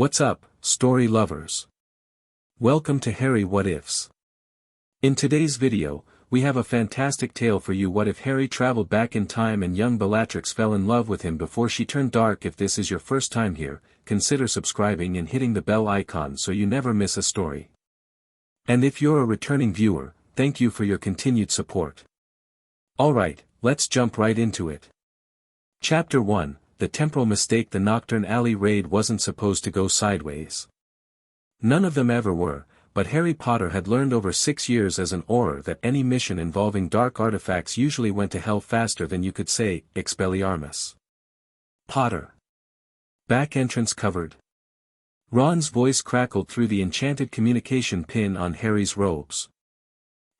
What's up, story lovers? Welcome to Harry What Ifs. In today's video, we have a fantastic tale for you. What if Harry traveled back in time and young Bellatrix fell in love with him before she turned dark? If this is your first time here, consider subscribing and hitting the bell icon so you never miss a story. And if you're a returning viewer, thank you for your continued support. Alright, let's jump right into it. Chapter 1, The Temporal Mistake. The Nocturne Alley raid wasn't supposed to go sideways. None of them ever were, but Harry Potter had learned over 6 years as an Auror that any mission involving dark artifacts usually went to hell faster than you could say, Expelliarmus. Potter. Back entrance covered. Ron's voice crackled through the enchanted communication pin on Harry's robes.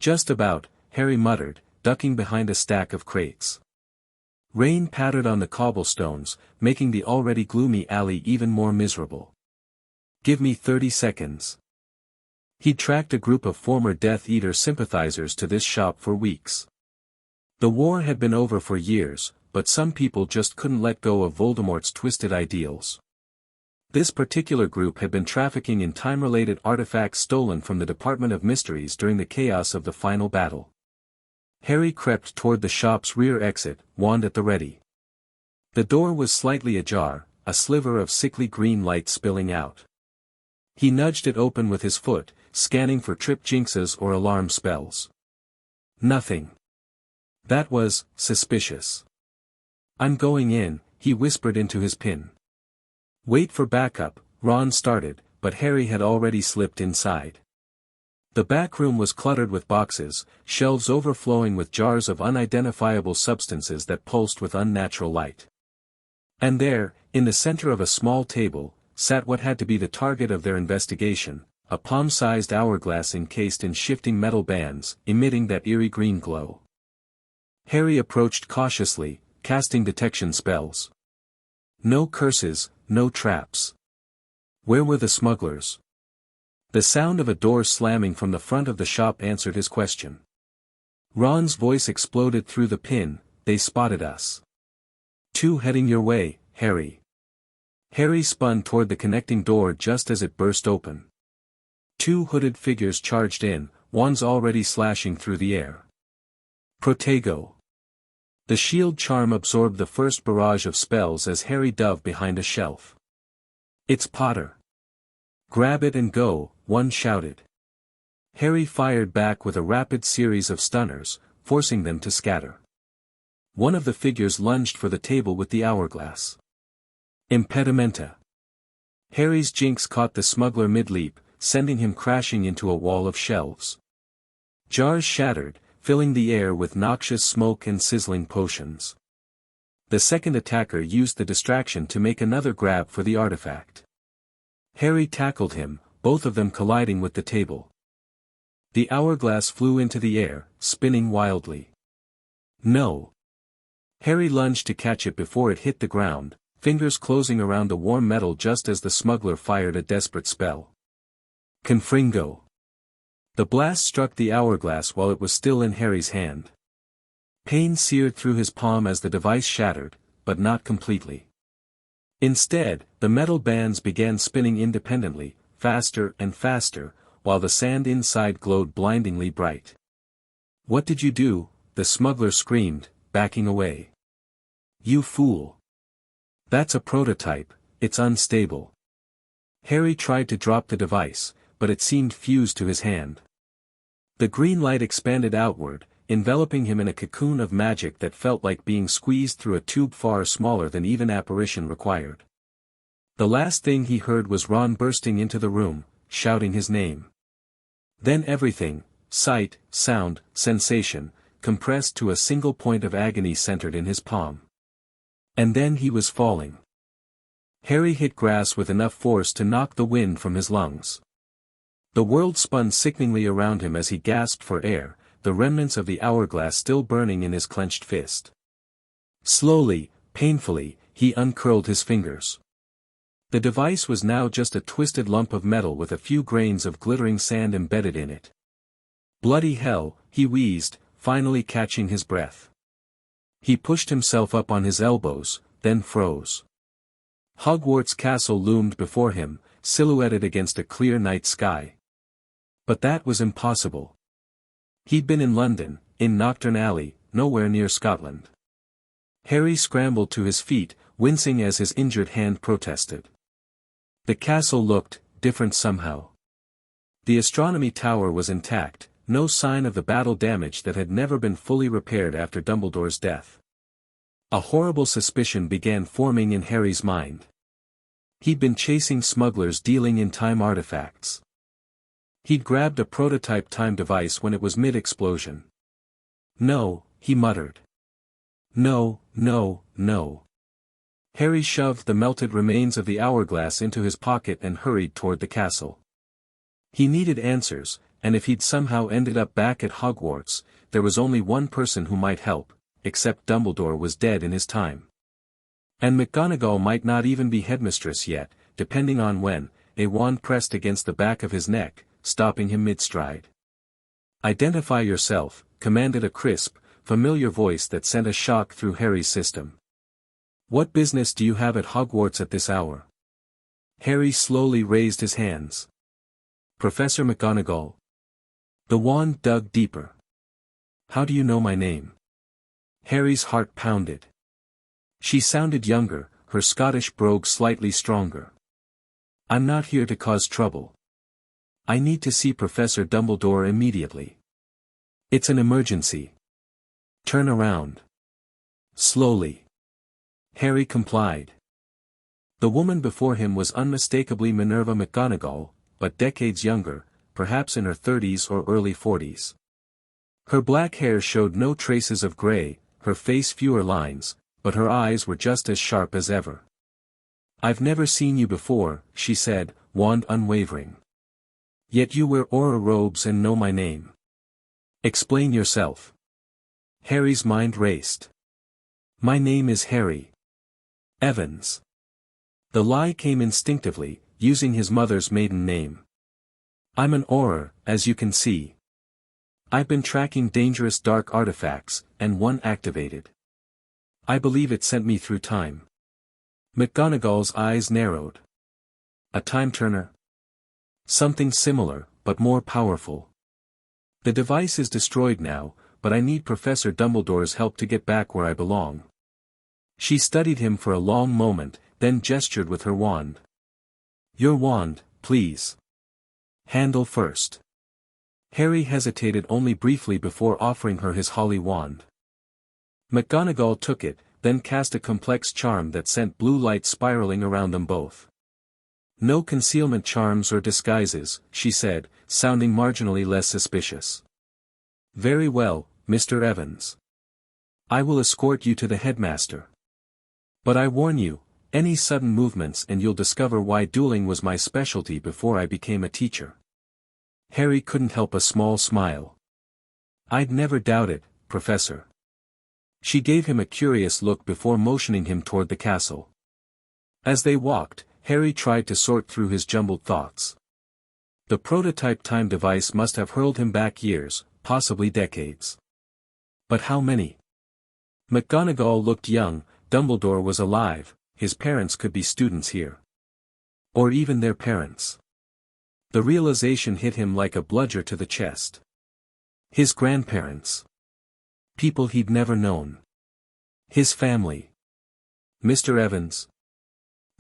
Just about, Harry muttered, ducking behind a stack of crates. Rain pattered on the cobblestones, making the already gloomy alley even more miserable. Give me 30 seconds. He'd tracked a group of former Death Eater sympathizers to this shop for weeks. The war had been over for years, but some people just couldn't let go of Voldemort's twisted ideals. This particular group had been trafficking in time-related artifacts stolen from the Department of Mysteries during the chaos of the final battle. Harry crept toward the shop's rear exit, wand at the ready. The door was slightly ajar, a sliver of sickly green light spilling out. He nudged it open with his foot, scanning for trip jinxes or alarm spells. Nothing. That was suspicious. I'm going in, he whispered into his pin. Wait for backup, Ron started, but Harry had already slipped inside. The back room was cluttered with boxes, shelves overflowing with jars of unidentifiable substances that pulsed with unnatural light. And there, in the center of a small table, sat what had to be the target of their investigation, a palm-sized hourglass encased in shifting metal bands, emitting that eerie green glow. Harry approached cautiously, casting detection spells. No curses, no traps. Where were the smugglers? The sound of a door slamming from the front of the shop answered his question. Ron's voice exploded through the pin. They spotted us. 2 heading your way, Harry. Harry spun toward the connecting door just as it burst open. 2 hooded figures charged in, wands already slashing through the air. Protego. The shield charm absorbed the first barrage of spells as Harry dove behind a shelf. It's Potter. Grab it and go, one shouted. Harry fired back with a rapid series of stunners, forcing them to scatter. One of the figures lunged for the table with the hourglass. Impedimenta. Harry's jinx caught the smuggler mid-leap, sending him crashing into a wall of shelves. Jars shattered, filling the air with noxious smoke and sizzling potions. The second attacker used the distraction to make another grab for the artifact. Harry tackled him, both of them colliding with the table. The hourglass flew into the air, spinning wildly. No. Harry lunged to catch it before it hit the ground, fingers closing around the warm metal just as the smuggler fired a desperate spell. Confringo. The blast struck the hourglass while it was still in Harry's hand. Pain seared through his palm as the device shattered, but not completely. Instead, the metal bands began spinning independently, faster and faster, while the sand inside glowed blindingly bright. What did you do? The smuggler screamed, backing away. You fool. That's a prototype, it's unstable. Harry tried to drop the device, but it seemed fused to his hand. The green light expanded outward, enveloping him in a cocoon of magic that felt like being squeezed through a tube far smaller than even apparition required. The last thing he heard was Ron bursting into the room, shouting his name. Then everything, sight, sound, sensation, compressed to a single point of agony centered in his palm. And then he was falling. Harry hit grass with enough force to knock the wind from his lungs. The world spun sickeningly around him as he gasped for air, the remnants of the hourglass still burning in his clenched fist. Slowly, painfully, he uncurled his fingers. The device was now just a twisted lump of metal with a few grains of glittering sand embedded in it. Bloody hell, he wheezed, finally catching his breath. He pushed himself up on his elbows, then froze. Hogwarts Castle loomed before him, silhouetted against a clear night sky. But that was impossible. He'd been in London, in Knockturn Alley, nowhere near Scotland. Harry scrambled to his feet, wincing as his injured hand protested. The castle looked different somehow. The astronomy tower was intact, no sign of the battle damage that had never been fully repaired after Dumbledore's death. A horrible suspicion began forming in Harry's mind. He'd been chasing smugglers dealing in time artifacts. He'd grabbed a prototype time device when it was mid-explosion. No, he muttered. No, no, no. Harry shoved the melted remains of the hourglass into his pocket and hurried toward the castle. He needed answers, and if he'd somehow ended up back at Hogwarts, there was only one person who might help, except Dumbledore was dead in his time. And McGonagall might not even be headmistress yet, depending on when, a wand pressed against the back of his neck, stopping him mid-stride. "Identify yourself," commanded a crisp, familiar voice that sent a shock through Harry's system. "What business do you have at Hogwarts at this hour?" Harry slowly raised his hands. "Professor McGonagall." The wand dug deeper. "How do you know my name?" Harry's heart pounded. She sounded younger, her Scottish brogue slightly stronger. "I'm not here to cause trouble. I need to see Professor Dumbledore immediately. It's an emergency. Turn around." Slowly. Harry complied. The woman before him was unmistakably Minerva McGonagall, but decades younger, perhaps in her 30s or early 40s. Her black hair showed no traces of gray, her face fewer lines, but her eyes were just as sharp as ever. "I've never seen you before," she said, wand unwavering. "Yet you wear aura robes and know my name. Explain yourself." Harry's mind raced. "My name is Harry Evans." The lie came instinctively, using his mother's maiden name. "I'm an auror, as you can see. I've been tracking dangerous dark artifacts, and one activated. I believe it sent me through time." McGonagall's eyes narrowed. "A time turner?" "Something similar, but more powerful. The device is destroyed now, but I need Professor Dumbledore's help to get back where I belong." She studied him for a long moment, then gestured with her wand. "Your wand, please. Handle first." Harry hesitated only briefly before offering her his holly wand. McGonagall took it, then cast a complex charm that sent blue light spiraling around them both. "No concealment charms or disguises," she said, sounding marginally less suspicious. "Very well, Mr. Evans. I will escort you to the headmaster. But I warn you, any sudden movements and you'll discover why dueling was my specialty before I became a teacher." Harry couldn't help a small smile. "I'd never doubt it, Professor." She gave him a curious look before motioning him toward the castle. As they walked, Harry tried to sort through his jumbled thoughts. The prototype time device must have hurled him back years, possibly decades. But how many? McGonagall looked young, Dumbledore was alive, his parents could be students here. Or even their parents. The realization hit him like a bludgeon to the chest. His grandparents. People he'd never known. His family. "Mr. Evans."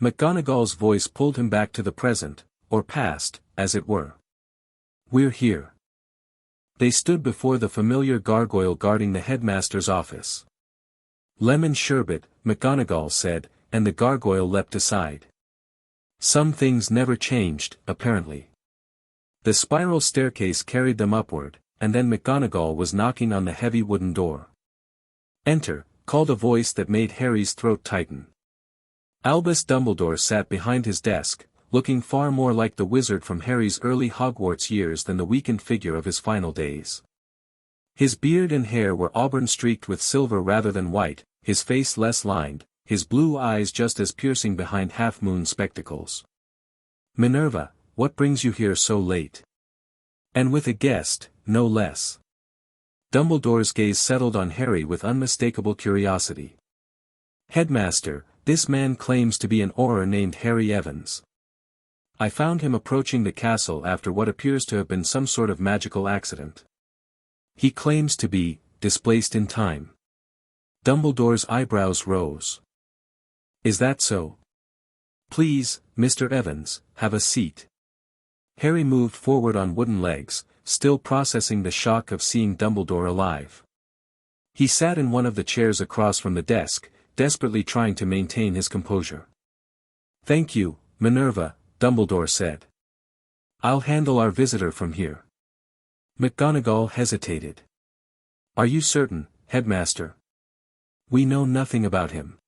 McGonagall's voice pulled him back to the present, or past, as it were. "We're here." They stood before the familiar gargoyle guarding the headmaster's office. "Lemon sherbet," McGonagall said, and the gargoyle leapt aside. Some things never changed, apparently. The spiral staircase carried them upward, and then McGonagall was knocking on the heavy wooden door. "Enter," called a voice that made Harry's throat tighten. Albus Dumbledore sat behind his desk, looking far more like the wizard from Harry's early Hogwarts years than the weakened figure of his final days. His beard and hair were auburn-streaked with silver rather than white, his face less lined, his blue eyes just as piercing behind half-moon spectacles. "Minerva, what brings you here so late? And with a guest, no less." Dumbledore's gaze settled on Harry with unmistakable curiosity. "Headmaster, This man claims to be an Auror named Harry Evans. I found him approaching the castle after what appears to have been some sort of magical accident. He claims to be displaced in time. Dumbledore's eyebrows rose. Is that so? Please, Mr. Evans, have a seat. Harry moved forward on wooden legs, still processing the shock of seeing Dumbledore alive. He sat in one of the chairs across from the desk, desperately trying to maintain his composure. Thank you, Minerva, Dumbledore said. I'll handle our visitor from here. McGonagall hesitated. Are you certain, Headmaster? We know nothing about him.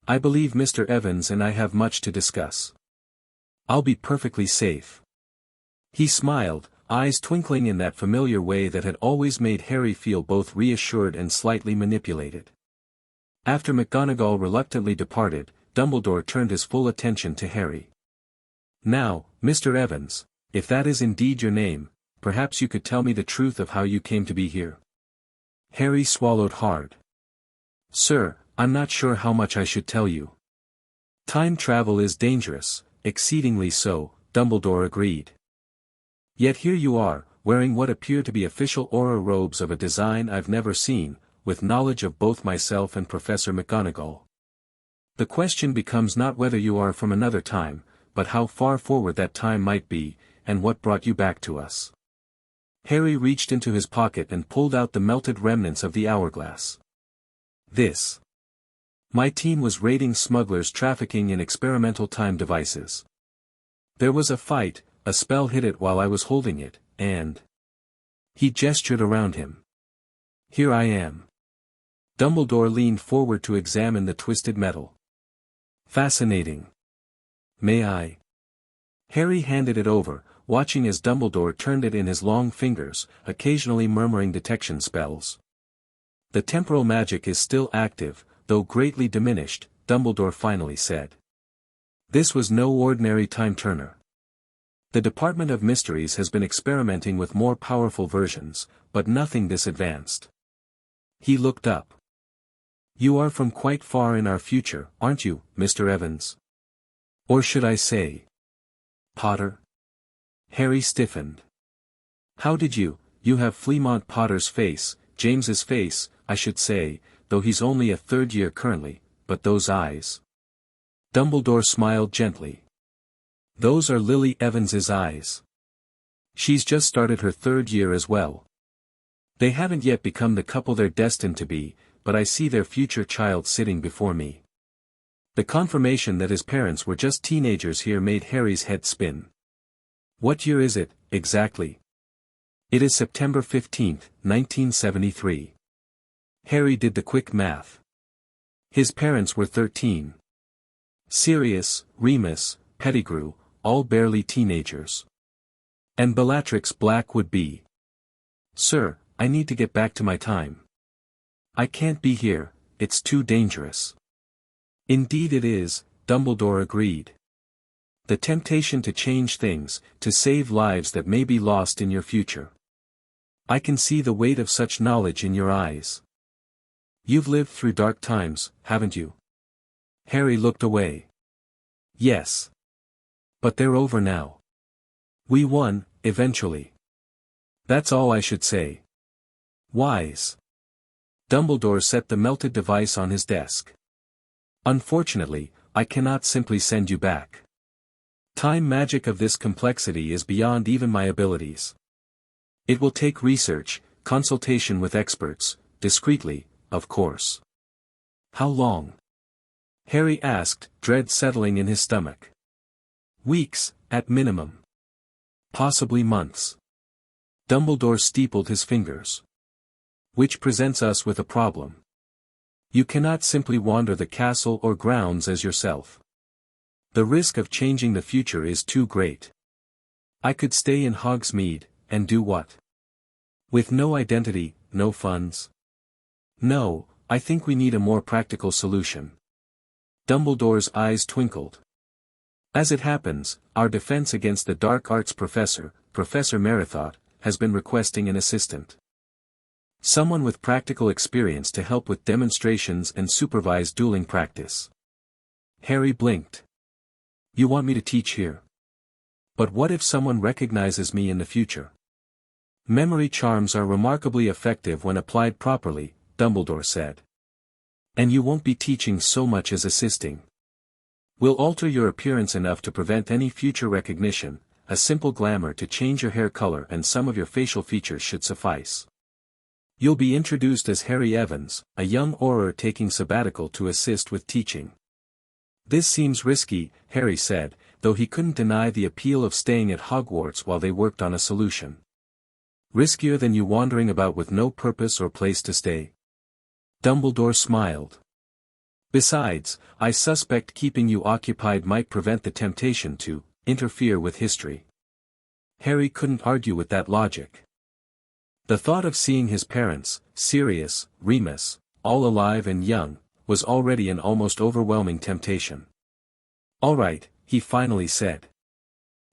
I believe Mr. Evans and I have much to discuss. I'll be perfectly safe. He smiled, eyes twinkling in that familiar way that had always made Harry feel both reassured and slightly manipulated. After McGonagall reluctantly departed, Dumbledore turned his full attention to Harry. Now, Mr. Evans, if that is indeed your name, perhaps you could tell me the truth of how you came to be here. Harry swallowed hard. Sir, I'm not sure how much I should tell you. Time travel is dangerous, exceedingly so, Dumbledore agreed. Yet here you are, wearing what appear to be official Auror robes of a design I've never seen, with knowledge of both myself and Professor McGonagall. The question becomes not whether you are from another time, but how far forward that time might be, and what brought you back to us. Harry reached into his pocket and pulled out the melted remnants of the hourglass. This. My team was raiding smugglers trafficking in experimental time devices. There was a fight, a spell hit it while I was holding it, and... He gestured around him. Here I am. Dumbledore leaned forward to examine the twisted metal. Fascinating. May I? Harry handed it over, watching as Dumbledore turned it in his long fingers, occasionally murmuring detection spells. The temporal magic is still active, though greatly diminished, Dumbledore finally said. This was no ordinary time-turner. The Department of Mysteries has been experimenting with more powerful versions, but nothing this advanced. He looked up. You are from quite far in our future, aren't you, Mr. Evans? Or should I say, Potter? Harry stiffened. How did you have Fleamont Potter's face, James's face, I should say, though he's only a third year currently, but those eyes. Dumbledore smiled gently. Those are Lily Evans's eyes. She's just started her third year as well. They haven't yet become the couple they're destined to be, but I see their future child sitting before me. The confirmation that his parents were just teenagers here made Harry's head spin. What year is it, exactly? It is September 15, 1973. Harry did the quick math. His parents were 13. Sirius, Remus, Pettigrew, all barely teenagers. And Bellatrix Black would be. Sir, I need to get back to my time. I can't be here, it's too dangerous. Indeed it is, Dumbledore agreed. The temptation to change things, to save lives that may be lost in your future. I can see the weight of such knowledge in your eyes. You've lived through dark times, haven't you? Harry looked away. Yes. But they're over now. We won, eventually. That's all I should say. Wise. Dumbledore set the melted device on his desk. Unfortunately, I cannot simply send you back. Time magic of this complexity is beyond even my abilities. It will take research, consultation with experts, discreetly, of course. How long? Harry asked, dread settling in his stomach. Weeks, at minimum. Possibly months. Dumbledore steepled his fingers. Which presents us with a problem. You cannot simply wander the castle or grounds as yourself. The risk of changing the future is too great. I could stay in Hogsmeade, and do what? With no identity, no funds? No, I think we need a more practical solution. Dumbledore's eyes twinkled. As it happens, our defense against the dark arts professor, Professor Merithot, has been requesting an assistant. Someone with practical experience to help with demonstrations and supervise dueling practice. Harry blinked. You want me to teach here? But what if someone recognizes me in the future? Memory charms are remarkably effective when applied properly, Dumbledore said. And you won't be teaching so much as assisting. We'll alter your appearance enough to prevent any future recognition, a simple glamour to change your hair color and some of your facial features should suffice. You'll be introduced as Harry Evans, a young Auror taking sabbatical to assist with teaching. This seems risky, Harry said, though he couldn't deny the appeal of staying at Hogwarts while they worked on a solution. Riskier than you wandering about with no purpose or place to stay? Dumbledore smiled. Besides, I suspect keeping you occupied might prevent the temptation to interfere with history. Harry couldn't argue with that logic. The thought of seeing his parents, Sirius, Remus, all alive and young, was already an almost overwhelming temptation. All right, he finally said.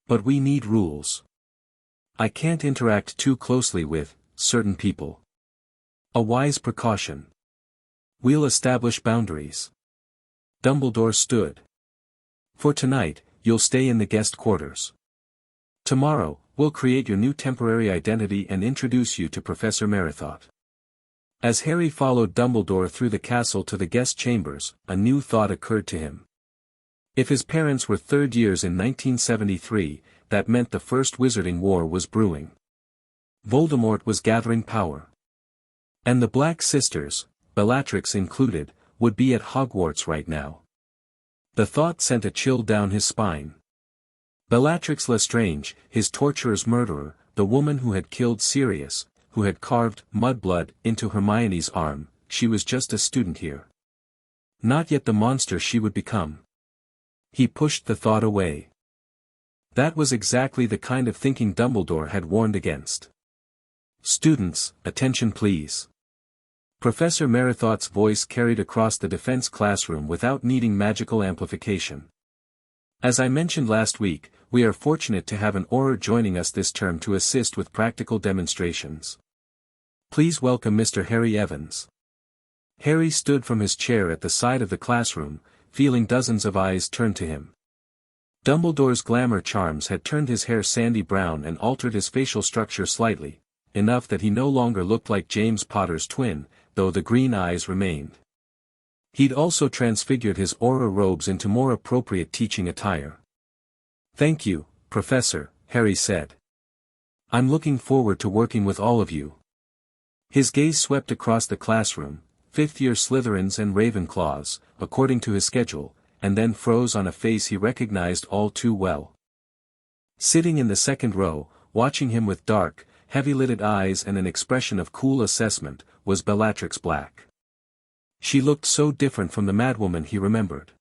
But we need rules. I can't interact too closely with certain people. A wise precaution. We'll establish boundaries. Dumbledore stood. For tonight, you'll stay in the guest quarters. Tomorrow, we'll create your new temporary identity and introduce you to Professor Merithot. As Harry followed Dumbledore through the castle to the guest chambers, a new thought occurred to him. If his parents were third years in 1973, that meant the First Wizarding War was brewing. Voldemort was gathering power. And the Black Sisters, Bellatrix included, would be at Hogwarts right now. The thought sent a chill down his spine. Bellatrix Lestrange, his torturer's murderer, the woman who had killed Sirius, who had carved mudblood into Hermione's arm, she was just a student here. Not yet the monster she would become. He pushed the thought away. That was exactly the kind of thinking Dumbledore had warned against. Students, attention please. Professor Merithot's voice carried across the defense classroom without needing magical amplification. As I mentioned last week, we are fortunate to have an Auror joining us this term to assist with practical demonstrations. Please welcome Mr. Harry Evans. Harry stood from his chair at the side of the classroom, feeling dozens of eyes turn to him. Dumbledore's glamour charms had turned his hair sandy brown and altered his facial structure slightly, enough that he no longer looked like James Potter's twin, though the green eyes remained. He'd also transfigured his Auror robes into more appropriate teaching attire. Thank you, Professor, Harry said. I'm looking forward to working with all of you. His gaze swept across the classroom, fifth-year Slytherins and Ravenclaws, according to his schedule, and then froze on a face he recognized all too well. Sitting in the second row, watching him with dark, heavy-lidded eyes and an expression of cool assessment, was Bellatrix Black. She looked so different from the madwoman he remembered.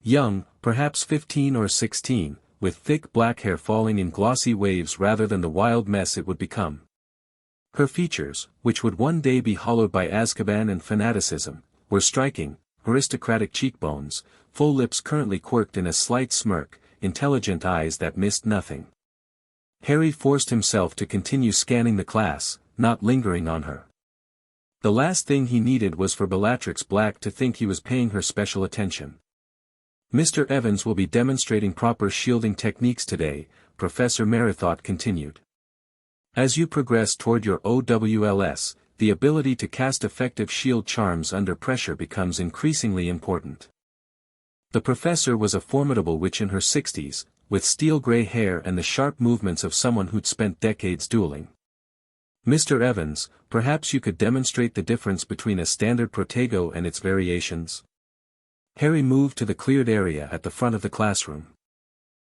Young, perhaps 15 or 16, with thick black hair falling in glossy waves rather than the wild mess it would become. Her features, which would one day be hollowed by Azkaban and fanaticism, were striking, aristocratic cheekbones, full lips currently quirked in a slight smirk, intelligent eyes that missed nothing. Harry forced himself to continue scanning the class, not lingering on her. The last thing he needed was for Bellatrix Black to think he was paying her special attention. Mr. Evans will be demonstrating proper shielding techniques today, Professor Merithot continued. As you progress toward your OWLS, the ability to cast effective shield charms under pressure becomes increasingly important. The professor was a formidable witch in her 60s, with steel-gray hair and the sharp movements of someone who'd spent decades dueling. Mr. Evans, perhaps you could demonstrate the difference between a standard Protego and its variations? Harry moved to the cleared area at the front of the classroom.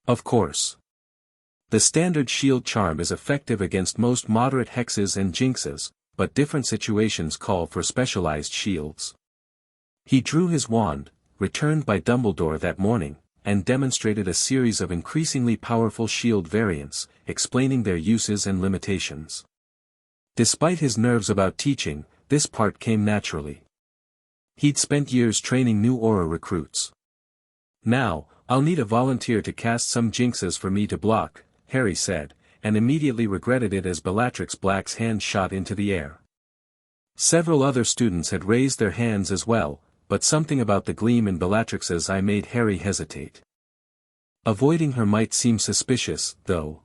Of course. The standard shield charm is effective against most moderate hexes and jinxes, but different situations call for specialized shields. He drew his wand, returned by Dumbledore that morning, and demonstrated a series of increasingly powerful shield variants, explaining their uses and limitations. Despite his nerves about teaching, this part came naturally. He'd spent years training new Auror recruits. Now, I'll need a volunteer to cast some jinxes for me to block, Harry said, and immediately regretted it as Bellatrix Black's hand shot into the air. Several other students had raised their hands as well, but something about the gleam in Bellatrix's eye made Harry hesitate. Avoiding her might seem suspicious, though.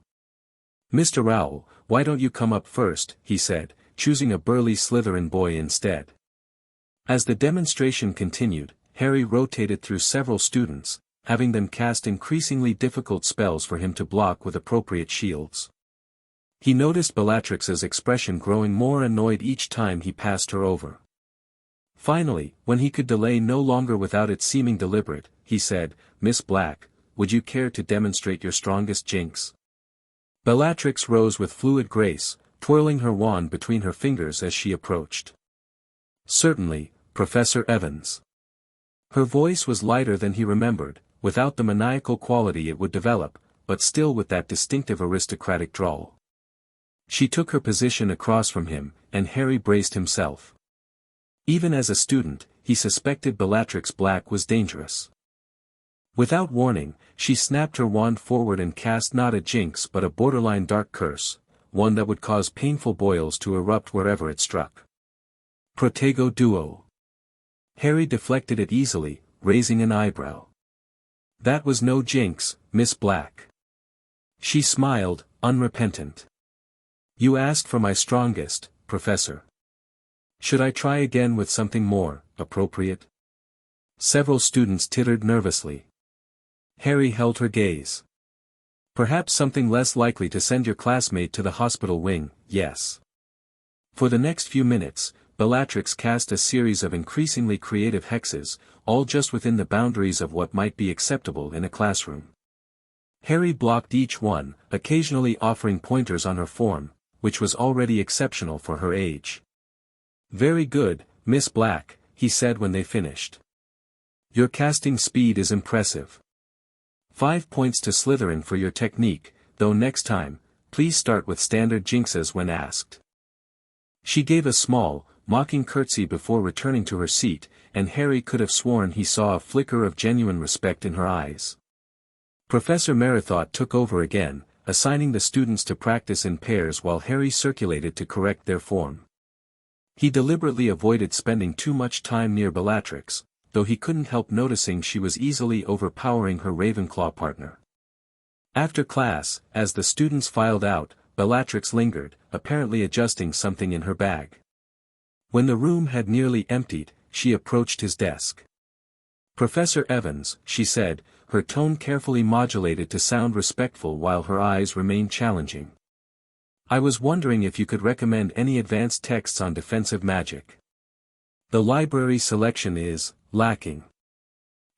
"Mr. Rowell, why don't you come up first?" he said, choosing a burly Slytherin boy instead. As the demonstration continued, Harry rotated through several students, having them cast increasingly difficult spells for him to block with appropriate shields. He noticed Bellatrix's expression growing more annoyed each time he passed her over. Finally, when he could delay no longer without it seeming deliberate, he said, "Miss Black, would you care to demonstrate your strongest jinx?" Bellatrix rose with fluid grace, twirling her wand between her fingers as she approached. "Certainly, Professor Evans." Her voice was lighter than he remembered, without the maniacal quality it would develop, but still with that distinctive aristocratic drawl. She took her position across from him, and Harry braced himself. Even as a student, he suspected Bellatrix Black was dangerous. Without warning, she snapped her wand forward and cast not a jinx but a borderline dark curse, one that would cause painful boils to erupt wherever it struck. Protego Duo. Harry deflected it easily, raising an eyebrow. "That was no jinx, Miss Black." She smiled, unrepentant. "You asked for my strongest, Professor. Should I try again with something more appropriate?" Several students tittered nervously. Harry held her gaze. "Perhaps something less likely to send your classmate to the hospital wing, yes." For the next few minutes, Bellatrix cast a series of increasingly creative hexes, all just within the boundaries of what might be acceptable in a classroom. Harry blocked each one, occasionally offering pointers on her form, which was already exceptional for her age. "Very good, Miss Black," he said when they finished. "Your casting speed is impressive. 5 points to Slytherin for your technique, though next time, please start with standard jinxes when asked." She gave a small, mocking curtsy before returning to her seat, and Harry could have sworn he saw a flicker of genuine respect in her eyes. Professor Merithought took over again, assigning the students to practice in pairs while Harry circulated to correct their form. He deliberately avoided spending too much time near Bellatrix, though he couldn't help noticing she was easily overpowering her Ravenclaw partner. After class, as the students filed out, Bellatrix lingered, apparently adjusting something in her bag. When the room had nearly emptied, she approached his desk. "Professor Evans," she said, her tone carefully modulated to sound respectful while her eyes remained challenging. "I was wondering if you could recommend any advanced texts on defensive magic. The library selection is lacking."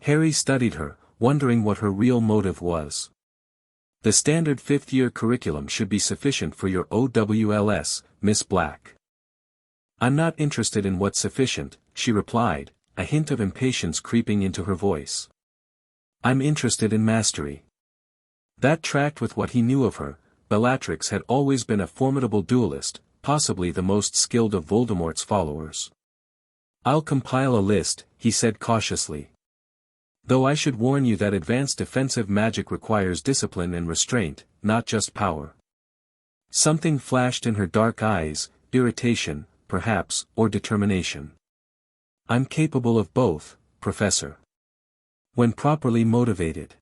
Harry studied her, wondering what her real motive was. "The standard fifth-year curriculum should be sufficient for your OWLS, Miss Black." "I'm not interested in what's sufficient," she replied, a hint of impatience creeping into her voice. "I'm interested in mastery." That tracked with what he knew of her. Bellatrix had always been a formidable duelist, possibly the most skilled of Voldemort's followers. "I'll compile a list," he said cautiously. "Though I should warn you that advanced defensive magic requires discipline and restraint, not just power." Something flashed in her dark eyes, irritation, perhaps, or determination. "I'm capable of both, Professor. When properly motivated."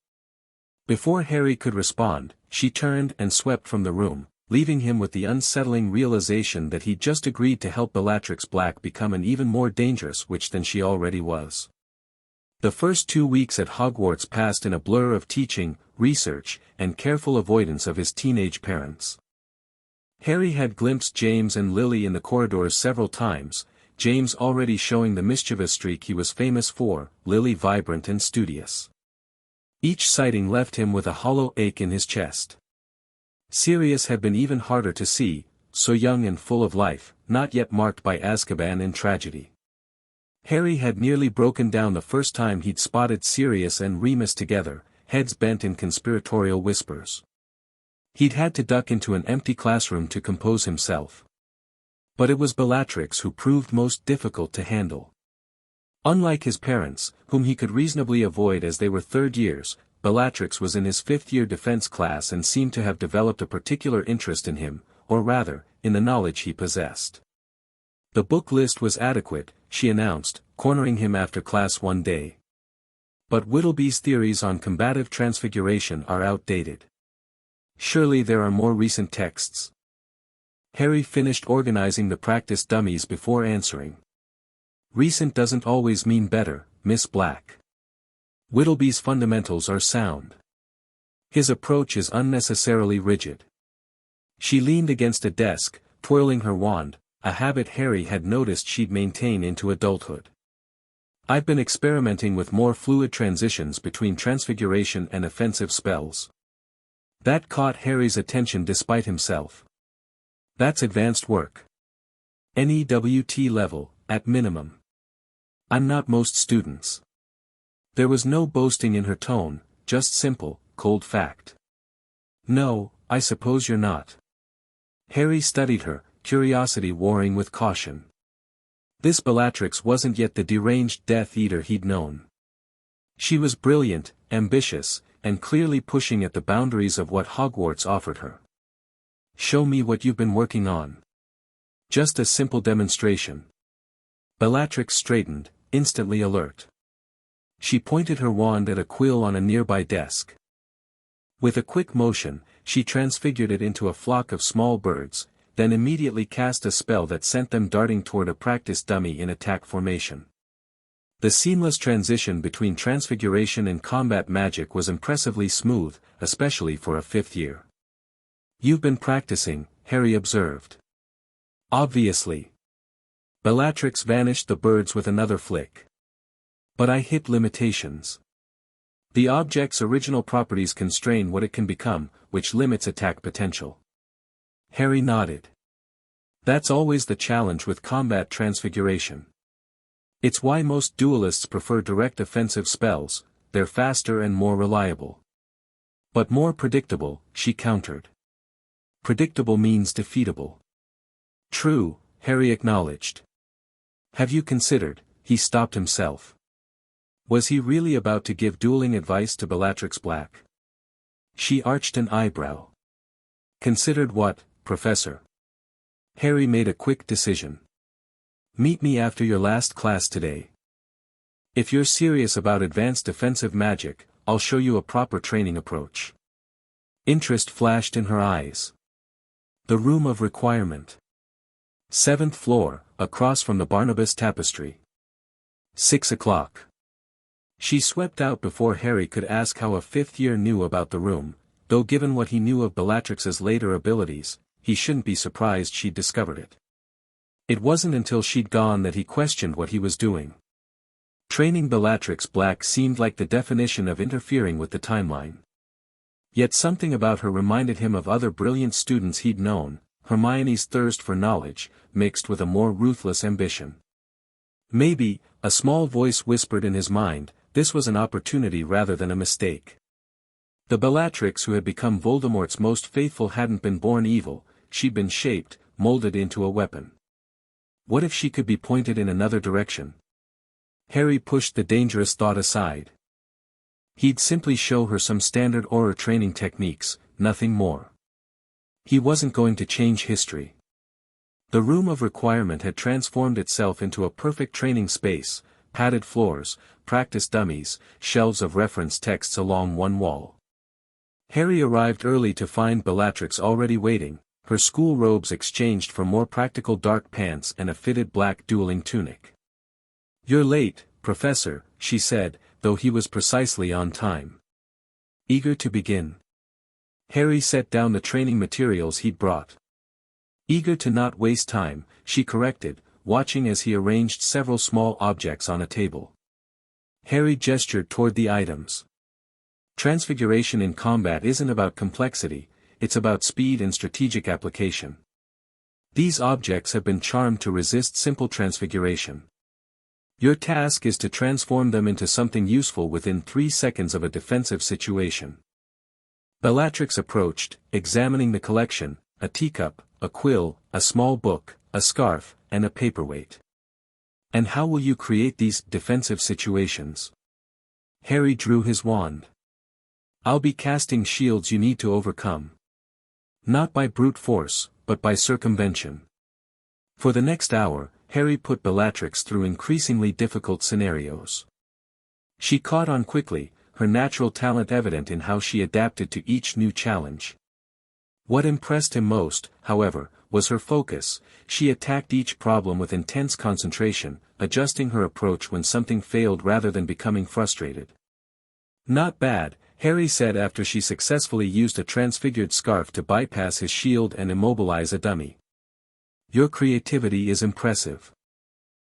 Before Harry could respond, she turned and swept from the room, leaving him with the unsettling realization that he'd just agreed to help Bellatrix Black become an even more dangerous witch than she already was. The first 2 weeks at Hogwarts passed in a blur of teaching, research, and careful avoidance of his teenage parents. Harry had glimpsed James and Lily in the corridors several times, James already showing the mischievous streak he was famous for, Lily vibrant and studious. Each sighting left him with a hollow ache in his chest. Sirius had been even harder to see, so young and full of life, not yet marked by Azkaban and tragedy. Harry had nearly broken down the first time he'd spotted Sirius and Remus together, heads bent in conspiratorial whispers. He'd had to duck into an empty classroom to compose himself. But it was Bellatrix who proved most difficult to handle. Unlike his parents, whom he could reasonably avoid as they were third years, Bellatrix was in his fifth-year defense class and seemed to have developed a particular interest in him, or rather, in the knowledge he possessed. "The book list was adequate," she announced, cornering him after class one day. But Whittleby's theories on combative transfiguration are outdated. Surely there are more recent texts. Harry finished organizing the practice dummies before answering. Recent doesn't always mean better, Miss Black. Whittleby's fundamentals are sound. His approach is unnecessarily rigid. She leaned against a desk, twirling her wand, a habit Harry had noticed she'd maintain into adulthood. I've been experimenting with more fluid transitions between transfiguration and offensive spells. That caught Harry's attention despite himself. That's advanced work. NEWT level, at minimum. I'm not most students. There was no boasting in her tone, just simple, cold fact. No, I suppose you're not. Harry studied her, curiosity warring with caution. This Bellatrix wasn't yet the deranged Death Eater he'd known. She was brilliant, ambitious, and clearly pushing at the boundaries of what Hogwarts offered her. Show me what you've been working on. Just a simple demonstration. Bellatrix straightened, instantly alert. She pointed her wand at a quill on a nearby desk. With a quick motion, she transfigured it into a flock of small birds, then immediately cast a spell that sent them darting toward a practice dummy in attack formation. The seamless transition between transfiguration and combat magic was impressively smooth, especially for a fifth year. You've been practicing, Harry observed. Obviously. Bellatrix vanished the birds with another flick. But I hit limitations. The object's original properties constrain what it can become, which limits attack potential. Harry nodded. That's always the challenge with combat transfiguration. It's why most duelists prefer direct offensive spells, they're faster and more reliable. But more predictable, she countered. Predictable means defeatable. True, Harry acknowledged. Have you considered, he stopped himself. Was he really about to give dueling advice to Bellatrix Black? She arched an eyebrow. Considered what, Professor? Harry made a quick decision. Meet me after your last class today. If you're serious about advanced defensive magic, I'll show you a proper training approach. Interest flashed in her eyes. The room of requirement. 7th floor, across from the Barnabas tapestry. 6 o'clock. She swept out before Harry could ask how a fifth year knew about the room, though given what he knew of Bellatrix's later abilities, he shouldn't be surprised she'd discovered it. It wasn't until she'd gone that he questioned what he was doing. Training Bellatrix Black seemed like the definition of interfering with the timeline. Yet something about her reminded him of other brilliant students he'd known, Hermione's thirst for knowledge, mixed with a more ruthless ambition. Maybe, a small voice whispered in his mind, this was an opportunity rather than a mistake. The Bellatrix who had become Voldemort's most faithful hadn't been born evil, she'd been shaped, molded into a weapon. What if she could be pointed in another direction? Harry pushed the dangerous thought aside. He'd simply show her some standard aura training techniques, nothing more. He wasn't going to change history. The room of requirement had transformed itself into a perfect training space, padded floors, practice dummies, shelves of reference texts along one wall. Harry arrived early to find Bellatrix already waiting, her school robes exchanged for more practical dark pants and a fitted black dueling tunic. You're late, Professor, she said, though he was precisely on time. Eager to begin. Harry set down the training materials he'd brought. Eager to not waste time, she corrected, watching as he arranged several small objects on a table. Harry gestured toward the items. Transfiguration in combat isn't about complexity, it's about speed and strategic application. These objects have been charmed to resist simple transfiguration. Your task is to transform them into something useful within 3 seconds of a defensive situation. Bellatrix approached, examining the collection, a teacup, a quill, a small book, a scarf, and a paperweight. And how will you create these defensive situations? Harry drew his wand. I'll be casting shields you need to overcome. Not by brute force, but by circumvention. For the next hour, Harry put Bellatrix through increasingly difficult scenarios. She caught on quickly, her natural talent evident in how she adapted to each new challenge. What impressed him most, however, was her focus. She attacked each problem with intense concentration, adjusting her approach when something failed rather than becoming frustrated. "Not bad," Harry said after she successfully used a transfigured scarf to bypass his shield and immobilize a dummy. "Your creativity is impressive."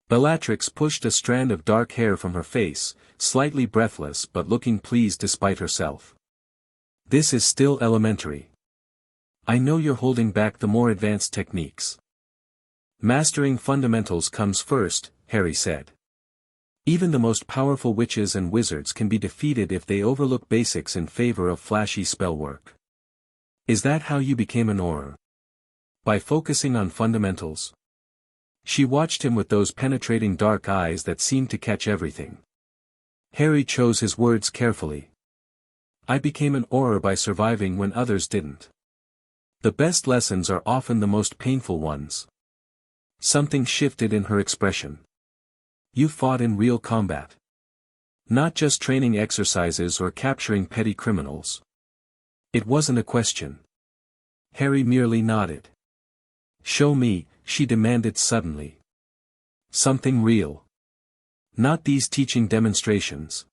Bellatrix pushed a strand of dark hair from her face, slightly breathless but looking pleased despite herself. "This is still elementary. I know you're holding back the more advanced techniques." "Mastering fundamentals comes first," Harry said. "Even the most powerful witches and wizards can be defeated if they overlook basics in favor of flashy spellwork." "Is that how you became an Auror? By focusing on fundamentals?" She watched him with those penetrating dark eyes that seemed to catch everything. Harry chose his words carefully. "I became an Auror by surviving when others didn't. The best lessons are often the most painful ones." Something shifted in her expression. "You fought in real combat. Not just training exercises or capturing petty criminals." "It wasn't a question." Harry merely nodded. "Show me," she demanded suddenly. "Something real. Not these teaching demonstrations."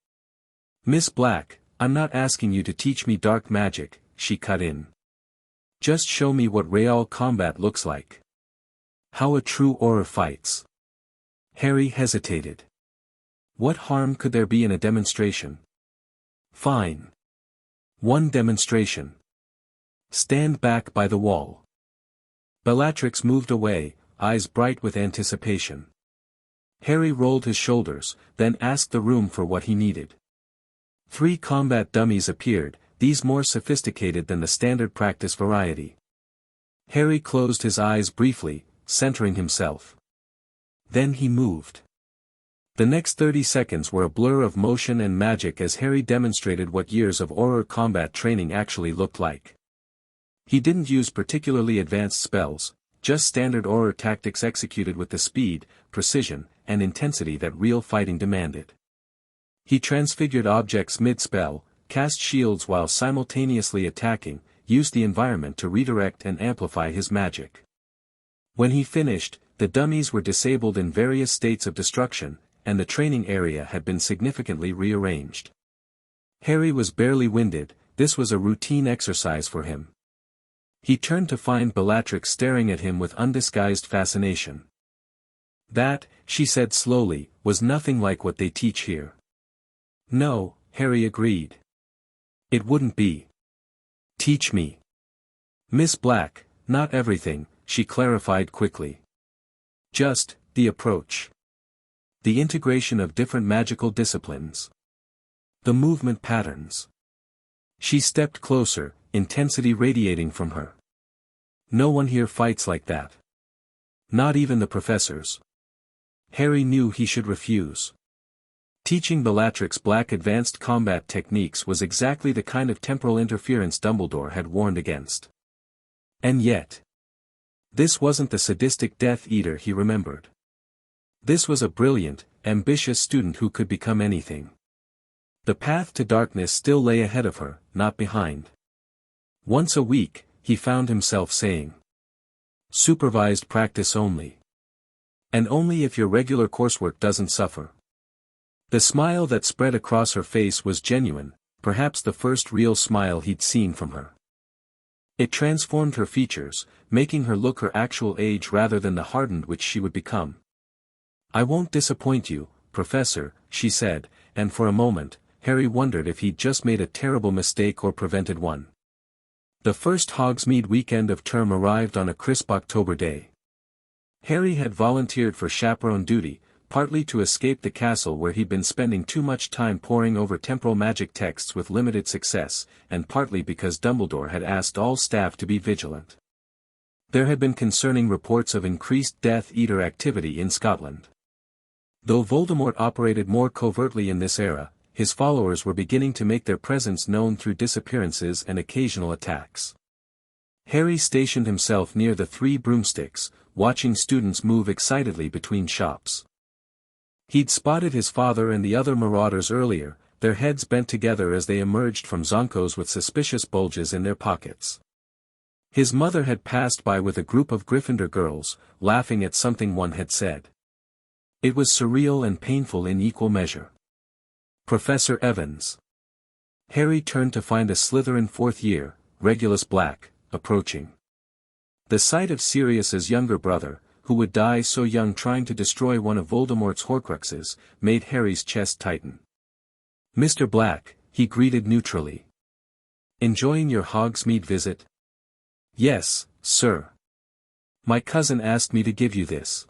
"Miss Black, I'm not asking you to teach me dark magic," she cut in. "Just show me what real combat looks like. How a true Auror fights." Harry hesitated. What harm could there be in a demonstration? "Fine. One demonstration. Stand back by the wall." Bellatrix moved away, eyes bright with anticipation. Harry rolled his shoulders, then asked the room for what he needed. 3 combat dummies appeared, these more sophisticated than the standard practice variety. Harry closed his eyes briefly, centering himself. Then he moved. The next 30 seconds were a blur of motion and magic as Harry demonstrated what years of Auror combat training actually looked like. He didn't use particularly advanced spells, just standard Auror tactics executed with the speed, precision, and intensity that real fighting demanded. He transfigured objects mid-spell, cast shields while simultaneously attacking, used the environment to redirect and amplify his magic. When he finished, the dummies were disabled in various states of destruction, and the training area had been significantly rearranged. Harry was barely winded, this was a routine exercise for him. He turned to find Bellatrix staring at him with undisguised fascination. "That," she said slowly, "was nothing like what they teach here." "No," Harry agreed. "It wouldn't be." "Teach me." "Miss Black, not everything," she clarified quickly. "Just, the approach. The integration of different magical disciplines. The movement patterns." She stepped closer, intensity radiating from her. "No one here fights like that. Not even the professors." Harry knew he should refuse. Teaching Bellatrix Black advanced combat techniques was exactly the kind of temporal interference Dumbledore had warned against. And yet, this wasn't the sadistic Death Eater he remembered. This was a brilliant, ambitious student who could become anything. The path to darkness still lay ahead of her, not behind. Once a week, he found himself saying, "Supervised practice only. And only if your regular coursework doesn't suffer." The smile that spread across her face was genuine, perhaps the first real smile he'd seen from her. It transformed her features, making her look her actual age rather than the hardened which she would become. "I won't disappoint you, Professor," she said, and for a moment, Harry wondered if he'd just made a terrible mistake or prevented one. The first Hogsmeade weekend of term arrived on a crisp October day. Harry had volunteered for chaperone duty, partly to escape the castle where he'd been spending too much time poring over temporal magic texts with limited success, and partly because Dumbledore had asked all staff to be vigilant. There had been concerning reports of increased Death Eater activity in Scotland. Though Voldemort operated more covertly in this era, his followers were beginning to make their presence known through disappearances and occasional attacks. Harry stationed himself near the 3 broomsticks, watching students move excitedly between shops. He'd spotted his father and the other marauders earlier, their heads bent together as they emerged from zonkos with suspicious bulges in their pockets. His mother had passed by with a group of Gryffindor girls, laughing at something one had said. It was surreal and painful in equal measure. Professor Evans. Harry turned to find a Slytherin fourth year, Regulus Black, approaching. The sight of Sirius's younger brother, who would die so young trying to destroy one of Voldemort's Horcruxes, made Harry's chest tighten. Mr. Black, he greeted neutrally. Enjoying your Hogsmeade visit? Yes, sir. My cousin asked me to give you this.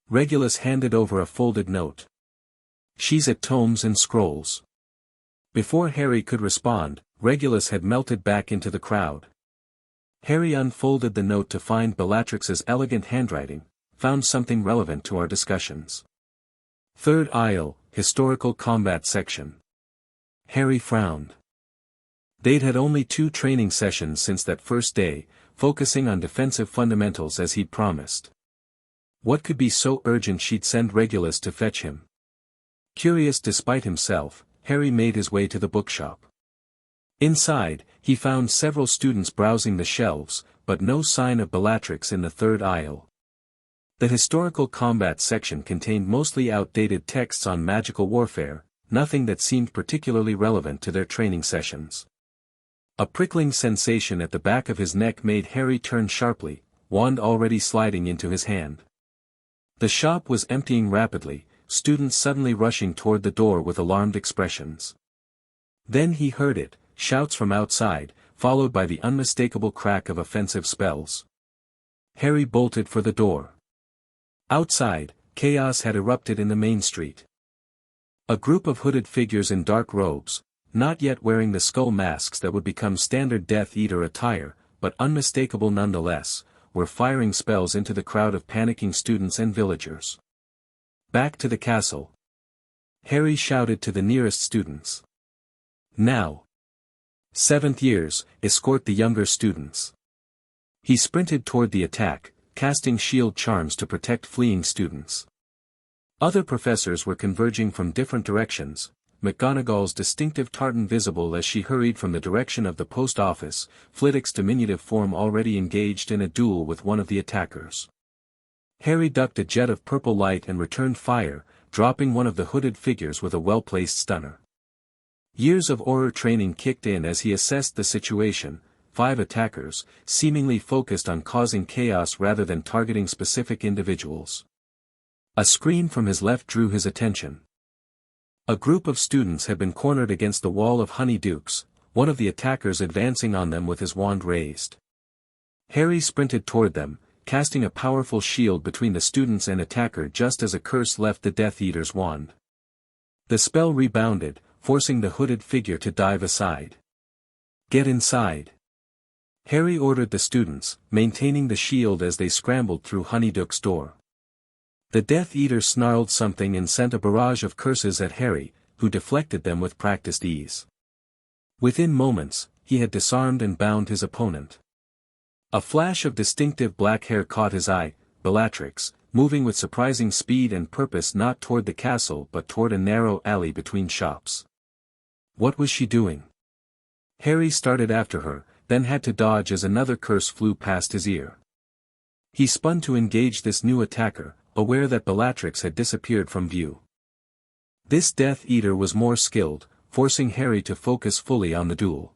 Regulus handed over a folded note. She's at Tomes and Scrolls. Before Harry could respond, Regulus had melted back into the crowd. Harry unfolded the note to find Bellatrix's elegant handwriting, found something relevant to our discussions. Third aisle, Historical Combat Section. Harry frowned. They'd had only 2 training sessions since that first day, focusing on defensive fundamentals as he'd promised. What could be so urgent she'd send Regulus to fetch him? Curious despite himself, Harry made his way to the bookshop. Inside, he found several students browsing the shelves, but no sign of Bellatrix in the third aisle. The historical combat section contained mostly outdated texts on magical warfare, nothing that seemed particularly relevant to their training sessions. A prickling sensation at the back of his neck made Harry turn sharply, wand already sliding into his hand. The shop was emptying rapidly, students suddenly rushing toward the door with alarmed expressions. Then he heard it, shouts from outside, followed by the unmistakable crack of offensive spells. Harry bolted for the door. Outside, chaos had erupted in the main street. A group of hooded figures in dark robes, not yet wearing the skull masks that would become standard Death Eater attire, but unmistakable nonetheless, were firing spells into the crowd of panicking students and villagers. Back to the castle. Harry shouted to the nearest students. Now. 7th years, escort the younger students. He sprinted toward the attack, casting shield charms to protect fleeing students. Other professors were converging from different directions, McGonagall's distinctive tartan visible as she hurried from the direction of the post office, Flitwick's diminutive form already engaged in a duel with one of the attackers. Harry ducked a jet of purple light and returned fire, dropping one of the hooded figures with a well-placed stunner. Years of Auror training kicked in as he assessed the situation, 5 attackers, seemingly focused on causing chaos rather than targeting specific individuals. A scream from his left drew his attention. A group of students had been cornered against the wall of Honeydukes, one of the attackers advancing on them with his wand raised. Harry sprinted toward them, casting a powerful shield between the students and attacker just as a curse left the Death Eater's wand. The spell rebounded, forcing the hooded figure to dive aside. Get inside. Harry ordered the students, maintaining the shield as they scrambled through Honeydukes' door. The Death Eater snarled something and sent a barrage of curses at Harry, who deflected them with practiced ease. Within moments, he had disarmed and bound his opponent. A flash of distinctive black hair caught his eye, Bellatrix, moving with surprising speed and purpose not toward the castle but toward a narrow alley between shops. What was she doing? Harry started after her, then had to dodge as another curse flew past his ear. He spun to engage this new attacker, aware that Bellatrix had disappeared from view. This Death Eater was more skilled, forcing Harry to focus fully on the duel.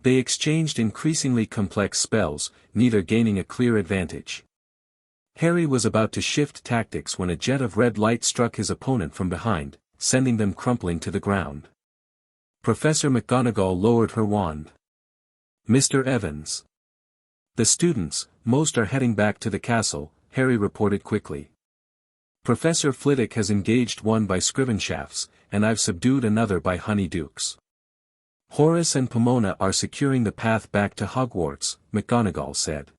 They exchanged increasingly complex spells, neither gaining a clear advantage. Harry was about to shift tactics when a jet of red light struck his opponent from behind, sending them crumpling to the ground. Professor McGonagall lowered her wand. Mr. Evans. The students, most are heading back to the castle, Harry reported quickly. Professor Flitwick has engaged one by Scrivenshafts, and I've subdued another by Honeydukes. Horace and Pomona are securing the path back to Hogwarts, McGonagall said.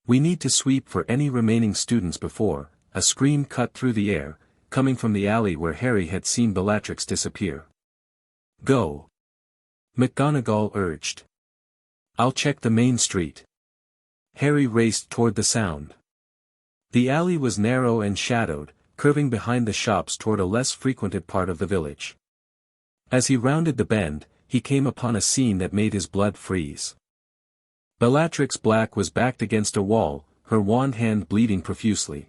We need to sweep for any remaining students before, a scream cut through the air, coming from the alley where Harry had seen Bellatrix disappear. Go. McGonagall urged. I'll check the main street. Harry raced toward the sound. The alley was narrow and shadowed, curving behind the shops toward a less frequented part of the village. As he rounded the bend, he came upon a scene that made his blood freeze. Bellatrix Black was backed against a wall, her wand hand bleeding profusely.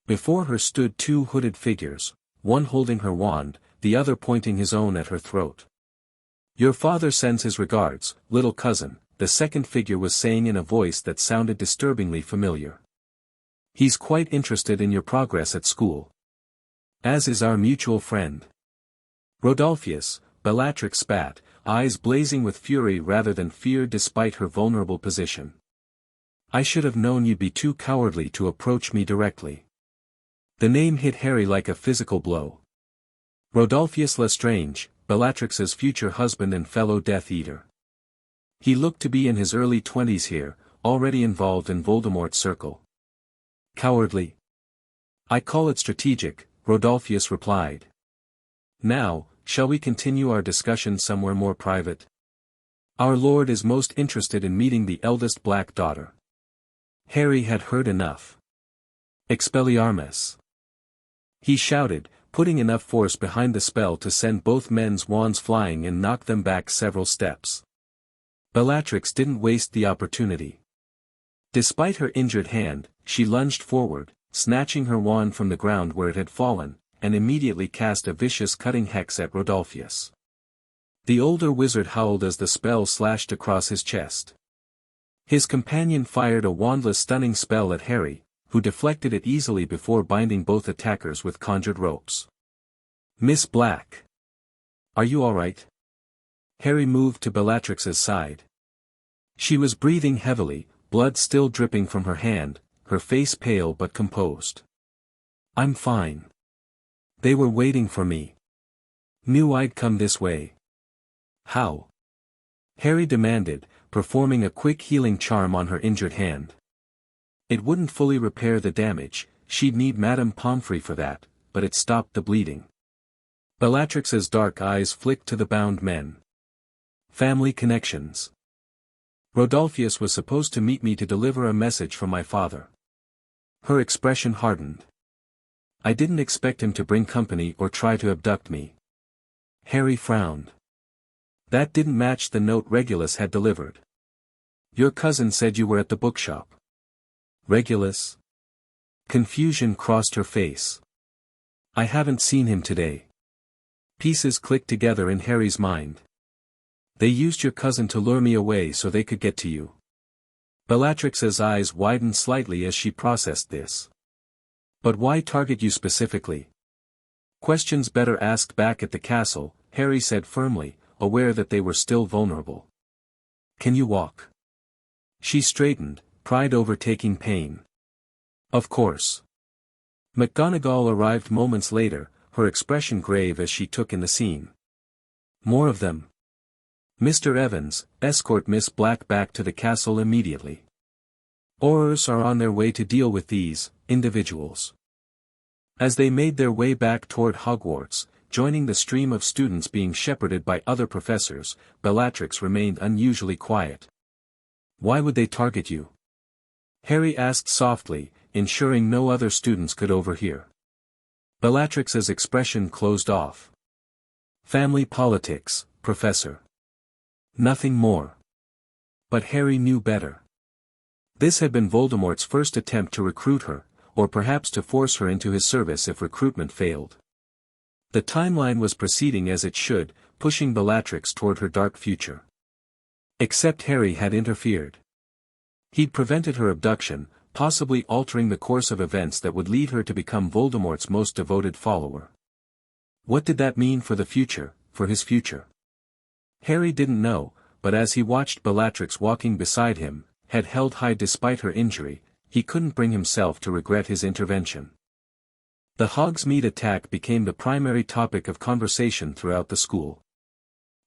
Before her stood two hooded figures, one holding her wand, the other pointing his own at her throat. "Your father sends his regards, little cousin," the second figure was saying in a voice that sounded disturbingly familiar. "He's quite interested in your progress at school. As is our mutual friend. Rodolphus," Bellatrix spat, eyes blazing with fury rather than fear despite her vulnerable position. "I should have known you'd be too cowardly to approach me directly." The name hit Harry like a physical blow. Rodolphus Lestrange, Bellatrix's future husband and fellow Death Eater. He looked to be in his early 20s here, already involved in Voldemort's circle. "Cowardly? I call it strategic," Rodolphus replied. "Now, shall we continue our discussion somewhere more private? Our lord is most interested in meeting the eldest black daughter." Harry had heard enough. "Expelliarmus!" he shouted, putting enough force behind the spell to send both men's wands flying and knock them back several steps. Bellatrix didn't waste the opportunity. Despite her injured hand, she lunged forward, snatching her wand from the ground where it had fallen, and immediately cast a vicious cutting hex at Rodolphus. The older wizard howled as the spell slashed across his chest. His companion fired a wandless stunning spell at Harry, who deflected it easily before binding both attackers with conjured ropes. "Miss Black. Are you all right?" Harry moved to Bellatrix's side. She was breathing heavily, blood still dripping from her hand, her face pale but composed. "I'm fine. They were waiting for me. Knew I'd come this way." "How?" Harry demanded, performing a quick healing charm on her injured hand. It wouldn't fully repair the damage, she'd need Madame Pomfrey for that, but it stopped the bleeding. Bellatrix's dark eyes flicked to the bound men. "Family connections. Rodolphus was supposed to meet me to deliver a message from my father." Her expression hardened. "I didn't expect him to bring company or try to abduct me." Harry frowned. That didn't match the note Regulus had delivered. "Your cousin said you were at the bookshop." "Regulus?" Confusion crossed her face. "I haven't seen him today." Pieces clicked together in Harry's mind. "They used your cousin to lure me away so they could get to you." Bellatrix's eyes widened slightly as she processed this. "But why target you specifically?" "Questions better asked back at the castle," Harry said firmly, aware that they were still vulnerable. "Can you walk?" She straightened, pride overtaking pain. "Of course." McGonagall arrived moments later, her expression grave as she took in the scene. "More of them. Mr. Evans, escort Miss Black back to the castle immediately. Aurors are on their way to deal with these individuals." As they made their way back toward Hogwarts, joining the stream of students being shepherded by other professors, Bellatrix remained unusually quiet. "Why would they target you?" Harry asked softly, ensuring no other students could overhear. Bellatrix's expression closed off. "Family politics, Professor. Nothing more." But Harry knew better. This had been Voldemort's first attempt to recruit her, or perhaps to force her into his service if recruitment failed. The timeline was proceeding as it should, pushing Bellatrix toward her dark future. Except Harry had interfered. He'd prevented her abduction, possibly altering the course of events that would lead her to become Voldemort's most devoted follower. What did that mean for the future, for his future? Harry didn't know, but as he watched Bellatrix walking beside him, head held high despite her injury, he couldn't bring himself to regret his intervention. The Hogsmeade attack became the primary topic of conversation throughout the school.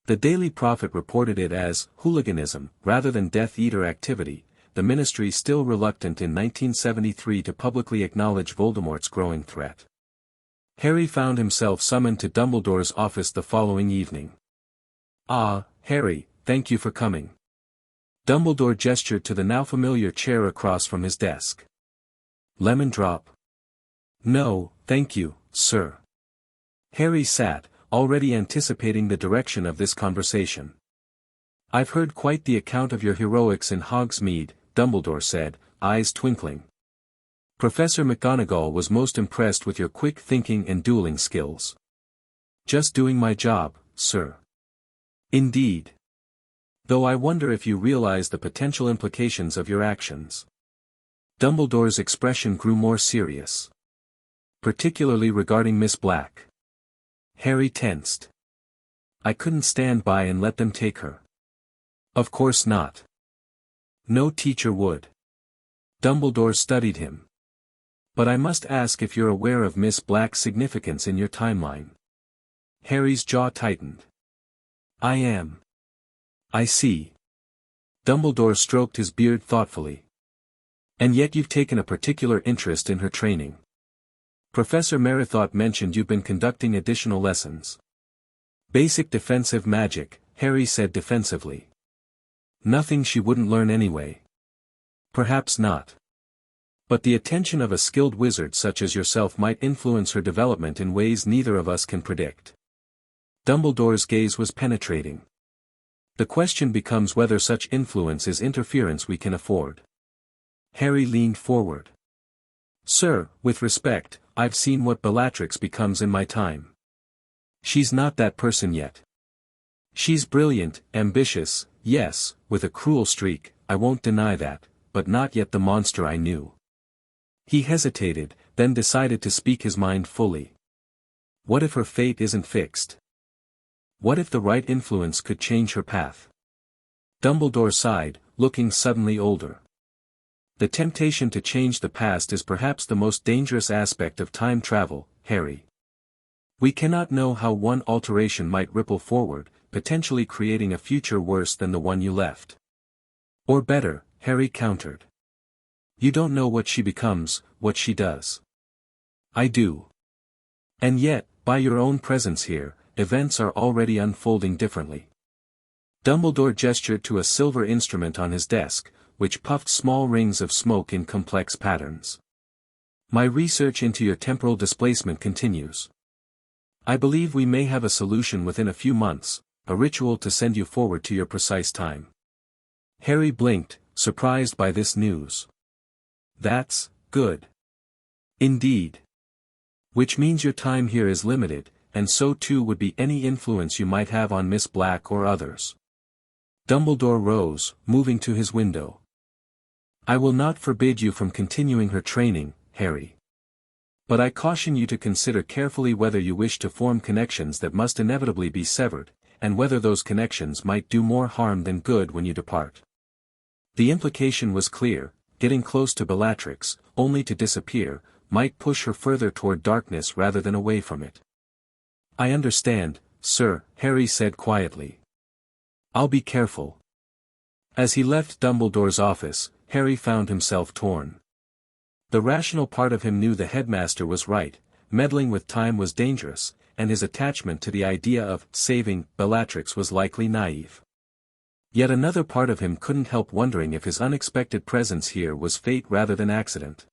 The Daily Prophet reported it as hooliganism rather than Death Eater activity, the Ministry still reluctant in 1973 to publicly acknowledge Voldemort's growing threat. Harry found himself summoned to Dumbledore's office the following evening. "Ah, Harry, thank you for coming." Dumbledore gestured to the now familiar chair across from his desk. Lemon drop? No, thank you, sir. Harry sat, already anticipating the direction of this conversation. I've heard quite the account of your heroics in Hogsmeade, Dumbledore said, eyes twinkling. Professor McGonagall was most impressed with your quick thinking and dueling skills. Just doing my job, sir. Indeed. Though I wonder if you realize the potential implications of your actions. Dumbledore's expression grew more serious. Particularly regarding Miss Black. Harry tensed. I couldn't stand by and let them take her. Of course not. No teacher would. Dumbledore studied him. But I must ask if you're aware of Miss Black's significance in your timeline. Harry's jaw tightened. I am. I see. Dumbledore stroked his beard thoughtfully. And yet you've taken a particular interest in her training. Professor Merithought mentioned you've been conducting additional lessons. Basic defensive magic, Harry said defensively. Nothing she wouldn't learn anyway. Perhaps not. But the attention of a skilled wizard such as yourself might influence her development in ways neither of us can predict. Dumbledore's gaze was penetrating. The question becomes whether such influence is interference we can afford. Harry leaned forward. Sir, with respect, I've seen what Bellatrix becomes in my time. She's not that person yet. She's brilliant, ambitious, yes, with a cruel streak, I won't deny that, but not yet the monster I knew. He hesitated, then decided to speak his mind fully. What if her fate isn't fixed? What if the right influence could change her path? Dumbledore sighed, looking suddenly older. The temptation to change the past is perhaps the most dangerous aspect of time travel, Harry. We cannot know how one alteration might ripple forward, potentially creating a future worse than the one you left. Or better, Harry countered. You don't know what she becomes, what she does. I do. And yet, by your own presence here, events are already unfolding differently. Dumbledore gestured to a silver instrument on his desk, which puffed small rings of smoke in complex patterns. My research into your temporal displacement continues. I believe we may have a solution within a few months, a ritual to send you forward to your precise time. Harry blinked, surprised by this news. That's good. Indeed. Which means your time here is limited, and so too would be any influence you might have on Miss Black or others. Dumbledore rose, moving to his window. I will not forbid you from continuing her training, Harry. But I caution you to consider carefully whether you wish to form connections that must inevitably be severed, and whether those connections might do more harm than good when you depart. The implication was clear, getting close to Bellatrix, only to disappear, might push her further toward darkness rather than away from it. I understand, sir, Harry said quietly. I'll be careful. As he left Dumbledore's office, Harry found himself torn. The rational part of him knew the headmaster was right, meddling with time was dangerous, and his attachment to the idea of saving Bellatrix was likely naive. Yet another part of him couldn't help wondering if his unexpected presence here was fate rather than accident.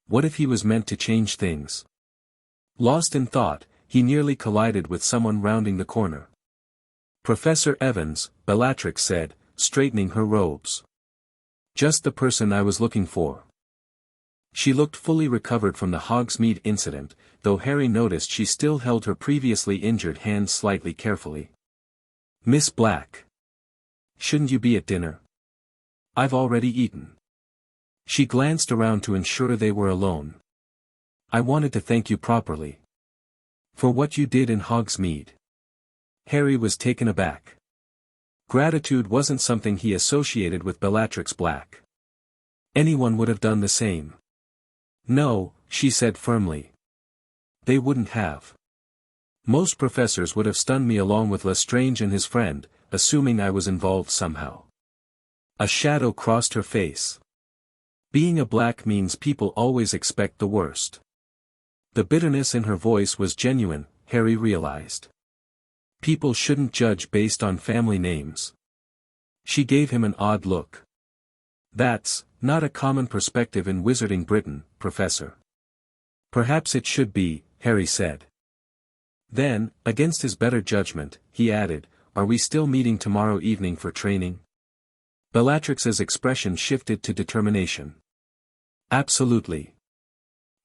What if he was meant to change things? Lost in thought, he nearly collided with someone rounding the corner. Professor Evans, Bellatrix said, straightening her robes. Just the person I was looking for. She looked fully recovered from the Hogsmeade incident, though Harry noticed she still held her previously injured hand slightly carefully. Miss Black. Shouldn't you be at dinner? I've already eaten. She glanced around to ensure they were alone. I wanted to thank you properly. For what you did in Hogsmeade. Harry was taken aback. Gratitude wasn't something he associated with Bellatrix Black. Anyone would have done the same. No, she said firmly. They wouldn't have. Most professors would have stunned me along with Lestrange and his friend, assuming I was involved somehow. A shadow crossed her face. Being a Black means people always expect the worst. The bitterness in her voice was genuine, Harry realized. People shouldn't judge based on family names. She gave him an odd look. That's Not a common perspective in Wizarding Britain, Professor. Perhaps it should be, Harry said. Then, against his better judgment, he added, are we still meeting tomorrow evening for training? Bellatrix's expression shifted to determination. Absolutely.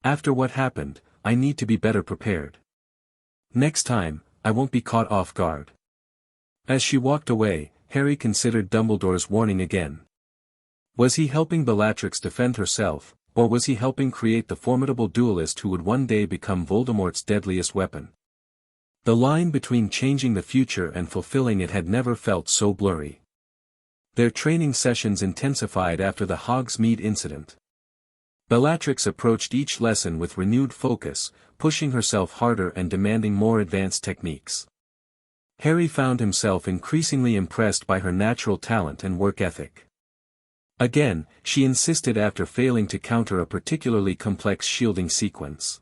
After what happened, I need to be better prepared. Next time, I won't be caught off guard. As she walked away, Harry considered Dumbledore's warning again. Was he helping Bellatrix defend herself, or was he helping create the formidable duelist who would one day become Voldemort's deadliest weapon? The line between changing the future and fulfilling it had never felt so blurry. Their training sessions intensified after the Hogsmeade incident. Bellatrix approached each lesson with renewed focus, pushing herself harder and demanding more advanced techniques. Harry found himself increasingly impressed by her natural talent and work ethic. Again, she insisted after failing to counter a particularly complex shielding sequence.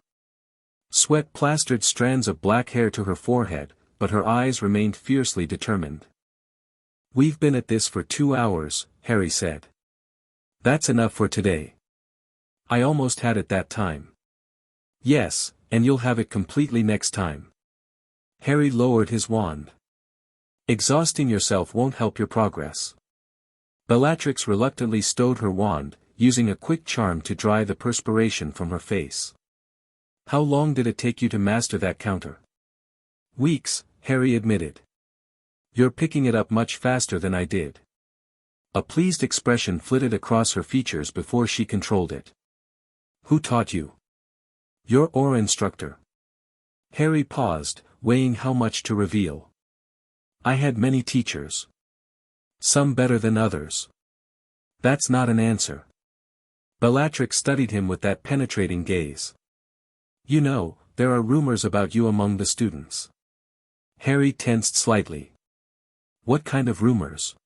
Sweat plastered strands of black hair to her forehead, but her eyes remained fiercely determined. We've been at this for 2 hours, Harry said. That's enough for today. I almost had it that time. Yes, and you'll have it completely next time. Harry lowered his wand. Exhausting yourself won't help your progress. Bellatrix reluctantly stowed her wand, using a quick charm to dry the perspiration from her face. How long did it take you to master that counter? Weeks, Harry admitted. You're picking it up much faster than I did. A pleased expression flitted across her features before she controlled it. Who taught you? Your aura instructor. Harry paused, weighing how much to reveal. I had many teachers. Some better than others. That's not an answer. Bellatrix studied him with that penetrating gaze. You know, there are rumors about you among the students. Harry tensed slightly. What kind of rumors?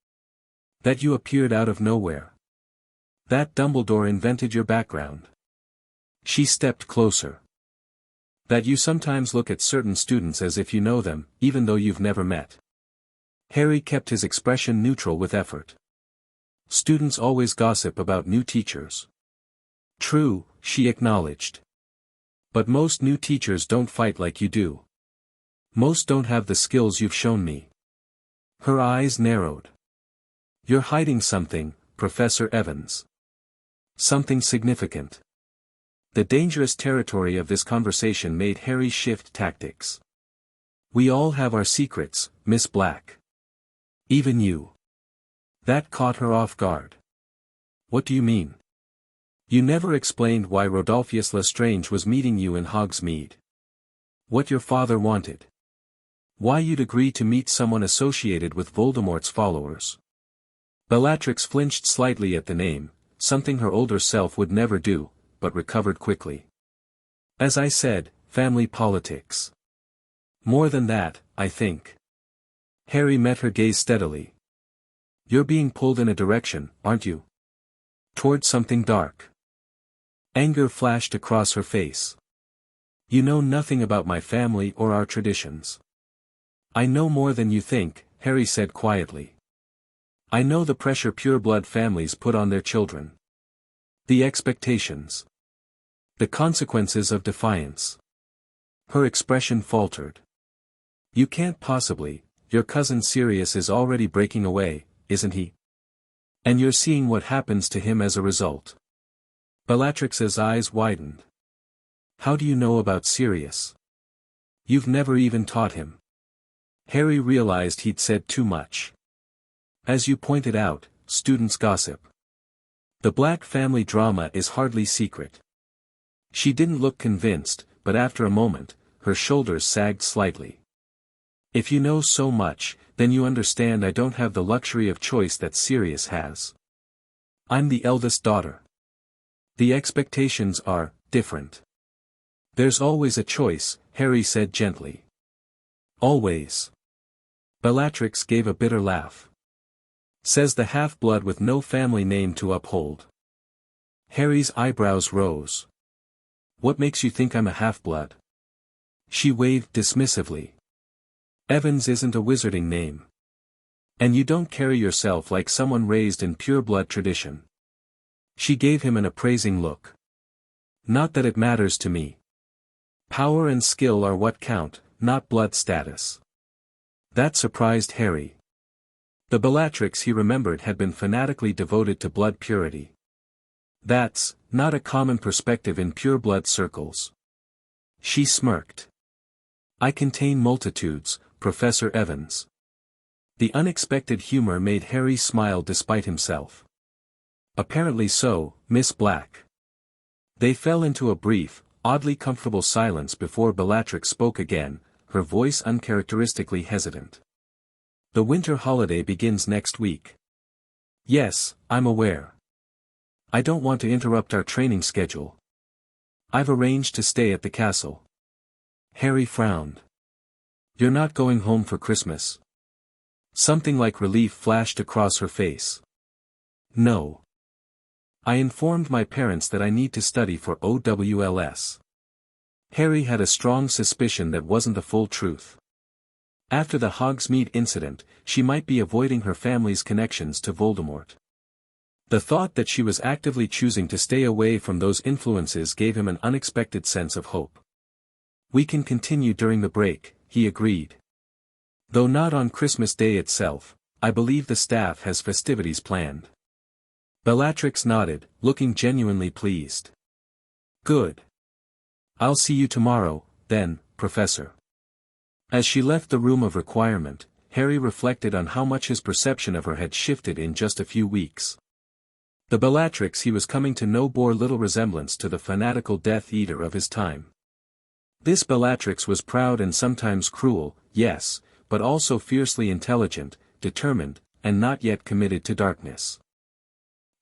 That you appeared out of nowhere. That Dumbledore invented your background. She stepped closer. That you sometimes look at certain students as if you know them, even though you've never met. Harry kept his expression neutral with effort. Students always gossip about new teachers. True, she acknowledged. But most new teachers don't fight like you do. Most don't have the skills you've shown me. Her eyes narrowed. You're hiding something, Professor Evans. Something significant. The dangerous territory of this conversation made Harry shift tactics. We all have our secrets, Miss Black. Even you. That caught her off guard. What do you mean? You never explained why Rodolphus Lestrange was meeting you in Hogsmeade. What your father wanted. Why you'd agree to meet someone associated with Voldemort's followers. Bellatrix flinched slightly at the name, something her older self would never do, but recovered quickly. As I said, family politics. More than that, I think. Harry met her gaze steadily. You're being pulled in a direction, aren't you? Toward something dark. Anger flashed across her face. You know nothing about my family or our traditions. I know more than you think, Harry said quietly. I know the pressure pureblood families put on their children. The expectations. The consequences of defiance. Her expression faltered. You can't possibly. Your cousin Sirius is already breaking away, isn't he? And you're seeing what happens to him as a result. Bellatrix's eyes widened. How do you know about Sirius? You've never even taught him. Harry realized he'd said too much. As you pointed out, students gossip. The Black family drama is hardly secret. She didn't look convinced, but after a moment, her shoulders sagged slightly. If you know so much, then you understand I don't have the luxury of choice that Sirius has. I'm the eldest daughter. The expectations are different. There's always a choice, Harry said gently. Always. Bellatrix gave a bitter laugh. Says the half-blood with no family name to uphold. Harry's eyebrows rose. What makes you think I'm a half-blood? She waved dismissively. Evans isn't a wizarding name. And you don't carry yourself like someone raised in pure-blood tradition. She gave him an appraising look. Not that it matters to me. Power and skill are what count, not blood status. That surprised Harry. The Bellatrix he remembered had been fanatically devoted to blood purity. That's not a common perspective in pure-blood circles. She smirked. I contain multitudes, Professor Evans. The unexpected humor made Harry smile despite himself. Apparently so, Miss Black. They fell into a brief, oddly comfortable silence before Bellatrix spoke again, her voice uncharacteristically hesitant. The winter holiday begins next week. Yes, I'm aware. I don't want to interrupt our training schedule. I've arranged to stay at the castle. Harry frowned. You're not going home for Christmas? Something like relief flashed across her face. No. I informed my parents that I need to study for OWLS. Harry had a strong suspicion that wasn't the full truth. After the Hogsmeade incident, she might be avoiding her family's connections to Voldemort. The thought that she was actively choosing to stay away from those influences gave him an unexpected sense of hope. We can continue during the break, he agreed. Though not on Christmas Day itself, I believe the staff has festivities planned. Bellatrix nodded, looking genuinely pleased. Good. I'll see you tomorrow, then, Professor. As she left the room of requirement, Harry reflected on how much his perception of her had shifted in just a few weeks. The Bellatrix he was coming to know bore little resemblance to the fanatical Death Eater of his time. This Bellatrix was proud and sometimes cruel, yes, but also fiercely intelligent, determined, and not yet committed to darkness.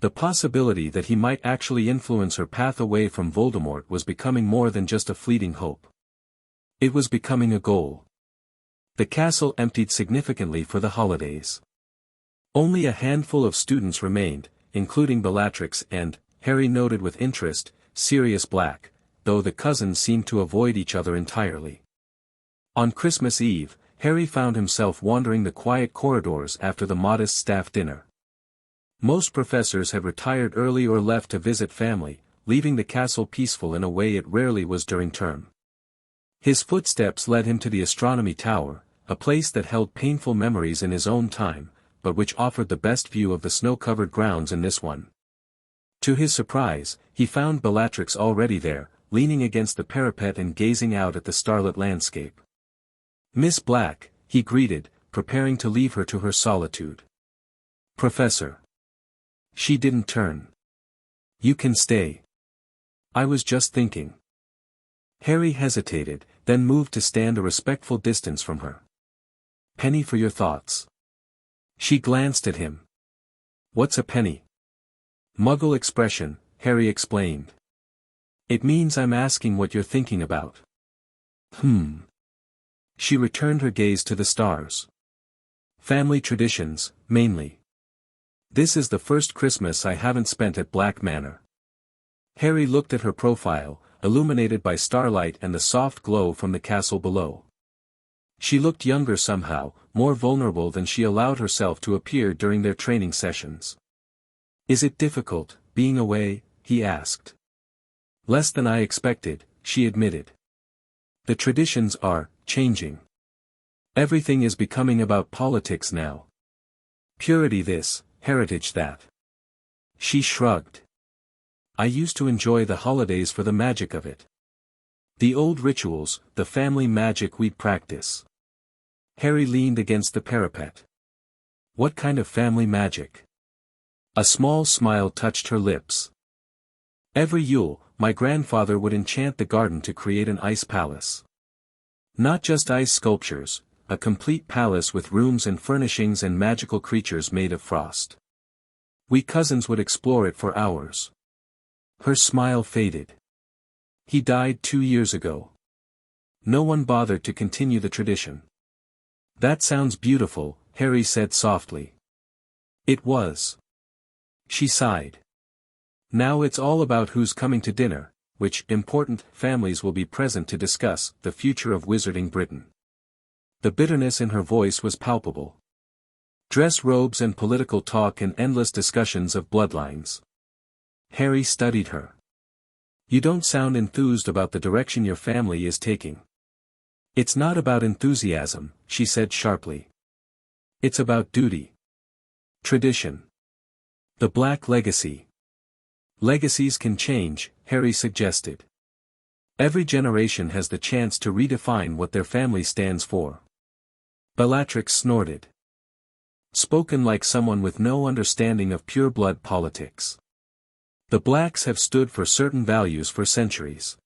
The possibility that he might actually influence her path away from Voldemort was becoming more than just a fleeting hope. It was becoming a goal. The castle emptied significantly for the holidays. Only a handful of students remained, including Bellatrix and, Harry noted with interest, Sirius Black, though the cousins seemed to avoid each other entirely. On Christmas Eve, Harry found himself wandering the quiet corridors after the modest staff dinner. Most professors had retired early or left to visit family, leaving the castle peaceful in a way it rarely was during term. His footsteps led him to the astronomy tower, a place that held painful memories in his own time, but which offered the best view of the snow-covered grounds in this one. To his surprise, he found Bellatrix already there, leaning against the parapet and gazing out at the starlit landscape. Miss Black, he greeted, preparing to leave her to her solitude. Professor. She didn't turn. You can stay. I was just thinking. Harry hesitated, then moved to stand a respectful distance from her. Penny for your thoughts. She glanced at him. What's a penny? Muggle expression, Harry explained. It means I'm asking what you're thinking about. She returned her gaze to the stars. Family traditions, mainly. This is the first Christmas I haven't spent at Black Manor. Harry looked at her profile, illuminated by starlight and the soft glow from the castle below. She looked younger somehow, more vulnerable than she allowed herself to appear during their training sessions. Is it difficult, being away? He asked. Less than I expected, she admitted. The traditions are changing. Everything is becoming about politics now. Purity this, heritage that. She shrugged. I used to enjoy the holidays for the magic of it. The old rituals, the family magic we'd practice. Harry leaned against the parapet. What kind of family magic? A small smile touched her lips. Every Yule, my grandfather would enchant the garden to create an ice palace. Not just ice sculptures, a complete palace with rooms and furnishings and magical creatures made of frost. We cousins would explore it for hours. Her smile faded. He died 2 years ago. No one bothered to continue the tradition. That sounds beautiful, Harry said softly. It was. She sighed. Now it's all about who's coming to dinner, which important families will be present to discuss the future of Wizarding Britain. The bitterness in her voice was palpable. Dress robes and political talk and endless discussions of bloodlines. Harry studied her. You don't sound enthused about the direction your family is taking. It's not about enthusiasm, she said sharply. It's about duty. Tradition. The Black Legacy. Legacies can change, Harry suggested. Every generation has the chance to redefine what their family stands for. Bellatrix snorted. Spoken like someone with no understanding of pure-blood politics. The Blacks have stood for certain values for centuries.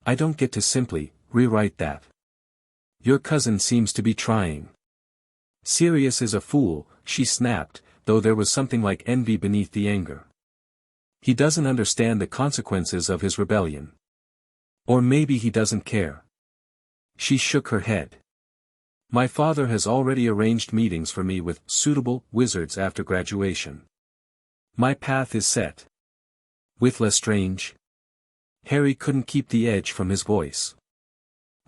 I don't get to simply rewrite that. Your cousin seems to be trying. Sirius is a fool, she snapped, though there was something like envy beneath the anger. He doesn't understand the consequences of his rebellion. Or maybe he doesn't care. She shook her head. My father has already arranged meetings for me with suitable wizards after graduation. My path is set. With Lestrange? Harry couldn't keep the edge from his voice.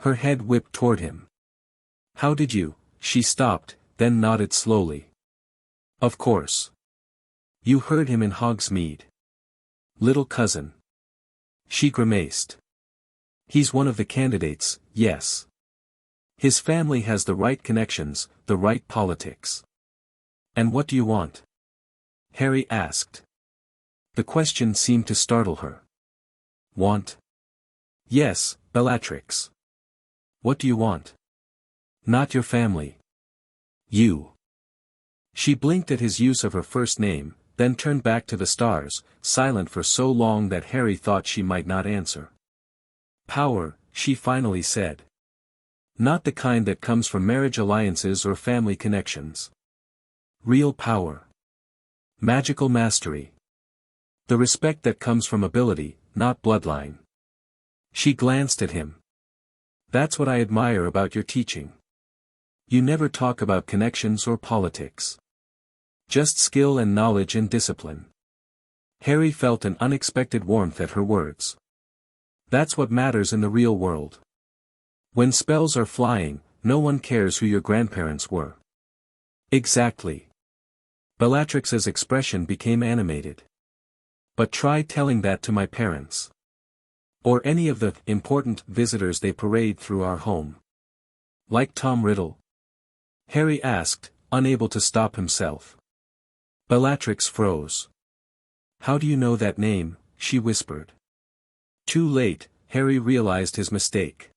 Her head whipped toward him. How did you? She stopped, then nodded slowly. Of course. You heard him in Hogsmeade. Little cousin. She grimaced. He's one of the candidates, yes. His family has the right connections, the right politics. And what do you want? Harry asked. The question seemed to startle her. Want? Yes, Bellatrix. What do you want? Not your family. You. She blinked at his use of her first name, then turned back to the stars, silent for so long that Harry thought she might not answer. Power, she finally said. Not the kind that comes from marriage alliances or family connections. Real power. Magical mastery. The respect that comes from ability, not bloodline. She glanced at him. That's what I admire about your teaching. You never talk about connections or politics. Just skill and knowledge and discipline. Harry felt an unexpected warmth at her words. That's what matters in the real world. When spells are flying, no one cares who your grandparents were. Exactly. Bellatrix's expression became animated. But try telling that to my parents. Or any of the important visitors they parade through our home. Like Tom Riddle? Harry asked, unable to stop himself. Bellatrix froze. How do you know that name? She whispered. Too late, Harry realized his mistake.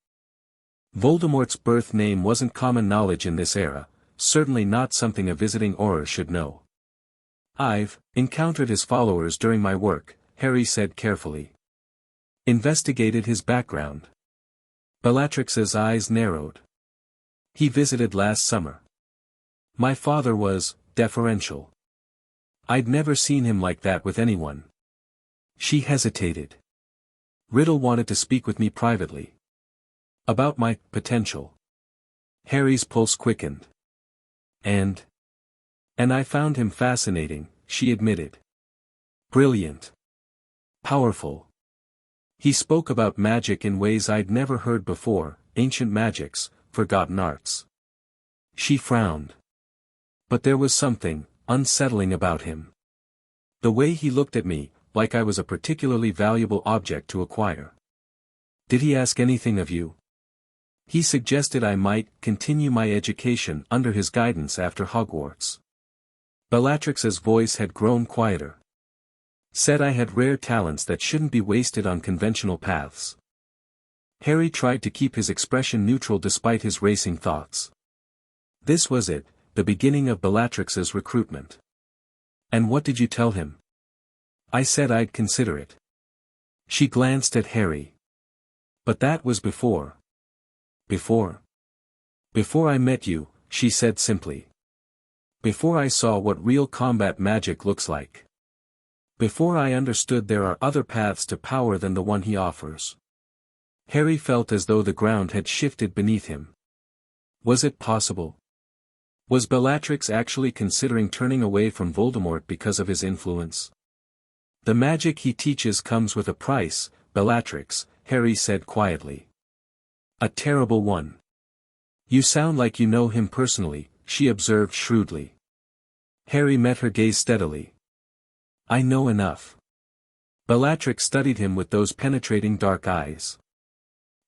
Voldemort's birth name wasn't common knowledge in this era, certainly not something a visiting Auror should know. I've encountered his followers during my work, Harry said carefully. Investigated his background. Bellatrix's eyes narrowed. He visited last summer. My father was deferential. I'd never seen him like that with anyone. She hesitated. Riddle wanted to speak with me privately. About my potential. Harry's pulse quickened. And I found him fascinating, she admitted. Brilliant. Powerful. He spoke about magic in ways I'd never heard before, ancient magics, forgotten arts. She frowned. But there was something unsettling about him. The way he looked at me, like I was a particularly valuable object to acquire. Did he ask anything of you? He suggested I might continue my education under his guidance after Hogwarts. Bellatrix's voice had grown quieter. Said I had rare talents that shouldn't be wasted on conventional paths. Harry tried to keep his expression neutral despite his racing thoughts. This was it, the beginning of Bellatrix's recruitment. And what did you tell him? I said I'd consider it. She glanced at Harry. But that was before. Before? Before I met you, she said simply. Before I saw what real combat magic looks like. Before I understood there are other paths to power than the one he offers. Harry felt as though the ground had shifted beneath him. Was it possible? Was Bellatrix actually considering turning away from Voldemort because of his influence? The magic he teaches comes with a price, Bellatrix, Harry said quietly. A terrible one. You sound like you know him personally, she observed shrewdly. Harry met her gaze steadily. I know enough. Bellatrix studied him with those penetrating dark eyes.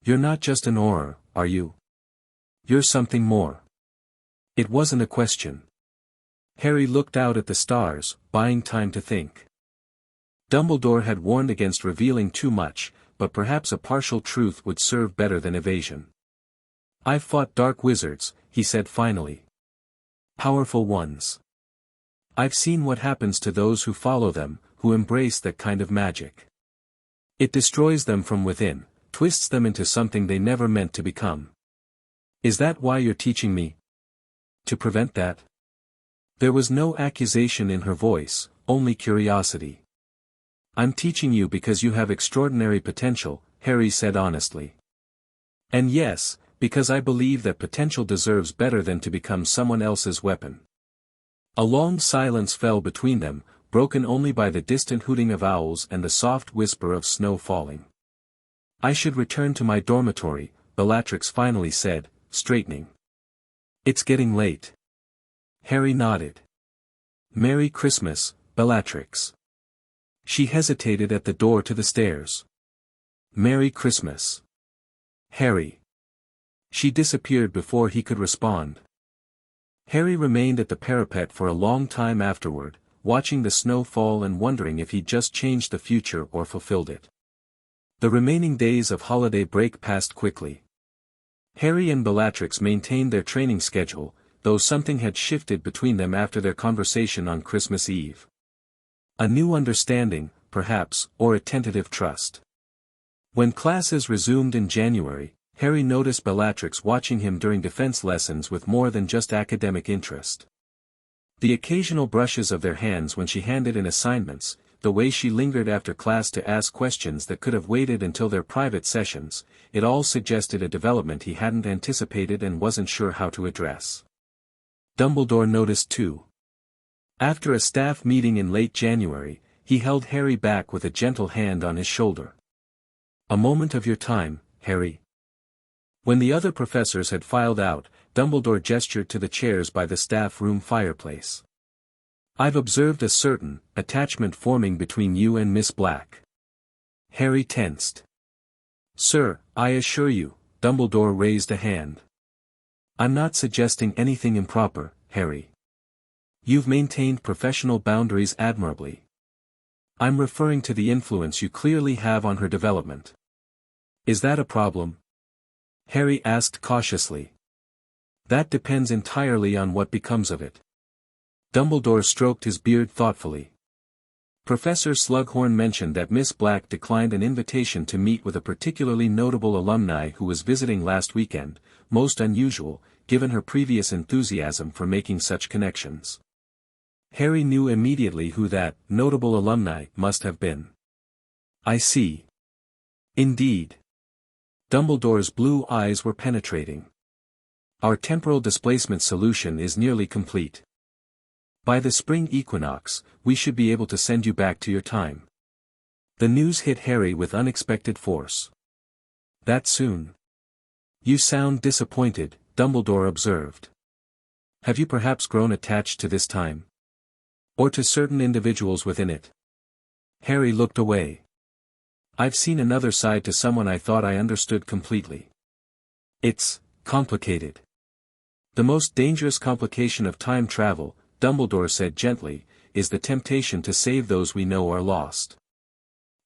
You're not just an Auror, are you? You're something more. It wasn't a question. Harry looked out at the stars, buying time to think. Dumbledore had warned against revealing too much, but perhaps a partial truth would serve better than evasion. I've fought dark wizards, he said finally. Powerful ones. I've seen what happens to those who follow them, who embrace that kind of magic. It destroys them from within, twists them into something they never meant to become. Is that why you're teaching me? To prevent that? There was no accusation in her voice, only curiosity. I'm teaching you because you have extraordinary potential, Harry said honestly. And yes, because I believe that potential deserves better than to become someone else's weapon. A long silence fell between them, broken only by the distant hooting of owls and the soft whisper of snow falling. I should return to my dormitory, Bellatrix finally said, straightening. It's getting late. Harry nodded. Merry Christmas, Bellatrix. She hesitated at the door to the stairs. Merry Christmas. Harry. She disappeared before he could respond. Harry remained at the parapet for a long time afterward, watching the snow fall and wondering if he'd just changed the future or fulfilled it. The remaining days of holiday break passed quickly. Harry and Bellatrix maintained their training schedule, though something had shifted between them after their conversation on Christmas Eve. A new understanding, perhaps, or a tentative trust. When classes resumed in January, Harry noticed Bellatrix watching him during defense lessons with more than just academic interest. The occasional brushes of their hands when she handed in assignments, the way she lingered after class to ask questions that could have waited until their private sessions, it all suggested a development he hadn't anticipated and wasn't sure how to address. Dumbledore noticed too. After a staff meeting in late January, he held Harry back with a gentle hand on his shoulder. A moment of your time, Harry. When the other professors had filed out, Dumbledore gestured to the chairs by the staff room fireplace. I've observed a certain attachment forming between you and Miss Black. Harry tensed. Sir, I assure you, Dumbledore raised a hand. I'm not suggesting anything improper, Harry. You've maintained professional boundaries admirably. I'm referring to the influence you clearly have on her development. Is that a problem? Harry asked cautiously. That depends entirely on what becomes of it. Dumbledore stroked his beard thoughtfully. Professor Slughorn mentioned that Miss Black declined an invitation to meet with a particularly notable alumni who was visiting last weekend, most unusual, given her previous enthusiasm for making such connections. Harry knew immediately who that notable alumni must have been. I see. Indeed. Dumbledore's blue eyes were penetrating. Our temporal displacement solution is nearly complete. By the spring equinox, we should be able to send you back to your time. The news hit Harry with unexpected force. That soon? You sound disappointed, Dumbledore observed. Have you perhaps grown attached to this time? Or to certain individuals within it? Harry looked away. I've seen another side to someone I thought I understood completely. It's complicated. The most dangerous complication of time travel, Dumbledore said gently, is the temptation to save those we know are lost.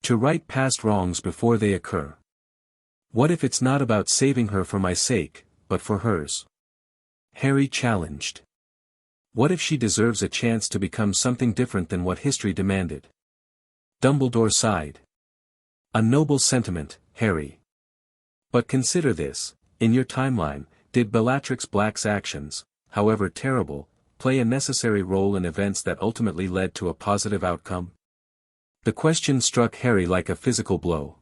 To right past wrongs before they occur. What if it's not about saving her for my sake, but for hers? Harry challenged. What if she deserves a chance to become something different than what history demanded? Dumbledore sighed. A noble sentiment, Harry. But consider this, in your timeline, did Bellatrix Black's actions, however terrible, play a necessary role in events that ultimately led to a positive outcome? The question struck Harry like a physical blow.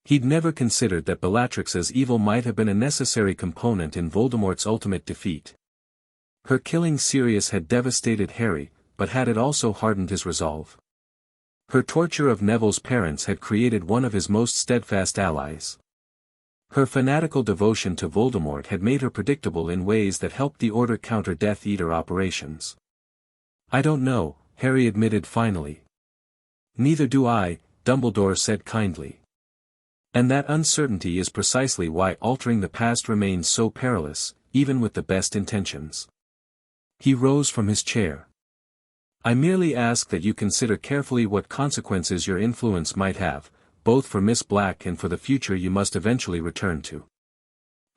He'd never considered that Bellatrix's evil might have been a necessary component in Voldemort's ultimate defeat. Her killing Sirius had devastated Harry, but had it also hardened his resolve? Her torture of Neville's parents had created one of his most steadfast allies. Her fanatical devotion to Voldemort had made her predictable in ways that helped the Order counter Death Eater operations. I don't know, Harry admitted finally. Neither do I, Dumbledore said kindly. And that uncertainty is precisely why altering the past remains so perilous, even with the best intentions. He rose from his chair. I merely ask that you consider carefully what consequences your influence might have, both for Miss Black and for the future you must eventually return to.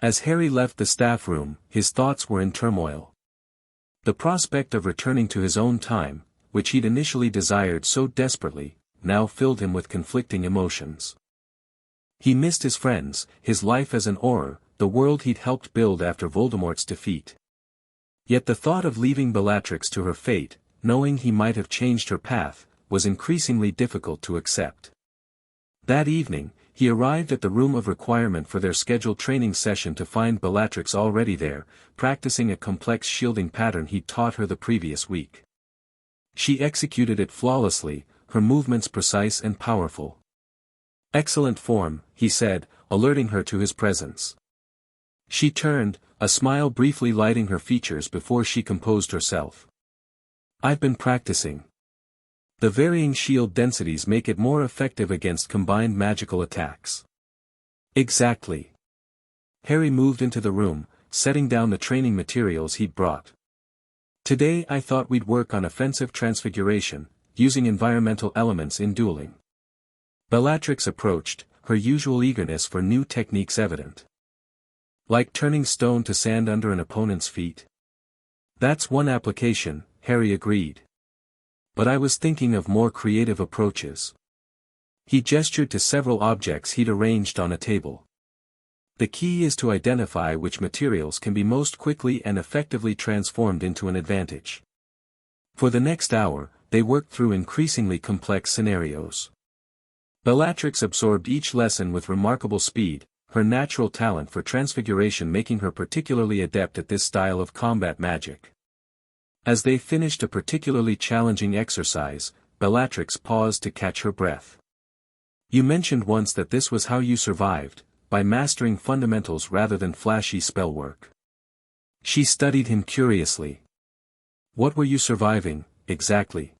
As Harry left the staff room, his thoughts were in turmoil. The prospect of returning to his own time, which he'd initially desired so desperately, now filled him with conflicting emotions. He missed his friends, his life as an Auror, the world he'd helped build after Voldemort's defeat. Yet the thought of leaving Bellatrix to her fate, knowing he might have changed her path, was increasingly difficult to accept. That evening, he arrived at the room of requirement for their scheduled training session to find Bellatrix already there, practicing a complex shielding pattern he'd taught her the previous week. She executed it flawlessly, her movements precise and powerful. "Excellent form," he said, alerting her to his presence. She turned, a smile briefly lighting her features before she composed herself. "I've been practicing. The varying shield densities make it more effective against combined magical attacks." "Exactly." Harry moved into the room, setting down the training materials he'd brought. "Today I thought we'd work on offensive transfiguration, using environmental elements in dueling." Bellatrix approached, her usual eagerness for new techniques evident. "Like turning stone to sand under an opponent's feet?" "That's one application," Harry agreed. "But I was thinking of more creative approaches." He gestured to several objects he'd arranged on a table. "The key is to identify which materials can be most quickly and effectively transformed into an advantage." For the next hour, they worked through increasingly complex scenarios. Bellatrix absorbed each lesson with remarkable speed, her natural talent for transfiguration making her particularly adept at this style of combat magic. As they finished a particularly challenging exercise, Bellatrix paused to catch her breath. "You mentioned once that this was how you survived, by mastering fundamentals rather than flashy spellwork." She studied him curiously. "What were you surviving, exactly?"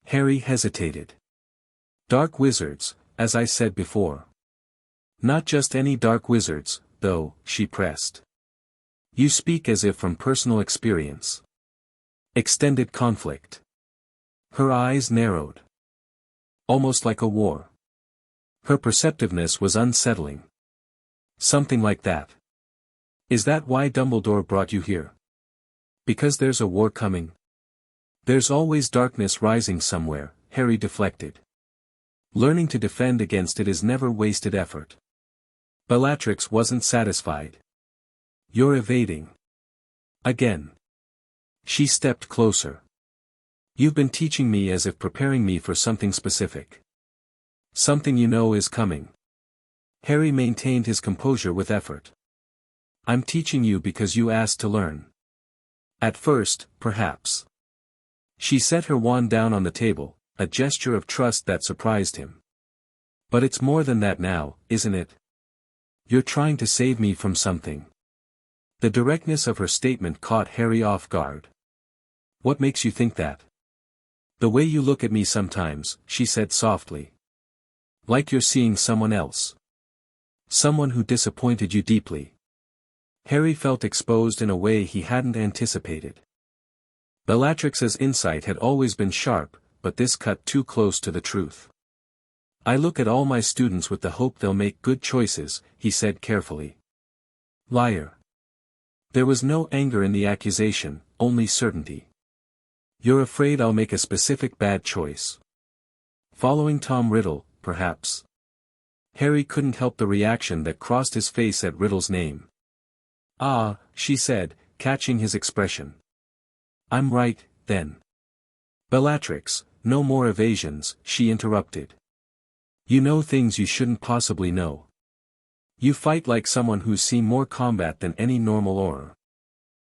Harry hesitated. "Dark wizards, as I said before." "Not just any dark wizards, though," she pressed. "You speak as if from personal experience." "Extended conflict." Her eyes narrowed. "Almost like a war." Her perceptiveness was unsettling. "Something like that." "Is that why Dumbledore brought you here?" "Because there's a war coming." "There's always darkness rising somewhere," Harry deflected. "Learning to defend against it is never wasted effort." Bellatrix wasn't satisfied. "You're evading." "Again." She stepped closer. "You've been teaching me as if preparing me for something specific." "Something you know is coming." Harry maintained his composure with effort. "I'm teaching you because you asked to learn." "At first, perhaps." She set her wand down on the table, a gesture of trust that surprised him. "But it's more than that now, isn't it? You're trying to save me from something." The directness of her statement caught Harry off guard. "What makes you think that?" "The way you look at me sometimes," she said softly. "Like you're seeing someone else. Someone who disappointed you deeply." Harry felt exposed in a way he hadn't anticipated. Bellatrix's insight had always been sharp, but this cut too close to the truth. "I look at all my students with the hope they'll make good choices," he said carefully. "Liar." There was no anger in the accusation, only certainty. "You're afraid I'll make a specific bad choice. Following Tom Riddle, perhaps." Harry couldn't help the reaction that crossed his face at Riddle's name. "Ah," she said, catching his expression. "I'm right, then." "Bellatrix, no more evasions," she interrupted. "You know things you shouldn't possibly know. You fight like someone who's seen more combat than any normal Auror.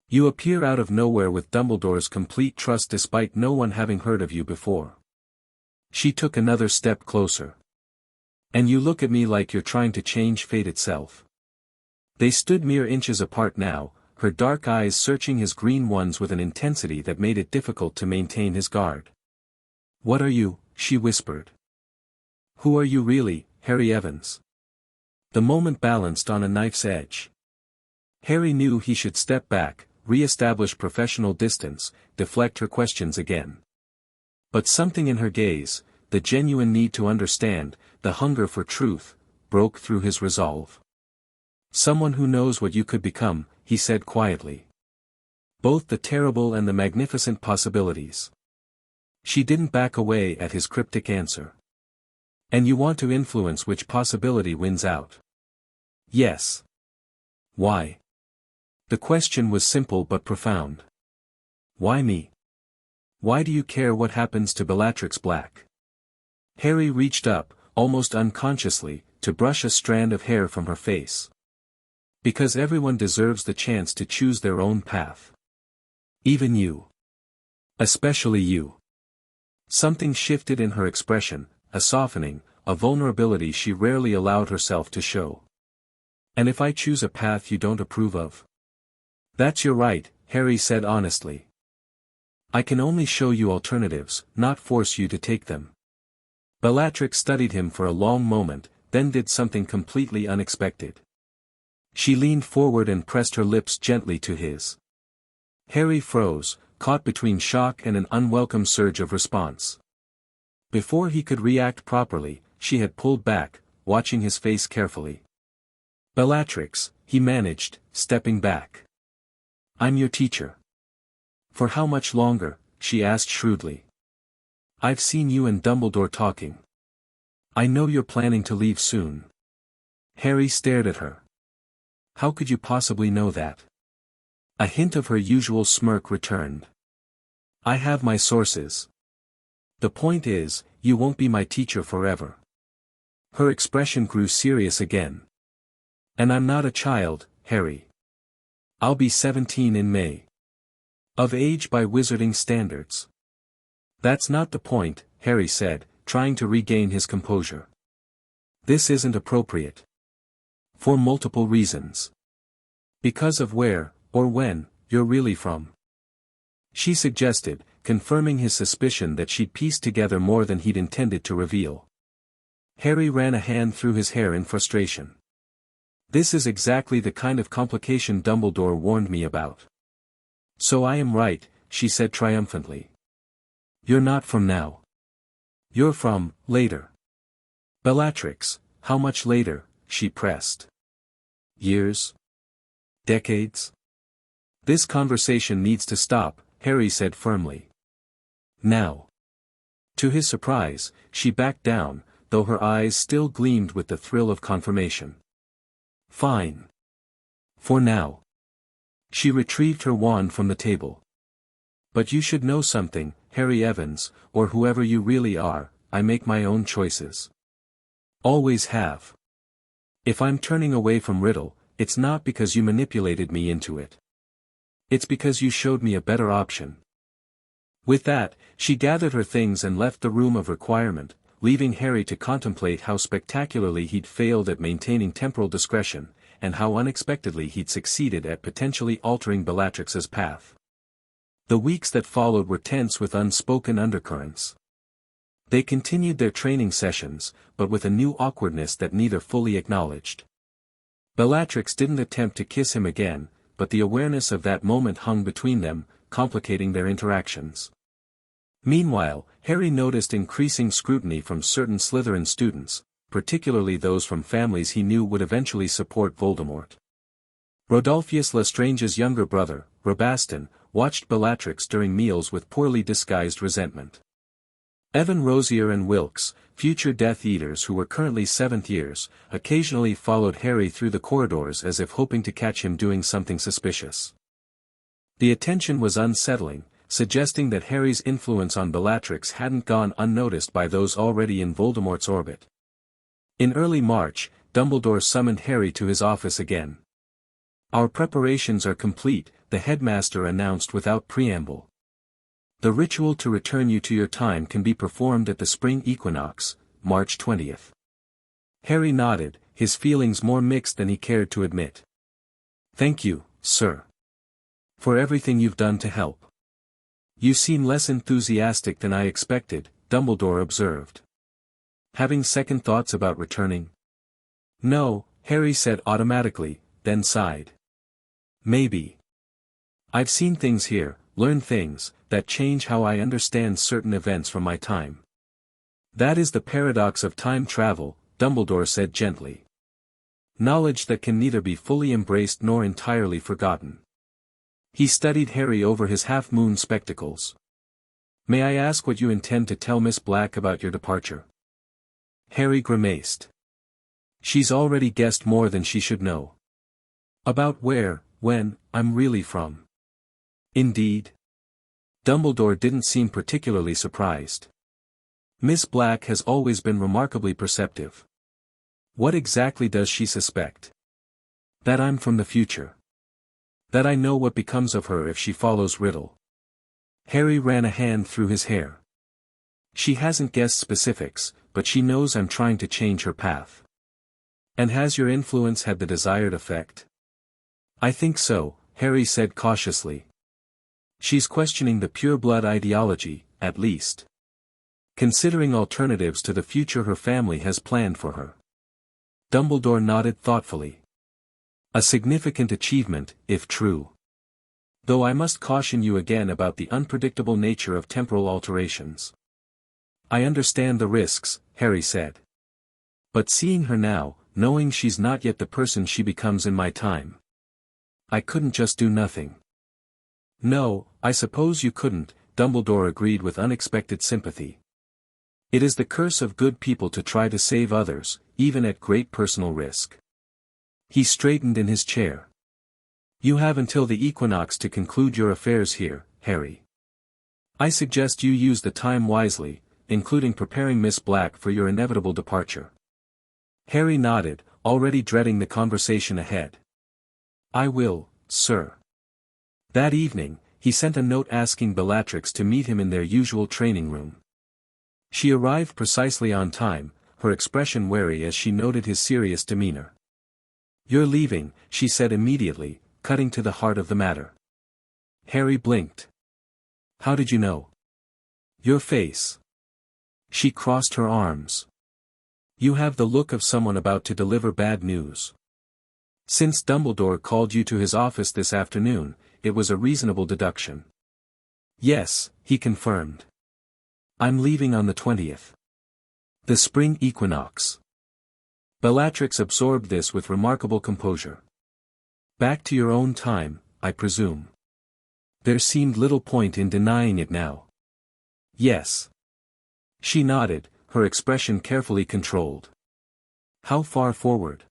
You appear out of nowhere with Dumbledore's complete trust despite no one having heard of you before." She took another step closer. "And you look at me like you're trying to change fate itself." They stood mere inches apart now, her dark eyes searching his green ones with an intensity that made it difficult to maintain his guard. "What are you, she whispered. Who are you really, Harry Evans? The moment balanced on a knife's edge. Harry knew he should step back, re-establish professional distance, deflect her questions again. But something in her gaze, the genuine need to understand, the hunger for truth, broke through his resolve. Someone who knows what you could become, he said quietly. Both the terrible and the magnificent possibilities. She didn't back away at his cryptic answer. And you want to influence which possibility wins out? Yes. Why? The question was simple but profound. Why me? Why do you care what happens to Bellatrix Black? Harry reached up, almost unconsciously, to brush a strand of hair from her face. Because everyone deserves the chance to choose their own path. Even you. Especially you. Something shifted in her expression, a softening, a vulnerability she rarely allowed herself to show. And if I choose a path you don't approve of? That's your right, Harry said honestly. I can only show you alternatives, not force you to take them. Bellatrix studied him for a long moment, then did something completely unexpected. She leaned forward and pressed her lips gently to his. Harry froze, caught between shock and an unwelcome surge of response. Before he could react properly, she had pulled back, watching his face carefully. Bellatrix, he managed, stepping back. I'm your teacher. For how much longer? She asked shrewdly. I've seen you and Dumbledore talking. I know you're planning to leave soon. Harry stared at her. How could you possibly know that? A hint of her usual smirk returned. I have my sources. The point is, you won't be my teacher forever. Her expression grew serious again. And I'm not a child, Harry. I'll be 17 in May. Of age by wizarding standards. That's not the point, Harry said, trying to regain his composure. This isn't appropriate. For multiple reasons. Because of where, or when, you're really from. She suggested, confirming his suspicion that she'd pieced together more than he'd intended to reveal. Harry ran a hand through his hair in frustration. This is exactly the kind of complication Dumbledore warned me about. So I am right, she said triumphantly. You're not from now. You're from, later. Bellatrix, how much later? She pressed. Years? Decades? This conversation needs to stop, Harry said firmly. Now. To his surprise, she backed down, though her eyes still gleamed with the thrill of confirmation. Fine. For now. She retrieved her wand from the table. But you should know something, Harry Evans, or whoever you really are, I make my own choices. Always have. If I'm turning away from Riddle, it's not because you manipulated me into it. It's because you showed me a better option. With that, she gathered her things and left the room of requirement, leaving Harry to contemplate how spectacularly he'd failed at maintaining temporal discretion, and how unexpectedly he'd succeeded at potentially altering Bellatrix's path. The weeks that followed were tense with unspoken undercurrents. They continued their training sessions, but with a new awkwardness that neither fully acknowledged. Bellatrix didn't attempt to kiss him again, but the awareness of that moment hung between them, complicating their interactions. Meanwhile, Harry noticed increasing scrutiny from certain Slytherin students, particularly those from families he knew would eventually support Voldemort. Rodolphus Lestrange's younger brother, Rabaston, watched Bellatrix during meals with poorly disguised resentment. Evan Rosier and Wilkes, future Death Eaters who were currently 7th years, occasionally followed Harry through the corridors as if hoping to catch him doing something suspicious. The attention was unsettling, suggesting that Harry's influence on Bellatrix hadn't gone unnoticed by those already in Voldemort's orbit. In early March, Dumbledore summoned Harry to his office again. Our preparations are complete, the headmaster announced without preamble. The ritual to return you to your time can be performed at the spring equinox, March 20th. Harry nodded, his feelings more mixed than he cared to admit. Thank you, sir. For everything you've done to help. You seem less enthusiastic than I expected, Dumbledore observed. Having second thoughts about returning? No, Harry said automatically, then sighed. Maybe. I've seen things here, learned things, that change how I understand certain events from my time. That is the paradox of time travel, Dumbledore said gently. Knowledge that can neither be fully embraced nor entirely forgotten. He studied Harry over his half-moon spectacles. May I ask what you intend to tell Miss Black about your departure? Harry grimaced. She's already guessed more than she should know. About where, when, I'm really from. Indeed? Dumbledore didn't seem particularly surprised. Miss Black has always been remarkably perceptive. What exactly does she suspect? That I'm from the future. That I know what becomes of her if she follows Riddle. Harry ran a hand through his hair. She hasn't guessed specifics, but she knows I'm trying to change her path. And has your influence had the desired effect? I think so, Harry said cautiously. She's questioning the pure-blood ideology, at least. Considering alternatives to the future her family has planned for her. Dumbledore nodded thoughtfully. A significant achievement, if true. Though I must caution you again about the unpredictable nature of temporal alterations. I understand the risks, Harry said. But seeing her now, knowing she's not yet the person she becomes in my time. I couldn't just do nothing. No, I suppose you couldn't, Dumbledore agreed with unexpected sympathy. It is the curse of good people to try to save others, even at great personal risk. He straightened in his chair. You have until the equinox to conclude your affairs here, Harry. I suggest you use the time wisely, including preparing Miss Black for your inevitable departure. Harry nodded, already dreading the conversation ahead. I will, sir. That evening, he sent a note asking Bellatrix to meet him in their usual training room. She arrived precisely on time, her expression wary as she noted his serious demeanor. You're leaving, she said immediately, cutting to the heart of the matter. Harry blinked. How did you know? Your face. She crossed her arms. You have the look of someone about to deliver bad news. Since Dumbledore called you to his office this afternoon, it was a reasonable deduction. Yes, he confirmed. I'm leaving on the 20th. The spring equinox. Bellatrix absorbed this with remarkable composure. Back to your own time, I presume. There seemed little point in denying it now. Yes. She nodded, her expression carefully controlled. How far forward?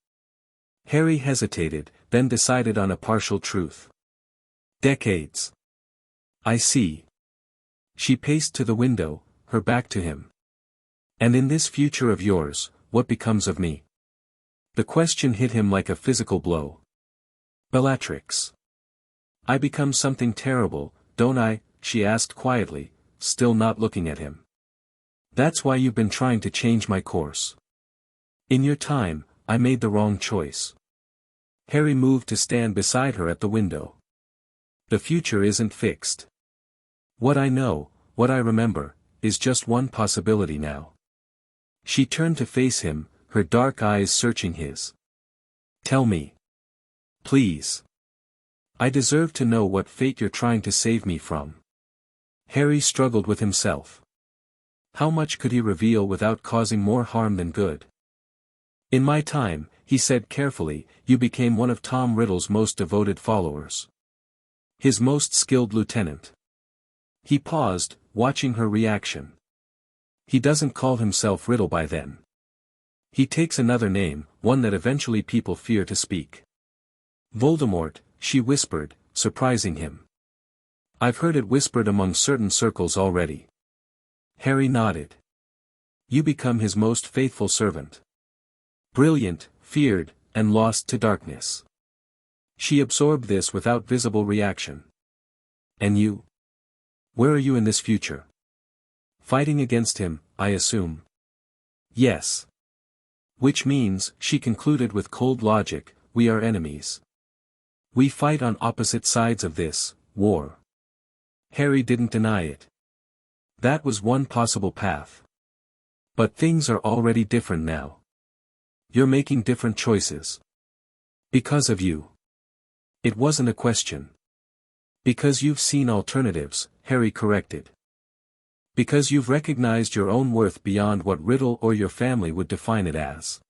Harry hesitated, then decided on a partial truth. Decades. I see. She paced to the window, her back to him. And in this future of yours, what becomes of me? The question hit him like a physical blow. Bellatrix. I become something terrible, don't I? She asked quietly, still not looking at him. That's why you've been trying to change my course. In your time, I made the wrong choice. Harry moved to stand beside her at the window. The future isn't fixed. What I know, what I remember, is just one possibility now. She turned to face him, her dark eyes searching his. Tell me. Please. I deserve to know what fate you're trying to save me from. Harry struggled with himself. How much could he reveal without causing more harm than good? In my time, he said carefully, you became one of Tom Riddle's most devoted followers. His most skilled lieutenant. He paused, watching her reaction. He doesn't call himself Riddle by then. He takes another name, one that eventually people fear to speak. Voldemort, she whispered, surprising him. I've heard it whispered among certain circles already. Harry nodded. You become his most faithful servant. Brilliant, feared, and lost to darkness. She absorbed this without visible reaction. And you? Where are you in this future? Fighting against him, I assume. Yes. Which means, she concluded with cold logic, we are enemies. We fight on opposite sides of this war. Harry didn't deny it. That was one possible path. But things are already different now. You're making different choices. Because of you. It wasn't a question. Because you've seen alternatives, Harry corrected. Because you've recognized your own worth beyond what Riddle or your family would define it as.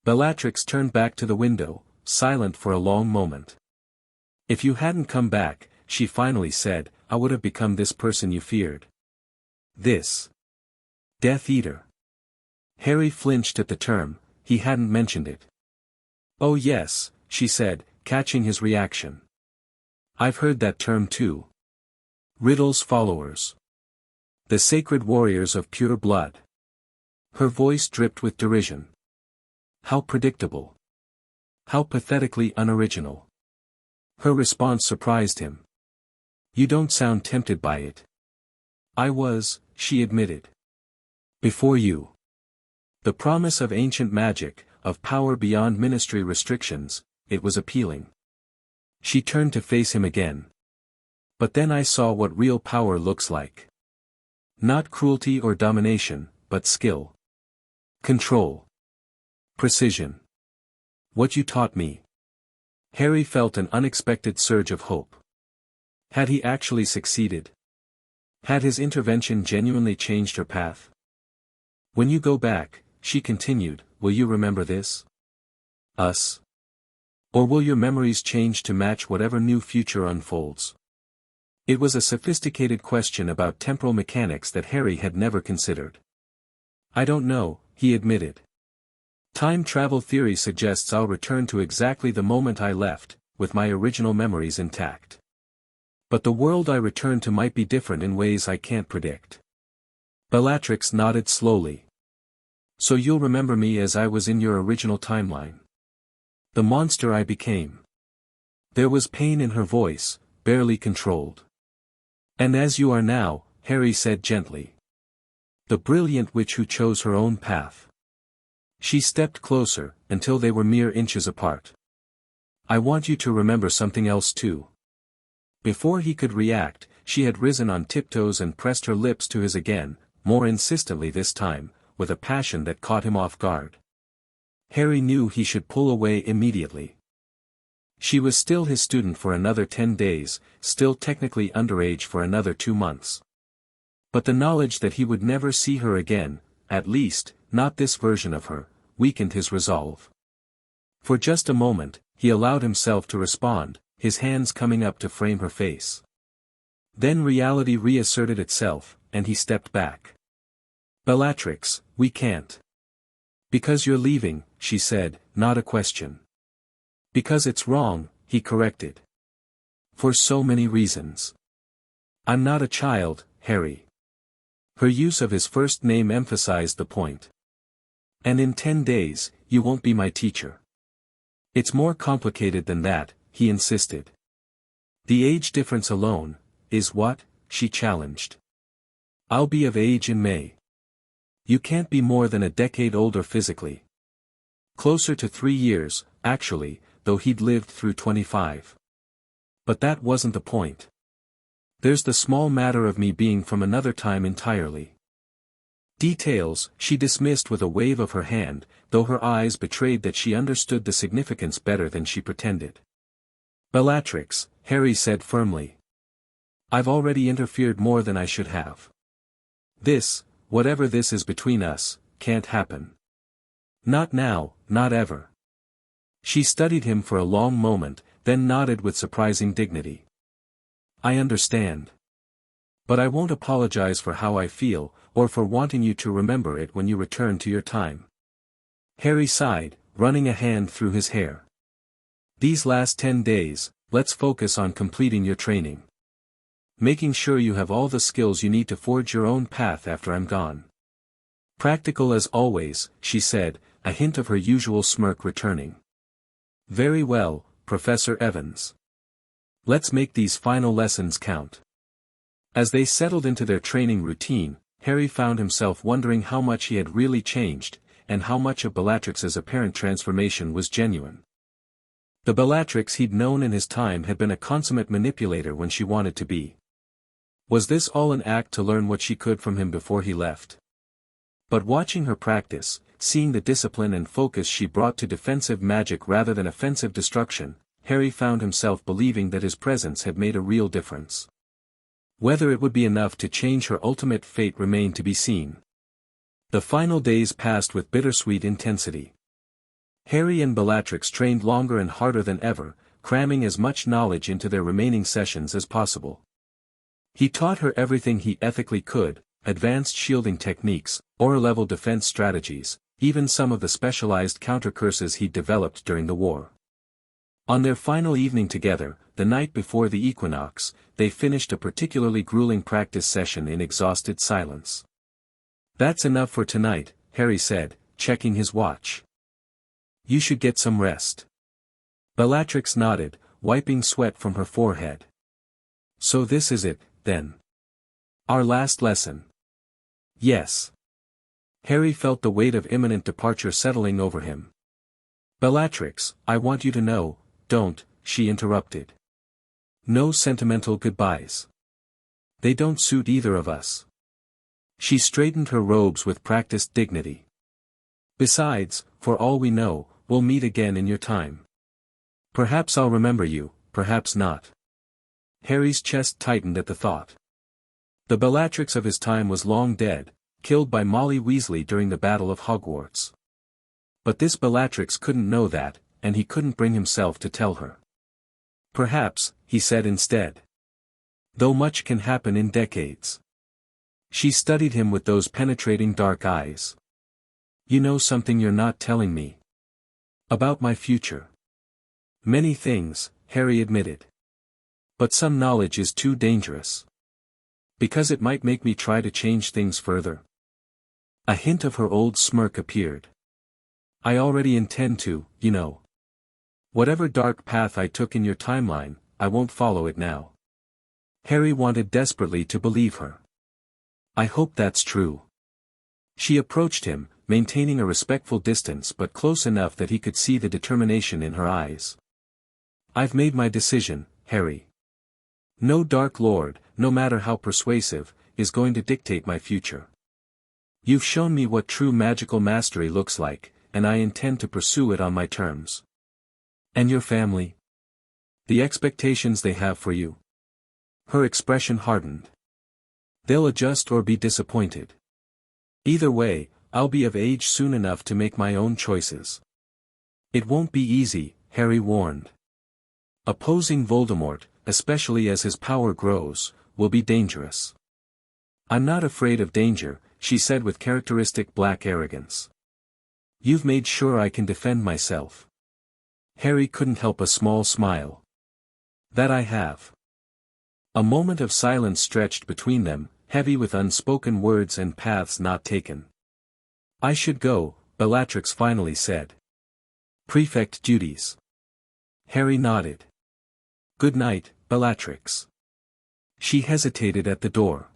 Bellatrix turned back to the window, silent for a long moment. If you hadn't come back, she finally said, I would have become this person you feared. This. Death Eater. Harry flinched at the term, he hadn't mentioned it. Oh yes, she said, catching his reaction. I've heard that term too. Riddle's followers. The sacred warriors of pure blood. Her voice dripped with derision. How predictable. How pathetically unoriginal. Her response surprised him. You don't sound tempted by it. I was, she admitted. Before you. The promise of ancient magic, of power beyond ministry restrictions, it was appealing. She turned to face him again. But then I saw what real power looks like. Not cruelty or domination, but skill. Control. Precision. What you taught me. Harry felt an unexpected surge of hope. Had he actually succeeded? Had his intervention genuinely changed her path? When you go back, she continued, will you remember this? Us? Or will your memories change to match whatever new future unfolds? It was a sophisticated question about temporal mechanics that Harry had never considered. I don't know, he admitted. Time travel theory suggests I'll return to exactly the moment I left, with my original memories intact. But the world I return to might be different in ways I can't predict. Bellatrix nodded slowly. So you'll remember me as I was in your original timeline. The monster I became. There was pain in her voice, barely controlled. And as you are now, Harry said gently. The brilliant witch who chose her own path. She stepped closer, until they were mere inches apart. I want you to remember something else too. Before he could react, she had risen on tiptoes and pressed her lips to his again, more insistently this time, with a passion that caught him off guard. Harry knew he should pull away immediately. She was still his student for another 10 days, still technically underage for another 2 months. But the knowledge that he would never see her again, at least, not this version of her, weakened his resolve. For just a moment, he allowed himself to respond, his hands coming up to frame her face. Then reality reasserted itself, and he stepped back. Bellatrix, we can't. Because you're leaving, she said, not a question. Because it's wrong, he corrected. For so many reasons. I'm not a child, Harry. Her use of his first name emphasized the point. And in 10 days, you won't be my teacher. It's more complicated than that, he insisted. The age difference alone, is what, she challenged. I'll be of age in May. You can't be more than a decade older physically. Closer to 3 years, actually, though he'd lived through 25. But that wasn't the point. There's the small matter of me being from another time entirely. Details, she dismissed with a wave of her hand, though her eyes betrayed that she understood the significance better than she pretended. Bellatrix, Harry said firmly. I've already interfered more than I should have. This, whatever this is between us, can't happen. Not now, not ever. She studied him for a long moment, then nodded with surprising dignity. I understand. But I won't apologize for how I feel, or for wanting you to remember it when you return to your time. Harry sighed, running a hand through his hair. These last 10 days, let's focus on completing your training. Making sure you have all the skills you need to forge your own path after I'm gone. Practical as always, she said, a hint of her usual smirk returning. Very well, Professor Evans. Let's make these final lessons count. As they settled into their training routine, Harry found himself wondering how much he had really changed, and how much of Bellatrix's apparent transformation was genuine. The Bellatrix he'd known in his time had been a consummate manipulator when she wanted to be. Was this all an act to learn what she could from him before he left? But watching her practice, seeing the discipline and focus she brought to defensive magic rather than offensive destruction, Harry found himself believing that his presence had made a real difference. Whether it would be enough to change her ultimate fate remained to be seen. The final days passed with bittersweet intensity. Harry and Bellatrix trained longer and harder than ever, cramming as much knowledge into their remaining sessions as possible. He taught her everything he ethically could, advanced shielding techniques, aura-level defense strategies, even some of the specialized counter-curses he'd developed during the war. On their final evening together, the night before the equinox, they finished a particularly grueling practice session in exhausted silence. "That's enough for tonight," Harry said, checking his watch. "You should get some rest." Bellatrix nodded, wiping sweat from her forehead. "So this is it, then. Our last lesson." "Yes." Harry felt the weight of imminent departure settling over him. "Bellatrix, I want you to know." "Don't," she interrupted. "No sentimental goodbyes. They don't suit either of us." She straightened her robes with practiced dignity. "Besides, for all we know, we'll meet again in your time. Perhaps I'll remember you, perhaps not." Harry's chest tightened at the thought. The Bellatrix of his time was long dead, killed by Molly Weasley during the Battle of Hogwarts. But this Bellatrix couldn't know that, and he couldn't bring himself to tell her. "Perhaps," he said instead. "Though much can happen in decades." She studied him with those penetrating dark eyes. "You know something you're not telling me. About my future." "Many things," Harry admitted. "But some knowledge is too dangerous. Because it might make me try to change things further." A hint of her old smirk appeared. "I already intend to, you know. Whatever dark path I took in your timeline, I won't follow it now." Harry wanted desperately to believe her. "I hope that's true." She approached him, maintaining a respectful distance but close enough that he could see the determination in her eyes. "I've made my decision, Harry. No Dark Lord, no matter how persuasive, is going to dictate my future. You've shown me what true magical mastery looks like, and I intend to pursue it on my terms." "And your family? The expectations they have for you?" Her expression hardened. "They'll adjust or be disappointed. Either way, I'll be of age soon enough to make my own choices." "It won't be easy," Harry warned. "Opposing Voldemort, especially as his power grows, will be dangerous." "I'm not afraid of danger," she said with characteristic black arrogance. "You've made sure I can defend myself." Harry couldn't help a small smile. "That I have." A moment of silence stretched between them, heavy with unspoken words and paths not taken. "I should go," Bellatrix finally said. "Prefect duties." Harry nodded. "Good night, Bellatrix." She hesitated at the door.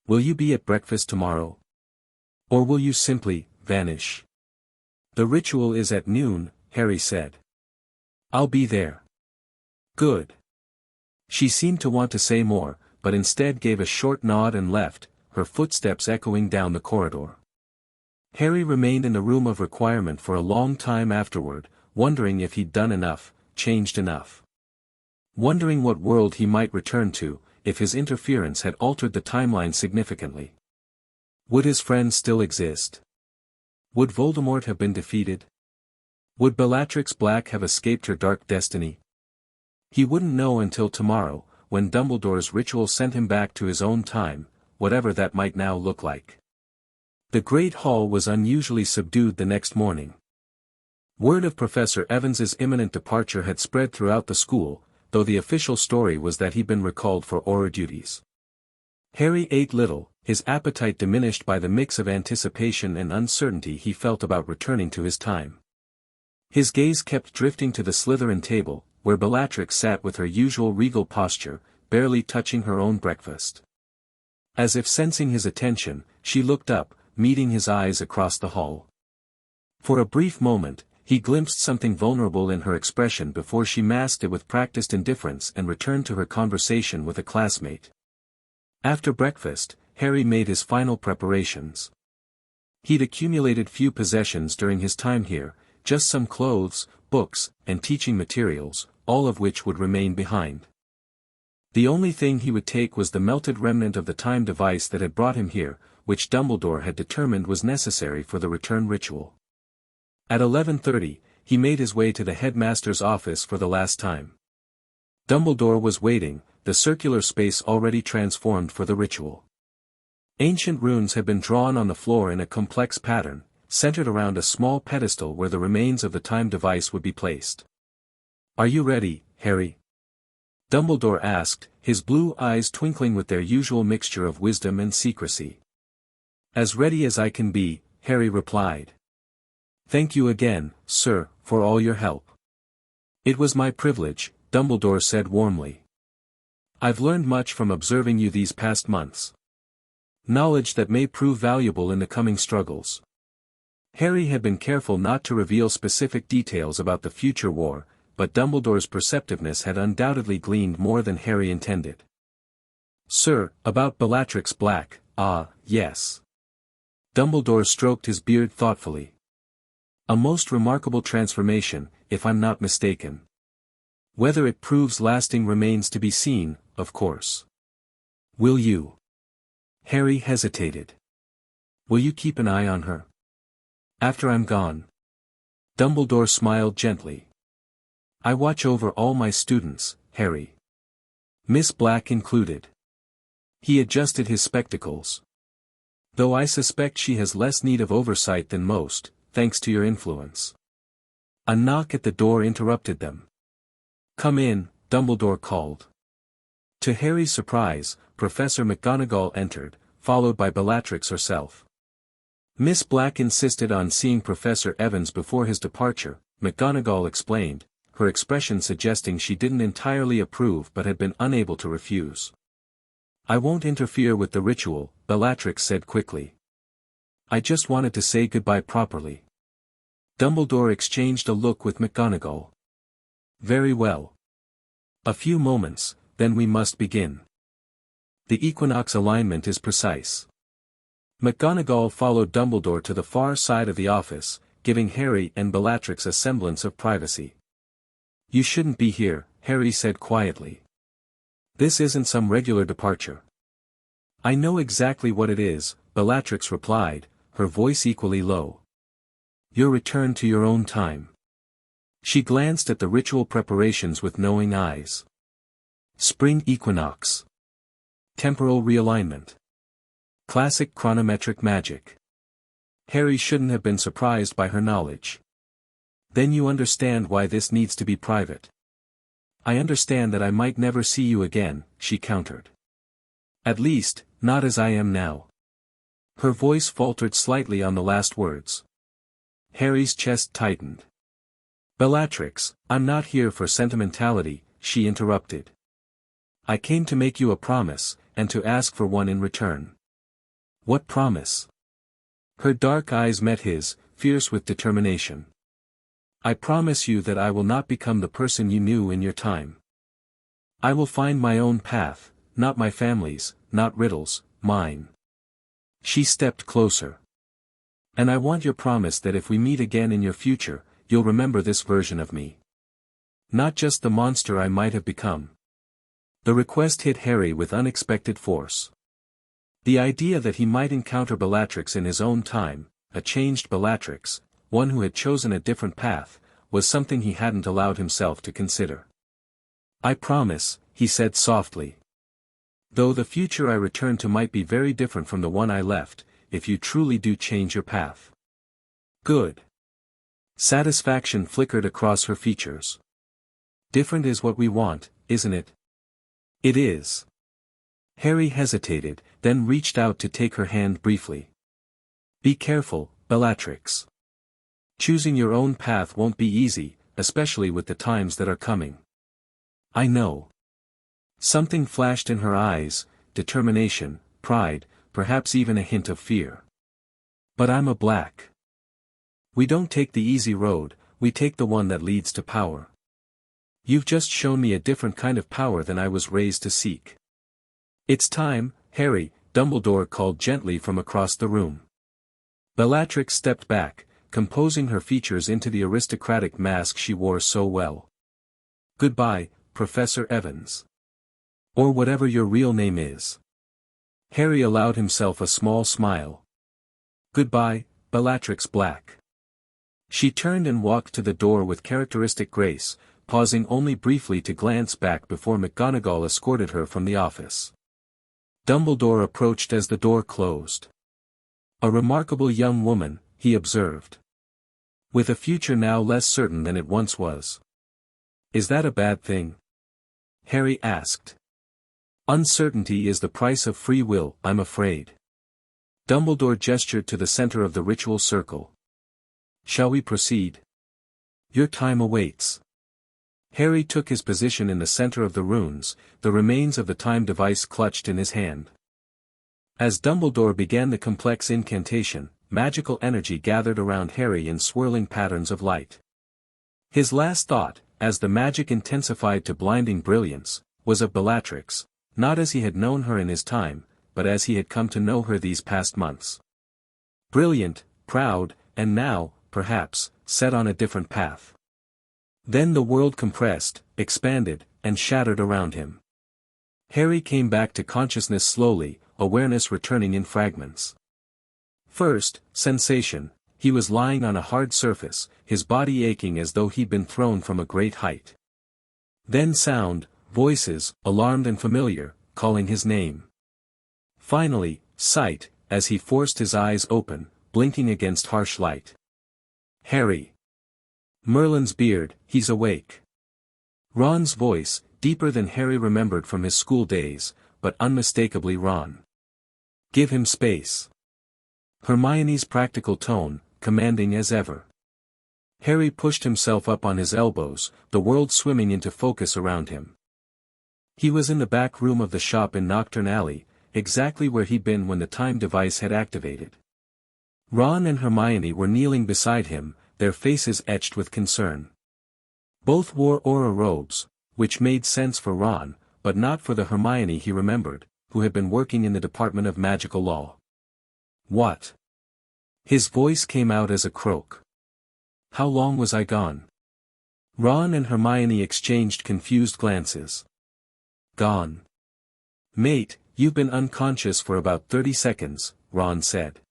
"Will you be at breakfast tomorrow? Or will you simply vanish?" "The ritual is at noon," Harry said. "I'll be there." "Good." She seemed to want to say more, but instead gave a short nod and left, her footsteps echoing down the corridor. Harry remained in the room of requirement for a long time afterward, wondering if he'd done enough, changed enough. Wondering what world he might return to, if his interference had altered the timeline significantly. Would his friends still exist? Would Voldemort have been defeated? Would Bellatrix Black have escaped her dark destiny? He wouldn't know until tomorrow, when Dumbledore's ritual sent him back to his own time, whatever that might now look like. The Great Hall was unusually subdued the next morning. Word of Professor Evans's imminent departure had spread throughout the school, though the official story was that he'd been recalled for aura duties. Harry ate little, his appetite diminished by the mix of anticipation and uncertainty he felt about returning to his time. His gaze kept drifting to the Slytherin table, where Bellatrix sat with her usual regal posture, barely touching her own breakfast. As if sensing his attention, she looked up, meeting his eyes across the hall. For a brief moment, he glimpsed something vulnerable in her expression before she masked it with practiced indifference and returned to her conversation with a classmate. After breakfast, Harry made his final preparations. He'd accumulated few possessions during his time here, just some clothes, books, and teaching materials, all of which would remain behind. The only thing he would take was the melted remnant of the time device that had brought him here, which Dumbledore had determined was necessary for the return ritual. At 11:30, he made his way to the headmaster's office for the last time. Dumbledore was waiting, the circular space already transformed for the ritual. Ancient runes had been drawn on the floor in a complex pattern, centered around a small pedestal where the remains of the time device would be placed. "Are you ready, Harry?" Dumbledore asked, his blue eyes twinkling with their usual mixture of wisdom and secrecy. "As ready as I can be," Harry replied. "Thank you again, sir, for all your help." "It was my privilege," Dumbledore said warmly. "I've learned much from observing you these past months. Knowledge that may prove valuable in the coming struggles." Harry had been careful not to reveal specific details about the future war, but Dumbledore's perceptiveness had undoubtedly gleaned more than Harry intended. "Sir, about Bellatrix Black, yes." Dumbledore stroked his beard thoughtfully. "A most remarkable transformation, if I'm not mistaken. Whether it proves lasting remains to be seen, of course. Will you?" Harry hesitated. "Will you keep an eye on her? After I'm gone?" Dumbledore smiled gently. "I watch over all my students, Harry. Miss Black included." He adjusted his spectacles. "Though I suspect she has less need of oversight than most, thanks to your influence." A knock at the door interrupted them. "Come in," Dumbledore called. To Harry's surprise, Professor McGonagall entered, followed by Bellatrix herself. Miss Black insisted on seeing Professor Evans before his departure, McGonagall explained, her expression suggesting she didn't entirely approve but had been unable to refuse. "I won't interfere with the ritual," Bellatrix said quickly. "I just wanted to say goodbye properly." Dumbledore exchanged a look with McGonagall. "Very well. A few moments, then we must begin. The equinox alignment is precise." McGonagall followed Dumbledore to the far side of the office, giving Harry and Bellatrix a semblance of privacy. "You shouldn't be here," Harry said quietly. "This isn't some regular departure." "I know exactly what it is," Bellatrix replied, her voice equally low. "Your return to your own time." She glanced at the ritual preparations with knowing eyes. Spring equinox. Temporal realignment. Classic chronometric magic. Harry shouldn't have been surprised by her knowledge. "Then you understand why this needs to be private." "I understand that I might never see you again," she countered. "At least, not as I am now." Her voice faltered slightly on the last words. Harry's chest tightened. "Bellatrix, I'm not here for sentimentality," she interrupted. "I came to make you a promise, and to ask for one in return." "What promise?" Her dark eyes met his, fierce with determination. "I promise you that I will not become the person you knew in your time. I will find my own path, not my family's, not Riddle's, mine." She stepped closer. "And I want your promise that if we meet again in your future, you'll remember this version of me. Not just the monster I might have become." The request hit Harry with unexpected force. The idea that he might encounter Bellatrix in his own time, a changed Bellatrix, one who had chosen a different path, was something he hadn't allowed himself to consider. "I promise," he said softly. "Though the future I return to might be very different from the one I left, if you truly do change your path." "Good." Satisfaction flickered across her features. "Different is what we want, isn't it?" "It is." Harry hesitated, then reached out to take her hand briefly. "Be careful, Bellatrix. Choosing your own path won't be easy, especially with the times that are coming." "I know." Something flashed in her eyes, determination, pride, perhaps even a hint of fear. "But I'm a Black. We don't take the easy road, we take the one that leads to power. You've just shown me a different kind of power than I was raised to seek." "It's time," Harry, Dumbledore called gently from across the room. Bellatrix stepped back, composing her features into the aristocratic mask she wore so well. "Goodbye, Professor Evans. Or whatever your real name is." Harry allowed himself a small smile. "Goodbye, Bellatrix Black." She turned and walked to the door with characteristic grace, pausing only briefly to glance back before McGonagall escorted her from the office. Dumbledore approached as the door closed. "A remarkable young woman," he observed. "With a future now less certain than it once was." "Is that a bad thing?" Harry asked. "Uncertainty is the price of free will, I'm afraid." Dumbledore gestured to the center of the ritual circle. "Shall we proceed? Your time awaits." Harry took his position in the center of the runes, the remains of the time device clutched in his hand. As Dumbledore began the complex incantation, magical energy gathered around Harry in swirling patterns of light. His last thought, as the magic intensified to blinding brilliance, was of Bellatrix, not as he had known her in his time, but as he had come to know her these past months. Brilliant, proud, and now, perhaps, set on a different path. Then the world compressed, expanded, and shattered around him. Harry came back to consciousness slowly, awareness returning in fragments. First, sensation: he was lying on a hard surface, his body aching as though he'd been thrown from a great height. Then sound, voices, alarmed and familiar, calling his name. Finally, sight, as he forced his eyes open, blinking against harsh light. "Harry. Merlin's beard, he's awake." Ron's voice, deeper than Harry remembered from his school days, but unmistakably Ron. "Give him space." Hermione's practical tone, commanding as ever. Harry pushed himself up on his elbows, the world swimming into focus around him. He was in the back room of the shop in Nocturne Alley, exactly where he'd been when the time device had activated. Ron and Hermione were kneeling beside him, their faces etched with concern. Both wore aura robes, which made sense for Ron, but not for the Hermione he remembered, who had been working in the Department of Magical Law. "What?" His voice came out as a croak. "How long was I gone?" Ron and Hermione exchanged confused glances. "Gone. Mate, you've been unconscious for about 30 seconds, Ron said.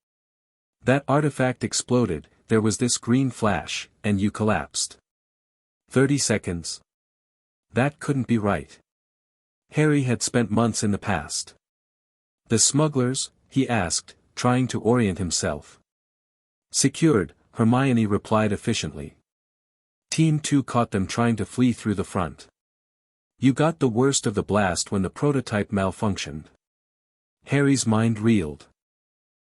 "That artifact exploded, there was this green flash, and you collapsed." 30 seconds? That couldn't be right. Harry had spent months in the past. "The smugglers?" he asked, trying to orient himself. "Secured," Hermione replied efficiently. "Team 2 caught them trying to flee through the front. You got the worst of the blast when the prototype malfunctioned." Harry's mind reeled.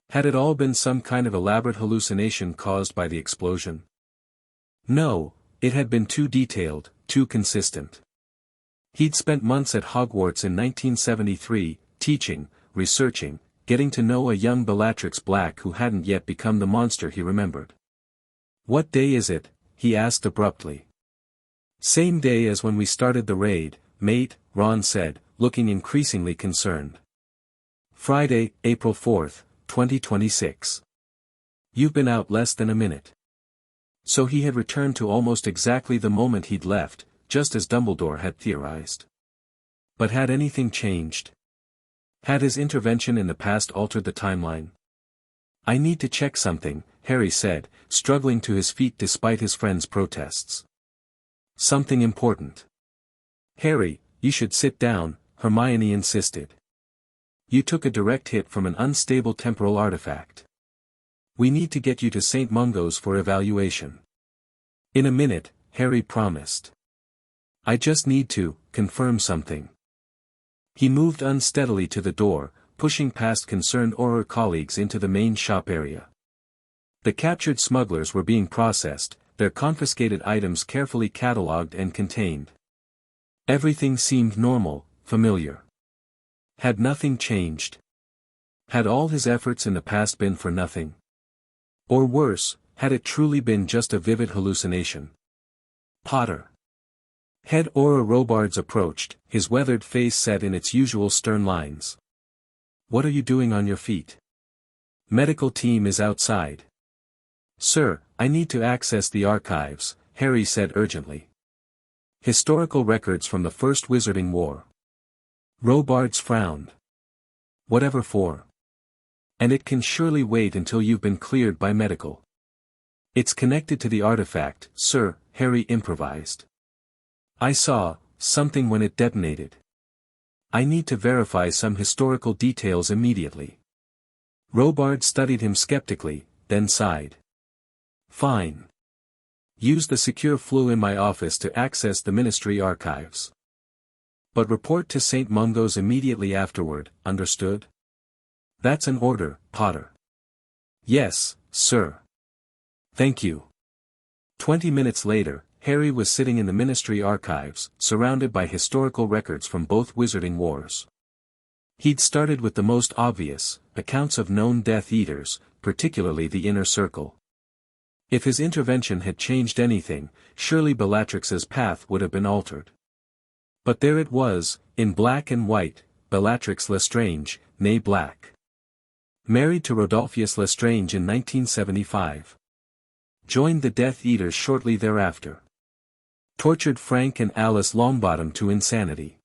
Had it all been some kind of elaborate hallucination caused by the explosion? No, it had been too detailed, too consistent. He'd spent months at Hogwarts in 1973, teaching, researching, getting to know a young Bellatrix Black who hadn't yet become the monster he remembered. "What day is it?" he asked abruptly. "Same day as when we started the raid, mate," Ron said, looking increasingly concerned. "Friday, April 4th, 2026. You've been out less than a minute." So he had returned to almost exactly the moment he'd left, just as Dumbledore had theorized. But had anything changed? Had his intervention in the past altered the timeline? "I need to check something," Harry said, struggling to his feet despite his friend's protests. "Something important." "Harry, you should sit down," Hermione insisted. "You took a direct hit from an unstable temporal artifact. We need to get you to St. Mungo's for evaluation." "In a minute," Harry promised. "I just need to confirm something." He moved unsteadily to the door, pushing past concerned Auror colleagues into the main shop area. The captured smugglers were being processed, their confiscated items carefully catalogued and contained. Everything seemed normal, familiar. Had nothing changed? Had all his efforts in the past been for nothing? Or worse, had it truly been just a vivid hallucination? "Potter." Head Auror Robards approached, his weathered face set in its usual stern lines. What are you doing on your feet? Medical team is outside. Sir, I need to access the archives, Harry said urgently. Historical records from the First Wizarding War. Robards frowned. Whatever for? And it can surely wait until you've been cleared by medical. It's connected to the artifact, sir, Harry improvised. I saw something when it detonated. I need to verify some historical details immediately. Robard studied him skeptically, then sighed. Fine. Use the secure flue in my office to access the Ministry archives. But report to St. Mungo's immediately afterward, understood? That's an order, Potter. Yes, sir. Thank you. 20 minutes later, Harry was sitting in the Ministry archives, surrounded by historical records from both Wizarding Wars. He'd started with the most obvious, accounts of known Death Eaters, particularly the Inner Circle. If his intervention had changed anything, surely Bellatrix's path would have been altered. But there it was, in black and white, Bellatrix Lestrange, née Black. Married to Rodolphus Lestrange in 1975. Joined the Death Eaters shortly thereafter. Tortured Frank and Alice Longbottom to insanity.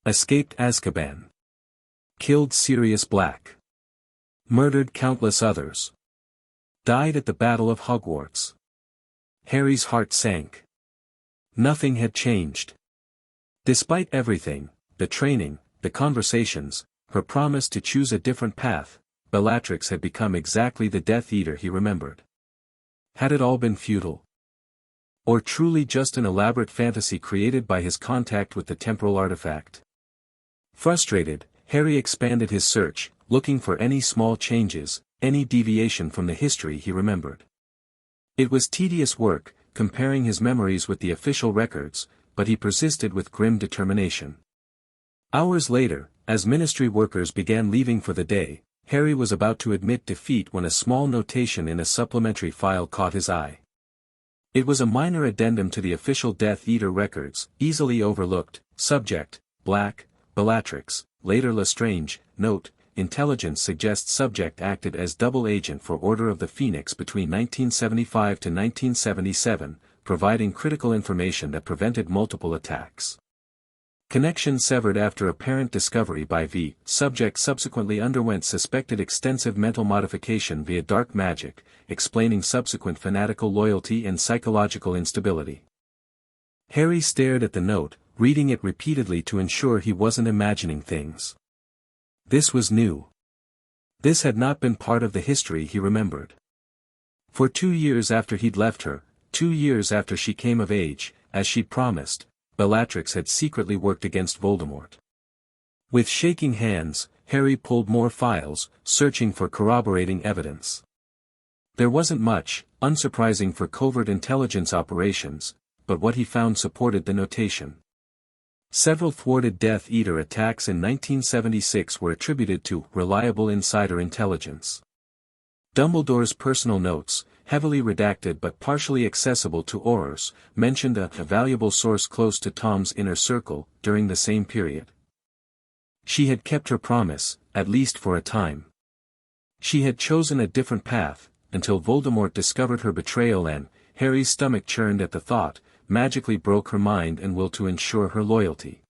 Escaped Azkaban. Killed Sirius Black. Murdered countless others. Died at the Battle of Hogwarts. Harry's heart sank. Nothing had changed. Despite everything, the training, the conversations, her promise to choose a different path, Bellatrix had become exactly the Death Eater he remembered. Had it all been futile? Or truly just an elaborate fantasy created by his contact with the temporal artifact? Frustrated, Harry expanded his search, looking for any small changes, any deviation from the history he remembered. It was tedious work, comparing his memories with the official records, but he persisted with grim determination. Hours later, as Ministry workers began leaving for the day, Harry was about to admit defeat when a small notation in a supplementary file caught his eye. It was a minor addendum to the official Death Eater records, easily overlooked. Subject, Black, Bellatrix, later Lestrange. Note, intelligence suggests subject acted as double agent for Order of the Phoenix between 1975 to 1977, providing critical information that prevented multiple attacks. Connection severed after apparent discovery by V. Subject subsequently underwent suspected extensive mental modification via dark magic, explaining subsequent fanatical loyalty and psychological instability. Harry stared at the note, reading it repeatedly to ensure he wasn't imagining things. This was new. This had not been part of the history he remembered. For 2 years after he'd left her, 2 years after she came of age, as she'd promised, Bellatrix had secretly worked against Voldemort. With shaking hands, Harry pulled more files, searching for corroborating evidence. There wasn't much, unsurprising for covert intelligence operations, but what he found supported the notation. Several thwarted Death Eater attacks in 1976 were attributed to reliable insider intelligence. Dumbledore's personal notes, heavily redacted but partially accessible to Aurors, mentioned a valuable source close to Tom's inner circle, during the same period. She had kept her promise, at least for a time. She had chosen a different path, until Voldemort discovered her betrayal and, Harry's stomach churned at the thought, magically broke her mind and will to ensure her loyalty.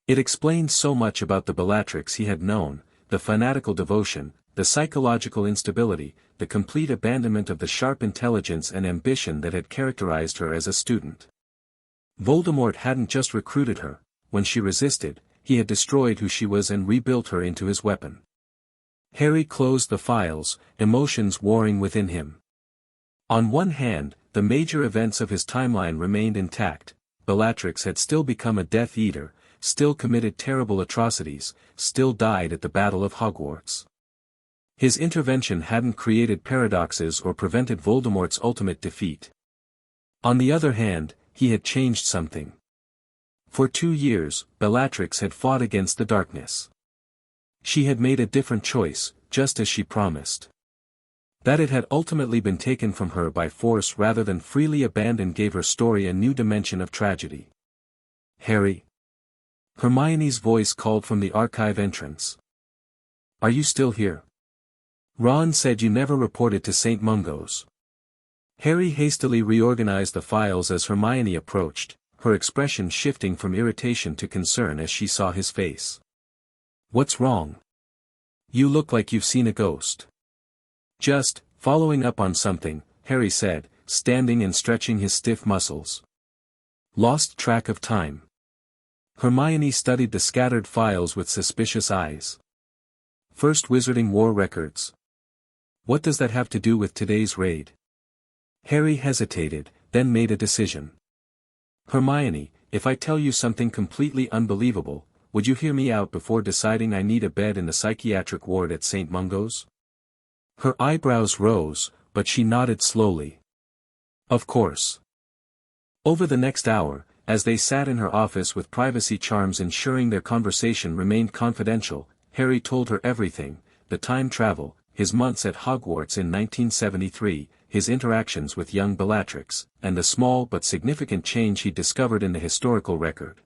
It explained so much about the Bellatrix he had known, the fanatical devotion, the psychological instability, the complete abandonment of the sharp intelligence and ambition that had characterized her as a student. Voldemort hadn't just recruited her, when she resisted, he had destroyed who she was and rebuilt her into his weapon. Harry closed the files, emotions warring within him. On one hand, the major events of his timeline remained intact. Bellatrix had still become a Death Eater, still committed terrible atrocities, still died at the Battle of Hogwarts. His intervention hadn't created paradoxes or prevented Voldemort's ultimate defeat. On the other hand, he had changed something. For 2 years, Bellatrix had fought against the darkness. She had made a different choice, just as she promised. That it had ultimately been taken from her by force rather than freely abandoned gave her story a new dimension of tragedy. Harry. Hermione's voice called from the archive entrance. Are you still here? Ron said you never reported to St. Mungo's. Harry hastily reorganized the files as Hermione approached, her expression shifting from irritation to concern as she saw his face. What's wrong? You look like you've seen a ghost. Just, following up on something, Harry said, standing and stretching his stiff muscles. Lost track of time. Hermione studied the scattered files with suspicious eyes. First Wizarding War records. What does that have to do with today's raid? Harry hesitated, then made a decision. Hermione, if I tell you something completely unbelievable, would you hear me out before deciding I need a bed in the psychiatric ward at St. Mungo's? Her eyebrows rose, but she nodded slowly. Of course. Over the next hour, as they sat in her office with privacy charms ensuring their conversation remained confidential, Harry told her everything: the time travel, his months at Hogwarts in 1973, his interactions with young Bellatrix, and the small but significant change he discovered in the historical record.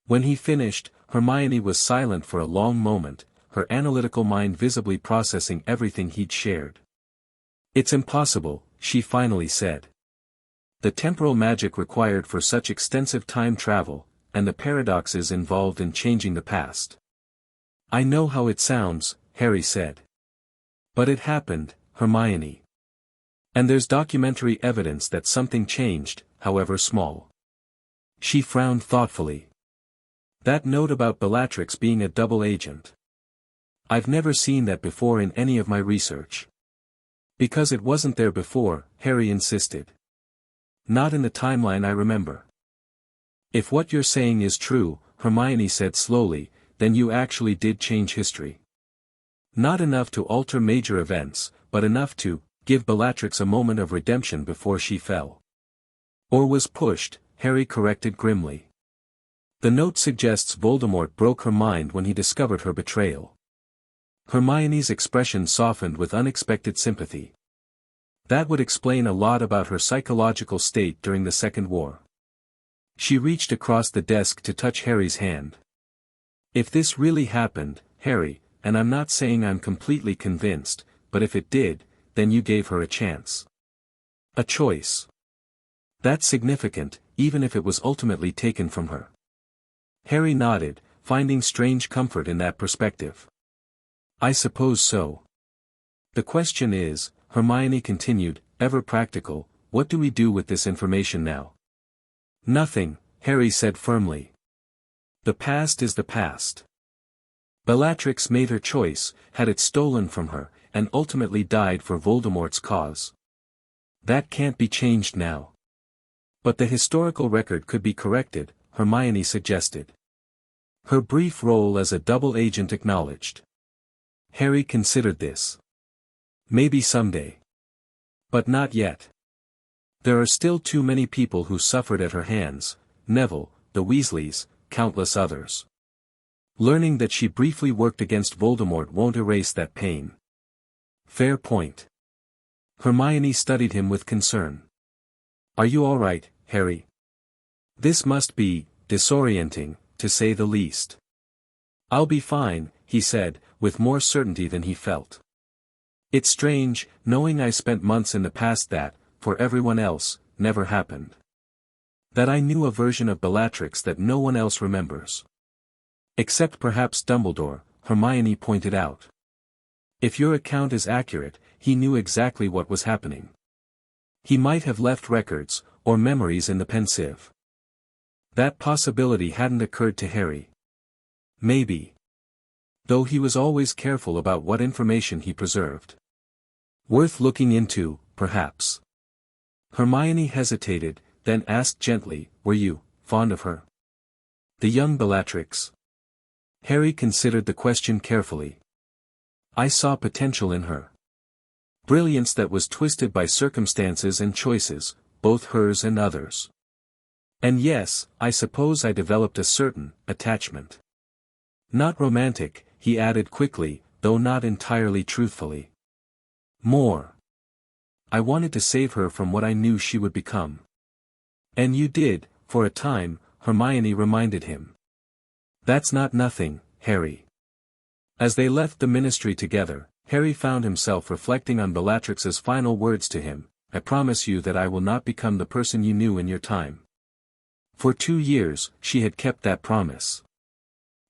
When he finished, Hermione was silent for a long moment, her analytical mind visibly processing everything he'd shared. It's impossible, she finally said. The temporal magic required for such extensive time travel, and the paradoxes involved in changing the past. I know how it sounds, Harry said. But it happened, Hermione. And there's documentary evidence that something changed, however small. She frowned thoughtfully. That note about Bellatrix being a double agent. I've never seen that before in any of my research. Because it wasn't there before, Harry insisted. Not in the timeline I remember. If what you're saying is true, Hermione said slowly, then you actually did change history. Not enough to alter major events, but enough to give Bellatrix a moment of redemption before she fell. Or was pushed, Harry corrected grimly. The note suggests Voldemort broke her mind when he discovered her betrayal. Hermione's expression softened with unexpected sympathy. That would explain a lot about her psychological state during the Second War. She reached across the desk to touch Harry's hand. If this really happened, Harry, and I'm not saying I'm completely convinced, but if it did, then you gave her a chance. A choice. That's significant, even if it was ultimately taken from her. Harry nodded, finding strange comfort in that perspective. I suppose so. The question is, Hermione continued, ever practical, what do we do with this information now? Nothing, Harry said firmly. The past is the past. Bellatrix made her choice, had it stolen from her, and ultimately died for Voldemort's cause. That can't be changed now. But the historical record could be corrected, Hermione suggested. Her brief role as a double agent acknowledged. Harry considered this. Maybe someday. But not yet. There are still too many people who suffered at her hands: Neville, the Weasleys, countless others. Learning that she briefly worked against Voldemort won't erase that pain. Fair point. Hermione studied him with concern. Are you all right, Harry? This must be disorienting, to say the least. I'll be fine, he said, with more certainty than he felt. It's strange, knowing I spent months in the past that, for everyone else, never happened. That I knew a version of Bellatrix that no one else remembers. Except perhaps Dumbledore, Hermione pointed out. If your account is accurate, he knew exactly what was happening. He might have left records, or memories in the pensieve. That possibility hadn't occurred to Harry. Maybe. Though he was always careful about what information he preserved. Worth looking into, perhaps. Hermione hesitated, then asked gently, were you fond of her? The young Bellatrix. Harry considered the question carefully. I saw potential in her. Brilliance that was twisted by circumstances and choices, both hers and others. And yes, I suppose I developed a certain attachment. Not romantic, he added quickly, though not entirely truthfully. More. I wanted to save her from what I knew she would become. And you did, for a time, Hermione reminded him. That's not nothing, Harry. As they left the ministry together, Harry found himself reflecting on Bellatrix's final words to him, "I promise you that I will not become the person you knew in your time." For 2 years, she had kept that promise.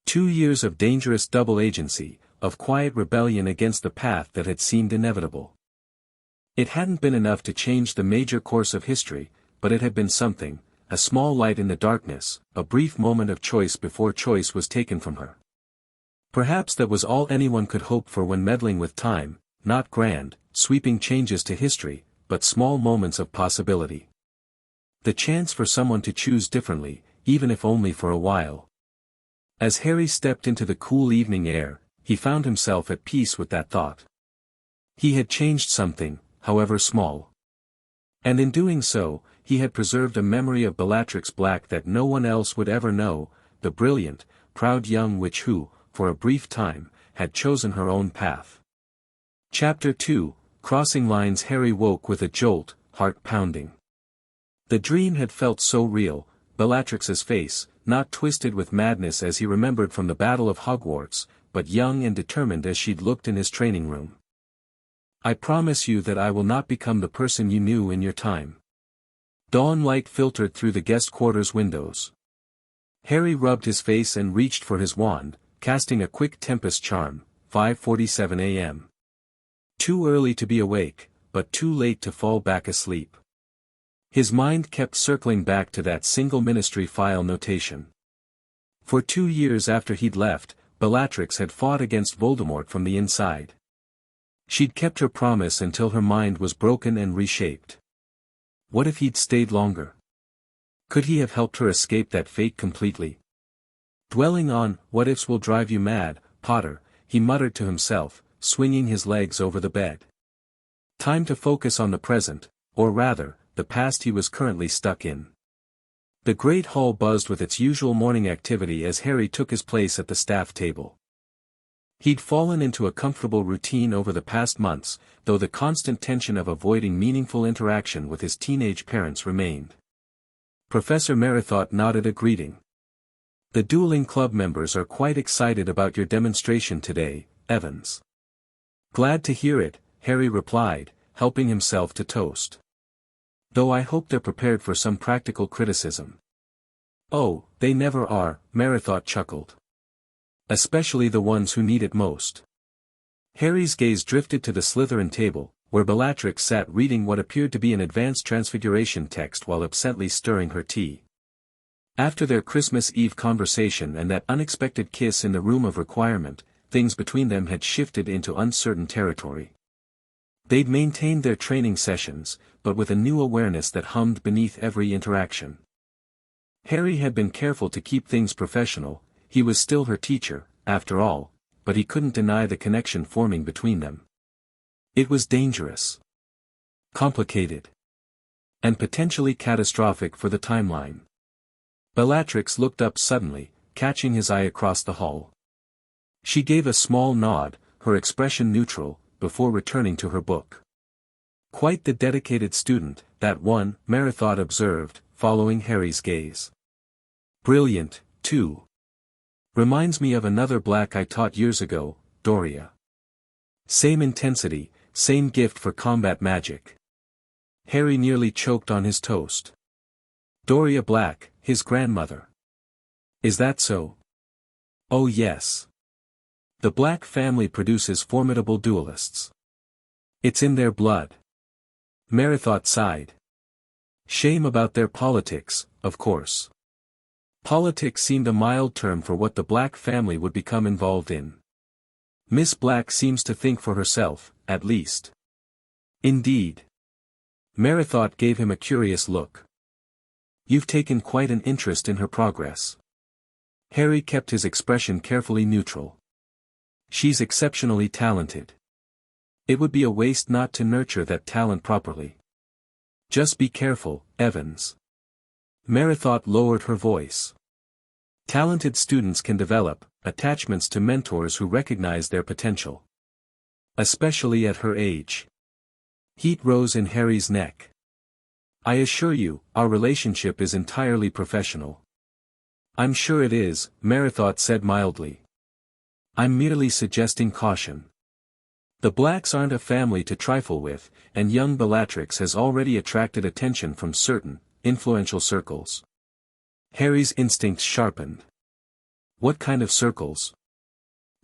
2 years of dangerous double agency, of quiet rebellion against the path that had seemed inevitable. It hadn't been enough to change the major course of history, but it had been something, a small light in the darkness, a brief moment of choice before choice was taken from her. Perhaps that was all anyone could hope for when meddling with time, not grand, sweeping changes to history, but small moments of possibility. The chance for someone to choose differently, even if only for a while. As Harry stepped into the cool evening air, he found himself at peace with that thought. He had changed something, however small. And in doing so, he had preserved a memory of Bellatrix Black that no one else would ever know, the brilliant, proud young witch who, for a brief time, had chosen her own path. Chapter 2, Crossing Lines. Harry woke with a jolt, heart pounding. The dream had felt so real, Bellatrix's face, not twisted with madness as he remembered from the Battle of Hogwarts, but young and determined as she'd looked in his training room. "I promise you that I will not become the person you knew in your time." Dawn light filtered through the guest quarters windows. Harry rubbed his face and reached for his wand, casting a quick Tempest charm, 5:47 a.m. Too early to be awake, but too late to fall back asleep. His mind kept circling back to that single ministry file notation. For 2 years after he'd left, Bellatrix had fought against Voldemort from the inside. She'd kept her promise until her mind was broken and reshaped. What if he'd stayed longer? Could he have helped her escape that fate completely? Dwelling on what-ifs will drive you mad, Potter, he muttered to himself, swinging his legs over the bed. Time to focus on the present, or rather, the past he was currently stuck in. The great hall buzzed with its usual morning activity as Harry took his place at the staff table. He'd fallen into a comfortable routine over the past months, though the constant tension of avoiding meaningful interaction with his teenage parents remained. Professor Merithought nodded a greeting. "The dueling club members are quite excited about your demonstration today, Evans." "Glad to hear it," Harry replied, helping himself to toast. "Though I hope they're prepared for some practical criticism." "Oh, they never are," Merithought chuckled. "Especially the ones who need it most." Harry's gaze drifted to the Slytherin table, where Bellatrix sat reading what appeared to be an advanced Transfiguration text while absently stirring her tea. After their Christmas Eve conversation and that unexpected kiss in the room of requirement, things between them had shifted into uncertain territory. They'd maintained their training sessions, but with a new awareness that hummed beneath every interaction. Harry had been careful to keep things professional, he was still her teacher, after all, but he couldn't deny the connection forming between them. It was dangerous, complicated, and potentially catastrophic for the timeline. Bellatrix looked up suddenly, catching his eye across the hall. She gave a small nod, her expression neutral, before returning to her book. "Quite the dedicated student, that one," Merithought observed, following Harry's gaze. "Brilliant, too. Reminds me of another Black I taught years ago, Doria. Same intensity, same gift for combat magic." Harry nearly choked on his toast. Doria Black, his grandmother. "Is that so?" "Oh yes. The Black family produces formidable duelists. It's in their blood." Merithought sighed. "Shame about their politics, of course." Politics seemed a mild term for what the Black family would become involved in. "Miss Black seems to think for herself, at least." "Indeed." Merithought gave him a curious look. "You've taken quite an interest in her progress." Harry kept his expression carefully neutral. "She's exceptionally talented. It would be a waste not to nurture that talent properly. Just be careful, Evans." Merithought lowered her voice. "Talented students can develop attachments to mentors who recognize their potential. Especially at her age." Heat rose in Harry's neck. "I assure you, our relationship is entirely professional." "I'm sure it is," Merithought said mildly. I'm merely suggesting caution. The Blacks aren't a family to trifle with, and young Bellatrix has already attracted attention from certain, influential circles. Harry's instincts sharpened. What kind of circles?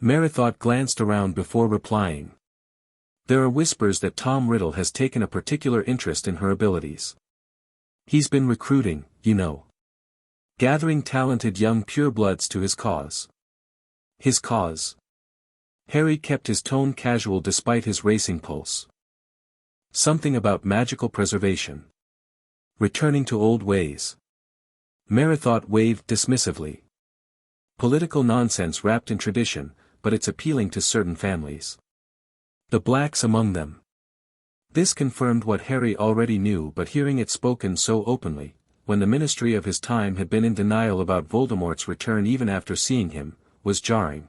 Merithot glanced around before replying. There are whispers that Tom Riddle has taken a particular interest in her abilities. He's been recruiting, you know. Gathering talented young purebloods to his cause. His cause? Harry kept his tone casual despite his racing pulse. Something about magical preservation. Returning to old ways. Merithot waved dismissively. Political nonsense wrapped in tradition, but it's appealing to certain families. The Blacks among them. This confirmed what Harry already knew, but hearing it spoken so openly, when the ministry of his time had been in denial about Voldemort's return even after seeing him, was jarring.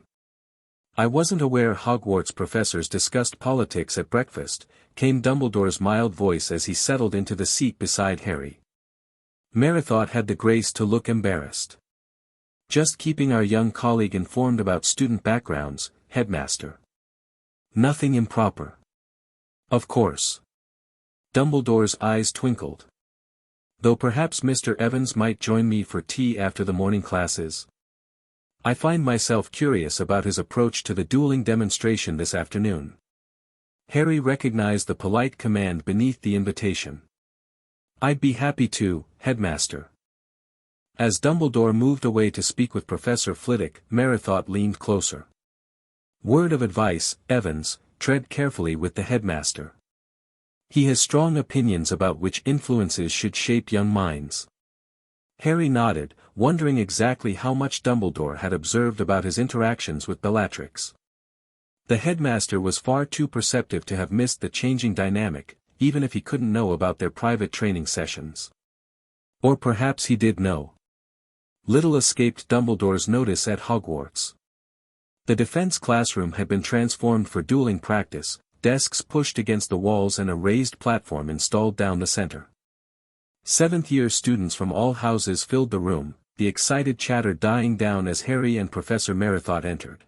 I wasn't aware Hogwarts professors discussed politics at breakfast, came Dumbledore's mild voice as he settled into the seat beside Harry. Merithot had the grace to look embarrassed. Just keeping our young colleague informed about student backgrounds, headmaster. Nothing improper. Of course. Dumbledore's eyes twinkled. Though perhaps Mr. Evans might join me for tea after the morning classes. I find myself curious about his approach to the dueling demonstration this afternoon. Harry recognized the polite command beneath the invitation. I'd be happy to, headmaster. As Dumbledore moved away to speak with Professor Flitwick, Merithot leaned closer. Word of advice, Evans, tread carefully with the headmaster. He has strong opinions about which influences should shape young minds. Harry nodded, wondering exactly how much Dumbledore had observed about his interactions with Bellatrix. The headmaster was far too perceptive to have missed the changing dynamic, even if he couldn't know about their private training sessions. Or perhaps he did know. Little escaped Dumbledore's notice at Hogwarts. The defense classroom had been transformed for dueling practice, desks pushed against the walls and a raised platform installed down the center. Seventh-year students from all houses filled the room, the excited chatter dying down as Harry and Professor Merithot entered.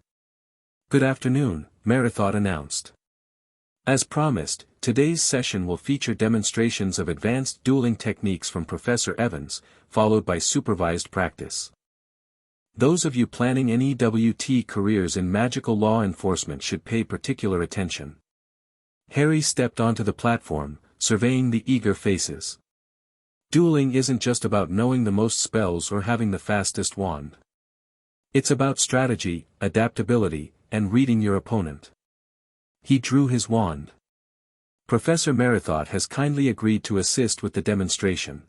Good afternoon, Merithot announced. As promised, today's session will feature demonstrations of advanced dueling techniques from Professor Evans, followed by supervised practice. Those of you planning NEWT careers in magical law enforcement should pay particular attention. Harry stepped onto the platform, surveying the eager faces. Dueling isn't just about knowing the most spells or having the fastest wand. It's about strategy, adaptability, and reading your opponent. He drew his wand. Professor Merithot has kindly agreed to assist with the demonstration.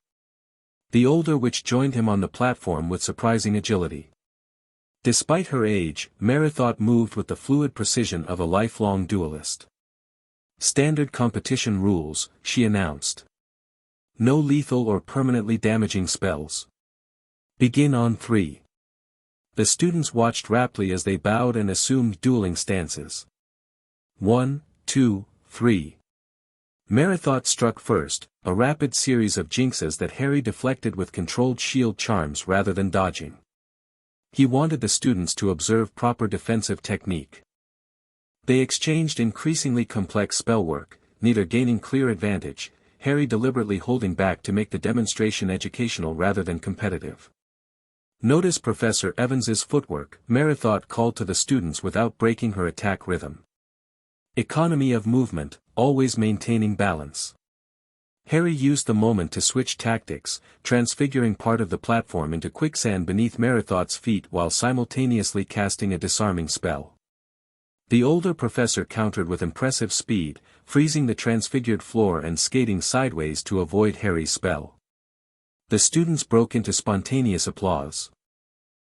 The older witch joined him on the platform with surprising agility. Despite her age, Merithot moved with the fluid precision of a lifelong duelist. Standard competition rules, she announced. No lethal or permanently damaging spells. Begin on 3. The students watched raptly as they bowed and assumed dueling stances. 1, 2, 3. Merithot struck first, a rapid series of jinxes that Harry deflected with controlled shield charms rather than dodging. He wanted the students to observe proper defensive technique. They exchanged increasingly complex spellwork, neither gaining clear advantage, Harry deliberately holding back to make the demonstration educational rather than competitive. Notice Professor Evans's footwork, Merithot called to the students without breaking her attack rhythm. Economy of movement, always maintaining balance. Harry used the moment to switch tactics, transfiguring part of the platform into quicksand beneath Merithot's feet while simultaneously casting a disarming spell. The older professor countered with impressive speed, freezing the transfigured floor and skating sideways to avoid Harry's spell. The students broke into spontaneous applause.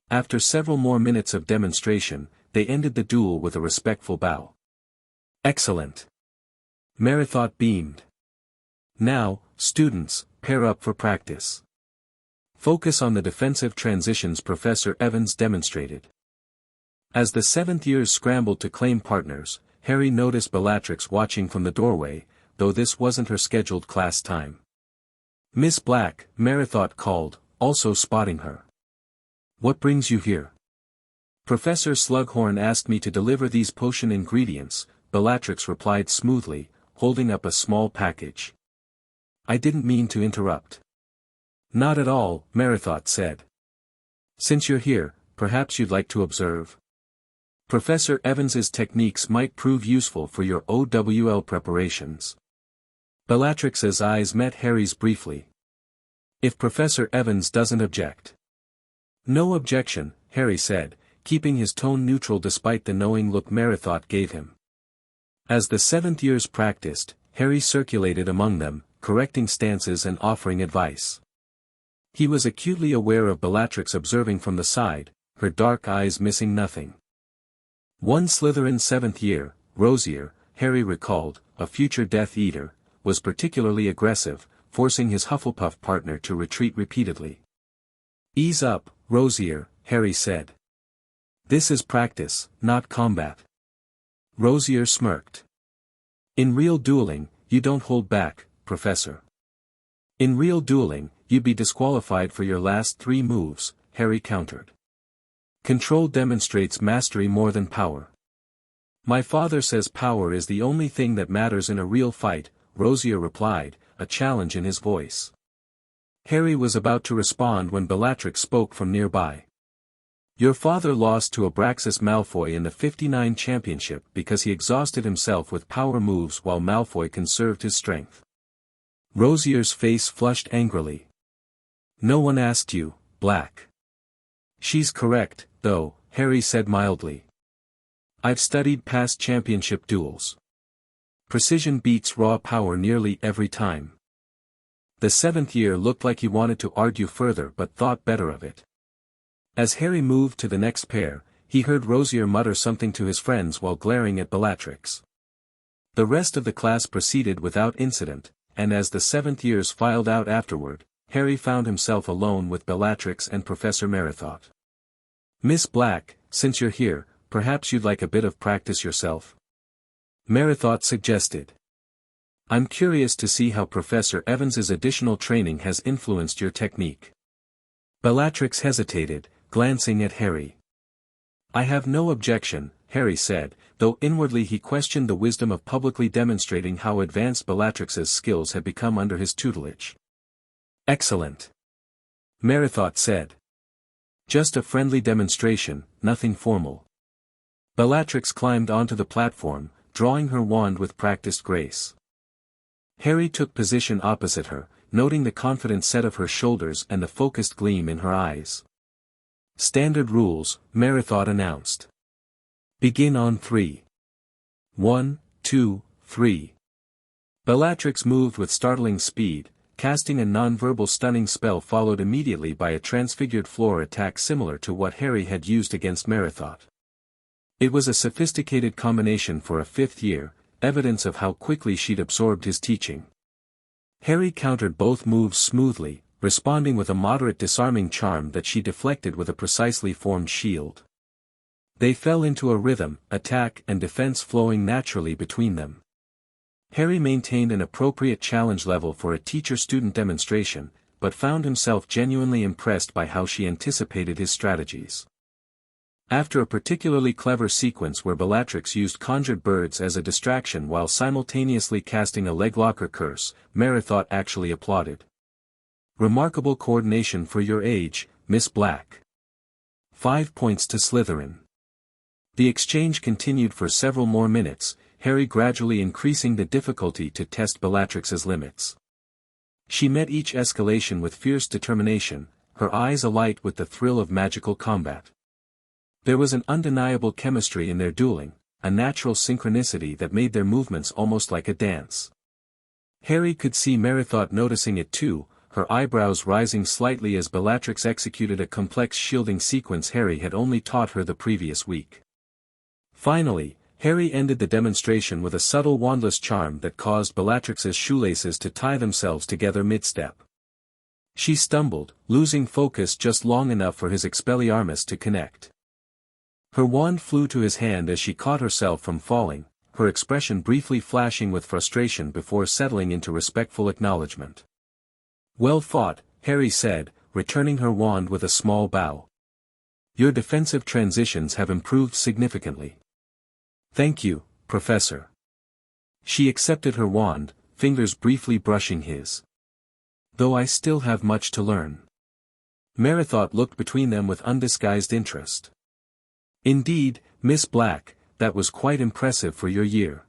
After several more minutes of demonstration, they ended the duel with a respectful bow. Excellent. Merithot beamed. Now, students, pair up for practice. Focus on the defensive transitions Professor Evans demonstrated. As the seventh-years scrambled to claim partners, Harry noticed Bellatrix watching from the doorway, though this wasn't her scheduled class time. Miss Black, Merithot called, also spotting her. What brings you here? Professor Slughorn asked me to deliver these potion ingredients, Bellatrix replied smoothly, holding up a small package. I didn't mean to interrupt. Not at all, Merithot said. Since you're here, perhaps you'd like to observe. Professor Evans's techniques might prove useful for your OWL preparations. Bellatrix's eyes met Harry's briefly. If Professor Evans doesn't object. No objection, Harry said, keeping his tone neutral despite the knowing look Merithot gave him. As the 7th years practiced, Harry circulated among them, correcting stances and offering advice. He was acutely aware of Bellatrix observing from the side, her dark eyes missing nothing. One Slytherin 7th year, Rosier, Harry recalled, a future Death Eater, was particularly aggressive, forcing his Hufflepuff partner to retreat repeatedly. Ease up, Rosier, Harry said. This is practice, not combat. Rosier smirked. In real dueling, you don't hold back, Professor. In real dueling, you'd be disqualified for your last 3 moves, Harry countered. Control demonstrates mastery more than power. My father says power is the only thing that matters in a real fight, Rosier replied, a challenge in his voice. Harry was about to respond when Bellatrix spoke from nearby. Your father lost to Abraxas Malfoy in the 59 championship because he exhausted himself with power moves while Malfoy conserved his strength. Rosier's face flushed angrily. No one asked you, Black. She's correct, though, Harry said mildly. I've studied past championship duels. Precision beats raw power nearly every time. The 7th year looked like he wanted to argue further but thought better of it. As Harry moved to the next pair, he heard Rosier mutter something to his friends while glaring at Bellatrix. The rest of the class proceeded without incident, and as the 7th years filed out afterward, Harry found himself alone with Bellatrix and Professor Merithot. Miss Black, since you're here, perhaps you'd like a bit of practice yourself? Merithot suggested. I'm curious to see how Professor Evans's additional training has influenced your technique. Bellatrix hesitated, glancing at Harry. I have no objection, Harry said, though inwardly he questioned the wisdom of publicly demonstrating how advanced Bellatrix's skills had become under his tutelage. Excellent. Merithot said. Just a friendly demonstration, nothing formal. Bellatrix climbed onto the platform, drawing her wand with practiced grace. Harry took position opposite her, noting the confident set of her shoulders and the focused gleam in her eyes. Standard rules, Merithot announced. Begin on 3. 1, 2, 3. Bellatrix moved with startling speed, casting a non-verbal stunning spell followed immediately by a transfigured floor attack similar to what Harry had used against Merithot. It was a sophisticated combination for a 5th year, evidence of how quickly she'd absorbed his teaching. Harry countered both moves smoothly, responding with a moderate disarming charm that she deflected with a precisely formed shield. They fell into a rhythm, attack and defense flowing naturally between them. Harry maintained an appropriate challenge level for a teacher-student demonstration, but found himself genuinely impressed by how she anticipated his strategies. After a particularly clever sequence where Bellatrix used conjured birds as a distraction while simultaneously casting a leglocker curse, Merithot actually applauded. Remarkable coordination for your age, Miss Black. 5 points to Slytherin. The exchange continued for several more minutes, Harry gradually increasing the difficulty to test Bellatrix's limits. She met each escalation with fierce determination, her eyes alight with the thrill of magical combat. There was an undeniable chemistry in their dueling, a natural synchronicity that made their movements almost like a dance. Harry could see Merithot noticing it too, her eyebrows rising slightly as Bellatrix executed a complex shielding sequence Harry had only taught her the previous week. Finally, Harry ended the demonstration with a subtle wandless charm that caused Bellatrix's shoelaces to tie themselves together mid-step. She stumbled, losing focus just long enough for his Expelliarmus to connect. Her wand flew to his hand as she caught herself from falling, her expression briefly flashing with frustration before settling into respectful acknowledgement. Well fought, Harry said, returning her wand with a small bow. Your defensive transitions have improved significantly. Thank you, Professor. She accepted her wand, fingers briefly brushing his. Though I still have much to learn. Merithot looked between them with undisguised interest. Indeed, Miss Black, that was quite impressive for your year.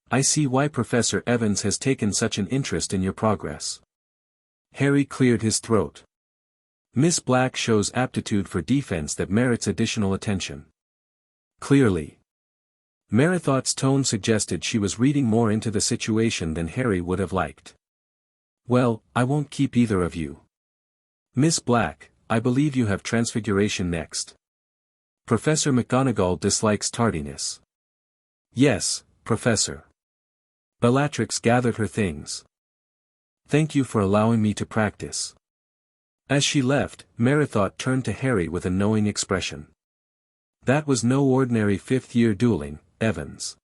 I see why Professor Evans has taken such an interest in your progress. Harry cleared his throat. Miss Black shows aptitude for defense that merits additional attention. Clearly. Merithot's tone suggested she was reading more into the situation than Harry would have liked. Well, I won't keep either of you. Miss Black, I believe you have Transfiguration next. Professor McGonagall dislikes tardiness. Yes, Professor. Bellatrix gathered her things. Thank you for allowing me to practice. As she left, Merithot turned to Harry with a knowing expression. That was no ordinary fifth-year dueling, Evans.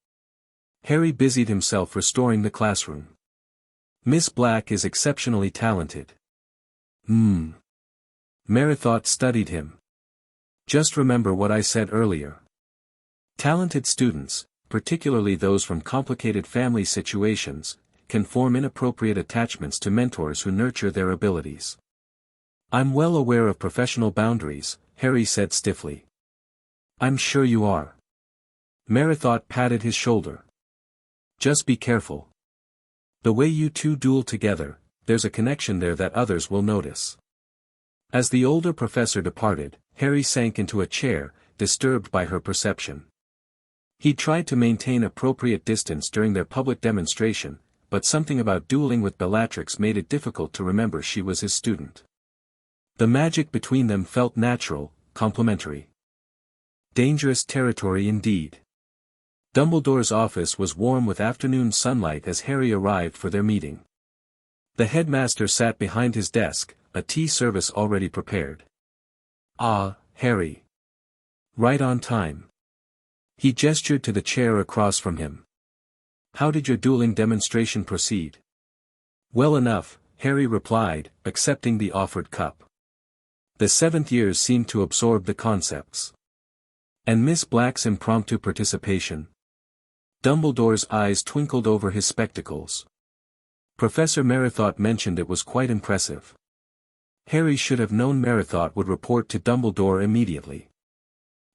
Harry busied himself restoring the classroom. Miss Black is exceptionally talented. Merithot studied him. Just remember what I said earlier. Talented students, particularly those from complicated family situations, can form inappropriate attachments to mentors who nurture their abilities. I'm well aware of professional boundaries, Harry said stiffly. I'm sure you are. Merithot patted his shoulder. Just be careful. The way you two duel together, there's a connection there that others will notice. As the older professor departed, Harry sank into a chair, disturbed by her perception. He tried to maintain appropriate distance during their public demonstration, but something about dueling with Bellatrix made it difficult to remember she was his student. The magic between them felt natural, complementary. Dangerous territory indeed. Dumbledore's office was warm with afternoon sunlight as Harry arrived for their meeting. The headmaster sat behind his desk, a tea service already prepared. Ah, Harry. Right on time. He gestured to the chair across from him. How did your dueling demonstration proceed? Well enough, Harry replied, accepting the offered cup. The seventh years seemed to absorb the concepts. And Miss Black's impromptu participation? Dumbledore's eyes twinkled over his spectacles. Professor Merithot mentioned it was quite impressive. Harry should have known Merithot would report to Dumbledore immediately.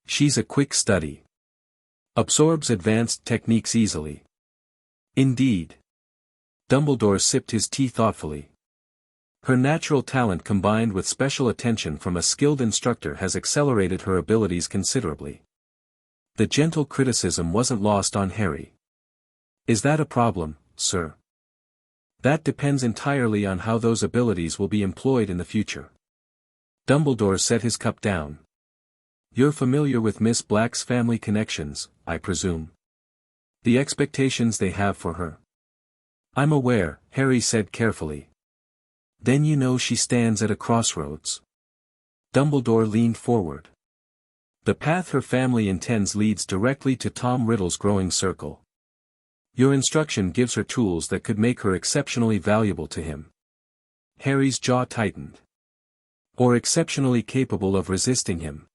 She's a quick study. Absorbs advanced techniques easily. Indeed. Dumbledore sipped his tea thoughtfully. Her natural talent combined with special attention from a skilled instructor has accelerated her abilities considerably. The gentle criticism wasn't lost on Harry. Is that a problem, sir? That depends entirely on how those abilities will be employed in the future. Dumbledore set his cup down. You're familiar with Miss Black's family connections, I presume. The expectations they have for her. I'm aware, Harry said carefully. Then you know she stands at a crossroads. Dumbledore leaned forward. The path her family intends leads directly to Tom Riddle's growing circle. Your instruction gives her tools that could make her exceptionally valuable to him. Harry's jaw tightened. Or exceptionally capable of resisting him.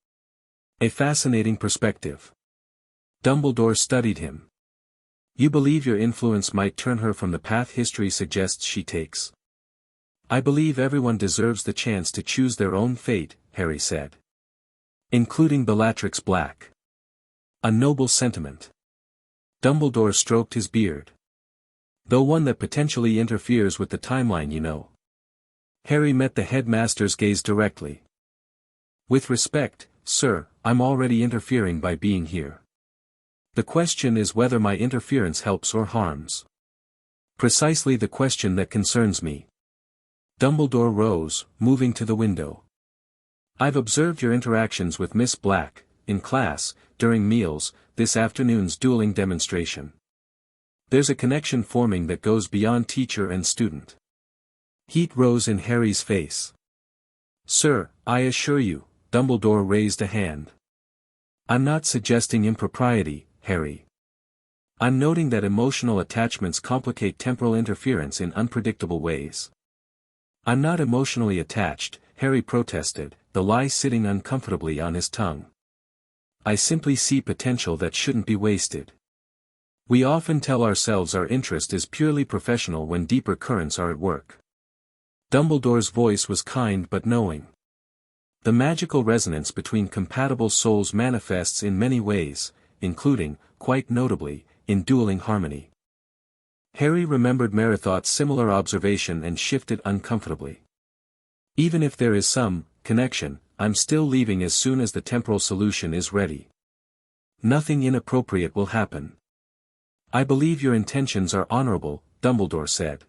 A fascinating perspective. Dumbledore studied him. You believe your influence might turn her from the path history suggests she takes. I believe everyone deserves the chance to choose their own fate, Harry said. Including Bellatrix Black. A noble sentiment. Dumbledore stroked his beard. Though one that potentially interferes with the timeline, you know. Harry met the headmaster's gaze directly. With respect, sir, I'm already interfering by being here. The question is whether my interference helps or harms. Precisely the question that concerns me. Dumbledore rose, moving to the window. I've observed your interactions with Miss Black, in class, during meals, this afternoon's dueling demonstration. There's a connection forming that goes beyond teacher and student. Heat rose in Harry's face. Sir, I assure you, Dumbledore raised a hand. I'm not suggesting impropriety, Harry. I'm noting that emotional attachments complicate temporal interference in unpredictable ways. I'm not emotionally attached, Harry protested, the lie sitting uncomfortably on his tongue. I simply see potential that shouldn't be wasted. We often tell ourselves our interest is purely professional when deeper currents are at work. Dumbledore's voice was kind but knowing. The magical resonance between compatible souls manifests in many ways, including, quite notably, in dueling harmony. Harry remembered Merithot's similar observation and shifted uncomfortably. Even if there is some connection, I'm still leaving as soon as the temporal solution is ready. Nothing inappropriate will happen. I believe your intentions are honorable, Dumbledore said.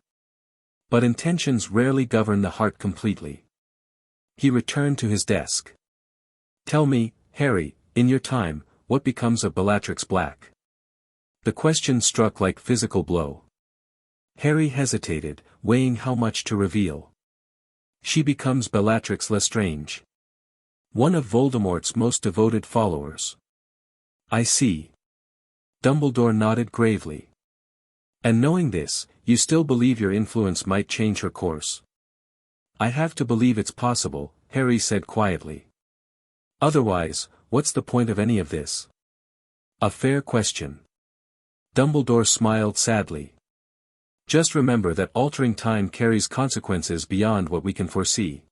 But intentions rarely govern the heart completely. He returned to his desk. Tell me, Harry, in your time, what becomes of Bellatrix Black? The question struck like physical blow. Harry hesitated, weighing how much to reveal. She becomes Bellatrix Lestrange. One of Voldemort's most devoted followers. I see. Dumbledore nodded gravely. And knowing this, you still believe your influence might change her course? I have to believe it's possible, Harry said quietly. Otherwise, what's the point of any of this? A fair question. Dumbledore smiled sadly. Just remember that altering time carries consequences beyond what we can foresee.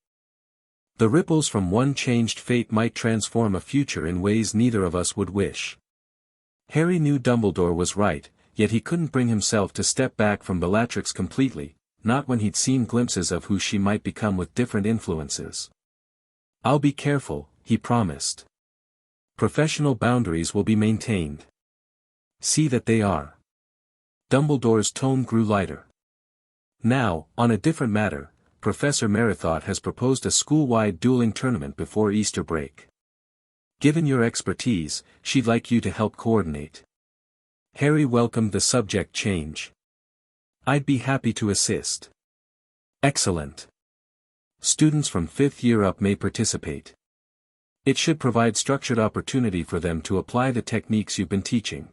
The ripples from one changed fate might transform a future in ways neither of us would wish. Harry knew Dumbledore was right, yet he couldn't bring himself to step back from Bellatrix completely, not when he'd seen glimpses of who she might become with different influences. I'll be careful, he promised. Professional boundaries will be maintained. See that they are. Dumbledore's tone grew lighter. Now, on a different matter, Professor Merithot has proposed a school-wide dueling tournament before Easter break. Given your expertise, she'd like you to help coordinate. Harry welcomed the subject change. I'd be happy to assist. Excellent. Students from 5th year up may participate. It should provide structured opportunity for them to apply the techniques you've been teaching.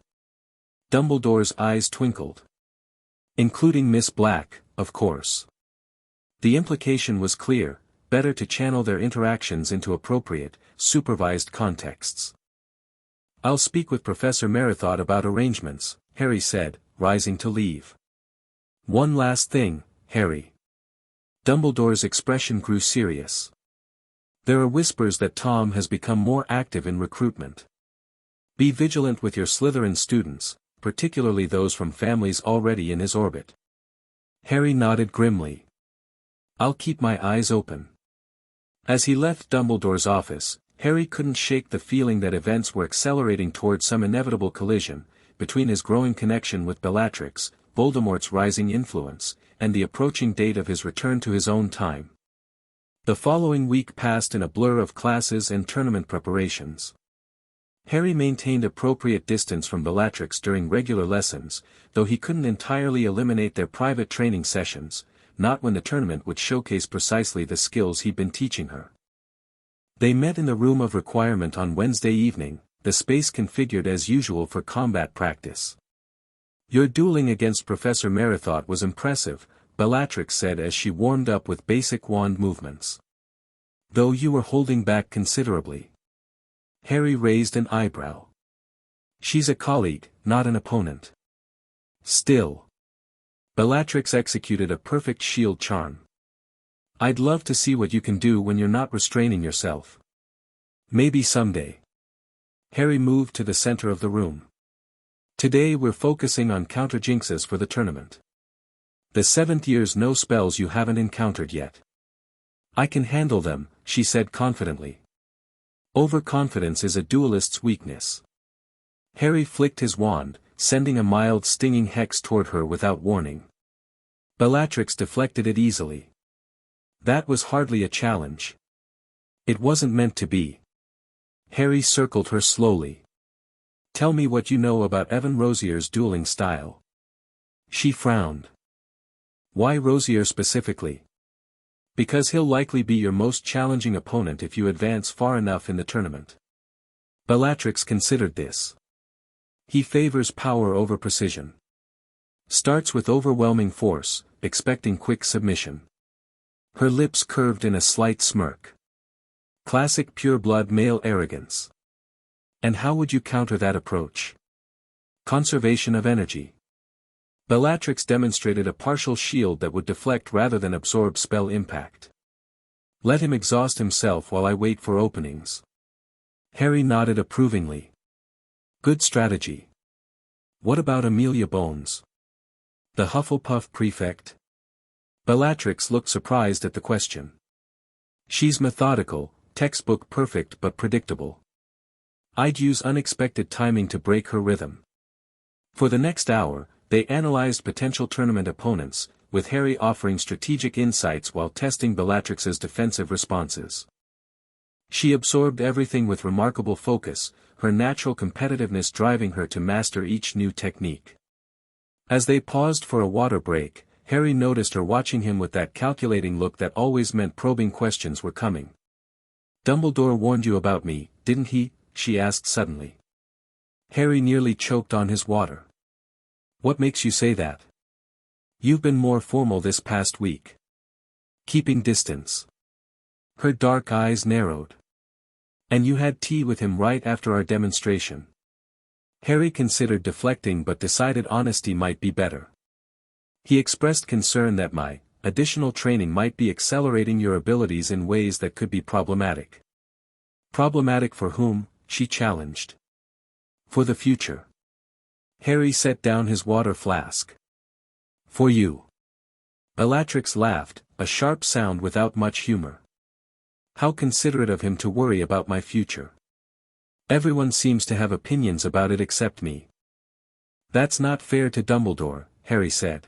Dumbledore's eyes twinkled. Including Miss Black, of course. The implication was clear, better to channel their interactions into appropriate, supervised contexts. I'll speak with Professor Merithot about arrangements, Harry said, rising to leave. One last thing, Harry. Dumbledore's expression grew serious. There are whispers that Tom has become more active in recruitment. Be vigilant with your Slytherin students, particularly those from families already in his orbit. Harry nodded grimly. I'll keep my eyes open. As he left Dumbledore's office, Harry couldn't shake the feeling that events were accelerating toward some inevitable collision, between his growing connection with Bellatrix, Voldemort's rising influence, and the approaching date of his return to his own time. The following week passed in a blur of classes and tournament preparations. Harry maintained appropriate distance from Bellatrix during regular lessons, though he couldn't entirely eliminate their private training sessions, not when the tournament would showcase precisely the skills he'd been teaching her. They met in the room of requirement on Wednesday evening, the space configured as usual for combat practice. Your dueling against Professor Merithot was impressive, Bellatrix said as she warmed up with basic wand movements. Though you were holding back considerably. Harry raised an eyebrow. She's a colleague, not an opponent. Still. Bellatrix executed a perfect shield charm. I'd love to see what you can do when you're not restraining yourself. Maybe someday. Harry moved to the center of the room. Today we're focusing on counter-jinxes for the tournament. The 7th year's no spells you haven't encountered yet. I can handle them, she said confidently. Overconfidence is a duelist's weakness. Harry flicked his wand, sending a mild stinging hex toward her without warning. Bellatrix deflected it easily. That was hardly a challenge. It wasn't meant to be. Harry circled her slowly. Tell me what you know about Evan Rosier's dueling style. She frowned. Why Rosier specifically? Because he'll likely be your most challenging opponent if you advance far enough in the tournament. Bellatrix considered this. He favors power over precision. Starts with overwhelming force, expecting quick submission. Her lips curved in a slight smirk. Classic pure-blood male arrogance. And how would you counter that approach? Conservation of energy. Bellatrix demonstrated a partial shield that would deflect rather than absorb spell impact. Let him exhaust himself while I wait for openings. Harry nodded approvingly. Good strategy. What about Amelia Bones? The Hufflepuff prefect? Bellatrix looked surprised at the question. She's methodical, textbook perfect but predictable. I'd use unexpected timing to break her rhythm. For the next hour, they analyzed potential tournament opponents, with Harry offering strategic insights while testing Bellatrix's defensive responses. She absorbed everything with remarkable focus, her natural competitiveness driving her to master each new technique. As they paused for a water break, Harry noticed her watching him with that calculating look that always meant probing questions were coming. "Dumbledore warned you about me, didn't he?" she asked suddenly. Harry nearly choked on his water. "What makes you say that? You've been more formal this past week. Keeping distance." Her dark eyes narrowed. "And you had tea with him right after our demonstration." Harry considered deflecting but decided honesty might be better. He expressed concern that my additional training might be accelerating your abilities in ways that could be problematic. "Problematic for whom?" she challenged. "For the future." Harry set down his water flask. "For you." Bellatrix laughed, a sharp sound without much humor. "How considerate of him to worry about my future. Everyone seems to have opinions about it except me." "That's not fair to Dumbledore," Harry said.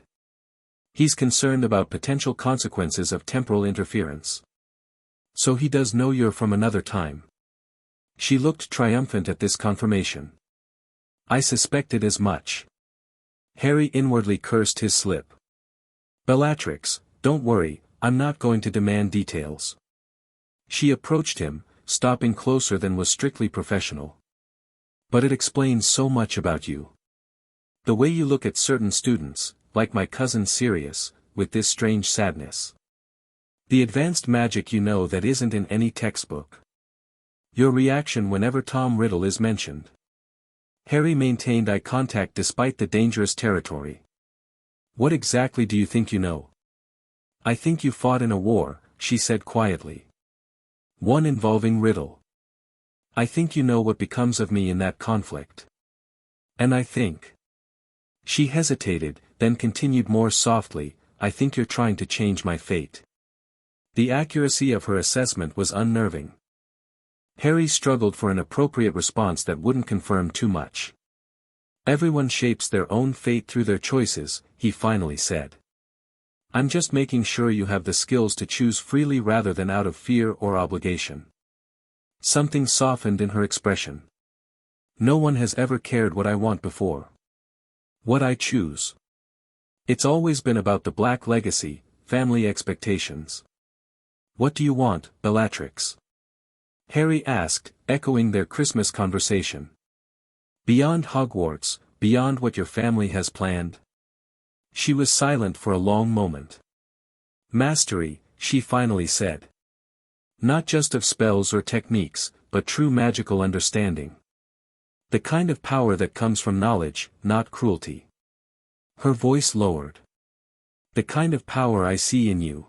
"He's concerned about potential consequences of temporal interference." "So he does know you're from another time." She looked triumphant at this confirmation. "I suspected as much." Harry inwardly cursed his slip. "Bellatrix, don't worry, I'm not going to demand details." She approached him, stopping closer than was strictly professional. "But it explains so much about you. The way you look at certain students, like my cousin Sirius, with this strange sadness. The advanced magic you know that isn't in any textbook. Your reaction whenever Tom Riddle is mentioned." Harry maintained eye contact despite the dangerous territory. "What exactly do you think you know?" "I think you fought in a war," she said quietly. "One involving Riddle. I think you know what becomes of me in that conflict. And I think—" She hesitated, then continued more softly, "I think you're trying to change my fate." The accuracy of her assessment was unnerving. Harry struggled for an appropriate response that wouldn't confirm too much. "Everyone shapes their own fate through their choices," he finally said. "I'm just making sure you have the skills to choose freely rather than out of fear or obligation." Something softened in her expression. "No one has ever cared what I want before. What I choose. It's always been about the Black legacy, family expectations." "What do you want, Bellatrix?" Harry asked, echoing their Christmas conversation. "Beyond Hogwarts, beyond what your family has planned?" She was silent for a long moment. "Mastery," she finally said. "Not just of spells or techniques, but true magical understanding. The kind of power that comes from knowledge, not cruelty." Her voice lowered. "The kind of power I see in you."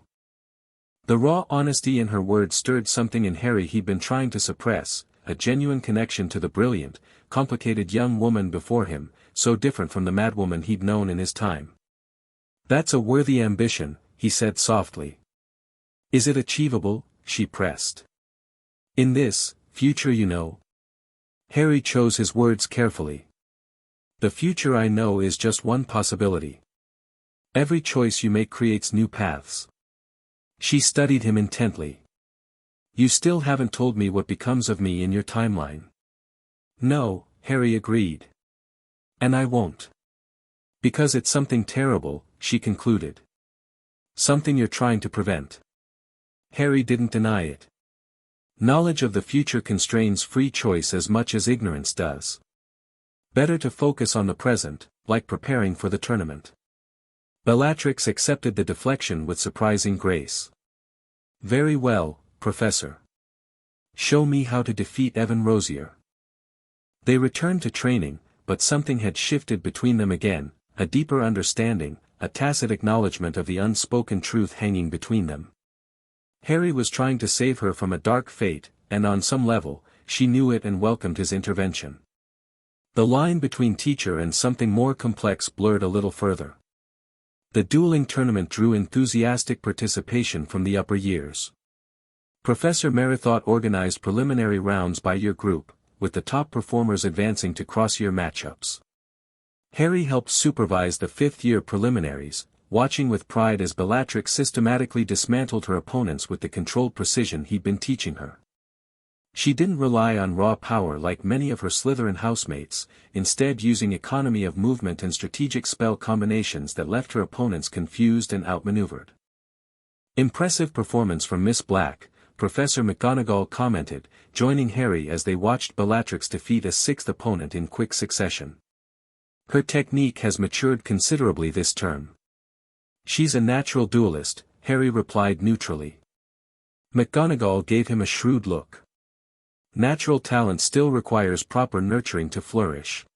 The raw honesty in her words stirred something in Harry he'd been trying to suppress, a genuine connection to the brilliant, complicated young woman before him, so different from the madwoman he'd known in his time. "That's a worthy ambition," he said softly. "Is it achievable?" she pressed. "In this future you know?" Harry chose his words carefully. "The future I know is just one possibility. Every choice you make creates new paths." She studied him intently. "You still haven't told me what becomes of me in your timeline." "No," Harry agreed. "And I won't. Because it's something terrible," she concluded. "Something you're trying to prevent." Harry didn't deny it. Knowledge of the future constrains free choice as much as ignorance does. Better to focus on the present, like preparing for the tournament. Bellatrix accepted the deflection with surprising grace. Very well, Professor. Show me how to defeat Evan Rosier. They returned to training, but something had shifted between them again, a deeper understanding, a tacit acknowledgement of the unspoken truth hanging between them. Harry was trying to save her from a dark fate, and on some level, she knew it and welcomed his intervention. The line between teacher and something more complex blurred a little further. The dueling tournament drew enthusiastic participation from the upper years. Professor Merithought organized preliminary rounds by year group, with the top performers advancing to cross-year matchups. Harry helped supervise the fifth-year preliminaries, watching with pride as Bellatrix systematically dismantled her opponents with the controlled precision he'd been teaching her. She didn't rely on raw power like many of her Slytherin housemates, instead using economy of movement and strategic spell combinations that left her opponents confused and outmaneuvered. Impressive performance from Miss Black, Professor McGonagall commented, joining Harry as they watched Bellatrix defeat a sixth opponent in quick succession. Her technique has matured considerably this term. She's a natural duelist, Harry replied neutrally. McGonagall gave him a shrewd look. Natural talent still requires proper nurturing to flourish.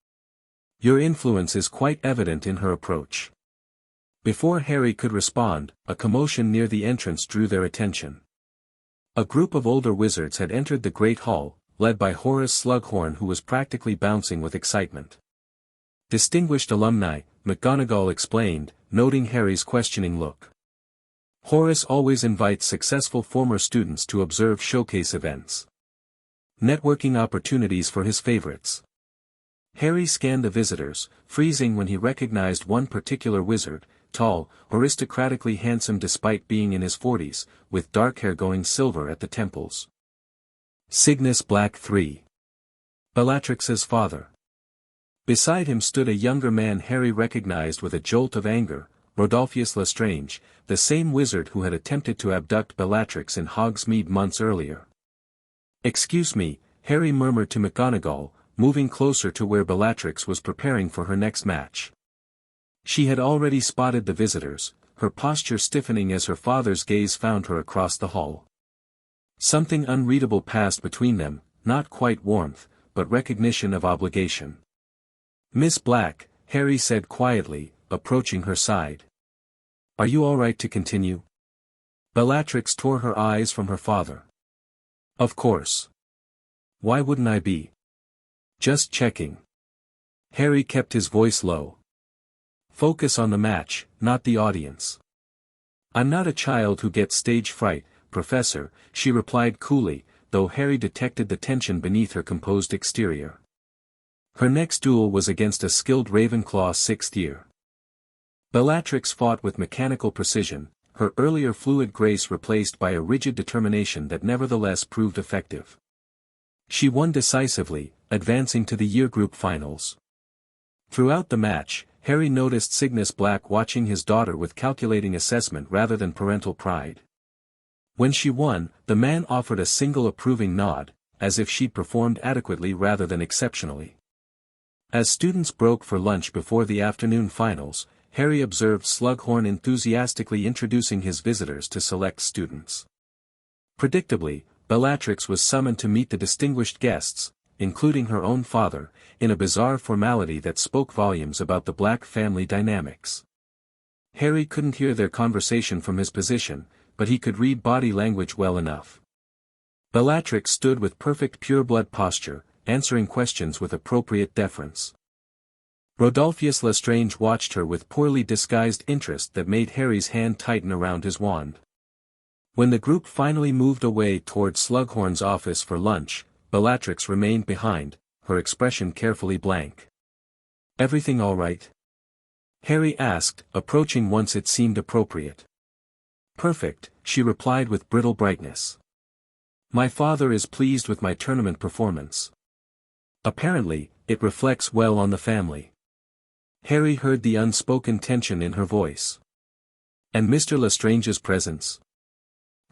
Your influence is quite evident in her approach. Before Harry could respond, a commotion near the entrance drew their attention. A group of older wizards had entered the Great Hall, led by Horace Slughorn, who was practically bouncing with excitement. Distinguished alumni, McGonagall explained, noting Harry's questioning look. Horace always invites successful former students to observe showcase events. Networking opportunities for his favorites. Harry scanned the visitors, freezing when he recognized one particular wizard, tall, aristocratically handsome despite being in his 40s, with dark hair going silver at the temples. Cygnus Black III. Bellatrix's father. Beside him stood a younger man Harry recognized with a jolt of anger, Rodolphus Lestrange, the same wizard who had attempted to abduct Bellatrix in Hogsmeade months earlier. "Excuse me," Harry murmured to McGonagall, moving closer to where Bellatrix was preparing for her next match. She had already spotted the visitors, her posture stiffening as her father's gaze found her across the hall. Something unreadable passed between them, not quite warmth, but recognition of obligation. "Miss Black," Harry said quietly, approaching her side. "Are you all right to continue?" Bellatrix tore her eyes from her father. "Of course. Why wouldn't I be? Just checking." Harry kept his voice low. "Focus on the match, not the audience." "I'm not a child who gets stage fright, Professor," she replied coolly, though Harry detected the tension beneath her composed exterior. Her next duel was against a skilled Ravenclaw sixth year. Bellatrix fought with mechanical precision, her earlier fluid grace replaced by a rigid determination that nevertheless proved effective. She won decisively, advancing to the year group finals. Throughout the match, Harry noticed Cygnus Black watching his daughter with calculating assessment rather than parental pride. When she won, the man offered a single approving nod, as if she'd performed adequately rather than exceptionally. As students broke for lunch before the afternoon finals, Harry observed Slughorn enthusiastically introducing his visitors to select students. Predictably, Bellatrix was summoned to meet the distinguished guests, including her own father, in a bizarre formality that spoke volumes about the Black family dynamics. Harry couldn't hear their conversation from his position, but he could read body language well enough. Bellatrix stood with perfect pureblood posture, answering questions with appropriate deference. Rodolphus Lestrange watched her with poorly disguised interest that made Harry's hand tighten around his wand. When the group finally moved away toward Slughorn's office for lunch, Bellatrix remained behind, her expression carefully blank. "Everything all right?" Harry asked, approaching once it seemed appropriate. "Perfect," she replied with brittle brightness. "My father is pleased with my tournament performance. Apparently, it reflects well on the family." Harry heard the unspoken tension in her voice. "And Mr. Lestrange's presence?"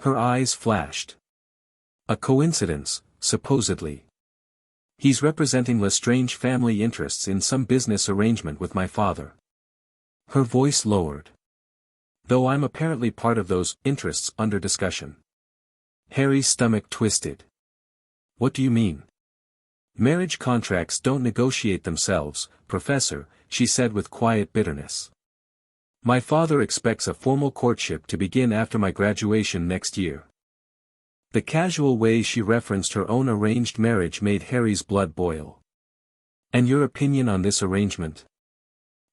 Her eyes flashed. "A coincidence, supposedly. He's representing Lestrange family interests in some business arrangement with my father." Her voice lowered. "Though I'm apparently part of those interests under discussion." Harry's stomach twisted. What do you mean? Marriage contracts don't negotiate themselves, Professor, she said with quiet bitterness. My father expects a formal courtship to begin after my graduation next year. The casual way she referenced her own arranged marriage made Harry's blood boil. And your opinion on this arrangement?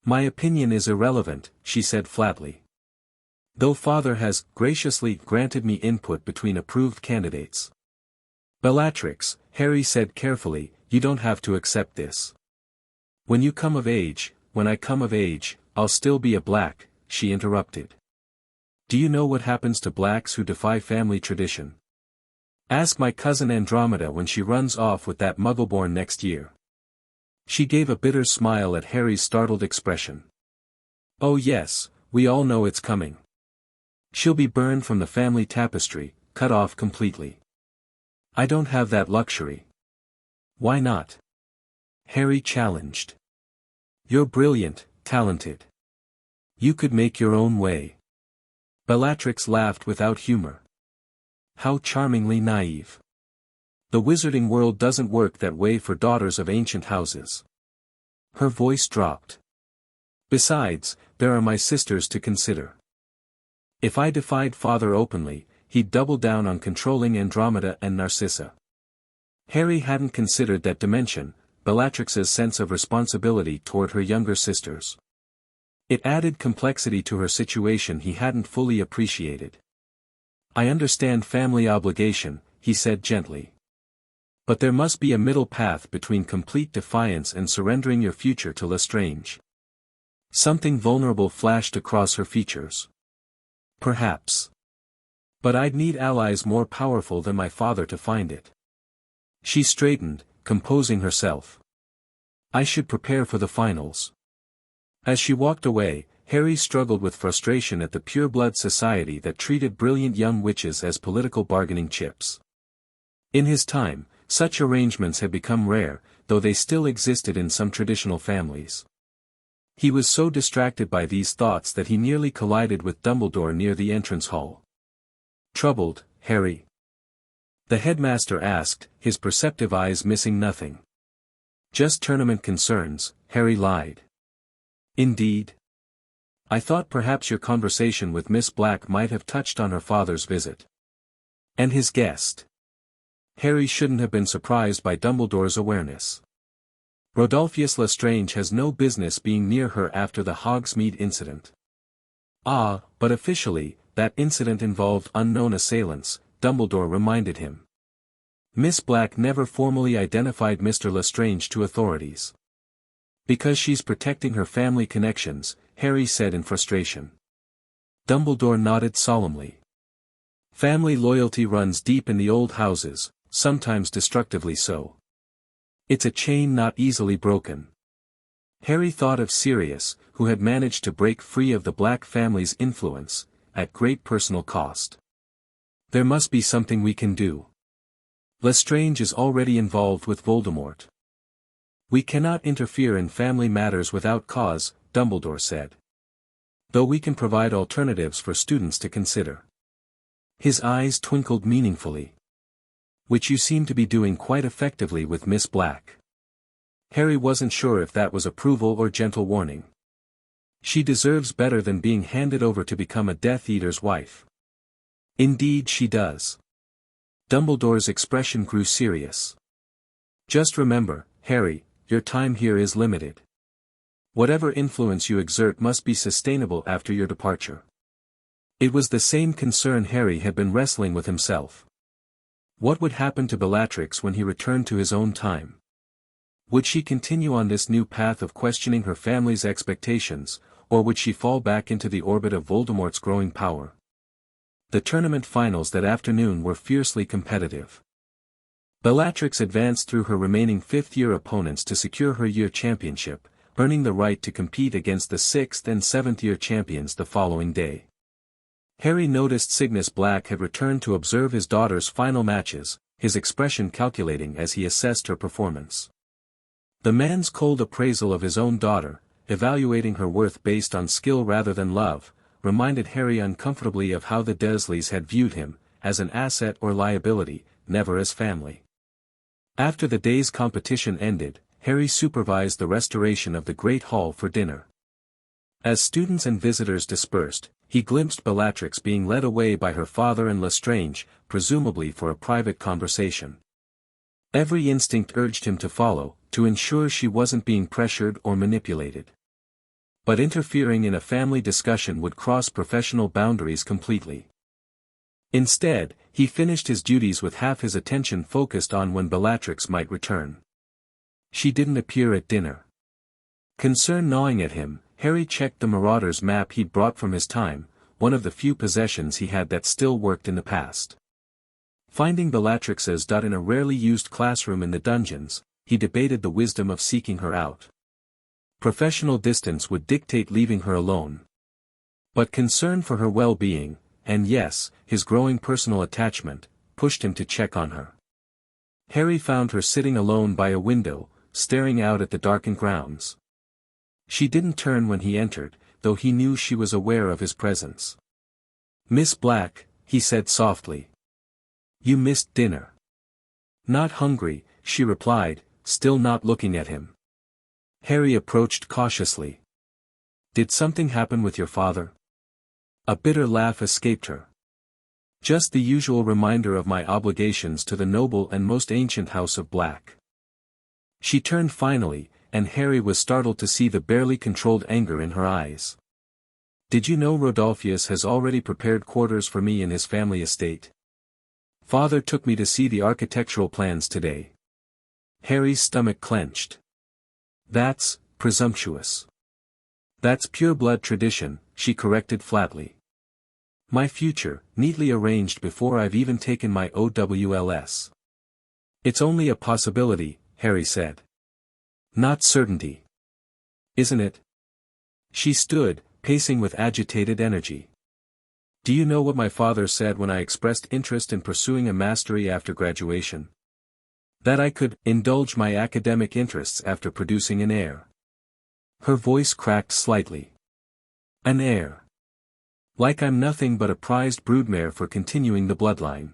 My opinion is irrelevant, she said flatly. Though father has graciously granted me input between approved candidates. Bellatrix, Harry said carefully, you don't have to accept this. When you come of age, when I come of age, I'll still be a black, she interrupted. Do you know what happens to blacks who defy family tradition? Ask my cousin Andromeda when she runs off with that Muggleborn next year. She gave a bitter smile at Harry's startled expression. Oh yes, we all know it's coming. She'll be burned from the family tapestry, cut off completely. I don't have that luxury. Why not? Harry challenged. You're brilliant, talented. You could make your own way. Bellatrix laughed without humor. How charmingly naive. The wizarding world doesn't work that way for daughters of ancient houses. Her voice dropped. Besides, there are my sisters to consider. If I defied father openly, he'd double down on controlling Andromeda and Narcissa. Harry hadn't considered that dimension, Bellatrix's sense of responsibility toward her younger sisters. It added complexity to her situation he hadn't fully appreciated. I understand family obligation, he said gently. But there must be a middle path between complete defiance and surrendering your future to Lestrange. Something vulnerable flashed across her features. Perhaps. But I'd need allies more powerful than my father to find it. She straightened, composing herself. I should prepare for the finals. As she walked away, Harry struggled with frustration at the pureblood society that treated brilliant young witches as political bargaining chips. In his time, such arrangements had become rare, though they still existed in some traditional families. He was so distracted by these thoughts that he nearly collided with Dumbledore near the entrance hall. Troubled, Harry? The headmaster asked, his perceptive eyes missing nothing. Just tournament concerns, Harry lied. Indeed? I thought perhaps your conversation with Miss Black might have touched on her father's visit. And his guest. Harry shouldn't have been surprised by Dumbledore's awareness. Rodolphus Lestrange has no business being near her after the Hogsmeade incident. Ah, but officially, that incident involved unknown assailants, Dumbledore reminded him. Miss Black never formally identified Mr. Lestrange to authorities. Because she's protecting her family connections, Harry said in frustration. Dumbledore nodded solemnly. Family loyalty runs deep in the old houses, sometimes destructively so. It's a chain not easily broken. Harry thought of Sirius, who had managed to break free of the Black family's influence, at great personal cost. There must be something we can do. Lestrange is already involved with Voldemort. We cannot interfere in family matters without cause, Dumbledore said. Though we can provide alternatives for students to consider. His eyes twinkled meaningfully. Which you seem to be doing quite effectively with Miss Black. Harry wasn't sure if that was approval or gentle warning. She deserves better than being handed over to become a Death Eater's wife. Indeed she does. Dumbledore's expression grew serious. Just remember, Harry, your time here is limited. Whatever influence you exert must be sustainable after your departure. It was the same concern Harry had been wrestling with himself. What would happen to Bellatrix when he returned to his own time? Would she continue on this new path of questioning her family's expectations, or would she fall back into the orbit of Voldemort's growing power? The tournament finals that afternoon were fiercely competitive. Bellatrix advanced through her remaining fifth-year opponents to secure her year championship, earning the right to compete against the sixth- and seventh-year champions the following day. Harry noticed Cygnus Black had returned to observe his daughter's final matches, his expression calculating as he assessed her performance. The man's cold appraisal of his own daughter, evaluating her worth based on skill rather than love, reminded Harry uncomfortably of how the Dursleys had viewed him, as an asset or liability, never as family. After the day's competition ended, Harry supervised the restoration of the Great Hall for dinner. As students and visitors dispersed, he glimpsed Bellatrix being led away by her father and Lestrange, presumably for a private conversation. Every instinct urged him to follow, to ensure she wasn't being pressured or manipulated. But interfering in a family discussion would cross professional boundaries completely. Instead, he finished his duties with half his attention focused on when Bellatrix might return. She didn't appear at dinner. Concern gnawing at him, Harry checked the Marauder's map he'd brought from his time, one of the few possessions he had that still worked in the past. Finding Bellatrix's dot in a rarely used classroom in the dungeons, he debated the wisdom of seeking her out. Professional distance would dictate leaving her alone. But concern for her well-being, and yes, his growing personal attachment, pushed him to check on her. Harry found her sitting alone by a window, staring out at the darkened grounds. She didn't turn when he entered, though he knew she was aware of his presence. "Miss Black," he said softly. "You missed dinner." "Not hungry," she replied, still not looking at him. Harry approached cautiously. "Did something happen with your father?" A bitter laugh escaped her. "Just the usual reminder of my obligations to the noble and most ancient house of Black." She turned finally, and Harry was startled to see the barely controlled anger in her eyes. "Did you know Rodolphius has already prepared quarters for me in his family estate? Father took me to see the architectural plans today." Harry's stomach clenched. "That's presumptuous." "That's pure-blood tradition," she corrected flatly. "My future, neatly arranged before I've even taken my OWLS." "It's only a possibility," Harry said. "Not certainty. Isn't it?" She stood, pacing with agitated energy. "Do you know what my father said when I expressed interest in pursuing a mastery after graduation? That I could indulge my academic interests after producing an heir." Her voice cracked slightly. "An heir. Like I'm nothing but a prized broodmare for continuing the bloodline."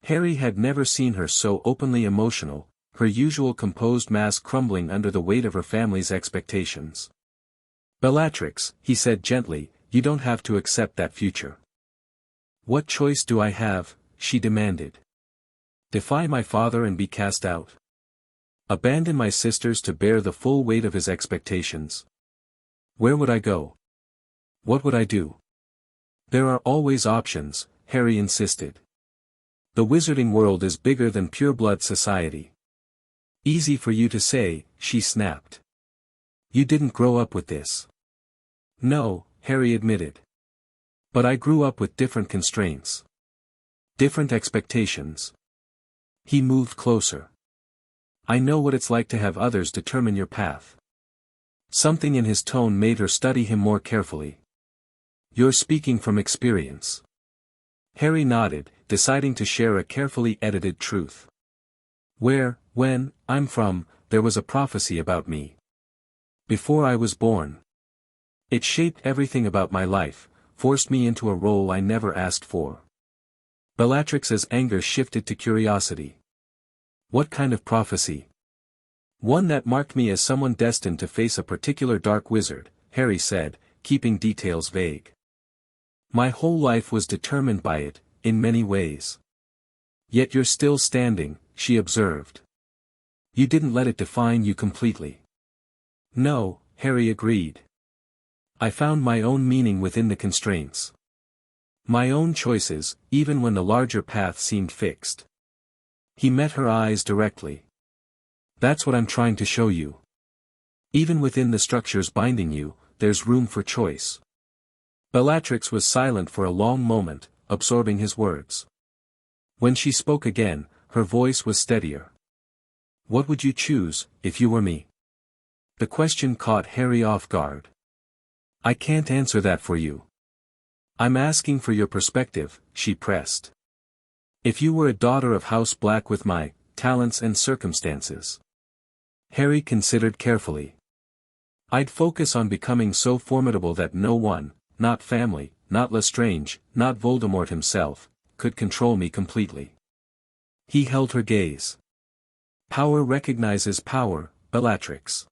Harry had never seen her so openly emotional, her usual composed mask crumbling under the weight of her family's expectations. "Bellatrix," he said gently, "you don't have to accept that future." "What choice do I have?" she demanded. "Defy my father and be cast out? Abandon my sisters to bear the full weight of his expectations? Where would I go? What would I do?" "There are always options," Harry insisted. "The wizarding world is bigger than pure-blood society." "Easy for you to say," she snapped. "You didn't grow up with this." "No," Harry admitted. "But I grew up with different constraints. Different expectations." He moved closer. "I know what it's like to have others determine your path." Something in his tone made her study him more carefully. "You're speaking from experience." Harry nodded, deciding to share a carefully edited truth. When I'm from, there was a prophecy about me. Before I was born. It shaped everything about my life, forced me into a role I never asked for." Bellatrix's anger shifted to curiosity. "What kind of prophecy?" "One that marked me as someone destined to face a particular dark wizard," Harry said, keeping details vague. "My whole life was determined by it, in many ways." "Yet you're still standing," she observed. "You didn't let it define you completely." "No," Harry agreed. "I found my own meaning within the constraints. My own choices, even when the larger path seemed fixed." He met her eyes directly. "That's what I'm trying to show you. Even within the structures binding you, there's room for choice." Bellatrix was silent for a long moment, absorbing his words. When she spoke again, her voice was steadier. "What would you choose, if you were me?" The question caught Harry off guard. "I can't answer that for you. I'm asking for your perspective," she pressed. "If you were a daughter of House Black with my talents and circumstances." Harry considered carefully. "I'd focus on becoming so formidable that no one, not family, not Lestrange, not Voldemort himself, could control me completely. He held her gaze. Power recognizes power, Bellatrix.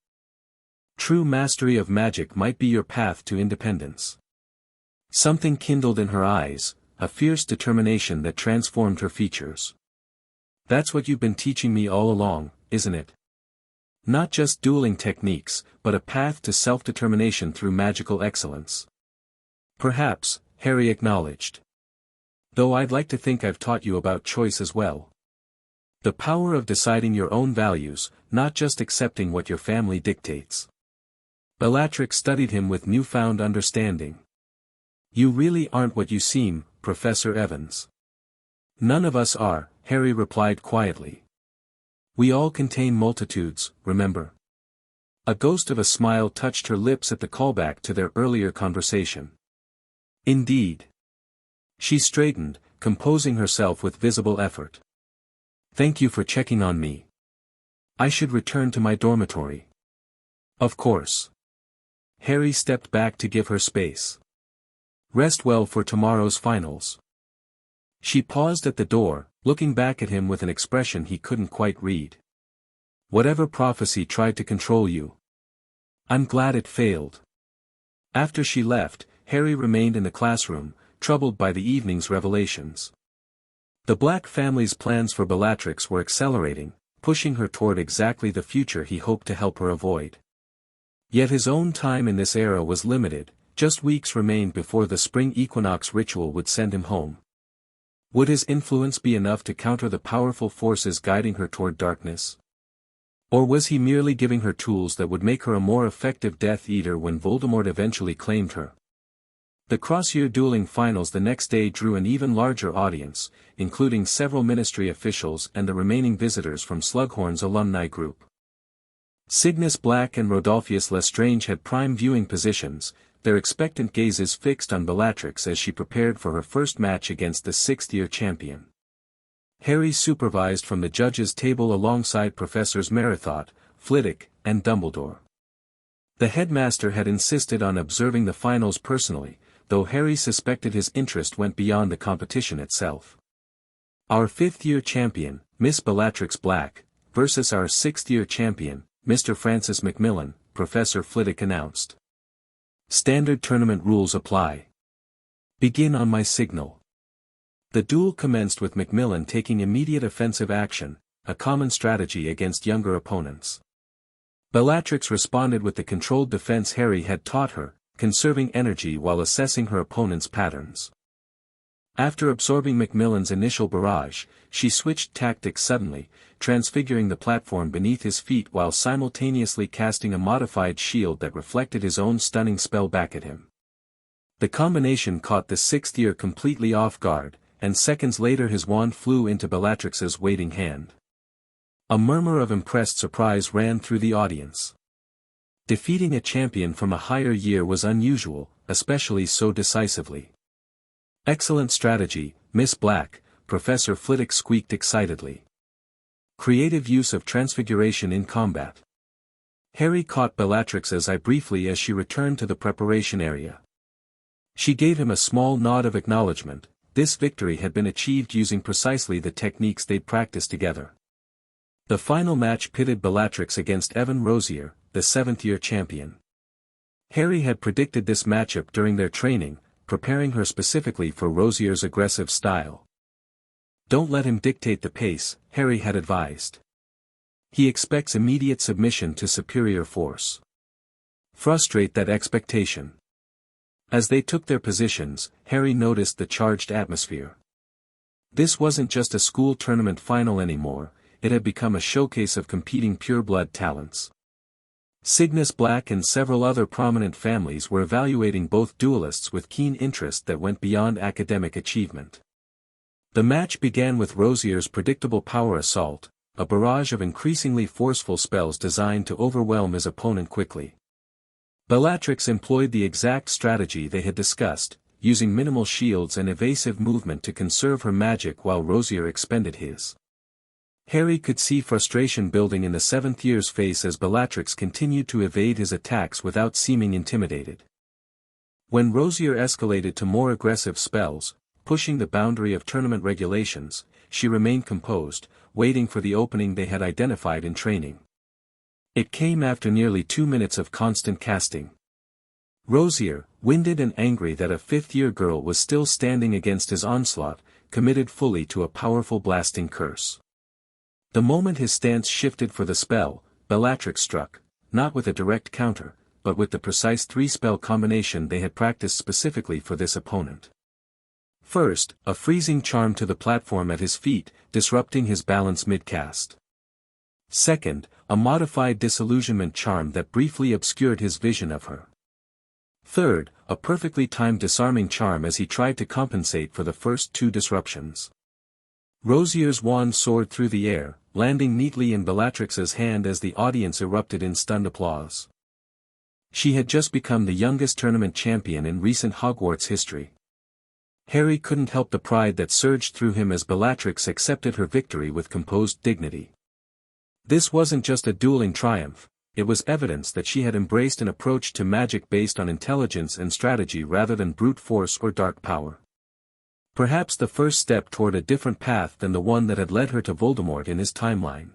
True mastery of magic might be your path to independence. Something kindled in her eyes, a fierce determination that transformed her features. That's what you've been teaching me all along, isn't it? Not just dueling techniques, but a path to self-determination through magical excellence. Perhaps, Harry acknowledged. Though I'd like to think I've taught you about choice as well. The power of deciding your own values, not just accepting what your family dictates. Bellatrix studied him with newfound understanding. You really aren't what you seem, Professor Evans. None of us are, Harry replied quietly. We all contain multitudes, remember? A ghost of a smile touched her lips at the callback to their earlier conversation. Indeed. She straightened, composing herself with visible effort. Thank you for checking on me. I should return to my dormitory. Of course. Harry stepped back to give her space. Rest well for tomorrow's finals. She paused at the door, looking back at him with an expression he couldn't quite read. Whatever prophecy tried to control you. I'm glad it failed. After she left, Harry remained in the classroom, troubled by the evening's revelations. The Black family's plans for Bellatrix were accelerating, pushing her toward exactly the future he hoped to help her avoid. Yet his own time in this era was limited, just weeks remained before the spring equinox ritual would send him home. Would his influence be enough to counter the powerful forces guiding her toward darkness? Or was he merely giving her tools that would make her a more effective Death Eater when Voldemort eventually claimed her? The cross-year dueling finals the next day drew an even larger audience, including several ministry officials and the remaining visitors from Slughorn's alumni group. Cygnus Black and Rodolphus Lestrange had prime viewing positions, their expectant gazes fixed on Bellatrix as she prepared for her first match against the sixth-year champion. Harry supervised from the judges' table alongside Professors Merithot, Flitwick, and Dumbledore. The headmaster had insisted on observing the finals personally, though Harry suspected his interest went beyond the competition itself. Our fifth-year champion, Miss Bellatrix Black, versus our sixth-year champion, Mr. Francis Macmillan, Professor Flitwick announced. Standard tournament rules apply. Begin on my signal. The duel commenced with Macmillan taking immediate offensive action, a common strategy against younger opponents. Bellatrix responded with the controlled defense Harry had taught her, conserving energy while assessing her opponent's patterns. After absorbing Macmillan's initial barrage, she switched tactics suddenly, transfiguring the platform beneath his feet while simultaneously casting a modified shield that reflected his own stunning spell back at him. The combination caught the sixth year completely off guard, and seconds later his wand flew into Bellatrix's waiting hand. A murmur of impressed surprise ran through the audience. Defeating a champion from a higher year was unusual, especially so decisively. Excellent strategy, Miss Black, Professor Flitwick squeaked excitedly. Creative use of transfiguration in combat. Harry caught Bellatrix's eye briefly as she returned to the preparation area. She gave him a small nod of acknowledgement. This victory had been achieved using precisely the techniques they'd practiced together. The final match pitted Bellatrix against Evan Rosier, the seventh-year champion. Harry had predicted this matchup during their training, preparing her specifically for Rosier's aggressive style. Don't let him dictate the pace, Harry had advised. He expects immediate submission to superior force. Frustrate that expectation. As they took their positions, Harry noticed the charged atmosphere. This wasn't just a school tournament final anymore, it had become a showcase of competing pureblood talents. Cygnus Black and several other prominent families were evaluating both duelists with keen interest that went beyond academic achievement. The match began with Rosier's predictable power assault, a barrage of increasingly forceful spells designed to overwhelm his opponent quickly. Bellatrix employed the exact strategy they had discussed, using minimal shields and evasive movement to conserve her magic while Rosier expended his. Harry could see frustration building in the seventh year's face as Bellatrix continued to evade his attacks without seeming intimidated. When Rosier escalated to more aggressive spells, pushing the boundary of tournament regulations, she remained composed, waiting for the opening they had identified in training. It came after nearly 2 minutes of constant casting. Rosier, winded and angry that a fifth-year girl was still standing against his onslaught, committed fully to a powerful blasting curse. The moment his stance shifted for the spell, Bellatrix struck, not with a direct counter, but with the precise 3-spell combination they had practiced specifically for this opponent. First, a freezing charm to the platform at his feet, disrupting his balance mid-cast. Second, a modified disillusionment charm that briefly obscured his vision of her. Third, a perfectly timed disarming charm as he tried to compensate for the first 2 disruptions. Rosier's wand soared through the air, landing neatly in Bellatrix's hand as the audience erupted in stunned applause. She had just become the youngest tournament champion in recent Hogwarts history. Harry couldn't help the pride that surged through him as Bellatrix accepted her victory with composed dignity. This wasn't just a dueling triumph, it was evidence that she had embraced an approach to magic based on intelligence and strategy rather than brute force or dark power. Perhaps the first step toward a different path than the one that had led her to Voldemort in his timeline.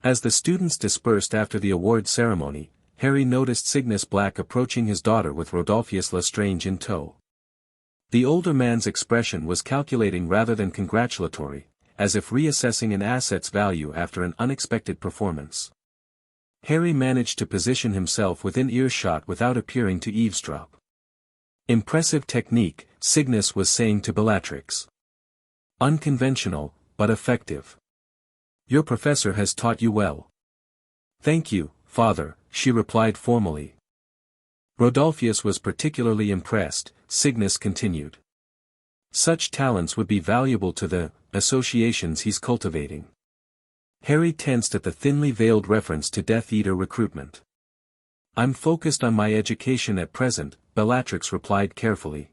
As the students dispersed after the award ceremony, Harry noticed Cygnus Black approaching his daughter with Rodolphus Lestrange in tow. The older man's expression was calculating rather than congratulatory, as if reassessing an asset's value after an unexpected performance. Harry managed to position himself within earshot without appearing to eavesdrop. "Impressive technique," Cygnus was saying to Bellatrix. "Unconventional, but effective. Your professor has taught you well." "Thank you, Father," she replied formally. Rodolphus was particularly impressed, Cygnus continued. "Such talents would be valuable to the associations he's cultivating." Harry tensed at the thinly veiled reference to Death Eater recruitment. "I'm focused on my education at present," Bellatrix replied carefully.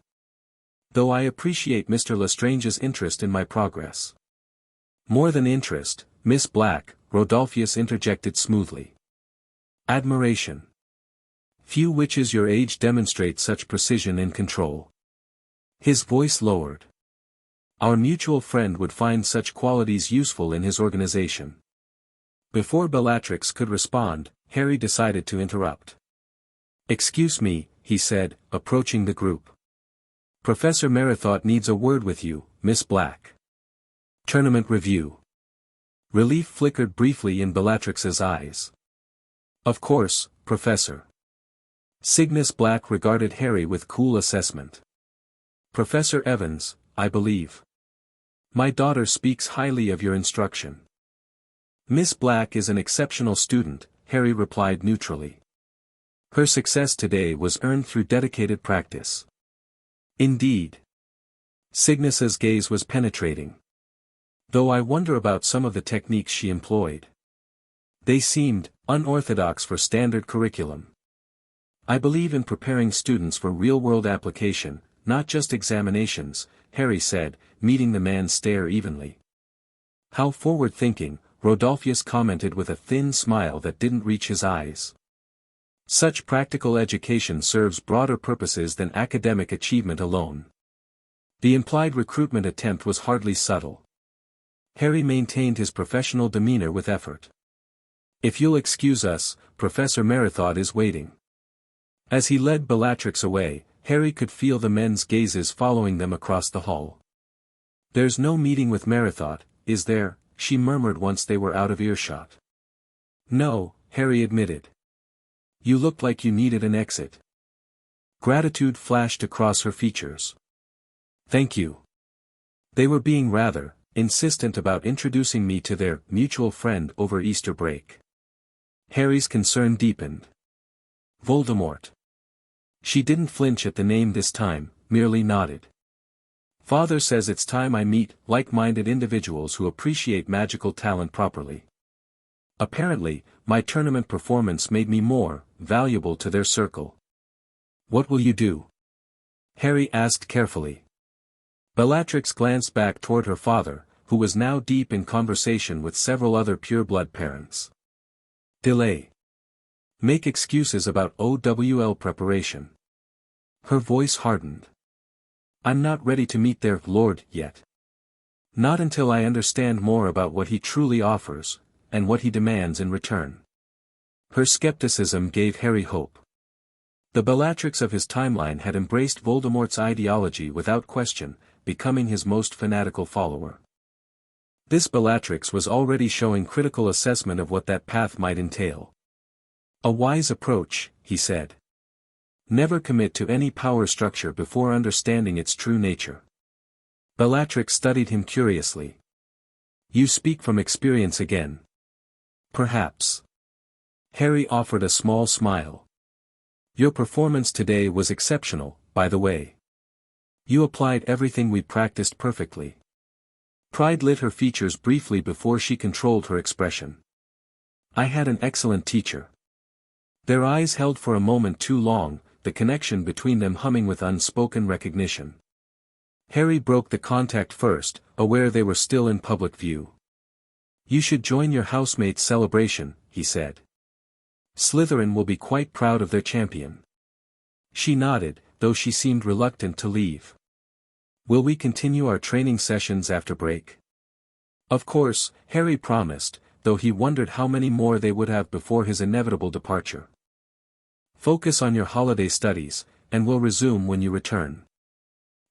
"Though I appreciate Mr. Lestrange's interest in my progress." "More than interest, Miss Black," Rodolphus interjected smoothly. "Admiration. Few witches your age demonstrate such precision and control." His voice lowered. "Our mutual friend would find such qualities useful in his organization." Before Bellatrix could respond, Harry decided to interrupt. "Excuse me," he said, approaching the group. "Professor Merithought needs a word with you, Miss Black." Tournament review. Relief flickered briefly in Bellatrix's eyes. "Of course, Professor." Cygnus Black regarded Harry with cool assessment. "Professor Evans, I believe. My daughter speaks highly of your instruction." "Miss Black is an exceptional student," Harry replied neutrally. "Her success today was earned through dedicated practice." "Indeed." Cygnus's gaze was penetrating. "Though I wonder about some of the techniques she employed. They seemed unorthodox for standard curriculum." "I believe in preparing students for real-world application, not just examinations," Harry said, meeting the man's stare evenly. "How forward-thinking," Rodolphus commented with a thin smile that didn't reach his eyes. "Such practical education serves broader purposes than academic achievement alone." The implied recruitment attempt was hardly subtle. Harry maintained his professional demeanor with effort. "If you'll excuse us, Professor Merithought is waiting." As he led Bellatrix away, Harry could feel the men's gazes following them across the hall. "There's no meeting with Merithought, is there?" she murmured once they were out of earshot. "No," Harry admitted. "You looked like you needed an exit." Gratitude flashed across her features. "Thank you." They were being rather insistent about introducing me to their mutual friend over Easter break. Harry's concern deepened. "Voldemort." She didn't flinch at the name this time, merely nodded. "Father says it's time I meet like-minded individuals who appreciate magical talent properly. Apparently, my tournament performance made me more valuable to their circle." "What will you do?" Harry asked carefully. Bellatrix glanced back toward her father, who was now deep in conversation with several other pure-blood parents. "Delay. Make excuses about OWL preparation." Her voice hardened. I'm not ready to meet their Lord yet. Not until I understand more about what he truly offers, and what he demands in return. Her skepticism gave Harry hope. The Bellatrix of his timeline had embraced Voldemort's ideology without question, becoming his most fanatical follower. This Bellatrix was already showing critical assessment of what that path might entail. A wise approach, he said. Never commit to any power structure before understanding its true nature. Bellatrix studied him curiously. You speak from experience again. Perhaps. Harry offered a small smile. Your performance today was exceptional, by the way. You applied everything we practiced perfectly. Pride lit her features briefly before she controlled her expression. I had an excellent teacher. Their eyes held for a moment too long, the connection between them humming with unspoken recognition. Harry broke the contact first, aware they were still in public view. You should join your housemates' celebration, he said. Slytherin will be quite proud of their champion. She nodded, though she seemed reluctant to leave. Will we continue our training sessions after break? Of course, Harry promised, though he wondered how many more they would have before his inevitable departure. Focus on your holiday studies, and we'll resume when you return.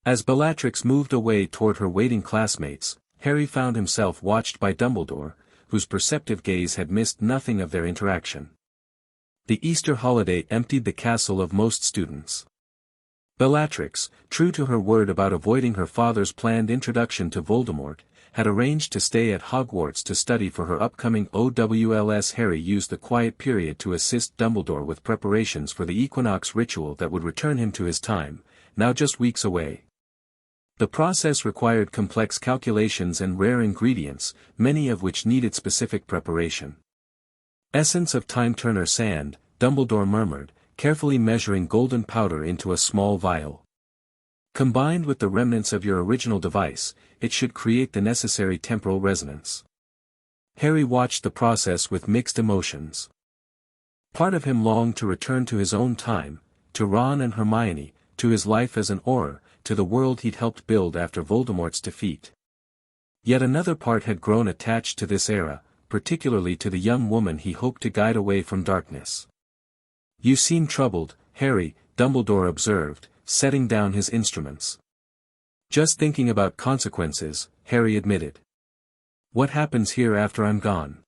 As Bellatrix moved away toward her waiting classmates, Harry found himself watched by Dumbledore, whose perceptive gaze had missed nothing of their interaction. The Easter holiday emptied the castle of most students. Bellatrix, true to her word about avoiding her father's planned introduction to Voldemort, had arranged to stay at Hogwarts to study for her upcoming OWLs. Harry used the quiet period to assist Dumbledore with preparations for the equinox ritual that would return him to his time, now just weeks away. The process required complex calculations and rare ingredients, many of which needed specific preparation. Essence of time-turner sand, Dumbledore murmured, carefully measuring golden powder into a small vial. Combined with the remnants of your original device, it should create the necessary temporal resonance. Harry watched the process with mixed emotions. Part of him longed to return to his own time, to Ron and Hermione, to his life as an Auror, to the world he'd helped build after Voldemort's defeat. Yet another part had grown attached to this era, particularly to the young woman he hoped to guide away from darkness. You seem troubled, Harry, Dumbledore observed, setting down his instruments. Just thinking about consequences, Harry admitted. What happens here after I'm gone?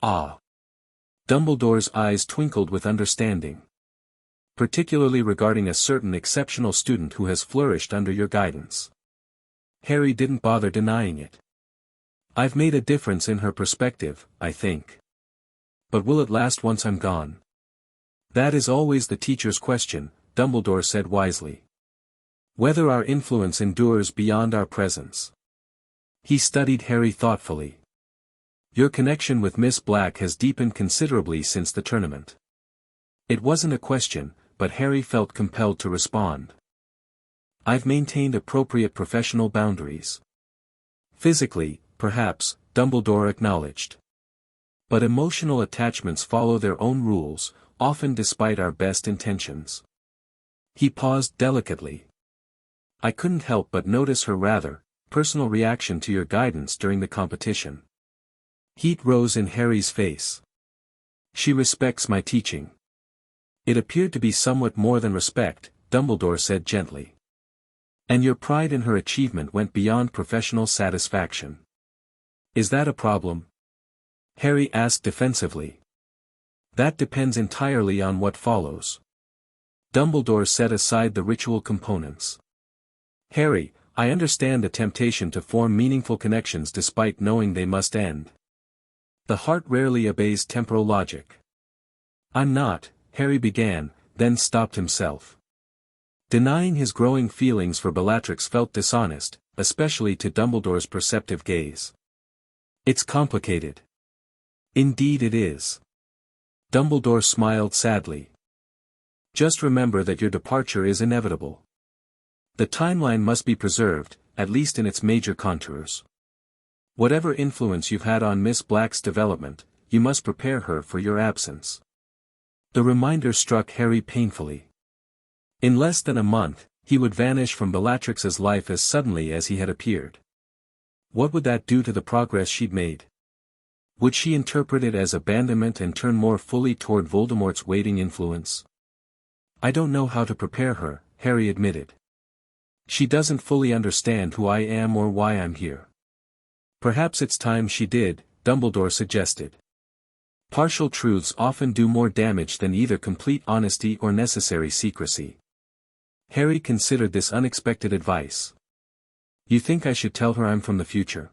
Ah. Dumbledore's eyes twinkled with understanding. Particularly regarding a certain exceptional student who has flourished under your guidance. Harry didn't bother denying it. I've made a difference in her perspective, I think. But will it last once I'm gone? That is always the teacher's question, Dumbledore said wisely. Whether our influence endures beyond our presence. He studied Harry thoughtfully. Your connection with Miss Black has deepened considerably since the tournament. It wasn't a question, but Harry felt compelled to respond. I've maintained appropriate professional boundaries. Physically, perhaps, Dumbledore acknowledged. But emotional attachments follow their own rules, often despite our best intentions. He paused delicately. I couldn't help but notice her rather personal reaction to your guidance during the competition. Heat rose in Harry's face. She respects my teaching. It appeared to be somewhat more than respect, Dumbledore said gently. And your pride in her achievement went beyond professional satisfaction. Is that a problem? Harry asked defensively. That depends entirely on what follows. Dumbledore set aside the ritual components. Harry, I understand the temptation to form meaningful connections despite knowing they must end. The heart rarely obeys temporal logic. I'm not, Harry began, then stopped himself. Denying his growing feelings for Bellatrix felt dishonest, especially to Dumbledore's perceptive gaze. It's complicated. Indeed it is. Dumbledore smiled sadly. Just remember that your departure is inevitable. The timeline must be preserved, at least in its major contours. Whatever influence you've had on Miss Black's development, you must prepare her for your absence. The reminder struck Harry painfully. In less than a month, He would vanish from Bellatrix's life as suddenly as he had appeared. What would that do to the progress she'd made? Would she interpret it as abandonment and turn more fully toward Voldemort's waiting influence? I don't know how to prepare her, Harry admitted. She doesn't fully understand who I am or why I'm here. Perhaps it's time she did, Dumbledore suggested. Partial truths often do more damage than either complete honesty or necessary secrecy. Harry considered this unexpected advice. You think I should tell her I'm from the future?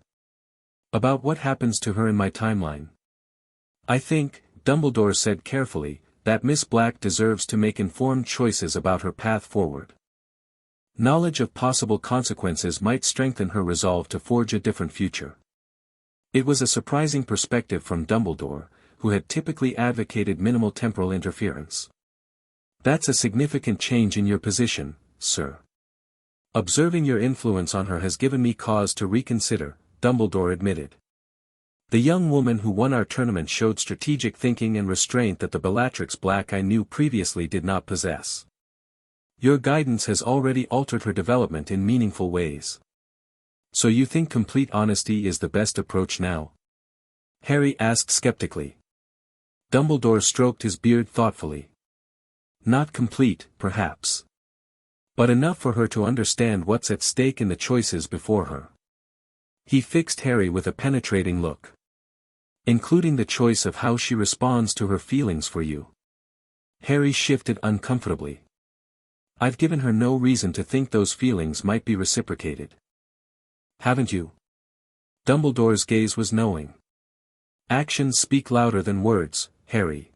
About what happens to her in my timeline? I think, Dumbledore said carefully, that Miss Black deserves to make informed choices about her path forward. Knowledge of possible consequences might strengthen her resolve to forge a different future. It was a surprising perspective from Dumbledore, who had typically advocated minimal temporal interference. That's a significant change in your position, sir. Observing your influence on her has given me cause to reconsider, Dumbledore admitted. The young woman who won our tournament showed strategic thinking and restraint that the Bellatrix Black I knew previously did not possess. Your guidance has already altered her development in meaningful ways. So you think complete honesty is the best approach now? Harry asked skeptically. Dumbledore stroked his beard thoughtfully. Not complete, perhaps. But enough for her to understand what's at stake in the choices before her. He fixed Harry with a penetrating look. Including the choice of how she responds to her feelings for you. Harry shifted uncomfortably. I've given her no reason to think those feelings might be reciprocated. Haven't you? Dumbledore's gaze was knowing. Actions speak louder than words, Harry.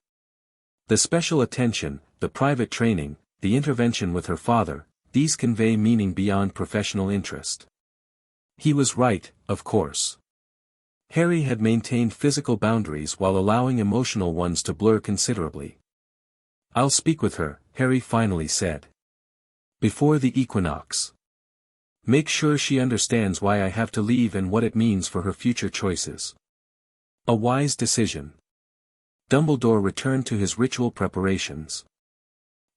The special attention, the private training, the intervention with her father, these convey meaning beyond professional interest. He was right, of course. Harry had maintained physical boundaries while allowing emotional ones to blur considerably. I'll speak with her, Harry finally said. Before the equinox. Make sure she understands why I have to leave and what it means for her future choices. A wise decision. Dumbledore returned to his ritual preparations.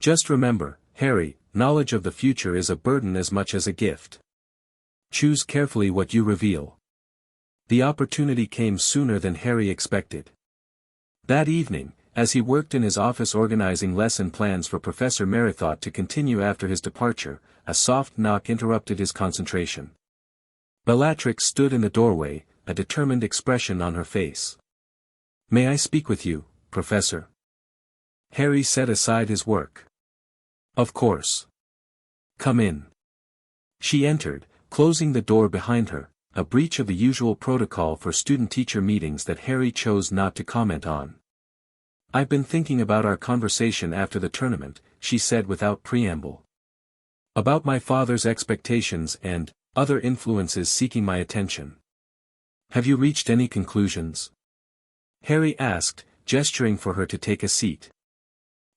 Just remember, Harry, knowledge of the future is a burden as much as a gift. Choose carefully what you reveal. The opportunity came sooner than Harry expected. That evening, as he worked in his office organizing lesson plans for Professor Merithought to continue after his departure, a soft knock interrupted his concentration. Bellatrix stood in the doorway, a determined expression on her face. May I speak with you, Professor? Harry set aside his work. Of course. Come in. She entered, closing the door behind her, a breach of the usual protocol for student-teacher meetings that Harry chose not to comment on. I've been thinking about our conversation after the tournament, she said without preamble. About my father's expectations and other influences seeking my attention. Have you reached any conclusions? Harry asked, gesturing for her to take a seat.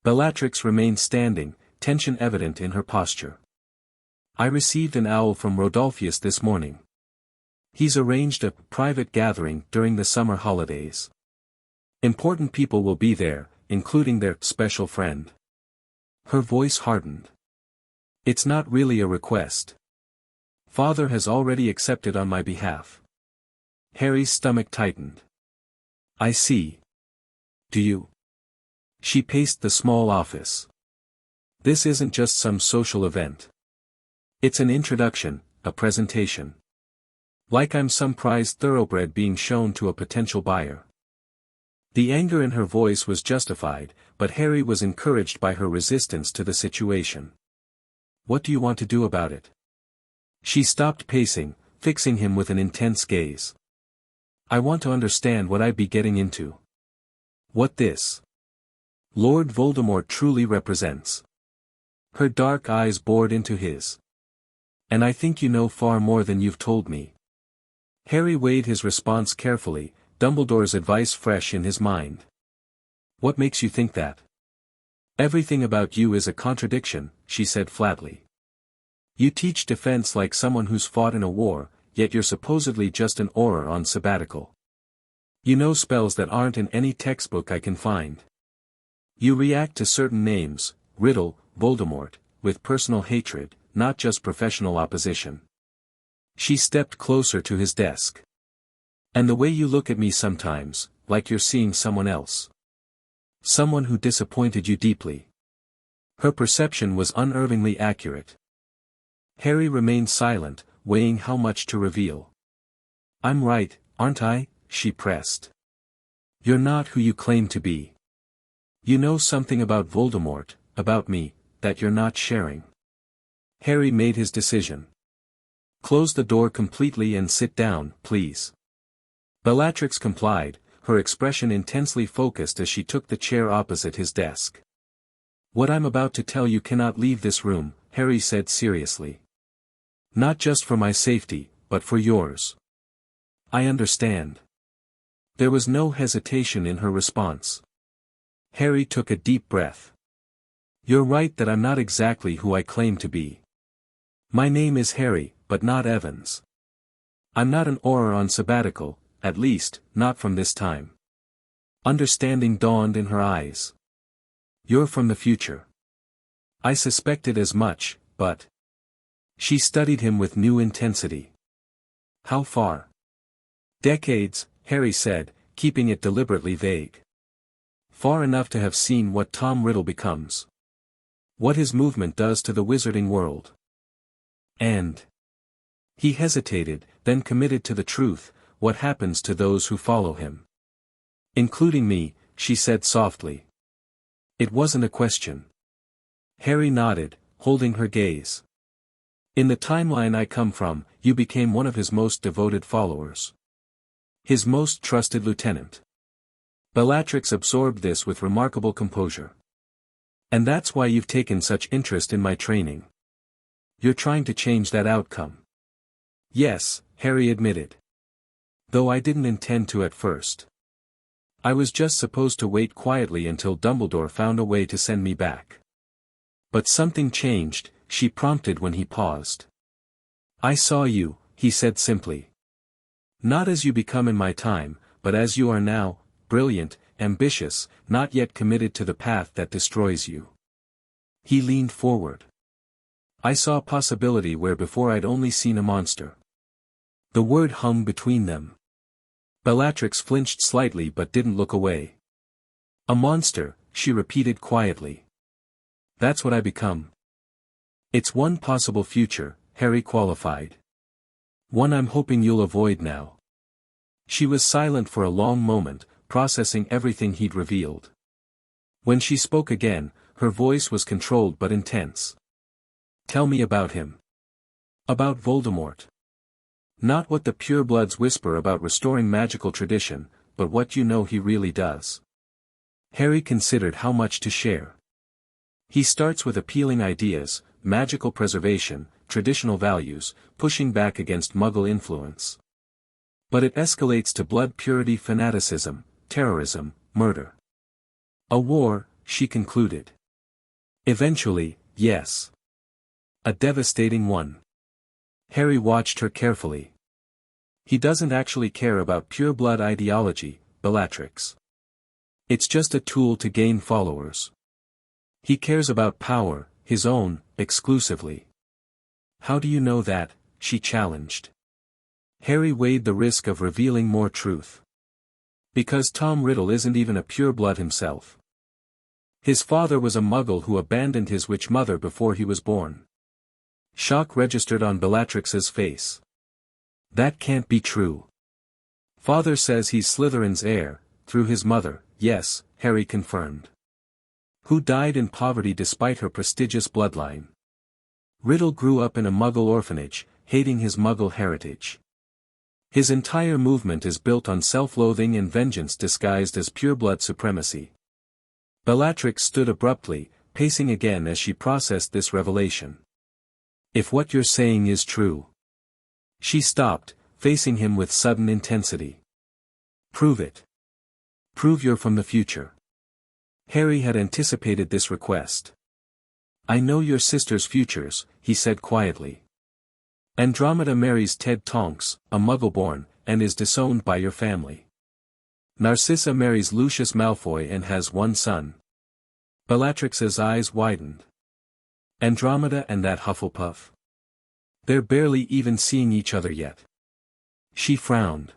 Bellatrix remained standing, tension evident in her posture. I received an owl from Rodolphius this morning. He's arranged a private gathering during the summer holidays. Important people will be there, including their special friend. Her voice hardened. It's not really a request. Father has already accepted on my behalf. Harry's stomach tightened. I see. Do you? She paced the small office. This isn't just some social event. It's an introduction, a presentation. Like I'm some prized thoroughbred being shown to a potential buyer. The anger in her voice was justified, but Harry was encouraged by her resistance to the situation. What do you want to do about it? She stopped pacing, fixing him with an intense gaze. I want to understand what I'd be getting into. What this Lord Voldemort truly represents. Her dark eyes bored into his. And I think you know far more than you've told me. Harry weighed his response carefully, Dumbledore's advice fresh in his mind. What makes you think that? Everything about you is a contradiction, she said flatly. You teach defense like someone who's fought in a war, yet you're supposedly just an Auror on sabbatical. You know spells that aren't in any textbook I can find. You react to certain names, Riddle, Voldemort, with personal hatred, not just professional opposition. She stepped closer to his desk. And the way you look at me sometimes, like you're seeing someone else. Someone who disappointed you deeply. Her perception was unerringly accurate. Harry remained silent, weighing how much to reveal. I'm right, aren't I? She pressed. You're not who you claim to be. You know something about Voldemort, about me, that you're not sharing. Harry made his decision. Close the door completely and sit down, please. Bellatrix complied, her expression intensely focused as she took the chair opposite his desk. What I'm about to tell you cannot leave this room, Harry said seriously. Not just for my safety, but for yours. I understand. There was no hesitation in her response. Harry took a deep breath. You're right that I'm not exactly who I claim to be. My name is Harry, but not Evans. I'm not an Auror on sabbatical, at least, not from this time. Understanding dawned in her eyes. You're from the future. I suspected as much, but... She studied him with new intensity. How far? Decades, Harry said, keeping it deliberately vague. Far enough to have seen what Tom Riddle becomes. What his movement does to the wizarding world. And... He hesitated, then committed to the truth, what happens to those who follow him. Including me, she said softly. It wasn't a question. Harry nodded, holding her gaze. In the timeline I come from, you became one of his most devoted followers. His most trusted lieutenant. Bellatrix absorbed this with remarkable composure. And that's why you've taken such interest in my training. You're trying to change that outcome. Yes, Harry admitted. Though I didn't intend to at first. I was just supposed to wait quietly until Dumbledore found a way to send me back. But something changed, she prompted when he paused. I saw you, he said simply. Not as you become in my time, but as you are now, brilliant, ambitious, not yet committed to the path that destroys you. He leaned forward. I saw a possibility where before I'd only seen a monster. The word hung between them. Bellatrix flinched slightly but didn't look away. A monster, she repeated quietly. That's what I become. It's one possible future, Harry qualified. One I'm hoping you'll avoid now. She was silent for a long moment, processing everything he'd revealed. When she spoke again, her voice was controlled but intense. Tell me about him. About Voldemort. Not what the purebloods whisper about restoring magical tradition, but what you know he really does. Harry considered how much to share. He starts with appealing ideas, magical preservation, traditional values, pushing back against Muggle influence. But it escalates to blood purity fanaticism, terrorism, murder. A war, she concluded. Eventually, yes. A devastating one. Harry watched her carefully. He doesn't actually care about pureblood ideology, Bellatrix. It's just a tool to gain followers. He cares about power, his own, exclusively. How do you know that? She challenged. Harry weighed the risk of revealing more truth. Because Tom Riddle isn't even a pureblood himself. His father was a Muggle who abandoned his witch mother before he was born. Shock registered on Bellatrix's face. That can't be true. Father says he's Slytherin's heir, through his mother, yes, Harry confirmed. Who died in poverty despite her prestigious bloodline. Riddle grew up in a Muggle orphanage, hating his Muggle heritage. His entire movement is built on self-loathing and vengeance disguised as pureblood supremacy. Bellatrix stood abruptly, pacing again as she processed this revelation. If what you're saying is true. She stopped, facing him with sudden intensity. Prove it. Prove you're from the future. Harry had anticipated this request. I know your sister's futures, he said quietly. Andromeda marries Ted Tonks, a Muggle-born, and is disowned by your family. Narcissa marries Lucius Malfoy and has one son. Bellatrix's eyes widened. Andromeda and that Hufflepuff. They're barely even seeing each other yet. She frowned.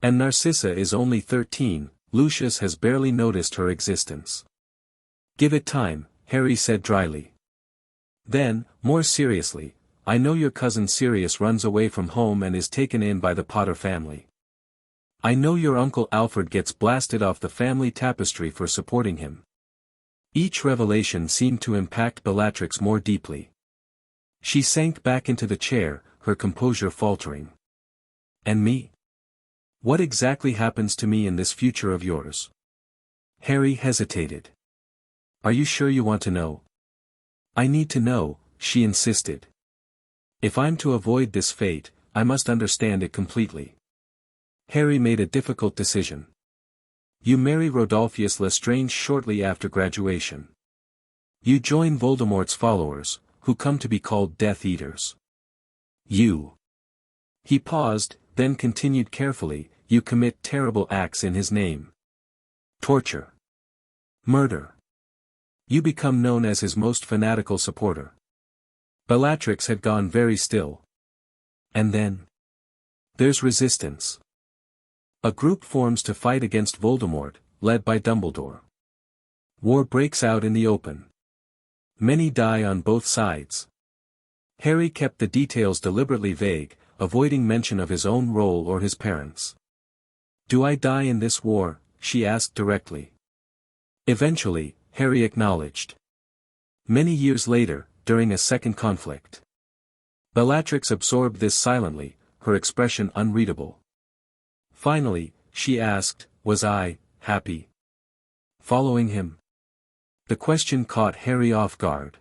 And Narcissa is only 13, Lucius has barely noticed her existence. Give it time, Harry said dryly. Then, more seriously, I know your cousin Sirius runs away from home and is taken in by the Potter family. I know your Uncle Alfred gets blasted off the family tapestry for supporting him. Each revelation seemed to impact Bellatrix more deeply. She sank back into the chair, her composure faltering. And me? What exactly happens to me in this future of yours? Harry hesitated. Are you sure you want to know? I need to know, she insisted. If I'm to avoid this fate, I must understand it completely. Harry made a difficult decision. You marry Rodolphus Lestrange shortly after graduation. You join Voldemort's followers, who come to be called Death Eaters. You. He paused, then continued carefully, you commit terrible acts in his name. Torture. Murder. You become known as his most fanatical supporter. Bellatrix had gone very still. And then? There's resistance. A group forms to fight against Voldemort, led by Dumbledore. War breaks out in the open. Many die on both sides. Harry kept the details deliberately vague, avoiding mention of his own role or his parents. Do I die in this war? She asked directly. Eventually, Harry acknowledged. Many years later, during a second conflict. Bellatrix absorbed this silently, her expression unreadable. Finally, she asked, was I happy following him? The question caught Harry off guard.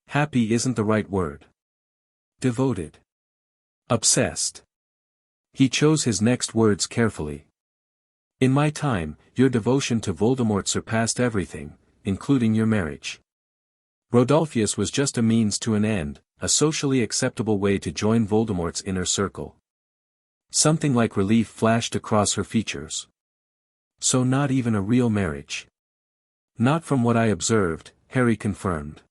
Happy isn't the right word. Devoted. Obsessed. He chose his next words carefully. In my time, your devotion to Voldemort surpassed everything, including your marriage. Rodolphus was just a means to an end, a socially acceptable way to join Voldemort's inner circle. Something like relief flashed across her features. So not even a real marriage. Not from what I observed, Harry confirmed.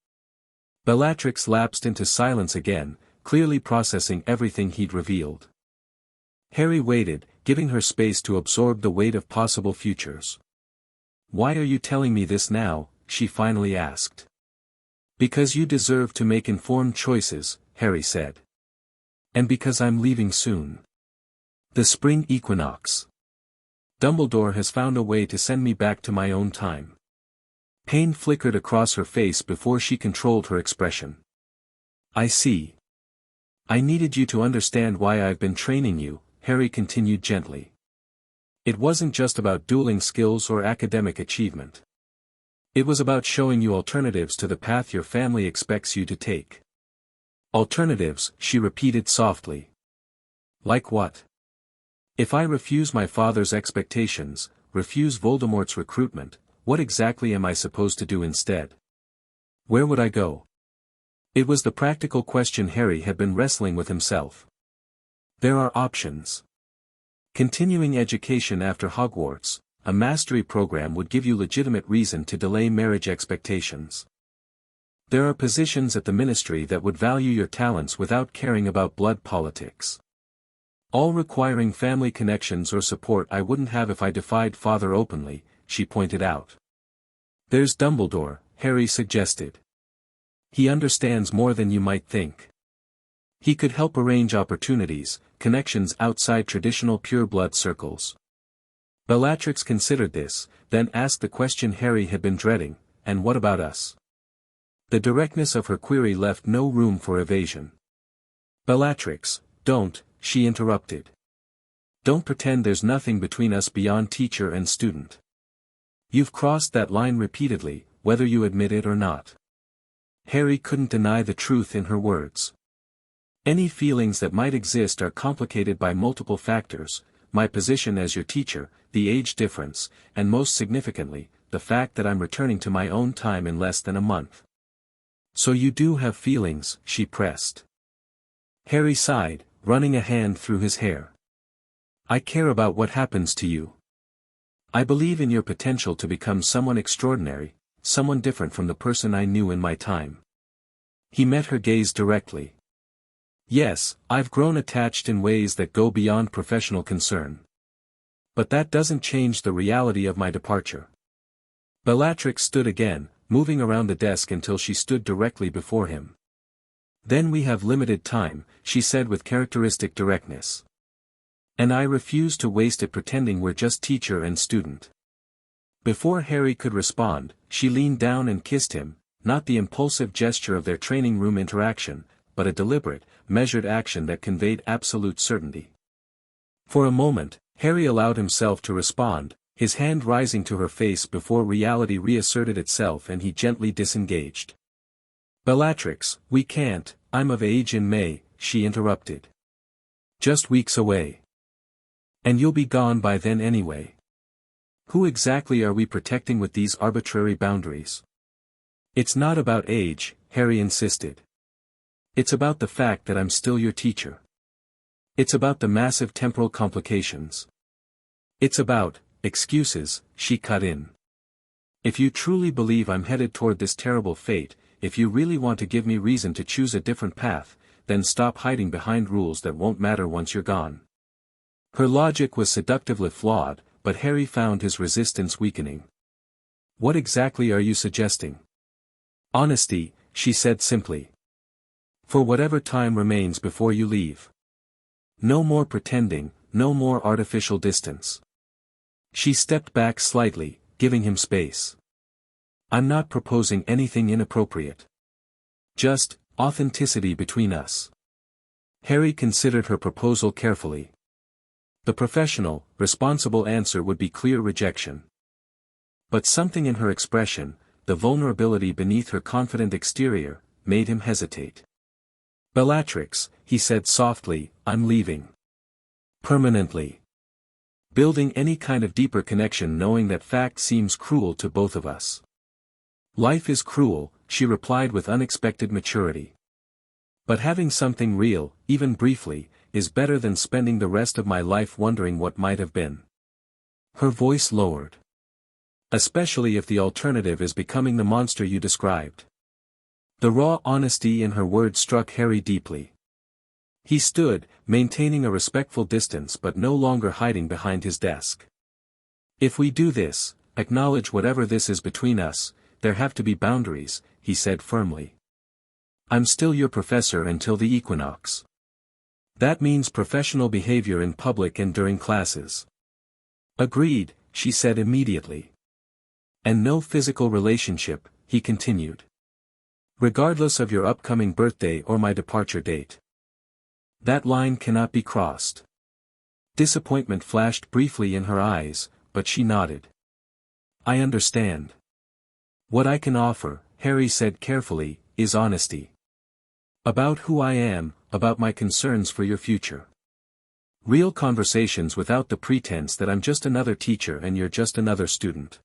Bellatrix lapsed into silence again, clearly processing everything he'd revealed. Harry waited, giving her space to absorb the weight of possible futures. Why are you telling me this now? She finally asked. Because you deserve to make informed choices, Harry said. And because I'm leaving soon. The spring equinox. Dumbledore has found a way to send me back to my own time. Pain flickered across her face before she controlled her expression. I see. I needed you to understand why I've been training you, Harry continued gently. It wasn't just about dueling skills or academic achievement. It was about showing you alternatives to the path your family expects you to take. Alternatives, she repeated softly. Like what? If I refuse my father's expectations, refuse Voldemort's recruitment, what exactly am I supposed to do instead? Where would I go? It was the practical question Harry had been wrestling with himself. There are options. Continuing education after Hogwarts, a mastery program would give you legitimate reason to delay marriage expectations. There are positions at the ministry that would value your talents without caring about blood politics. All requiring family connections or support I wouldn't have if I defied father openly, she pointed out. There's Dumbledore, Harry suggested. He understands more than you might think. He could help arrange opportunities, connections outside traditional pure-blood circles. Bellatrix considered this, then asked the question Harry had been dreading, and what about us? The directness of her query left no room for evasion. Bellatrix, don't, she interrupted. Don't pretend there's nothing between us beyond teacher and student. You've crossed that line repeatedly, whether you admit it or not. Harry couldn't deny the truth in her words. Any feelings that might exist are complicated by multiple factors, my position as your teacher, the age difference, and most significantly, the fact that I'm returning to my own time in less than a month. So you do have feelings, she pressed. Harry sighed, running a hand through his hair. I care about what happens to you. I believe in your potential to become someone extraordinary, someone different from the person I knew in my time. He met her gaze directly. Yes, I've grown attached in ways that go beyond professional concern. But that doesn't change the reality of my departure. Bellatrix stood again, moving around the desk until she stood directly before him. Then we have limited time, she said with characteristic directness. And I refuse to waste it pretending we're just teacher and student. Before Harry could respond, she leaned down and kissed him, not the impulsive gesture of their training room interaction, but a deliberate, measured action that conveyed absolute certainty. For a moment, Harry allowed himself to respond, his hand rising to her face before reality reasserted itself and he gently disengaged. Bellatrix, we can't, I'm of age in May, she interrupted. Just weeks away. And you'll be gone by then anyway. Who exactly are we protecting with these arbitrary boundaries? It's not about age, Harry insisted. It's about the fact that I'm still your teacher. It's about the massive temporal complications. It's about excuses, she cut in. If you truly believe I'm headed toward this terrible fate, if you really want to give me reason to choose a different path, then stop hiding behind rules that won't matter once you're gone. Her logic was seductively flawed, but Harry found his resistance weakening. What exactly are you suggesting? Honesty, she said simply. For whatever time remains before you leave. No more pretending, no more artificial distance. She stepped back slightly, giving him space. I'm not proposing anything inappropriate. Just authenticity between us. Harry considered her proposal carefully. The professional, responsible answer would be clear rejection. But something in her expression, the vulnerability beneath her confident exterior, made him hesitate. Bellatrix, he said softly, I'm leaving. Permanently. Building any kind of deeper connection knowing that fact seems cruel to both of us. Life is cruel, she replied with unexpected maturity. But having something real, even briefly, is better than spending the rest of my life wondering what might have been. Her voice lowered. Especially if the alternative is becoming the monster you described. The raw honesty in her words struck Harry deeply. He stood, maintaining a respectful distance but no longer hiding behind his desk. If we do this, acknowledge whatever this is between us, there have to be boundaries, he said firmly. I'm still your professor until the equinox. That means professional behavior in public and during classes. Agreed, she said immediately. And no physical relationship, he continued. Regardless of your upcoming birthday or my departure date. That line cannot be crossed. Disappointment flashed briefly in her eyes, but she nodded. I understand. What I can offer, Harry said carefully, is honesty. About who I am, about my concerns for your future. Real conversations without the pretense that I'm just another teacher and you're just another student.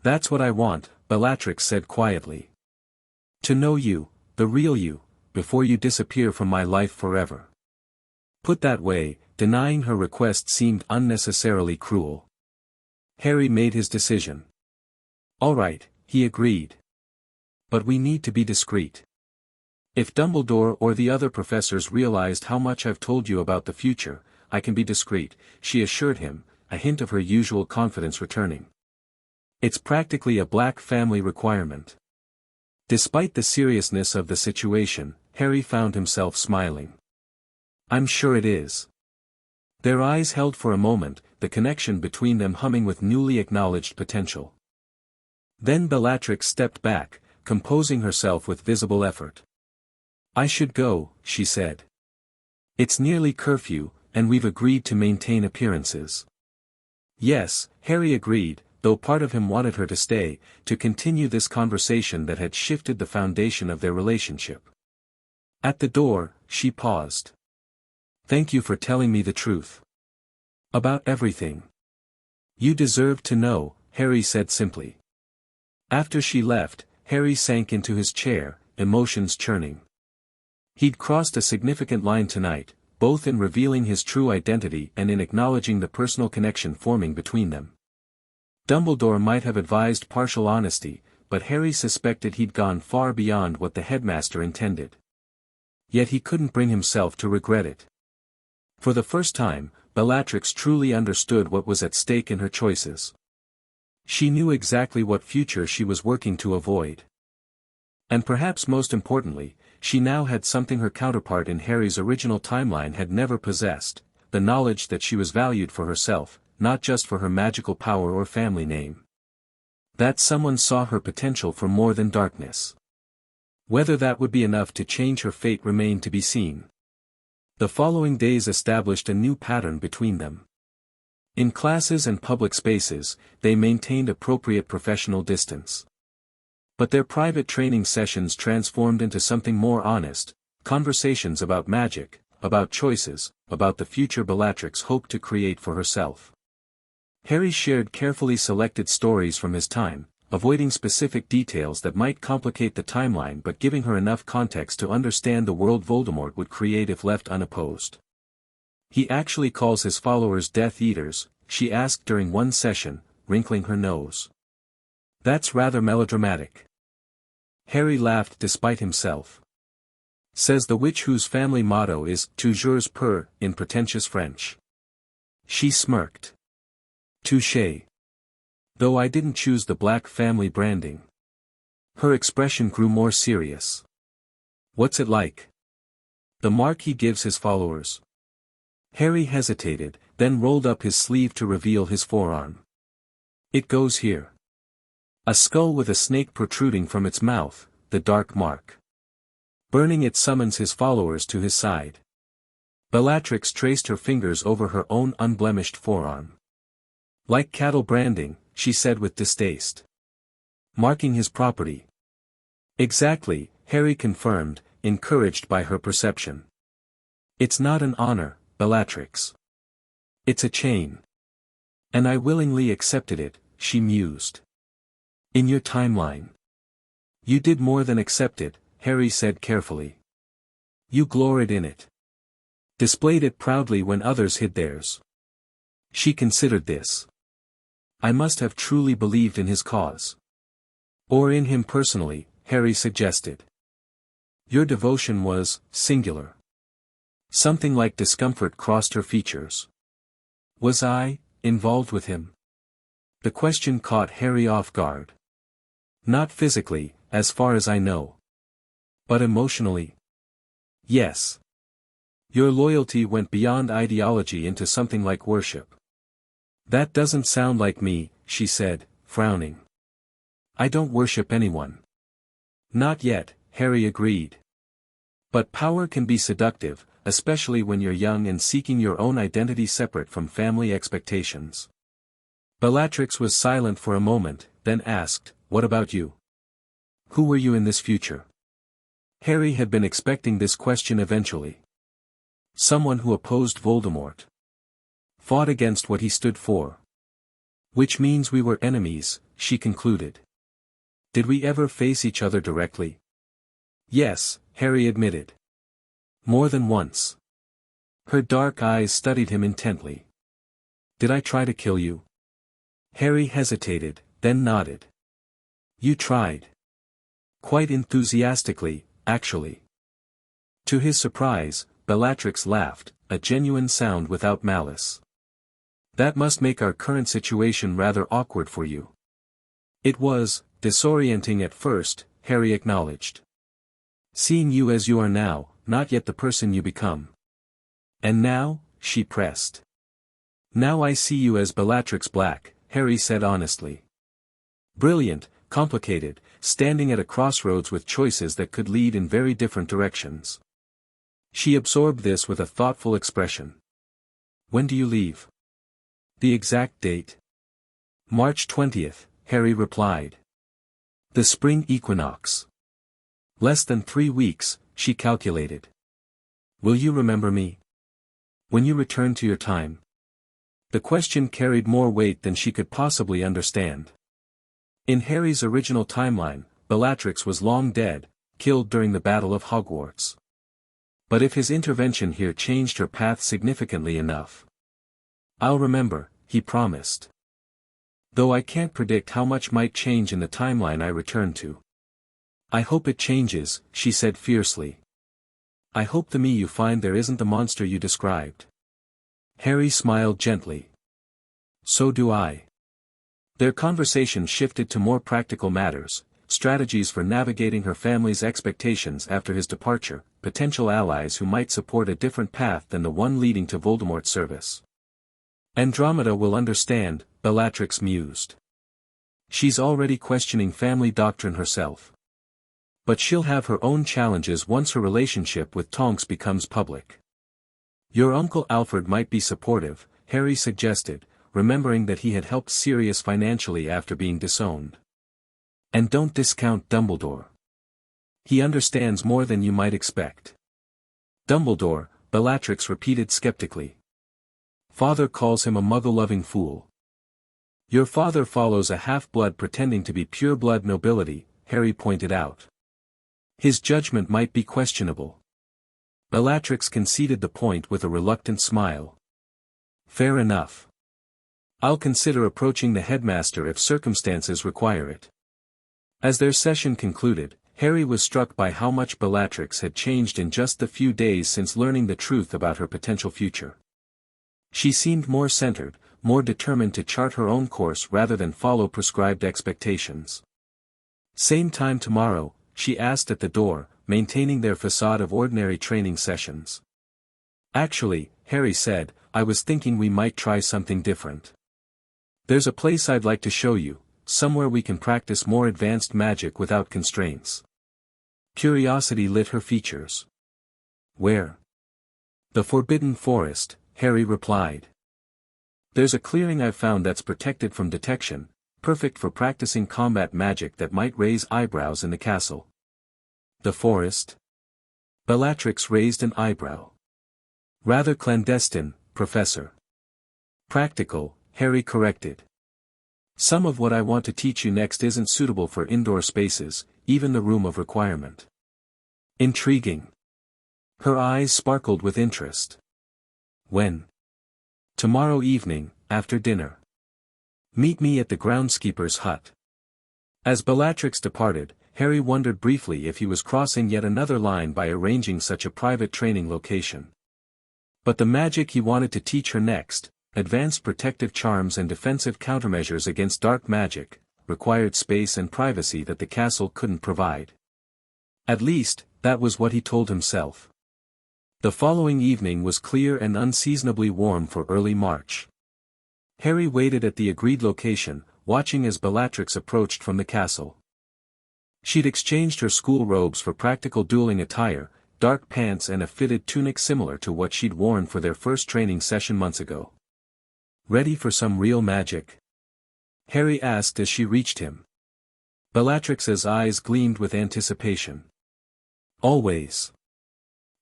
That's what I want, Bellatrix said quietly. To know you, the real you, before you disappear from my life forever. Put that way, denying her request seemed unnecessarily cruel. Harry made his decision. All right, he agreed. But we need to be discreet. If Dumbledore or the other professors realized how much I've told you about the future, I can be discreet, she assured him, a hint of her usual confidence returning. It's practically a black family requirement. Despite the seriousness of the situation, Harry found himself smiling. I'm sure it is. Their eyes held for a moment, the connection between them humming with newly acknowledged potential. Then Bellatrix stepped back, composing herself with visible effort. I should go, she said. It's nearly curfew, and we've agreed to maintain appearances. Yes, Harry agreed, though part of him wanted her to stay, to continue this conversation that had shifted the foundation of their relationship. At the door, she paused. Thank you for telling me the truth. About everything. You deserve to know, Harry said simply. After she left, Harry sank into his chair, emotions churning. He'd crossed a significant line tonight, both in revealing his true identity and in acknowledging the personal connection forming between them. Dumbledore might have advised partial honesty, but Harry suspected he'd gone far beyond what the headmaster intended. Yet he couldn't bring himself to regret it. For the first time, Bellatrix truly understood what was at stake in her choices. She knew exactly what future she was working to avoid. And perhaps most importantly, she now had something her counterpart in Harry's original timeline had never possessed, the knowledge that she was valued for herself, not just for her magical power or family name. That someone saw her potential for more than darkness. Whether that would be enough to change her fate remained to be seen. The following days established a new pattern between them. In classes and public spaces, they maintained appropriate professional distance. But their private training sessions transformed into something more honest, conversations about magic, about choices, about the future Bellatrix hoped to create for herself. Harry shared carefully selected stories from his time, avoiding specific details that might complicate the timeline but giving her enough context to understand the world Voldemort would create if left unopposed. "He actually calls his followers Death Eaters," she asked during one session, wrinkling her nose. "That's rather melodramatic." Harry laughed despite himself. "Says the witch whose family motto is toujours pur, in pretentious French." She smirked. "Touché. Though I didn't choose the black family branding." Her expression grew more serious. "What's it like? The mark he gives his followers?" Harry hesitated, then rolled up his sleeve to reveal his forearm. "It goes here." A skull with a snake protruding from its mouth, the dark mark. Burning it summons his followers to his side. Bellatrix traced her fingers over her own unblemished forearm. "Like cattle branding," she said with distaste. "Marking his property." "Exactly," Harry confirmed, encouraged by her perception. "It's not an honor, Bellatrix. It's a chain. And I willingly accepted it," she mused. "In your timeline. You did more than accept it," Harry said carefully. "You gloried in it. Displayed it proudly when others hid theirs." She considered this. "I must have truly believed in his cause." "Or in him personally," Harry suggested. "Your devotion was singular." Something like discomfort crossed her features. "Was I involved with him?" The question caught Harry off guard. "Not physically, as far as I know. But emotionally?" "Yes. Your loyalty went beyond ideology into something like worship." "That doesn't sound like me," she said, frowning. "I don't worship anyone." "Not yet," Harry agreed. "But power can be seductive, especially when you're young and seeking your own identity separate from family expectations." Bellatrix was silent for a moment, then asked, "What about you? Who were you in this future?" Harry had been expecting this question eventually. "Someone who opposed Voldemort. Fought against what he stood for." "Which means we were enemies," she concluded. "Did we ever face each other directly?" "Yes," Harry admitted. "More than once." Her dark eyes studied him intently. "Did I try to kill you?" Harry hesitated, then nodded. "You tried. Quite enthusiastically, actually." To his surprise, Bellatrix laughed, a genuine sound without malice. "That must make our current situation rather awkward for you." "It was disorienting at first," Harry acknowledged. "Seeing you as you are now, not yet the person you become." "And now?" she pressed. "Now I see you as Bellatrix Black," Harry said honestly. "Brilliant, complicated, standing at a crossroads with choices that could lead in very different directions." She absorbed this with a thoughtful expression. "When do you leave?" "The exact date?" "March 20th, Harry replied. "The spring equinox. Less than 3 weeks," she calculated. "Will you remember me? When you return to your time?" The question carried more weight than she could possibly understand. In Harry's original timeline, Bellatrix was long dead, killed during the Battle of Hogwarts. But if his intervention here changed her path significantly enough. "I'll remember," he promised. Though I can't predict how much might change in the timeline I return to. I hope it changes, she said fiercely. I hope the me you find there isn't the monster you described. Harry smiled gently. So do I. Their conversation shifted to more practical matters, strategies for navigating her family's expectations after his departure, potential allies who might support a different path than the one leading to Voldemort's service. Andromeda will understand, Bellatrix mused. She's already questioning family doctrine herself. But she'll have her own challenges once her relationship with Tonks becomes public. Your Uncle Alfred might be supportive, Harry suggested, remembering that he had helped Sirius financially after being disowned. And don't discount Dumbledore. He understands more than you might expect. Dumbledore, Bellatrix repeated skeptically. Father calls him a muggle-loving fool. Your father follows a half-blood pretending to be pure-blood nobility, Harry pointed out. His judgment might be questionable. Bellatrix conceded the point with a reluctant smile. Fair enough. I'll consider approaching the headmaster if circumstances require it. As their session concluded, Harry was struck by how much Bellatrix had changed in just the few days since learning the truth about her potential future. She seemed more centered, more determined to chart her own course rather than follow prescribed expectations. Same time tomorrow, she asked at the door, maintaining their facade of ordinary training sessions. Actually, Harry said, I was thinking we might try something different. There's a place I'd like to show you, somewhere we can practice more advanced magic without constraints. Curiosity lit her features. Where? The Forbidden Forest, Harry replied. There's a clearing I've found that's protected from detection, perfect for practicing combat magic that might raise eyebrows in the castle. The forest? Bellatrix raised an eyebrow. Rather clandestine, Professor. Practical, Harry corrected. Some of what I want to teach you next isn't suitable for indoor spaces, even the room of requirement. Intriguing. Her eyes sparkled with interest. When? Tomorrow evening, after dinner. Meet me at the groundskeeper's hut. As Bellatrix departed, Harry wondered briefly if he was crossing yet another line by arranging such a private training location. But the magic he wanted to teach her next, advanced protective charms and defensive countermeasures against dark magic, required space and privacy that the castle couldn't provide. At least, that was what he told himself. The following evening was clear and unseasonably warm for early March. Harry waited at the agreed location, watching as Bellatrix approached from the castle. She'd exchanged her school robes for practical dueling attire, dark pants and a fitted tunic similar to what she'd worn for their first training session months ago. Ready for some real magic? Harry asked as she reached him. Bellatrix's eyes gleamed with anticipation. Always.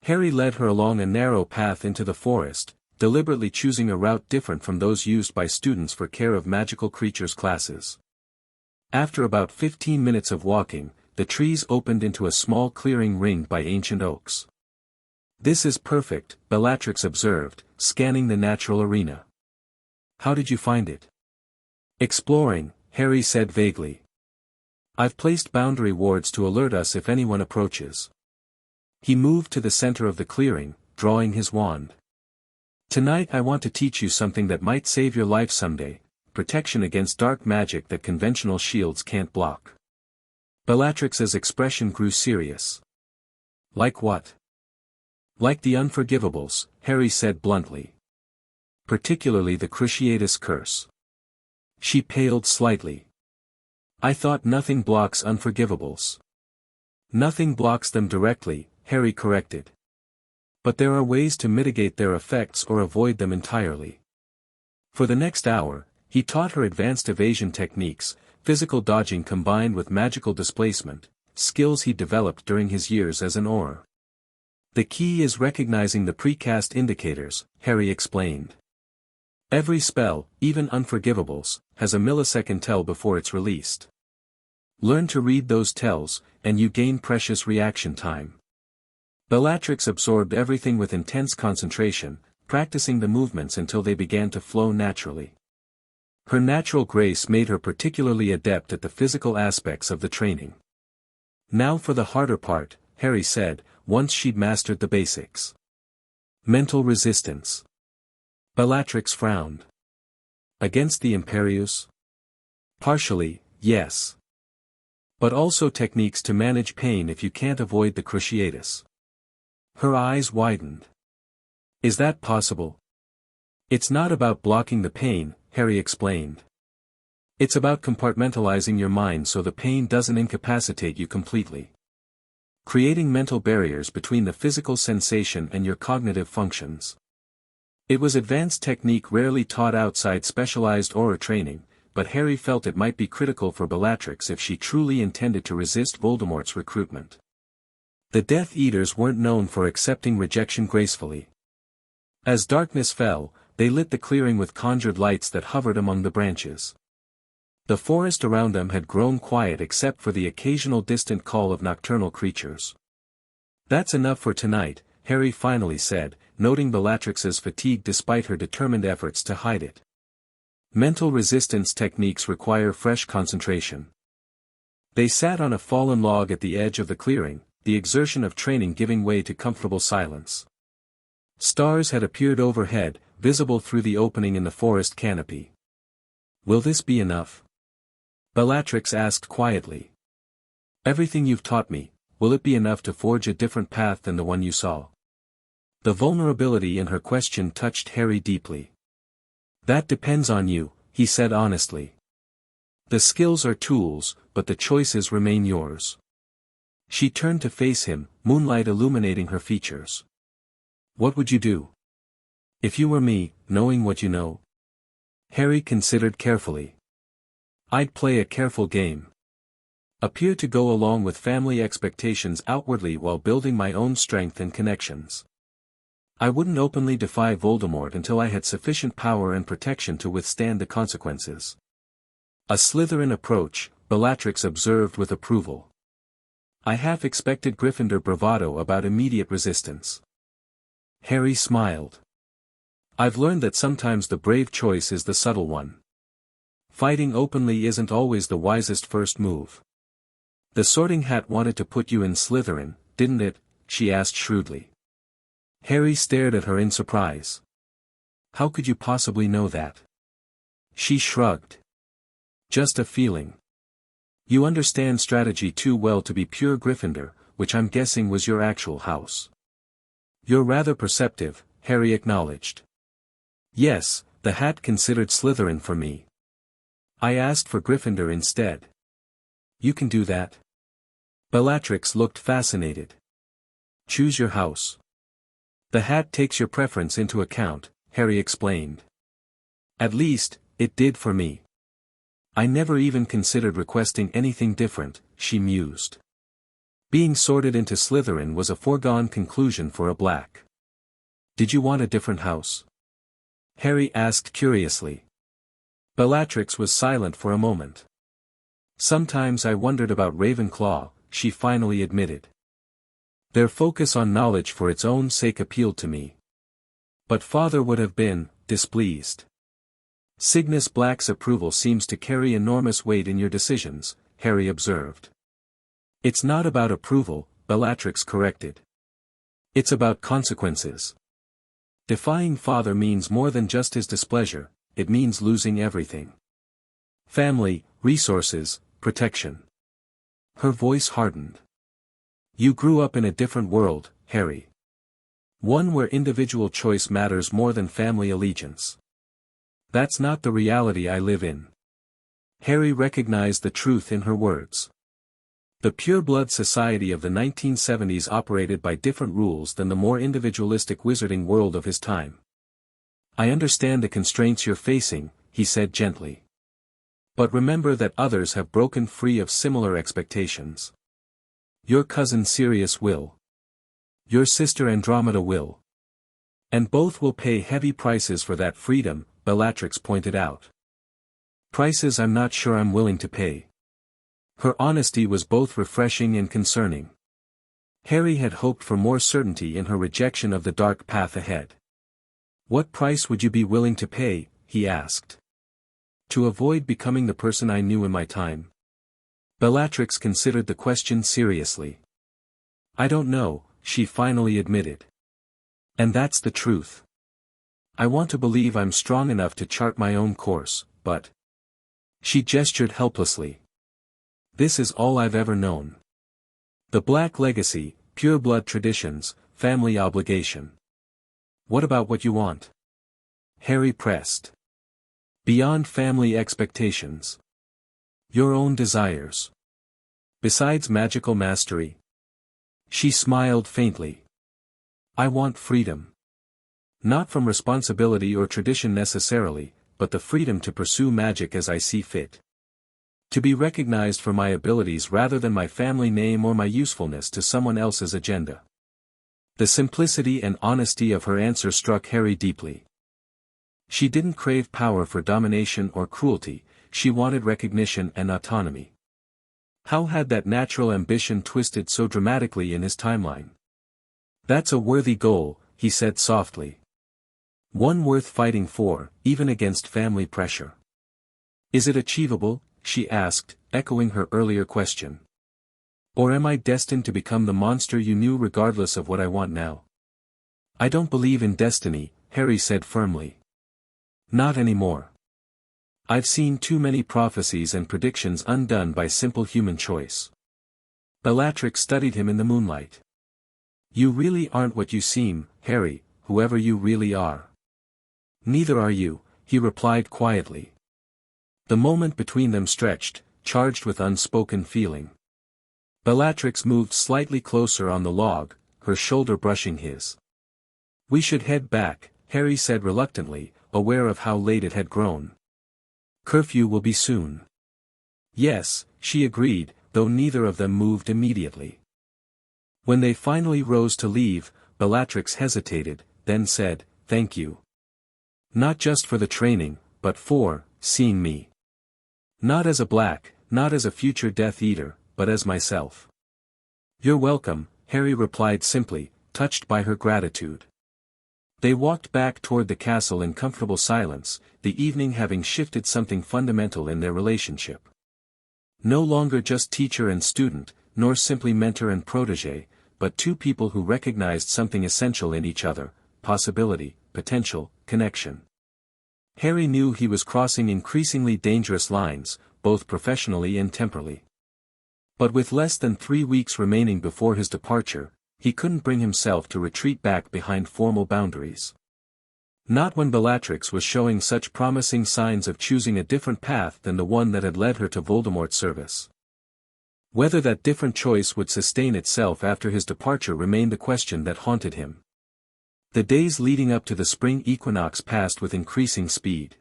Harry led her along a narrow path into the forest, deliberately choosing a route different from those used by students for care of magical creatures classes. After about 15 minutes of walking, the trees opened into a small clearing ringed by ancient oaks. This is perfect, Bellatrix observed, scanning the natural arena. How did you find it? Exploring, Harry said vaguely. I've placed boundary wards to alert us if anyone approaches. He moved to the center of the clearing, drawing his wand. Tonight I want to teach you something that might save your life someday, protection against dark magic that conventional shields can't block. Bellatrix's expression grew serious. Like what? Like the Unforgivables, Harry said bluntly. Particularly the Cruciatus Curse. She paled slightly. I thought nothing blocks Unforgivables. Nothing blocks them directly, Harry corrected. But there are ways to mitigate their effects or avoid them entirely. For the next hour, he taught her advanced evasion techniques, physical dodging combined with magical displacement, skills he developed during his years as an Auror. The key is recognizing the precast indicators, Harry explained. Every spell, even Unforgivables, has a millisecond tell before it's released. Learn to read those tells, and you gain precious reaction time. Bellatrix absorbed everything with intense concentration, practicing the movements until they began to flow naturally. Her natural grace made her particularly adept at the physical aspects of the training. Now for the harder part, Harry said, once she'd mastered the basics. Mental resistance. Bellatrix frowned. Against the Imperius? Partially, yes. But also techniques to manage pain if you can't avoid the cruciatus. Her eyes widened. Is that possible? It's not about blocking the pain, Harry explained. It's about compartmentalizing your mind so the pain doesn't incapacitate you completely. Creating mental barriers between the physical sensation and your cognitive functions. It was advanced technique rarely taught outside specialized aura training, but Harry felt it might be critical for Bellatrix if she truly intended to resist Voldemort's recruitment. The Death Eaters weren't known for accepting rejection gracefully. As darkness fell, they lit the clearing with conjured lights that hovered among the branches. The forest around them had grown quiet except for the occasional distant call of nocturnal creatures. That's enough for tonight, Harry finally said, noting Bellatrix's fatigue despite her determined efforts to hide it. Mental resistance techniques require fresh concentration. They sat on a fallen log at the edge of the clearing, the exertion of training giving way to comfortable silence. Stars had appeared overhead, visible through the opening in the forest canopy. Will this be enough? Bellatrix asked quietly. Everything you've taught me, will it be enough to forge a different path than the one you saw? The vulnerability in her question touched Harry deeply. That depends on you, he said honestly. The skills are tools, but the choices remain yours. She turned to face him, moonlight illuminating her features. What would you do? If you were me, knowing what you know? Harry considered carefully. I'd play a careful game. Appear to go along with family expectations outwardly while building my own strength and connections. I wouldn't openly defy Voldemort until I had sufficient power and protection to withstand the consequences. A Slytherin approach, Bellatrix observed with approval. I half expected Gryffindor bravado about immediate resistance. Harry smiled. I've learned that sometimes the brave choice is the subtle one. Fighting openly isn't always the wisest first move. The Sorting Hat wanted to put you in Slytherin, didn't it? She asked shrewdly. Harry stared at her in surprise. How could you possibly know that? She shrugged. Just a feeling. You understand strategy too well to be pure Gryffindor, which I'm guessing was your actual house. You're rather perceptive, Harry acknowledged. Yes, the hat considered Slytherin for me. I asked for Gryffindor instead. You can do that? Bellatrix looked fascinated. Choose your house. The hat takes your preference into account, Harry explained. At least, it did for me. I never even considered requesting anything different, she mused. Being sorted into Slytherin was a foregone conclusion for a black. Did you want a different house? Harry asked curiously. Bellatrix was silent for a moment. Sometimes I wondered about Ravenclaw, she finally admitted. Their focus on knowledge for its own sake appealed to me. But Father would have been displeased. Cygnus Black's approval seems to carry enormous weight in your decisions, Harry observed. It's not about approval, Bellatrix corrected. It's about consequences. Defying Father means more than just his displeasure, it means losing everything. Family, resources, protection. Her voice hardened. You grew up in a different world, Harry. One where individual choice matters more than family allegiance. That's not the reality I live in. Harry recognized the truth in her words. The pure-blood society of the 1970s operated by different rules than the more individualistic wizarding world of his time. I understand the constraints you're facing, he said gently. But remember that others have broken free of similar expectations. Your cousin Sirius will. Your sister Andromeda will. And both will pay heavy prices for that freedom, Bellatrix pointed out. Prices I'm not sure I'm willing to pay. Her honesty was both refreshing and concerning. Harry had hoped for more certainty in her rejection of the dark path ahead. What price would you be willing to pay? He asked. To avoid becoming the person I knew in my time. Bellatrix considered the question seriously. I don't know, she finally admitted. And that's the truth. I want to believe I'm strong enough to chart my own course, but... She gestured helplessly. This is all I've ever known. The Black legacy, pure blood traditions, family obligation. What about what you want? Harry pressed. Beyond family expectations. Your own desires. Besides magical mastery. She smiled faintly. I want freedom. Not from responsibility or tradition necessarily, but the freedom to pursue magic as I see fit. To be recognized for my abilities rather than my family name or my usefulness to someone else's agenda. The simplicity and honesty of her answer struck Harry deeply. She didn't crave power for domination or cruelty, she wanted recognition and autonomy. How had that natural ambition twisted so dramatically in his timeline? That's a worthy goal, he said softly. One worth fighting for, even against family pressure. Is it achievable? She asked, echoing her earlier question. Or am I destined to become the monster you knew regardless of what I want now? I don't believe in destiny, Harry said firmly. Not anymore. I've seen too many prophecies and predictions undone by simple human choice. Bellatrix studied him in the moonlight. You really aren't what you seem, Harry, whoever you really are. Neither are you, he replied quietly. The moment between them stretched, charged with unspoken feeling. Bellatrix moved slightly closer on the log, her shoulder brushing his. We should head back, Harry said reluctantly, aware of how late it had grown. Curfew will be soon. Yes, she agreed, though neither of them moved immediately. When they finally rose to leave, Bellatrix hesitated, then said, Thank you. Not just for the training, but for seeing me. Not as a Black, not as a future Death Eater, but as myself. You're welcome, Harry replied simply, touched by her gratitude. They walked back toward the castle in comfortable silence, the evening having shifted something fundamental in their relationship. No longer just teacher and student, nor simply mentor and protege, but two people who recognized something essential in each other, possibility, potential, connection. Harry knew he was crossing increasingly dangerous lines, both professionally and temporally. But with less than 3 weeks remaining before his departure, he couldn't bring himself to retreat back behind formal boundaries. Not when Bellatrix was showing such promising signs of choosing a different path than the one that had led her to Voldemort's service. Whether that different choice would sustain itself after his departure remained a question that haunted him. The days leading up to the spring equinox passed with increasing speed.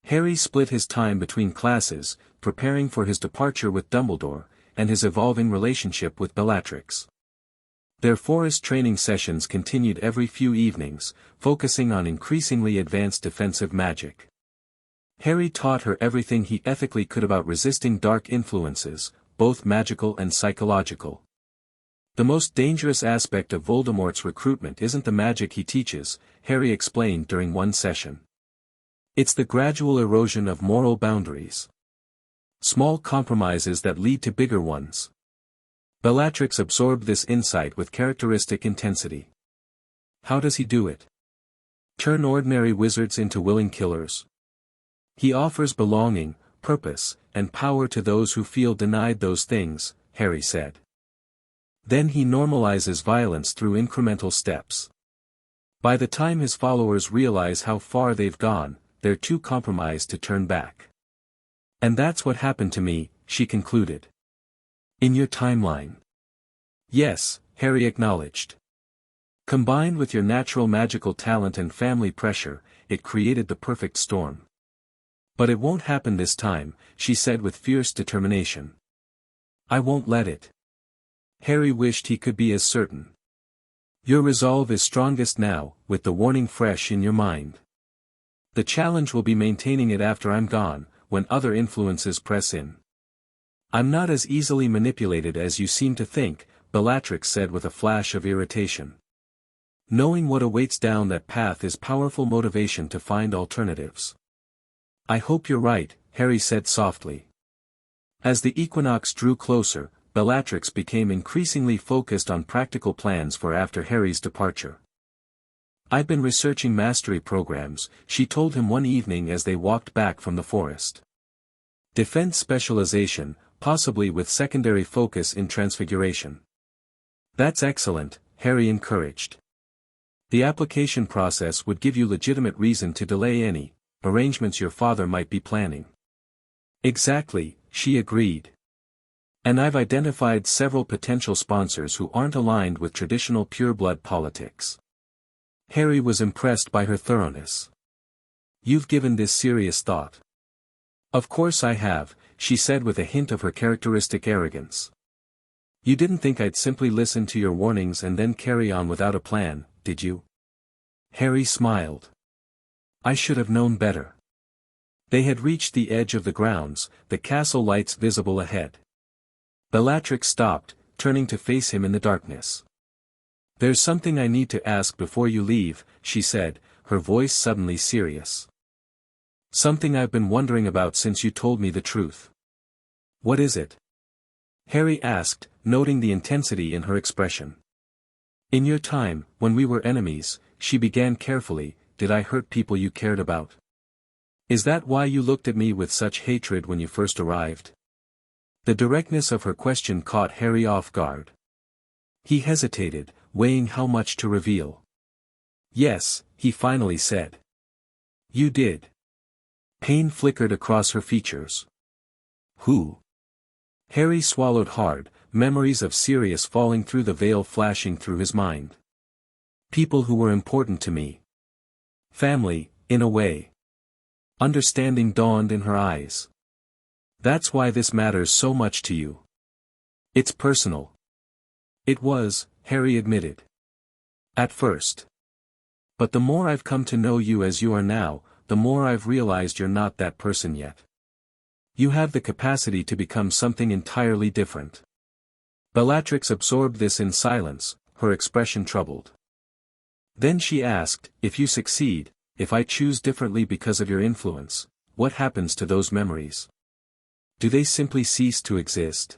Harry split his time between classes, preparing for his departure with Dumbledore, and his evolving relationship with Bellatrix. Their forest training sessions continued every few evenings, focusing on increasingly advanced defensive magic. Harry taught her everything he ethically could about resisting dark influences, both magical and psychological. The most dangerous aspect of Voldemort's recruitment isn't the magic he teaches, Harry explained during one session. It's the gradual erosion of moral boundaries. Small compromises that lead to bigger ones. Bellatrix absorbed this insight with characteristic intensity. How does he do it? Turn ordinary wizards into willing killers. He offers belonging, purpose, and power to those who feel denied those things, Harry said. Then he normalizes violence through incremental steps. By the time his followers realize how far they've gone, they're too compromised to turn back. And that's what happened to me, she concluded. In your timeline. Yes, Harry acknowledged. Combined with your natural magical talent and family pressure, it created the perfect storm. But it won't happen this time, she said with fierce determination. I won't let it. Harry wished he could be as certain. Your resolve is strongest now, with the warning fresh in your mind. The challenge will be maintaining it after I'm gone, when other influences press in. I'm not as easily manipulated as you seem to think, Bellatrix said with a flash of irritation. Knowing what awaits down that path is powerful motivation to find alternatives. I hope you're right, Harry said softly. As the equinox drew closer, Bellatrix became increasingly focused on practical plans for after Harry's departure. I've been researching mastery programs, she told him one evening as they walked back from the forest. Defense specialization, possibly with secondary focus in transfiguration. That's excellent, Harry encouraged. The application process would give you legitimate reason to delay any arrangements your father might be planning. Exactly, she agreed. And I've identified several potential sponsors who aren't aligned with traditional pureblood politics. Harry was impressed by her thoroughness. You've given this serious thought. Of course I have, she said with a hint of her characteristic arrogance. You didn't think I'd simply listen to your warnings and then carry on without a plan, did you? Harry smiled. I should have known better. They had reached the edge of the grounds, the castle lights visible ahead. Bellatrix stopped, turning to face him in the darkness. There's something I need to ask before you leave, she said, her voice suddenly serious. Something I've been wondering about since you told me the truth. What is it? Harry asked, noting the intensity in her expression. In your time, when we were enemies, she began carefully, did I hurt people you cared about? Is that why you looked at me with such hatred when you first arrived? The directness of her question caught Harry off guard. He hesitated, weighing how much to reveal. Yes, he finally said. You did. Pain flickered across her features. Who? Harry swallowed hard, memories of Sirius falling through the veil flashing through his mind. People who were important to me. Family, in a way. Understanding dawned in her eyes. That's why this matters so much to you. It's personal. It was, Harry admitted. At first. But the more I've come to know you as you are now, the more I've realized you're not that person yet. You have the capacity to become something entirely different. Bellatrix absorbed this in silence, her expression troubled. Then she asked, if you succeed, if I choose differently because of your influence, what happens to those memories? Do they simply cease to exist?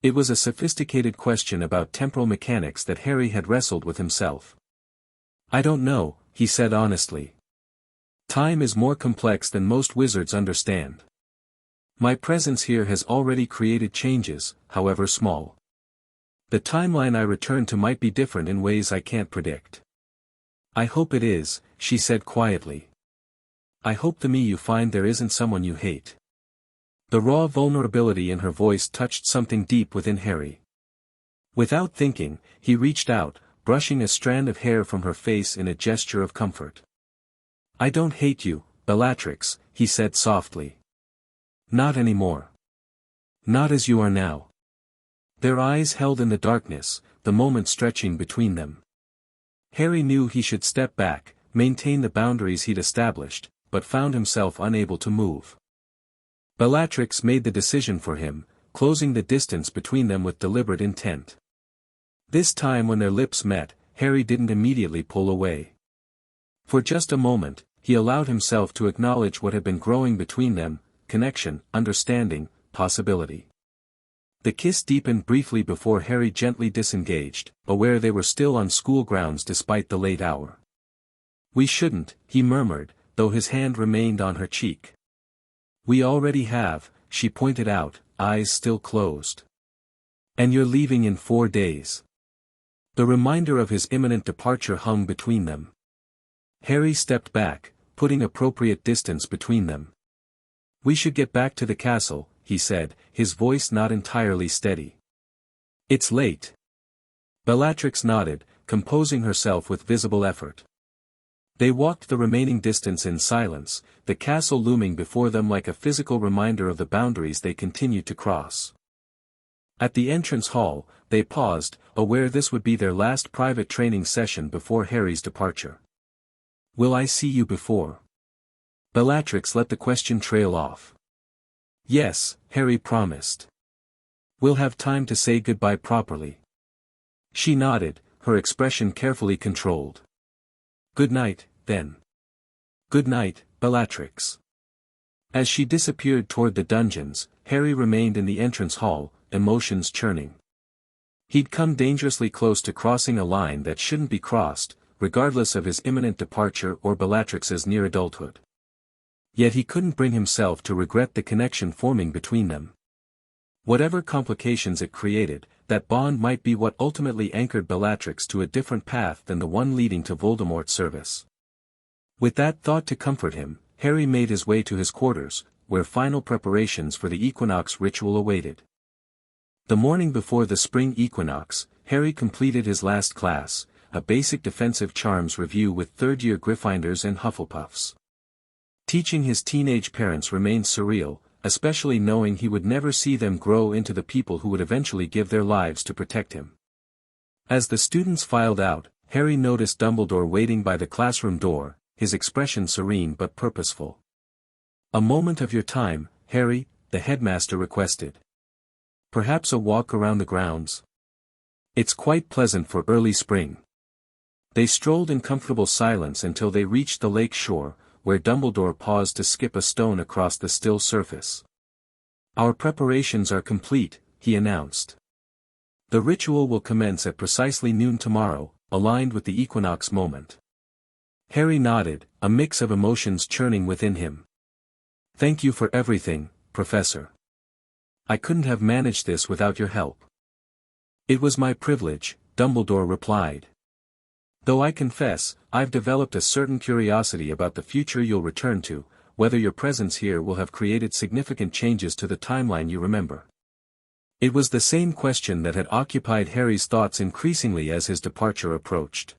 It was a sophisticated question about temporal mechanics that Harry had wrestled with himself. I don't know, he said honestly. Time is more complex than most wizards understand. My presence here has already created changes, however small. The timeline I return to might be different in ways I can't predict. I hope it is, she said quietly. I hope the me you find there isn't someone you hate. The raw vulnerability in her voice touched something deep within Harry. Without thinking, he reached out, brushing a strand of hair from her face in a gesture of comfort. I don't hate you, Bellatrix, he said softly. Not anymore. Not as you are now. Their eyes held in the darkness, the moment stretching between them. Harry knew he should step back, maintain the boundaries he'd established, but found himself unable to move. Bellatrix made the decision for him, closing the distance between them with deliberate intent. This time when their lips met, Harry didn't immediately pull away. For just a moment, he allowed himself to acknowledge what had been growing between them, connection, understanding, possibility. The kiss deepened briefly before Harry gently disengaged, aware they were still on school grounds despite the late hour. We shouldn't, he murmured, though his hand remained on her cheek. We already have, she pointed out, eyes still closed. And you're leaving in 4 days. The reminder of his imminent departure hung between them. Harry stepped back, putting appropriate distance between them. We should get back to the castle, he said, his voice not entirely steady. It's late. Bellatrix nodded, composing herself with visible effort. They walked the remaining distance in silence, the castle looming before them like a physical reminder of the boundaries they continued to cross. At the entrance hall, they paused, aware this would be their last private training session before Harry's departure. Will I see you before? Bellatrix let the question trail off. Yes, Harry promised. We'll have time to say goodbye properly. She nodded, her expression carefully controlled. Good night, then. Good night, Bellatrix. As she disappeared toward the dungeons, Harry remained in the entrance hall, emotions churning. He'd come dangerously close to crossing a line that shouldn't be crossed, regardless of his imminent departure or Bellatrix's near adulthood. Yet he couldn't bring himself to regret the connection forming between them. Whatever complications it created, that bond might be what ultimately anchored Bellatrix to a different path than the one leading to Voldemort's service. With that thought to comfort him, Harry made his way to his quarters, where final preparations for the equinox ritual awaited. The morning before the spring equinox, Harry completed his last class, a basic defensive charms review with third-year Gryffindors and Hufflepuffs. Teaching his teenage parents remained surreal, especially knowing he would never see them grow into the people who would eventually give their lives to protect him. As the students filed out, Harry noticed Dumbledore waiting by the classroom door, his expression serene but purposeful. "A moment of your time, Harry," the headmaster requested. "Perhaps a walk around the grounds? It's quite pleasant for early spring." They strolled in comfortable silence until they reached the lake shore, where Dumbledore paused to skip a stone across the still surface. "Our preparations are complete," he announced. "The ritual will commence at precisely noon tomorrow, aligned with the equinox moment." Harry nodded, a mix of emotions churning within him. "Thank you for everything, Professor. I couldn't have managed this without your help." "It was my privilege," Dumbledore replied. "Though I confess, I've developed a certain curiosity about the future you'll return to, whether your presence here will have created significant changes to the timeline you remember." It was the same question that had occupied Harry's thoughts increasingly as his departure approached.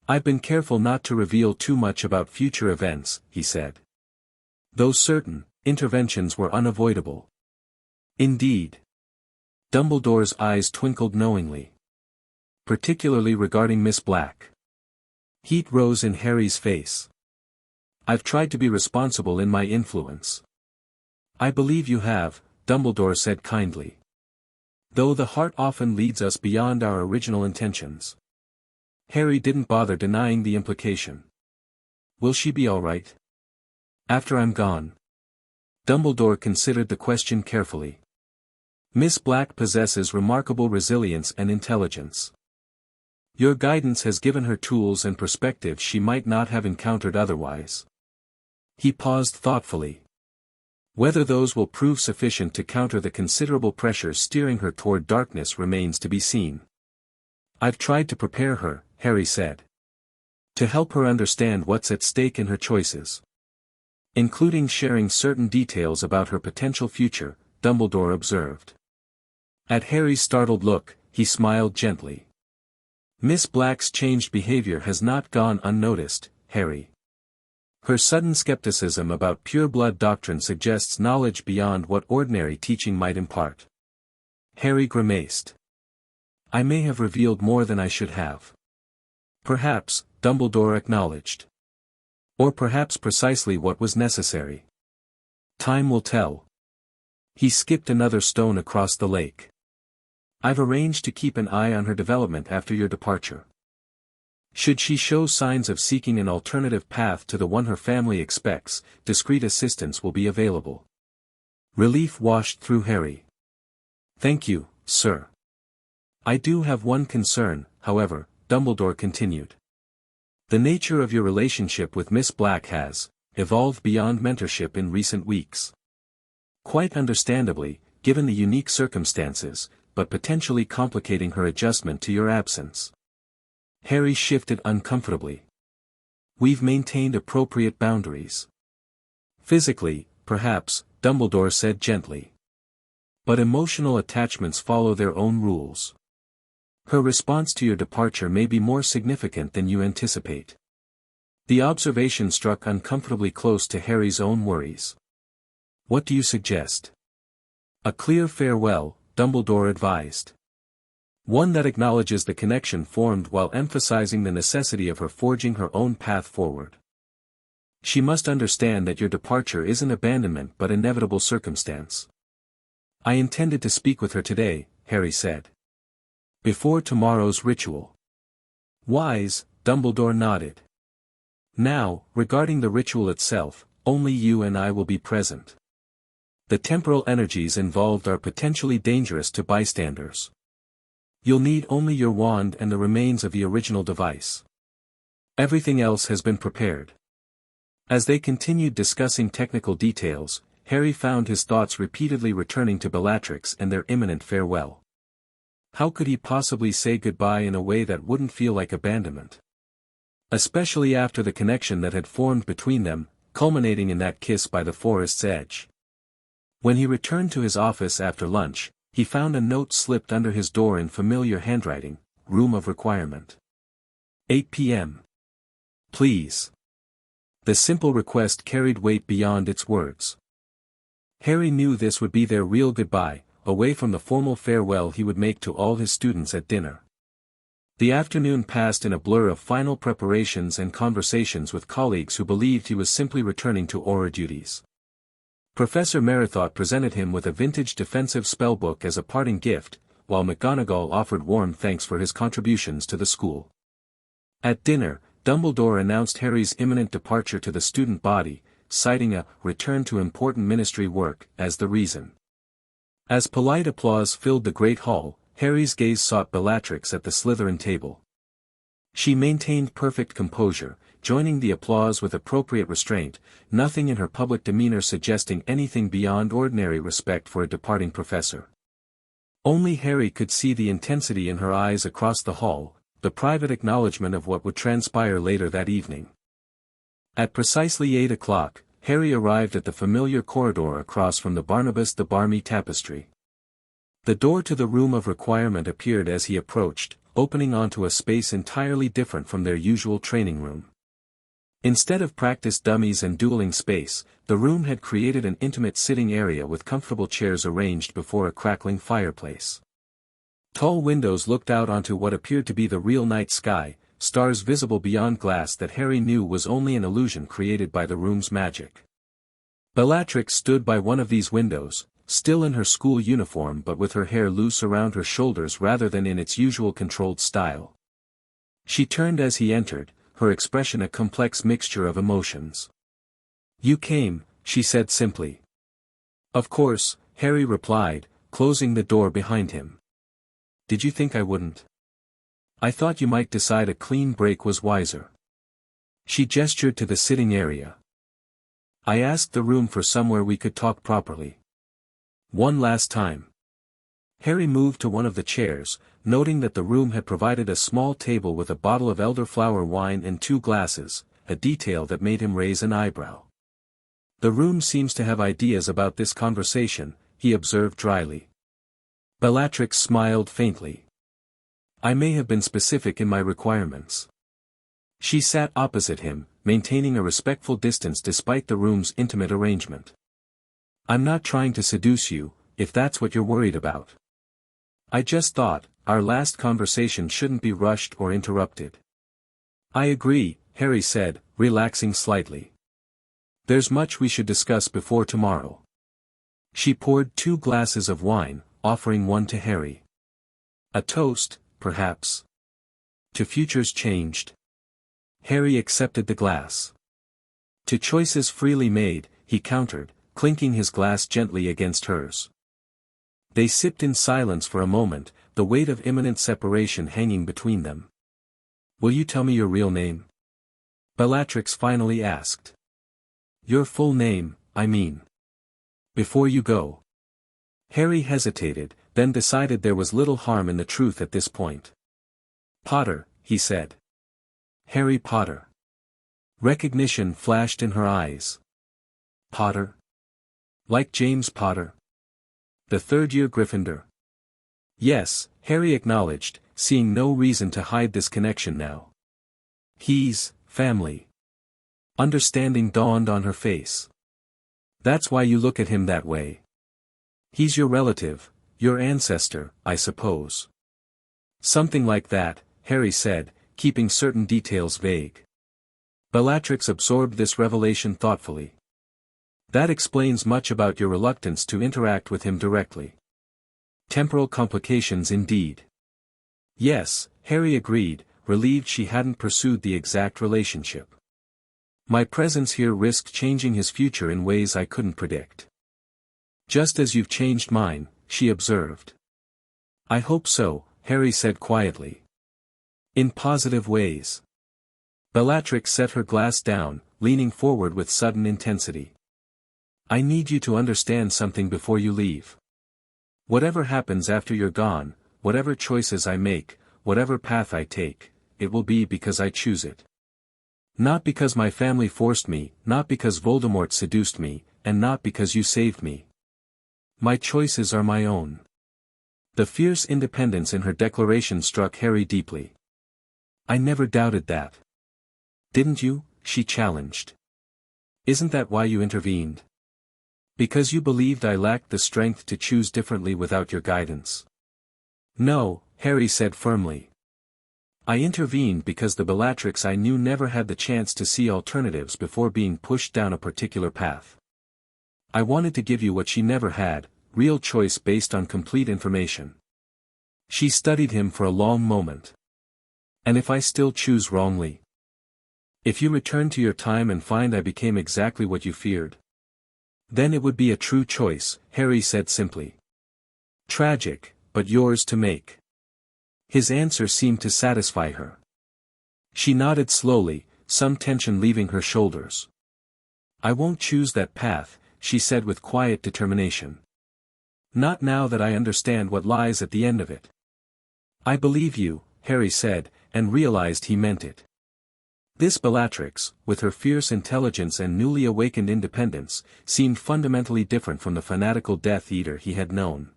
"I've been careful not to reveal too much about future events," he said. "Though certain interventions were unavoidable." "Indeed." Dumbledore's eyes twinkled knowingly. "Particularly regarding Miss Black." Heat rose in Harry's face. "I've tried to be responsible in my influence." "I believe you have," Dumbledore said kindly. "Though the heart often leads us beyond our original intentions." Harry didn't bother denying the implication. "Will she be all right after I'm gone?" Dumbledore considered the question carefully. "Miss Black possesses remarkable resilience and intelligence. Your guidance has given her tools and perspectives she might not have encountered otherwise." He paused thoughtfully. "Whether those will prove sufficient to counter the considerable pressure steering her toward darkness remains to be seen." "I've tried to prepare her," Harry said. "To help her understand what's at stake in her choices. Including sharing certain details about her potential future," Dumbledore observed. At Harry's startled look, he smiled gently. "Miss Black's changed behavior has not gone unnoticed, Harry. Her sudden skepticism about pure-blood doctrine suggests knowledge beyond what ordinary teaching might impart." Harry grimaced. "I may have revealed more than I should have." "Perhaps," Dumbledore acknowledged. "Or perhaps precisely what was necessary. Time will tell." He skipped another stone across the lake. "I've arranged to keep an eye on her development after your departure. Should she show signs of seeking an alternative path to the one her family expects, discreet assistance will be available." Relief washed through Harry. "Thank you, sir. I do have one concern, however," Dumbledore continued. "The nature of your relationship with Miss Black has evolved beyond mentorship in recent weeks. Quite understandably, given the unique circumstances, but potentially complicating her adjustment to your absence." Harry shifted uncomfortably. "We've maintained appropriate boundaries. Physically, perhaps," Dumbledore said gently. "But emotional attachments follow their own rules. Her response to your departure may be more significant than you anticipate." The observation struck uncomfortably close to Harry's own worries. "What do you suggest?" "A clear farewell," Dumbledore advised. "One that acknowledges the connection formed while emphasizing the necessity of her forging her own path forward. She must understand that your departure isn't abandonment but inevitable circumstance." "I intended to speak with her today," Harry said. "Before tomorrow's ritual." "Wise," Dumbledore nodded. "Now, regarding the ritual itself, only you and I will be present. The temporal energies involved are potentially dangerous to bystanders. You'll need only your wand and the remains of the original device. Everything else has been prepared. As they continued discussing technical details, Harry found his thoughts repeatedly returning to Bellatrix and their imminent farewell. How could he possibly say goodbye in a way that wouldn't feel like abandonment? Especially after the connection that had formed between them, culminating in that kiss by the forest's edge. When he returned to his office after lunch, he found a note slipped under his door in familiar handwriting, Room of Requirement. 8 p.m. Please. The simple request carried weight beyond its words. Harry knew this would be their real goodbye, away from the formal farewell he would make to all his students at dinner. The afternoon passed in a blur of final preparations and conversations with colleagues who believed he was simply returning to Auror duties. Professor Merithought presented him with a vintage defensive spellbook as a parting gift, while McGonagall offered warm thanks for his contributions to the school. At dinner, Dumbledore announced Harry's imminent departure to the student body, citing a return to important ministry work as the reason. As polite applause filled the great hall, Harry's gaze sought Bellatrix at the Slytherin table. She maintained perfect composure, joining the applause with appropriate restraint, nothing in her public demeanor suggesting anything beyond ordinary respect for a departing professor. Only Harry could see the intensity in her eyes across the hall, the private acknowledgement of what would transpire later that evening. At precisely 8 o'clock, Harry arrived at the familiar corridor across from the Barnabas the Barmy tapestry. The door to the Room of Requirement appeared as he approached, opening onto a space entirely different from their usual training room. Instead of practice dummies and dueling space, the room had created an intimate sitting area with comfortable chairs arranged before a crackling fireplace. Tall windows looked out onto what appeared to be the real night sky, stars visible beyond glass that Harry knew was only an illusion created by the room's magic. Bellatrix stood by one of these windows, still in her school uniform but with her hair loose around her shoulders rather than in its usual controlled style. She turned as he entered, her expression a complex mixture of emotions. "You came," she said simply. "Of course," Harry replied, closing the door behind him. "Did you think I wouldn't? I thought you might decide a clean break was wiser." She gestured to the sitting area. "I asked the room for somewhere we could talk properly. One last time." Harry moved to one of the chairs, noting that the room had provided a small table with a bottle of elderflower wine and 2 glasses, a detail that made him raise an eyebrow. "The room seems to have ideas about this conversation," he observed dryly. Bellatrix smiled faintly. "I may have been specific in my requirements." She sat opposite him, maintaining a respectful distance despite the room's intimate arrangement. "I'm not trying to seduce you, if that's what you're worried about. I just thought, our last conversation shouldn't be rushed or interrupted." "I agree," Harry said, relaxing slightly. "There's much we should discuss before tomorrow." She poured 2 glasses of wine, offering one to Harry. "A toast, perhaps? To futures changed." Harry accepted the glass. "To choices freely made," he countered, clinking his glass gently against hers. They sipped in silence for a moment, the weight of imminent separation hanging between them. "Will you tell me your real name?" Bellatrix finally asked. "Your full name, I mean. Before you go." Harry hesitated, then decided there was little harm in the truth at this point. "Potter," he said. "Harry Potter." Recognition flashed in her eyes. "Potter? Like James Potter? The third-year Gryffindor?" "Yes," Harry acknowledged, seeing no reason to hide this connection now. "He's family." Understanding dawned on her face. "That's why you look at him that way. He's your relative, your ancestor, I suppose." "Something like that," Harry said, keeping certain details vague. Bellatrix absorbed this revelation thoughtfully. "That explains much about your reluctance to interact with him directly." Temporal complications indeed. "Yes," Harry agreed, relieved she hadn't pursued the exact relationship. My presence here risked changing his future in ways I couldn't predict. Just as you've changed mine, she observed. I hope so, Harry said quietly. In positive ways. Bellatrix set her glass down, leaning forward with sudden intensity. I need you to understand something before you leave. Whatever happens after you're gone, whatever choices I make, whatever path I take, it will be because I choose it. Not because my family forced me, not because Voldemort seduced me, and not because you saved me. My choices are my own. The fierce independence in her declaration struck Harry deeply. I never doubted that. Didn't you? She challenged. Isn't that why you intervened? Because you believed I lacked the strength to choose differently without your guidance. No, Harry said firmly. I intervened because the Bellatrix I knew never had the chance to see alternatives before being pushed down a particular path. I wanted to give you what she never had, real choice based on complete information. She studied him for a long moment. And if I still choose wrongly? If you return to your time and find I became exactly what you feared? Then it would be a true choice, Harry said simply. Tragic, but yours to make. His answer seemed to satisfy her. She nodded slowly, some tension leaving her shoulders. I won't choose that path, she said with quiet determination. Not now that I understand what lies at the end of it. I believe you, Harry said, and realized he meant it. This Bellatrix, with her fierce intelligence and newly awakened independence, seemed fundamentally different from the fanatical Death Eater he had known.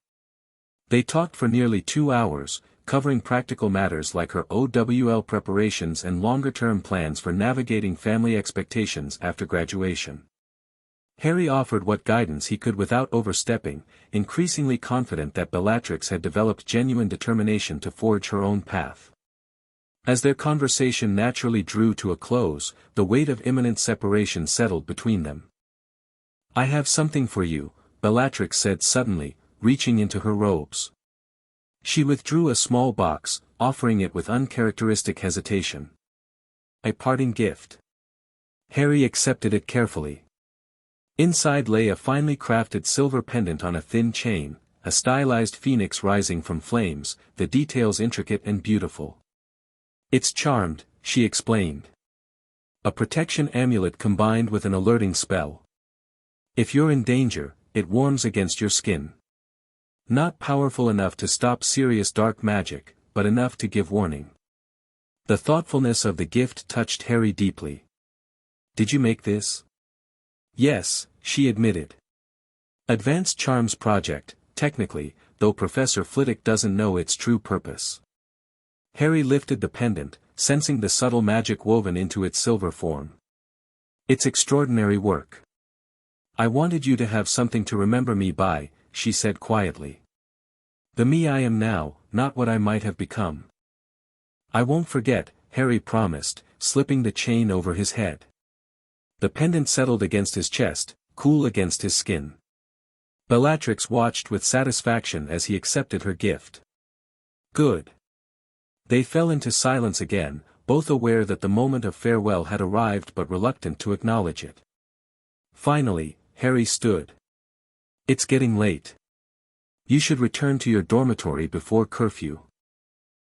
They talked for nearly 2 hours, covering practical matters like her OWL preparations and longer-term plans for navigating family expectations after graduation. Harry offered what guidance he could without overstepping, increasingly confident that Bellatrix had developed genuine determination to forge her own path. As their conversation naturally drew to a close, the weight of imminent separation settled between them. I have something for you, Bellatrix said suddenly, reaching into her robes. She withdrew a small box, offering it with uncharacteristic hesitation. A parting gift. Harry accepted it carefully. Inside lay a finely crafted silver pendant on a thin chain, a stylized phoenix rising from flames, the details intricate and beautiful. It's charmed, she explained. A protection amulet combined with an alerting spell. If you're in danger, it warms against your skin. Not powerful enough to stop serious dark magic, but enough to give warning. The thoughtfulness of the gift touched Harry deeply. Did you make this? Yes, she admitted. Advanced Charms Project, technically, though Professor Flitwick doesn't know its true purpose. Harry lifted the pendant, sensing the subtle magic woven into its silver form. It's extraordinary work. I wanted you to have something to remember me by, she said quietly. The me I am now, not what I might have become. I won't forget, Harry promised, slipping the chain over his head. The pendant settled against his chest, cool against his skin. Bellatrix watched with satisfaction as he accepted her gift. Good. They fell into silence again, both aware that the moment of farewell had arrived but reluctant to acknowledge it. Finally, Harry stood. It's getting late. You should return to your dormitory before curfew.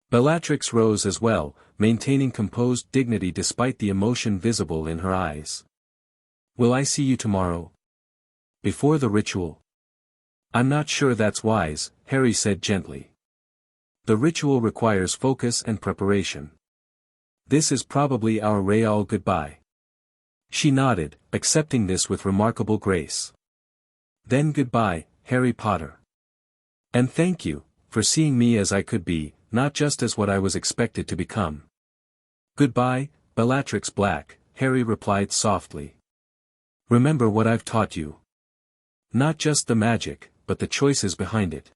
Bellatrix rose as well, maintaining composed dignity despite the emotion visible in her eyes. Will I see you tomorrow? Before the ritual? I'm not sure that's wise, Harry said gently. The ritual requires focus and preparation. This is probably our real goodbye. She nodded, accepting this with remarkable grace. Then goodbye, Harry Potter. And thank you, for seeing me as I could be, not just as what I was expected to become. Goodbye, Bellatrix Black, Harry replied softly. Remember what I've taught you. Not just the magic, but the choices behind it.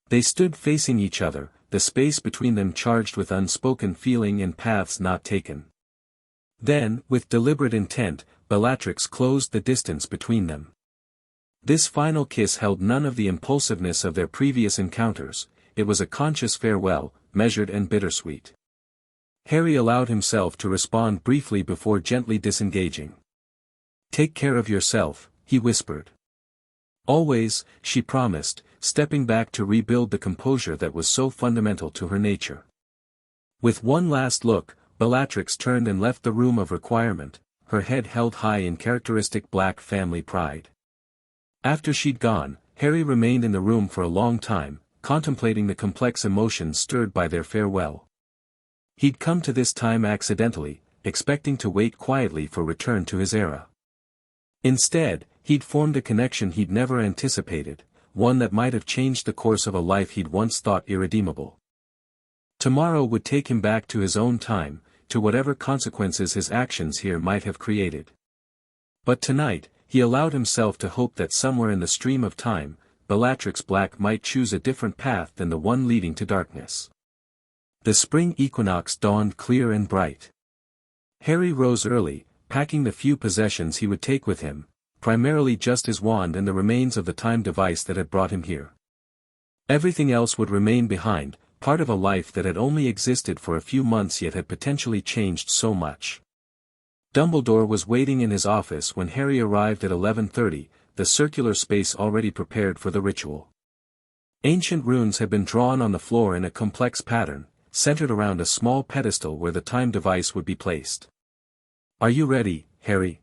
They stood facing each other, the space between them charged with unspoken feeling and paths not taken. Then, with deliberate intent, Bellatrix closed the distance between them. This final kiss held none of the impulsiveness of their previous encounters, it was a conscious farewell, measured and bittersweet. Harry allowed himself to respond briefly before gently disengaging. "Take care of yourself," he whispered. "Always," she promised, stepping back to rebuild the composure that was so fundamental to her nature. With one last look, Bellatrix turned and left the room of requirement, her head held high in characteristic black family pride. After she'd gone, Harry remained in the room for a long time, contemplating the complex emotions stirred by their farewell. He'd come to this time accidentally, expecting to wait quietly for return to his era. Instead, he'd formed a connection he'd never anticipated, one that might have changed the course of a life he'd once thought irredeemable. Tomorrow would take him back to his own time, to whatever consequences his actions here might have created. But tonight, he allowed himself to hope that somewhere in the stream of time, Bellatrix Black might choose a different path than the one leading to darkness. The spring equinox dawned clear and bright. Harry rose early, packing the few possessions he would take with him, primarily just his wand and the remains of the time device that had brought him here. Everything else would remain behind, part of a life that had only existed for a few months yet had potentially changed so much. Dumbledore was waiting in his office when Harry arrived at 11:30, the circular space already prepared for the ritual. Ancient runes had been drawn on the floor in a complex pattern, centered around a small pedestal where the time device would be placed. "Are you ready, Harry?"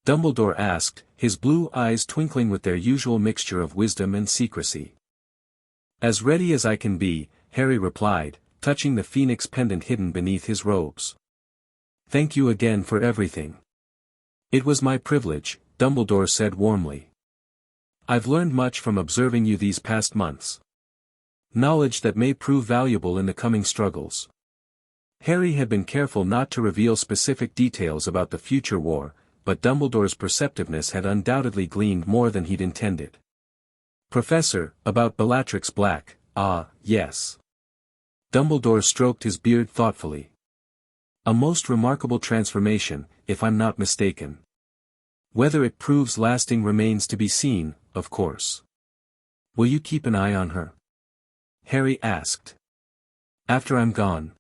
Dumbledore asked, his blue eyes twinkling with their usual mixture of wisdom and secrecy. "As ready as I can be," Harry replied, touching the phoenix pendant hidden beneath his robes. "Thank you again for everything." "It was my privilege," Dumbledore said warmly. "I've learned much from observing you these past months. Knowledge that may prove valuable in the coming struggles." Harry had been careful not to reveal specific details about the future war, but Dumbledore's perceptiveness had undoubtedly gleaned more than he'd intended. "Professor, about Bellatrix Black, yes." Dumbledore stroked his beard thoughtfully. "A most remarkable transformation, if I'm not mistaken. Whether it proves lasting remains to be seen, of course." "Will you keep an eye on her?" Harry asked. "After I'm gone?"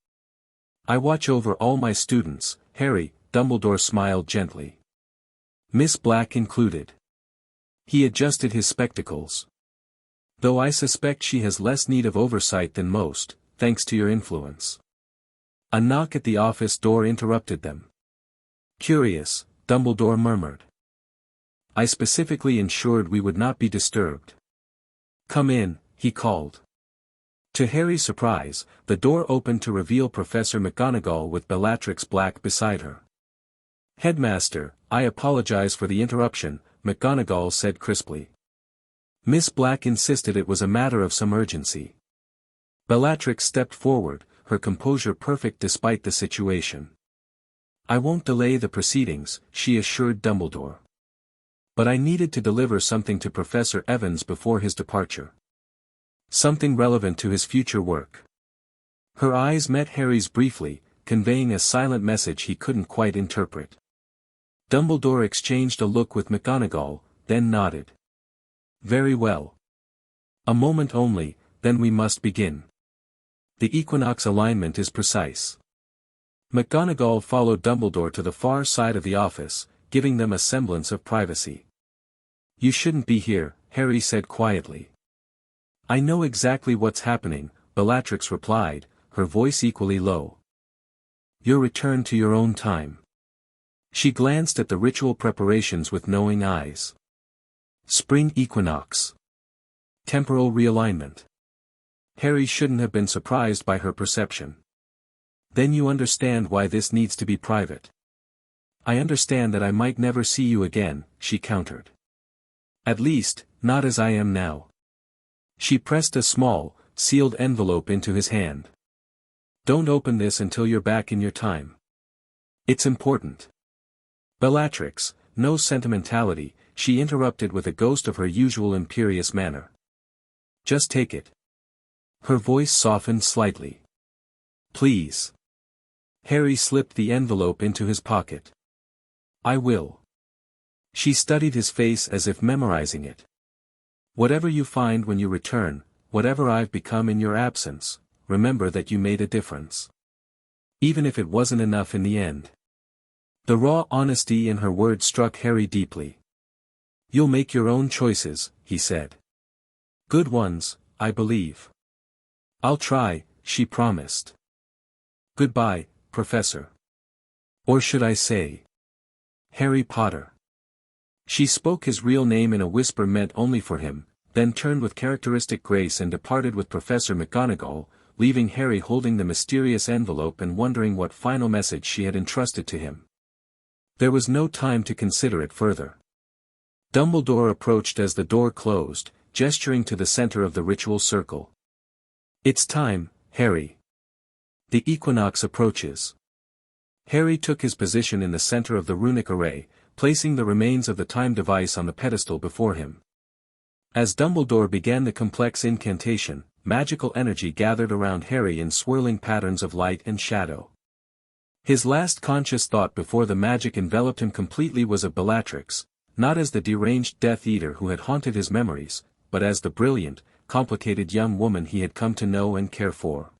"I watch over all my students, Harry," Dumbledore smiled gently. "Miss Black included." He adjusted his spectacles. "Though I suspect she has less need of oversight than most, thanks to your influence." A knock at the office door interrupted them. "Curious," Dumbledore murmured. "I specifically ensured we would not be disturbed." "Come in," he called. To Harry's surprise, the door opened to reveal Professor McGonagall with Bellatrix Black beside her. "Headmaster, I apologize for the interruption," McGonagall said crisply. Miss Black insisted it was a matter of some urgency. Bellatrix stepped forward, her composure perfect despite the situation. "I won't delay the proceedings," she assured Dumbledore. "But I needed to deliver something to Professor Evans before his departure. Something relevant to his future work." Her eyes met Harry's briefly, conveying a silent message he couldn't quite interpret. Dumbledore exchanged a look with McGonagall, then nodded. "Very well. A moment only, then we must begin. The equinox alignment is precise." McGonagall followed Dumbledore to the far side of the office, giving them a semblance of privacy. "You shouldn't be here," Harry said quietly. "I know exactly what's happening," Bellatrix replied, her voice equally low. "You're returned to your own time." She glanced at the ritual preparations with knowing eyes. "Spring equinox. Temporal realignment." Harry shouldn't have been surprised by her perception. "Then you understand why this needs to be private." "I understand that I might never see you again," she countered. "At least, not as I am now." She pressed a small, sealed envelope into his hand. "Don't open this until you're back in your time. It's important." "Bellatrix, no sentimentality," she interrupted with a ghost of her usual imperious manner. "Just take it." Her voice softened slightly. "Please." Harry slipped the envelope into his pocket. "I will." She studied his face as if memorizing it. "Whatever you find when you return, whatever I've become in your absence, remember that you made a difference." Even if it wasn't enough in the end. The raw honesty in her words struck Harry deeply. "You'll make your own choices," he said. "Good ones, I believe." "I'll try," she promised. "Goodbye, Professor. Or should I say, Harry Potter." She spoke his real name in a whisper meant only for him, then turned with characteristic grace and departed with Professor McGonagall, leaving Harry holding the mysterious envelope and wondering what final message she had entrusted to him. There was no time to consider it further. Dumbledore approached as the door closed, gesturing to the center of the ritual circle. "It's time, Harry. The equinox approaches." Harry took his position in the center of the runic array, placing the remains of the time device on the pedestal before him. As Dumbledore began the complex incantation, magical energy gathered around Harry in swirling patterns of light and shadow. His last conscious thought before the magic enveloped him completely was of Bellatrix, not as the deranged Death Eater who had haunted his memories, but as the brilliant, complicated young woman he had come to know and care for.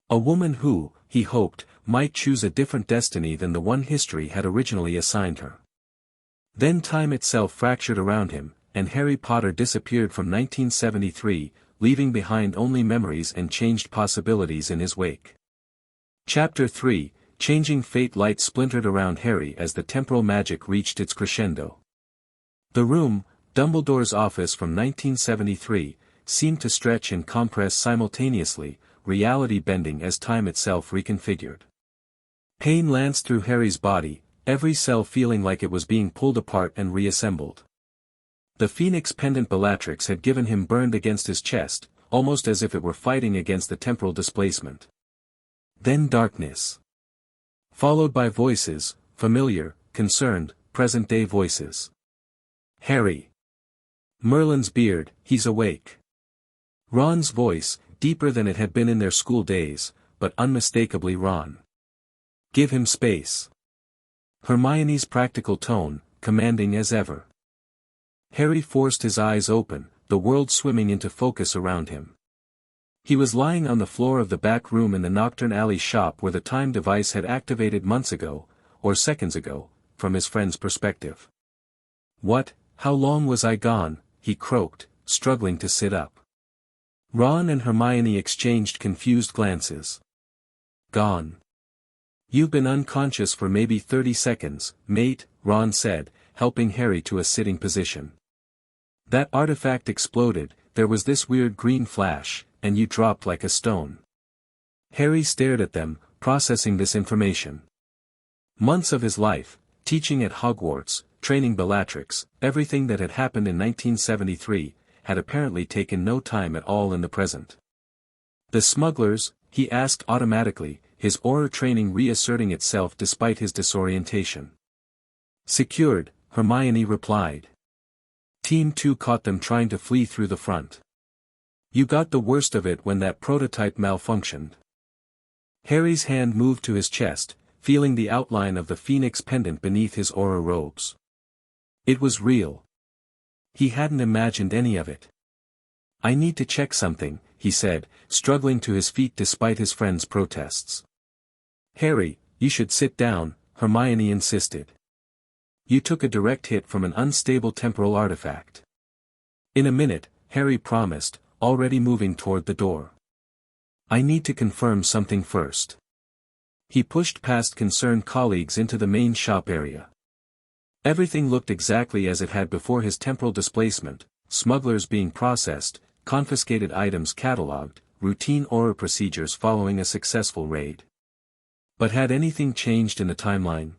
A woman who, he hoped, might choose a different destiny than the one history had originally assigned her. Then time itself fractured around him, and Harry Potter disappeared from 1973, leaving behind only memories and changed possibilities in his wake. Chapter 3, Changing Fate. Light splintered around Harry as the temporal magic reached its crescendo. The room, Dumbledore's office from 1973, seemed to stretch and compress simultaneously, reality bending as time itself reconfigured. Pain lanced through Harry's body, every cell feeling like it was being pulled apart and reassembled. The phoenix pendant Bellatrix had given him burned against his chest, almost as if it were fighting against the temporal displacement. Then darkness. Followed by voices, familiar, concerned, present-day voices. "Harry. Merlin's beard, he's awake." Ron's voice, deeper than it had been in their school days, but unmistakably Ron. "Give him space." Hermione's practical tone, commanding as ever. Harry forced his eyes open, the world swimming into focus around him. He was lying on the floor of the back room in the Nocturne Alley shop where the time device had activated months ago, or seconds ago, from his friend's perspective. "What, how long was I gone?" he croaked, struggling to sit up. Ron and Hermione exchanged confused glances. "Gone. You've been unconscious for maybe 30 seconds, mate," Ron said, helping Harry to a sitting position. "That artifact exploded, there was this weird green flash, and you dropped like a stone." Harry stared at them, processing this information. Months of his life, teaching at Hogwarts, training Bellatrix, everything that had happened in 1973, had apparently taken no time at all in the present. "The smugglers?" he asked automatically, his aura training reasserting itself despite his disorientation. "Secured," Hermione replied. "Team 2 caught them trying to flee through the front. You got the worst of it when that prototype malfunctioned." Harry's hand moved to his chest, feeling the outline of the phoenix pendant beneath his aura robes. It was real. He hadn't imagined any of it. "I need to check something," he said, struggling to his feet despite his friend's protests. "Harry, you should sit down," Hermione insisted. "You took a direct hit from an unstable temporal artifact." "In a minute," Harry promised, already moving toward the door. "I need to confirm something first." He pushed past concerned colleagues into the main shop area. Everything looked exactly as it had before his temporal displacement, smugglers being processed, confiscated items catalogued, routine aura procedures following a successful raid. But had anything changed in the timeline?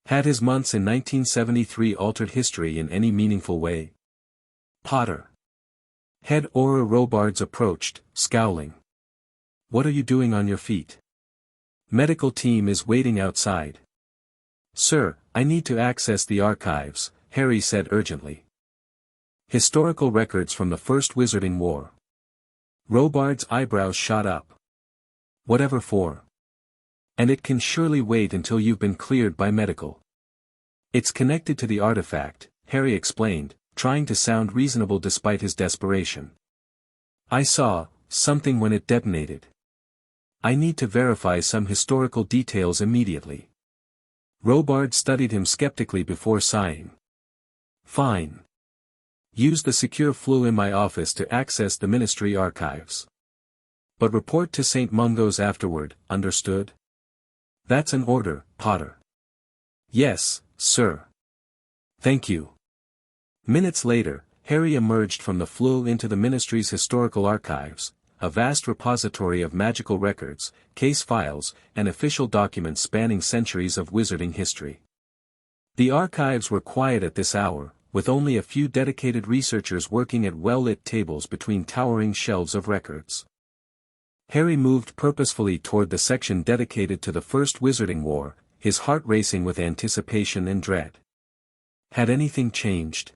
Had his months in 1973 altered history in any meaningful way? "Potter." Head Aura Robards approached, scowling. "What are you doing on your feet?" "Medical team is waiting outside." "Sir, I need to access the archives," Harry said urgently. "Historical records from the First Wizarding War." Robards' eyebrows shot up. "Whatever for?" "And it can surely wait until you've been cleared by medical." "It's connected to the artifact," Harry explained, trying to sound reasonable despite his desperation. "I saw something when it detonated." I need to verify some historical details immediately. Robard studied him skeptically before sighing. Fine. Use the secure flow in my office to access the Ministry archives. But report to St. Mungo's afterward, understood? That's an order, Potter. Yes, sir. Thank you. Minutes later, Harry emerged from the flue into the Ministry's historical archives, a vast repository of magical records, case files, and official documents spanning centuries of wizarding history. The archives were quiet at this hour, with only a few dedicated researchers working at well-lit tables between towering shelves of records. Harry moved purposefully toward the section dedicated to the First Wizarding War, his heart racing with anticipation and dread. Had anything changed?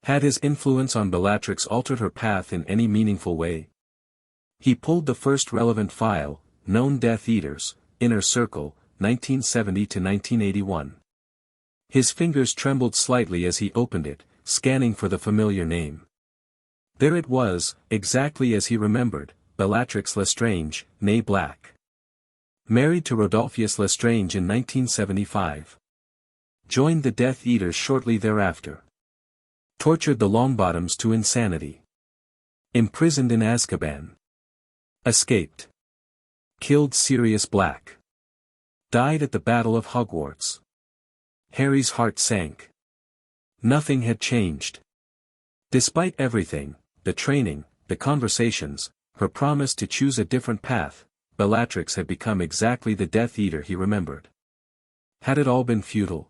Had his influence on Bellatrix altered her path in any meaningful way? He pulled the first relevant file, Known Death Eaters, Inner Circle, 1970 to 1981. His fingers trembled slightly as he opened it, scanning for the familiar name. There it was, exactly as he remembered, Bellatrix Lestrange, née Black. Married to Rodolphus Lestrange in 1975. Joined the Death Eaters shortly thereafter. Tortured the Longbottoms to insanity. Imprisoned in Azkaban. Escaped. Killed Sirius Black. Died at the Battle of Hogwarts. Harry's heart sank. Nothing had changed. Despite everything, the training, the conversations, her promise to choose a different path, Bellatrix had become exactly the Death Eater he remembered. Had it all been futile?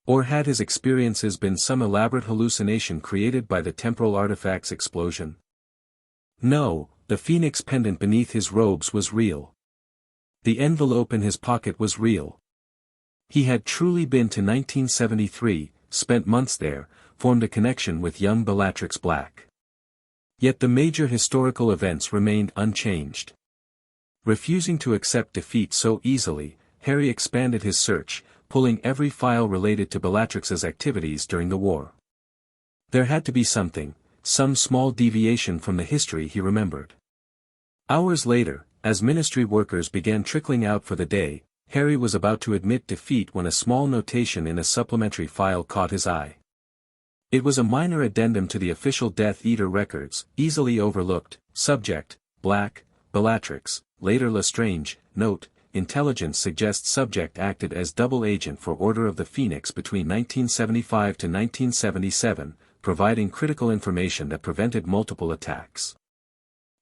Or had his experiences been some elaborate hallucination created by the temporal artifact's explosion? No, the phoenix pendant beneath his robes was real. The envelope in his pocket was real. He had truly been to 1973, spent months there, formed a connection with young Bellatrix Black. Yet the major historical events remained unchanged. Refusing to accept defeat so easily, Harry expanded his search, pulling every file related to Bellatrix's activities during the war. There had to be something, some small deviation from the history he remembered. Hours later, as Ministry workers began trickling out for the day, Harry was about to admit defeat when a small notation in a supplementary file caught his eye. It was a minor addendum to the official Death Eater records, easily overlooked. Subject, Black, Bellatrix, later Lestrange. Note, intelligence suggests subject acted as double agent for Order of the Phoenix between 1975 to 1977, providing critical information that prevented multiple attacks.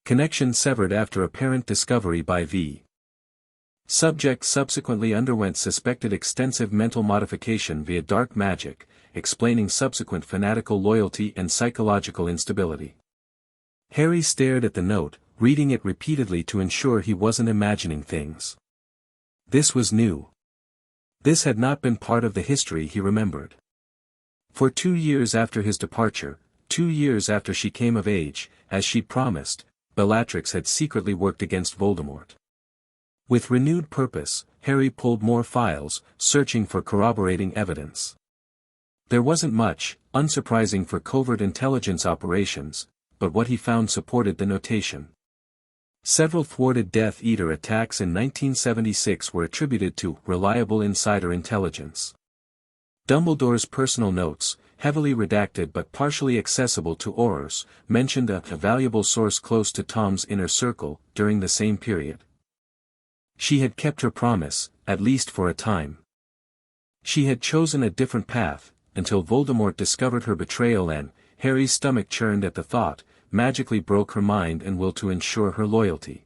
Connection severed after apparent discovery by V. Subject subsequently underwent suspected extensive mental modification via dark magic, explaining subsequent fanatical loyalty and psychological instability. Harry stared at the note, reading it repeatedly to ensure he wasn't imagining things. This was new. This had not been part of the history he remembered. For 2 years after his departure, 2 years after she came of age, as she promised, Bellatrix had secretly worked against Voldemort. With renewed purpose, Harry pulled more files, searching for corroborating evidence. There wasn't much, unsurprising for covert intelligence operations, but what he found supported the notation. Several thwarted Death Eater attacks in 1976 were attributed to reliable insider intelligence. Dumbledore's personal notes, heavily redacted but partially accessible to Aurors, mentioned a valuable source close to Tom's inner circle, during the same period. She had kept her promise, at least for a time. She had chosen a different path, until Voldemort discovered her betrayal and, Harry's stomach churned at the thought, magically broke her mind and will to ensure her loyalty.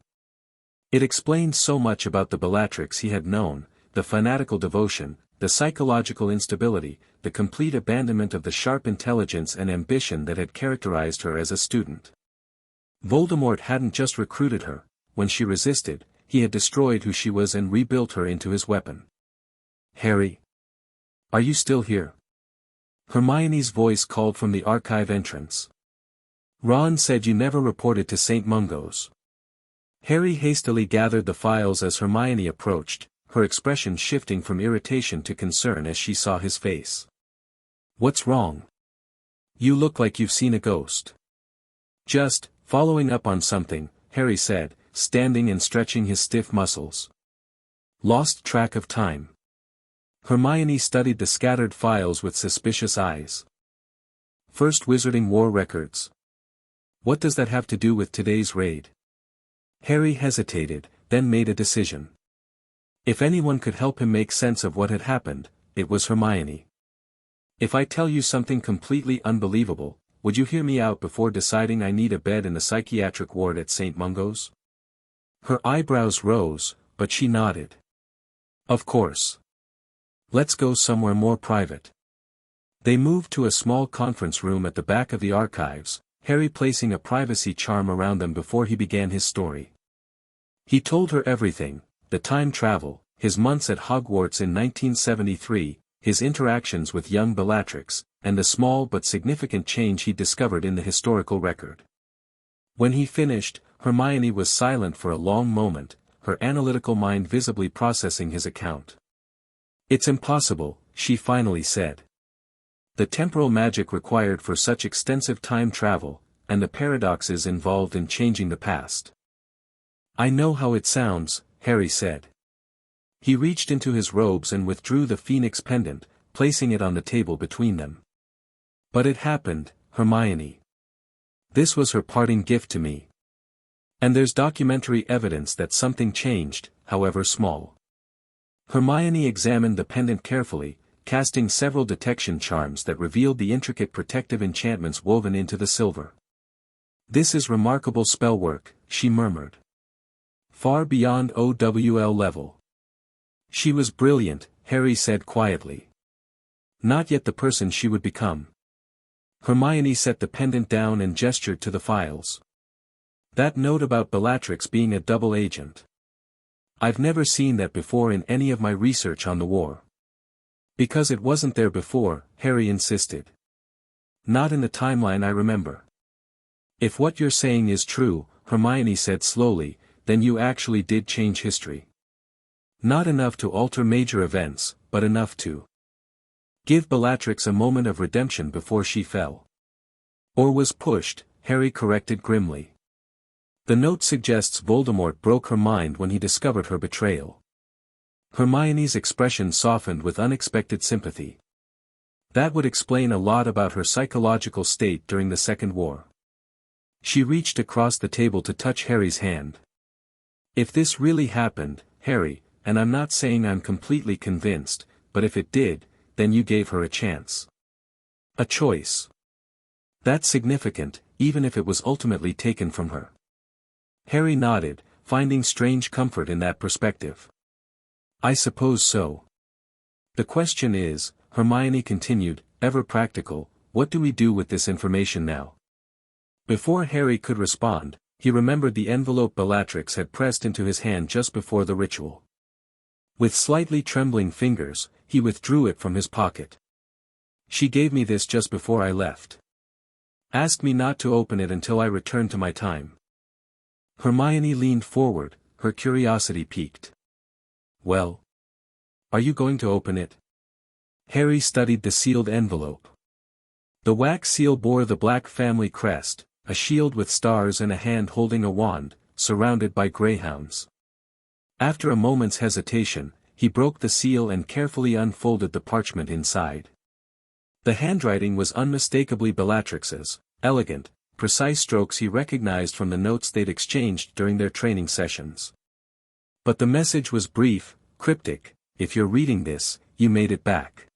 It explained so much about the Bellatrix he had known, the fanatical devotion, the psychological instability, the complete abandonment of the sharp intelligence and ambition that had characterized her as a student. Voldemort hadn't just recruited her, when she resisted, he had destroyed who she was and rebuilt her into his weapon. Harry? Are you still here? Hermione's voice called from the archive entrance. Ron said you never reported to St. Mungo's. Harry hastily gathered the files as Hermione approached, her expression shifting from irritation to concern as she saw his face. What's wrong? You look like you've seen a ghost. Just, following up on something, Harry said, standing and stretching his stiff muscles. Lost track of time. Hermione studied the scattered files with suspicious eyes. First Wizarding War records. What does that have to do with today's raid? Harry hesitated, then made a decision. If anyone could help him make sense of what had happened, it was Hermione. If I tell you something completely unbelievable, would you hear me out before deciding I need a bed in the psychiatric ward at St. Mungo's? Her eyebrows rose, but she nodded. Of course. Let's go somewhere more private. They moved to a small conference room at the back of the archives, Harry placing a privacy charm around them before he began his story. He told her everything, the time travel, his months at Hogwarts in 1973, his interactions with young Bellatrix, and the small but significant change he discovered in the historical record. When he finished, Hermione was silent for a long moment, her analytical mind visibly processing his account. It's impossible, she finally said. The temporal magic required for such extensive time travel, and the paradoxes involved in changing the past. I know how it sounds, Harry said. He reached into his robes and withdrew the phoenix pendant, placing it on the table between them. But it happened, Hermione. This was her parting gift to me. And there's documentary evidence that something changed, however small. Hermione examined the pendant carefully, casting several detection charms that revealed the intricate protective enchantments woven into the silver. This is remarkable spellwork, she murmured. Far beyond OWL level. She was brilliant, Harry said quietly. Not yet the person she would become. Hermione set the pendant down and gestured to the files. That note about Bellatrix being a double agent. I've never seen that before in any of my research on the war. Because it wasn't there before, Harry insisted. Not in the timeline I remember. If what you're saying is true, Hermione said slowly, then you actually did change history. Not enough to alter major events, but enough to give Bellatrix a moment of redemption before she fell. Or was pushed, Harry corrected grimly. The note suggests Voldemort broke her mind when he discovered her betrayal. Hermione's expression softened with unexpected sympathy. That would explain a lot about her psychological state during the Second War. She reached across the table to touch Harry's hand. If this really happened, Harry, and I'm not saying I'm completely convinced, but if it did, then you gave her a chance. A choice. That's significant, even if it was ultimately taken from her. Harry nodded, finding strange comfort in that perspective. I suppose so. The question is, Hermione continued, ever practical, what do we do with this information now? Before Harry could respond, he remembered the envelope Bellatrix had pressed into his hand just before the ritual. With slightly trembling fingers, he withdrew it from his pocket. She gave me this just before I left. Asked me not to open it until I returned to my time. Hermione leaned forward, her curiosity piqued. Well? Are you going to open it? Harry studied the sealed envelope. The wax seal bore the Black family crest, a shield with stars and a hand holding a wand, surrounded by greyhounds. After a moment's hesitation, he broke the seal and carefully unfolded the parchment inside. The handwriting was unmistakably Bellatrix's, elegant, precise strokes he recognized from the notes they'd exchanged during their training sessions. But the message was brief, cryptic. If you're reading this, you made it back.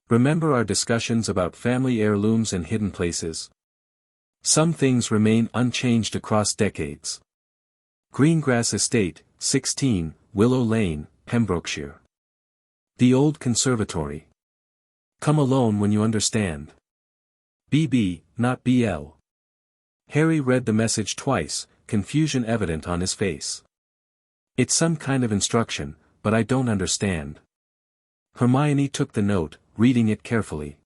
Remember our discussions about family heirlooms and hidden places? Some things remain unchanged across decades. Greengrass Estate, 16, Willow Lane, Pembrokeshire. The Old Conservatory. Come alone when you understand. BB, not BL. Harry read the message twice, confusion evident on his face. It's some kind of instruction, but I don't understand. Hermione took the note, reading it carefully.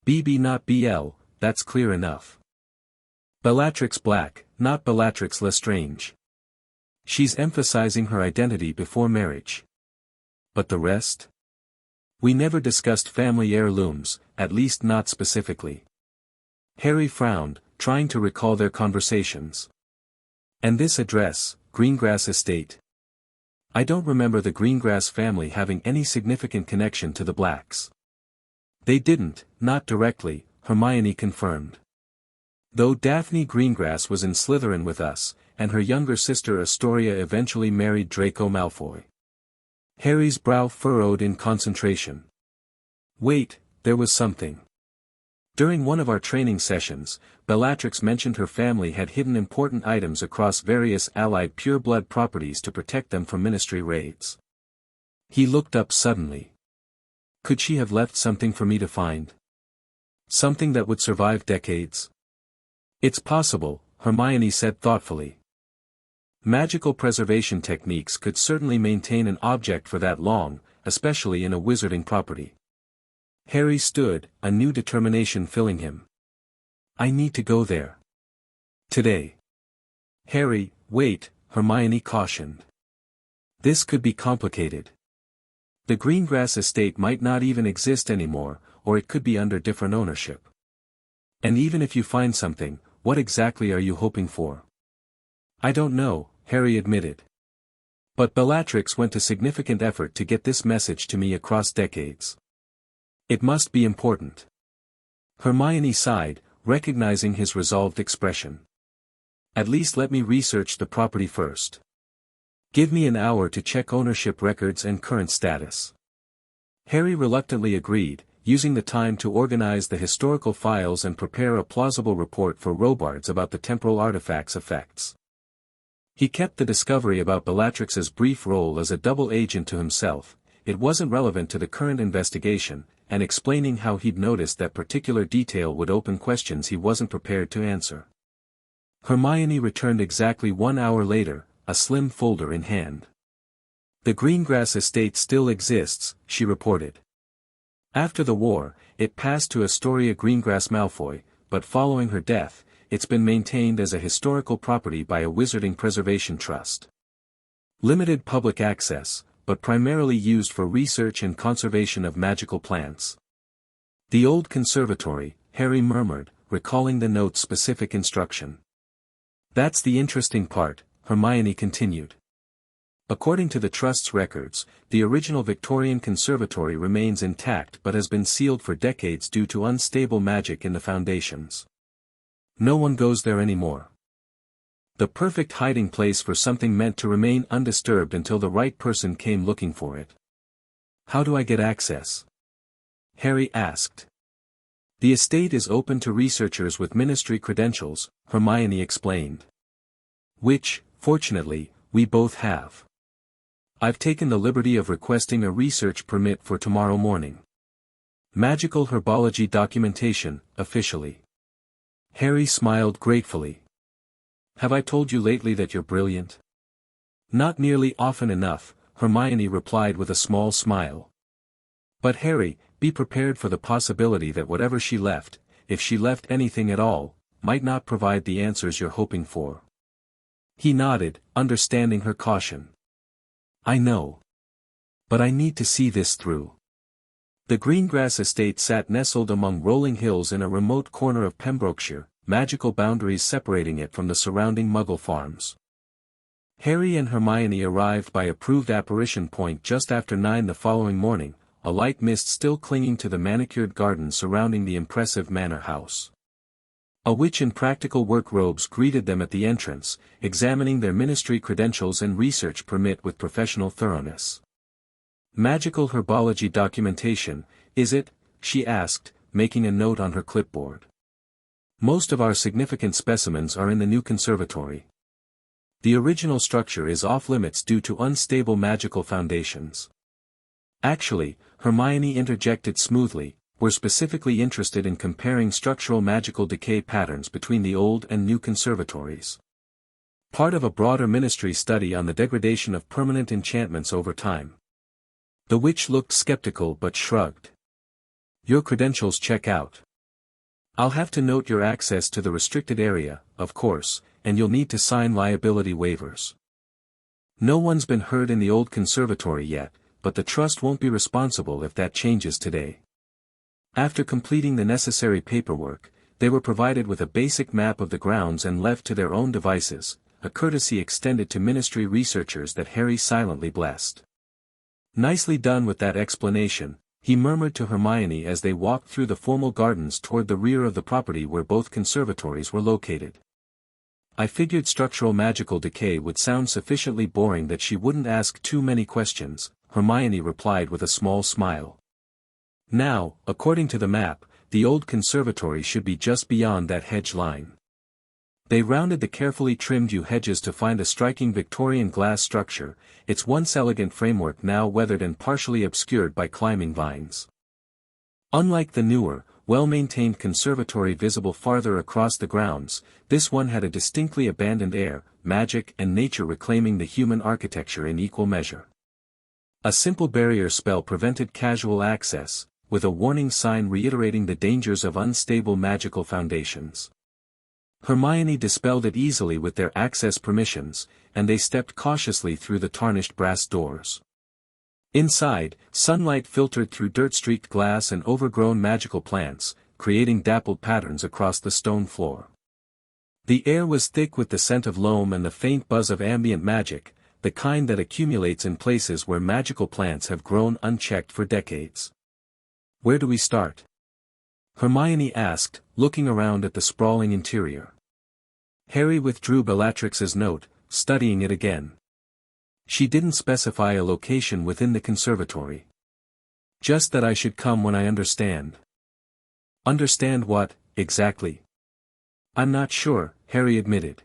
BB not BL, that's clear enough. Bellatrix Black, not Bellatrix Lestrange. She's emphasizing her identity before marriage. But the rest? We never discussed family heirlooms, at least not specifically. Harry frowned, trying to recall their conversations. And this address, Greengrass Estate. I don't remember the Greengrass family having any significant connection to the Blacks. They didn't, not directly, Hermione confirmed. Though Daphne Greengrass was in Slytherin with us, and her younger sister Astoria eventually married Draco Malfoy. Harry's brow furrowed in concentration. Wait, there was something. During one of our training sessions, Bellatrix mentioned her family had hidden important items across various allied pureblood properties to protect them from Ministry raids. He looked up suddenly. Could she have left something for me to find? Something that would survive decades? It's possible, Hermione said thoughtfully. Magical preservation techniques could certainly maintain an object for that long, especially in a wizarding property. Harry stood, a new determination filling him. I need to go there. Today. Harry, wait, Hermione cautioned. This could be complicated. The Greengrass estate might not even exist anymore, or it could be under different ownership. And even if you find something, what exactly are you hoping for? I don't know, Harry admitted. But Bellatrix went to significant effort to get this message to me across decades. It must be important. Hermione sighed, recognizing his resolved expression. At least let me research the property first. Give me an hour to check ownership records and current status. Harry reluctantly agreed, using the time to organize the historical files and prepare a plausible report for Robards about the temporal artifact's effects. He kept the discovery about Bellatrix's brief role as a double agent to himself. It wasn't relevant to the current investigation, and explaining how he'd noticed that particular detail would open questions he wasn't prepared to answer. Hermione returned exactly 1 hour later, a slim folder in hand. The Greengrass estate still exists, she reported. After the war, it passed to Astoria Greengrass Malfoy, but following her death, it's been maintained as a historical property by a Wizarding Preservation Trust. Limited public access, but primarily used for research and conservation of magical plants. The old conservatory, Harry murmured, recalling the note's specific instruction. That's the interesting part, Hermione continued. According to the Trust's records, the original Victorian conservatory remains intact but has been sealed for decades due to unstable magic in the foundations. No one goes there anymore. The perfect hiding place for something meant to remain undisturbed until the right person came looking for it. How do I get access? Harry asked. The estate is open to researchers with Ministry credentials, Hermione explained. Which, fortunately, we both have. I've taken the liberty of requesting a research permit for tomorrow morning. Magical herbology documentation, officially. Harry smiled gratefully. Have I told you lately that you're brilliant? Not nearly often enough, Hermione replied with a small smile. But Harry, be prepared for the possibility that whatever she left, if she left anything at all, might not provide the answers you're hoping for. He nodded, understanding her caution. I know. But I need to see this through. The Greengrass estate sat nestled among rolling hills in a remote corner of Pembrokeshire, magical boundaries separating it from the surrounding Muggle farms. Harry and Hermione arrived by approved apparition point just after 9 the following morning, a light mist still clinging to the manicured garden surrounding the impressive manor house. A witch in practical work robes greeted them at the entrance, examining their Ministry credentials and research permit with professional thoroughness. Magical herbology documentation, is it? She asked, making a note on her clipboard. Most of our significant specimens are in the new conservatory. The original structure is off-limits due to unstable magical foundations. Actually, Hermione interjected smoothly, we're specifically interested in comparing structural magical decay patterns between the old and new conservatories. Part of a broader Ministry study on the degradation of permanent enchantments over time. The witch looked skeptical but shrugged. Your credentials check out. I'll have to note your access to the restricted area, of course, and you'll need to sign liability waivers. No one's been hurt in the old conservatory yet, but the Trust won't be responsible if that changes today. After completing the necessary paperwork, they were provided with a basic map of the grounds and left to their own devices, a courtesy extended to ministry researchers that Harry silently blessed. "Nicely done with that explanation," he murmured to Hermione as they walked through the formal gardens toward the rear of the property where both conservatories were located. "I figured structural magical decay would sound sufficiently boring that she wouldn't ask too many questions," Hermione replied with a small smile. "Now, according to the map, the old conservatory should be just beyond that hedge line." They rounded the carefully trimmed yew hedges to find a striking Victorian glass structure, its once elegant framework now weathered and partially obscured by climbing vines. Unlike the newer, well-maintained conservatory visible farther across the grounds, this one had a distinctly abandoned air, magic and nature reclaiming the human architecture in equal measure. A simple barrier spell prevented casual access, with a warning sign reiterating the dangers of unstable magical foundations. Hermione dispelled it easily with their access permissions, and they stepped cautiously through the tarnished brass doors. Inside, sunlight filtered through dirt-streaked glass and overgrown magical plants, creating dappled patterns across the stone floor. The air was thick with the scent of loam and the faint buzz of ambient magic, the kind that accumulates in places where magical plants have grown unchecked for decades. "Where do we start?" Hermione asked, looking around at the sprawling interior. Harry withdrew Bellatrix's note, studying it again. She didn't specify a location within the conservatory. "Just that I should come when I understand." "Understand what, exactly?" "I'm not sure," Harry admitted.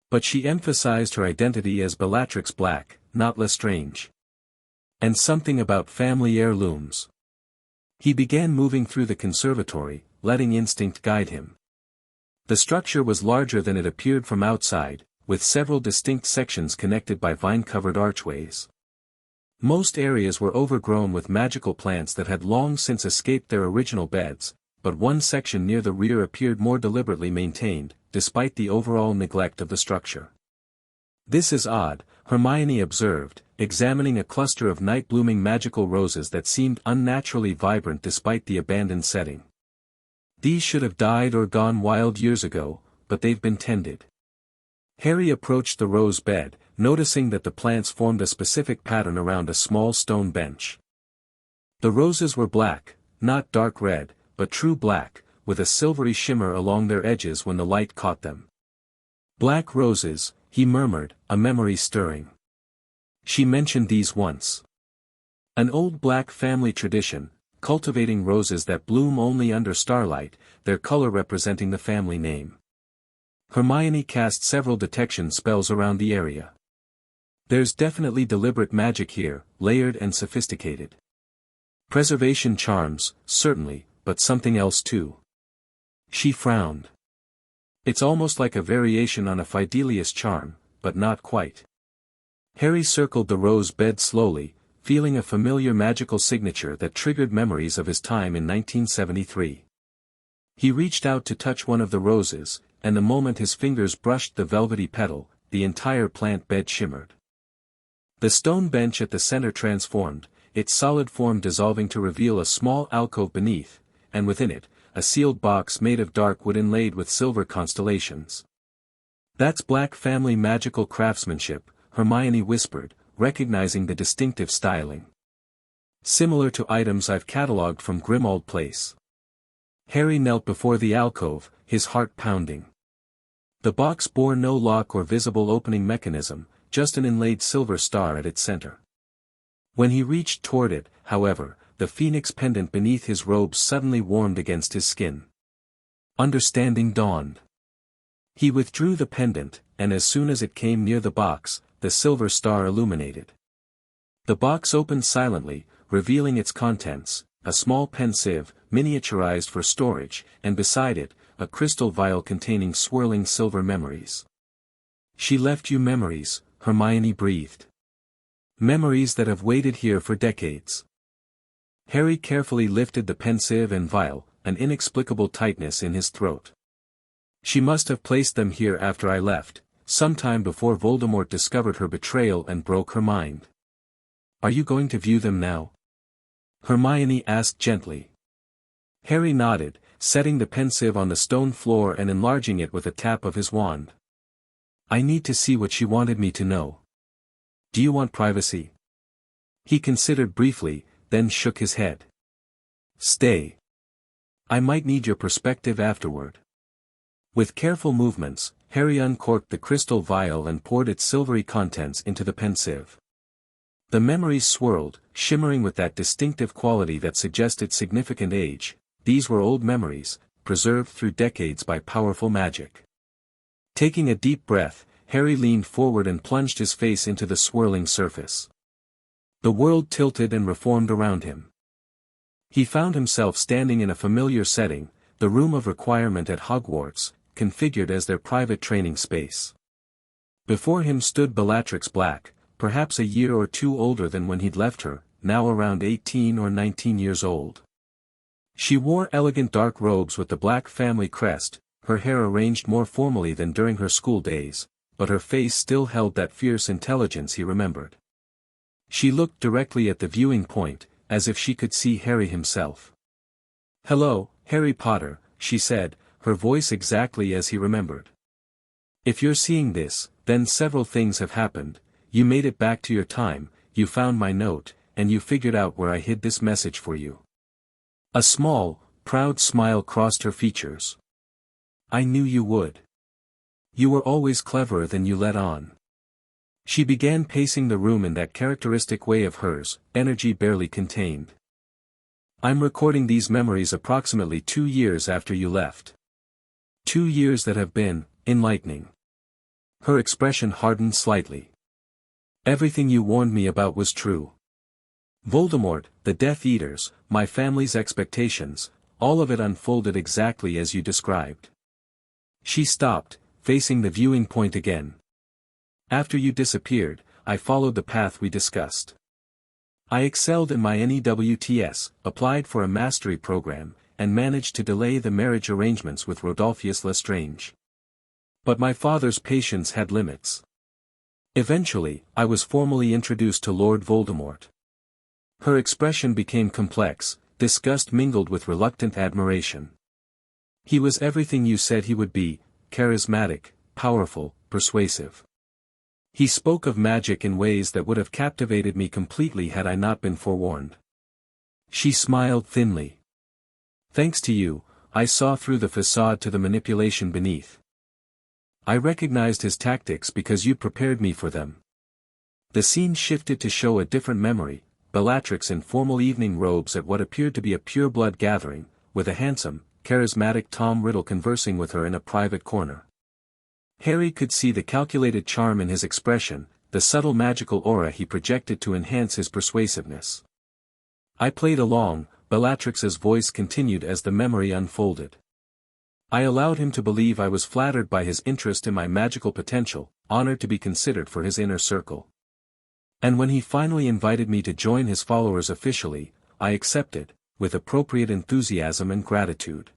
But she emphasized her identity as Bellatrix Black, not Lestrange. "And something about family heirlooms." He began moving through the conservatory, letting instinct guide him. The structure was larger than it appeared from outside, with several distinct sections connected by vine-covered archways. Most areas were overgrown with magical plants that had long since escaped their original beds, but one section near the rear appeared more deliberately maintained, despite the overall neglect of the structure. "This is odd," Hermione observed, examining a cluster of night-blooming magical roses that seemed unnaturally vibrant despite the abandoned setting. "These should have died or gone wild years ago, but they've been tended." Harry approached the rose bed, noticing that the plants formed a specific pattern around a small stone bench. The roses were black, not dark red, but true black, with a silvery shimmer along their edges when the light caught them. "Black roses," he murmured, a memory stirring. She mentioned these once. An old Black family tradition, cultivating roses that bloom only under starlight, their color representing the family name. Hermione cast several detection spells around the area. "There's definitely deliberate magic here, layered and sophisticated. Preservation charms, certainly, but something else too." She frowned. "It's almost like a variation on a Fidelius charm, but not quite." Harry circled the rose bed slowly, feeling a familiar magical signature that triggered memories of his time in 1973. He reached out to touch one of the roses, and the moment his fingers brushed the velvety petal, the entire plant bed shimmered. The stone bench at the center transformed, its solid form dissolving to reveal a small alcove beneath, and within it, a sealed box made of dark wood inlaid with silver constellations. "That's Black family magical craftsmanship," Hermione whispered, recognizing the distinctive styling. "Similar to items I've catalogued from Grimmauld Place." Harry knelt before the alcove, his heart pounding. The box bore no lock or visible opening mechanism, just an inlaid silver star at its center. When he reached toward it, however, the phoenix pendant beneath his robes suddenly warmed against his skin. Understanding dawned. He withdrew the pendant, and as soon as it came near the box, the silver star illuminated. The box opened silently, revealing its contents, a small pensieve, miniaturized for storage, and beside it, a crystal vial containing swirling silver memories. "She left you memories," Hermione breathed. "Memories that have waited here for decades." Harry carefully lifted the pensieve and vial, an inexplicable tightness in his throat. "She must have placed them here after I left, sometime before Voldemort discovered her betrayal and broke her mind." "Are you going to view them now?" Hermione asked gently. Harry nodded, setting the pensieve on the stone floor and enlarging it with a tap of his wand. I need to see what she wanted me to know. Do you want privacy? He considered briefly, then shook his head. Stay. I might need your perspective afterward. With careful movements, Harry uncorked the crystal vial and poured its silvery contents into the pensieve. The memories swirled, shimmering with that distinctive quality that suggested significant age. These were old memories, preserved through decades by powerful magic. Taking a deep breath, Harry leaned forward and plunged his face into the swirling surface. The world tilted and reformed around him. He found himself standing in a familiar setting, the room of requirement at Hogwarts, configured as their private training space. Before him stood Bellatrix Black, perhaps a year or two older than when he'd left her, now around 18 or 19 years old. She wore elegant dark robes with the Black family crest, her hair arranged more formally than during her school days, but her face still held that fierce intelligence he remembered. She looked directly at the viewing point, as if she could see Harry himself. "Hello, Harry Potter," she said, her voice exactly as he remembered. "If you're seeing this, then several things have happened. You made it back to your time, you found my note, and you figured out where I hid this message for you." A small, proud smile crossed her features. "I knew you would. You were always cleverer than you let on." She began pacing the room in that characteristic way of hers, energy barely contained. "I'm recording these memories approximately 2 years after you left. 2 years that have been enlightening." Her expression hardened slightly. "Everything you warned me about was true. Voldemort, the Death Eaters, my family's expectations, all of it unfolded exactly as you described." She stopped, facing the viewing point again. "After you disappeared, I followed the path we discussed. I excelled in my NEWTS, applied for a mastery program, and managed to delay the marriage arrangements with Rodolphus Lestrange. But my father's patience had limits. Eventually, I was formally introduced to Lord Voldemort." Her expression became complex, disgust mingled with reluctant admiration. "He was everything you said he would be, charismatic, powerful, persuasive. He spoke of magic in ways that would have captivated me completely had I not been forewarned." She smiled thinly. "Thanks to you, I saw through the facade to the manipulation beneath. I recognized his tactics because you prepared me for them." The scene shifted to show a different memory, Bellatrix in formal evening robes at what appeared to be a pure-blood gathering, with a handsome, charismatic Tom Riddle conversing with her in a private corner. Harry could see the calculated charm in his expression, the subtle magical aura he projected to enhance his persuasiveness. "I played along," Bellatrix's voice continued as the memory unfolded. "I allowed him to believe I was flattered by his interest in my magical potential, honored to be considered for his inner circle. And when he finally invited me to join his followers officially, I accepted, with appropriate enthusiasm and gratitude."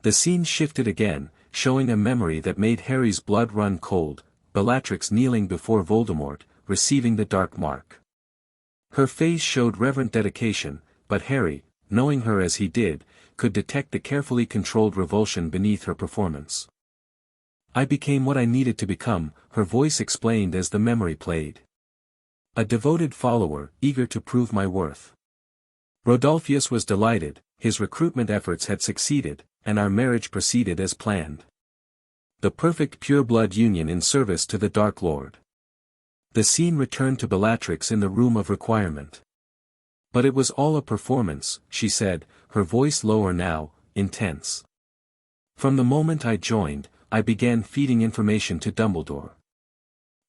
The scene shifted again, showing a memory that made Harry's blood run cold, Bellatrix kneeling before Voldemort, receiving the dark mark. Her face showed reverent dedication, but Harry, knowing her as he did, could detect the carefully controlled revulsion beneath her performance. "I became what I needed to become," her voice explained as the memory played. "A devoted follower, eager to prove my worth. Rodolphus was delighted, his recruitment efforts had succeeded, and our marriage proceeded as planned. The perfect pure-blood union in service to the Dark Lord." The scene returned to Bellatrix in the room of requirement. "But it was all a performance," she said, her voice lower now, intense. "From the moment I joined, I began feeding information to Dumbledore.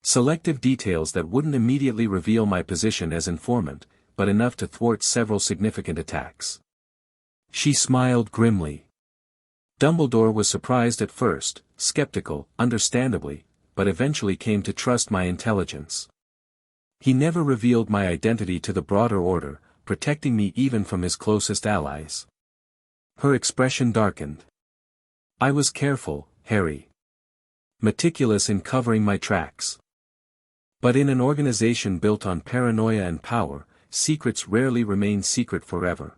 Selective details that wouldn't immediately reveal my position as informant, but enough to thwart several significant attacks." She smiled grimly. "Dumbledore was surprised at first, skeptical, understandably, but eventually came to trust my intelligence. He never revealed my identity to the broader order, protecting me even from his closest allies." Her expression darkened. "I was careful, Harry. Meticulous in covering my tracks. But in an organization built on paranoia and power, secrets rarely remain secret forever."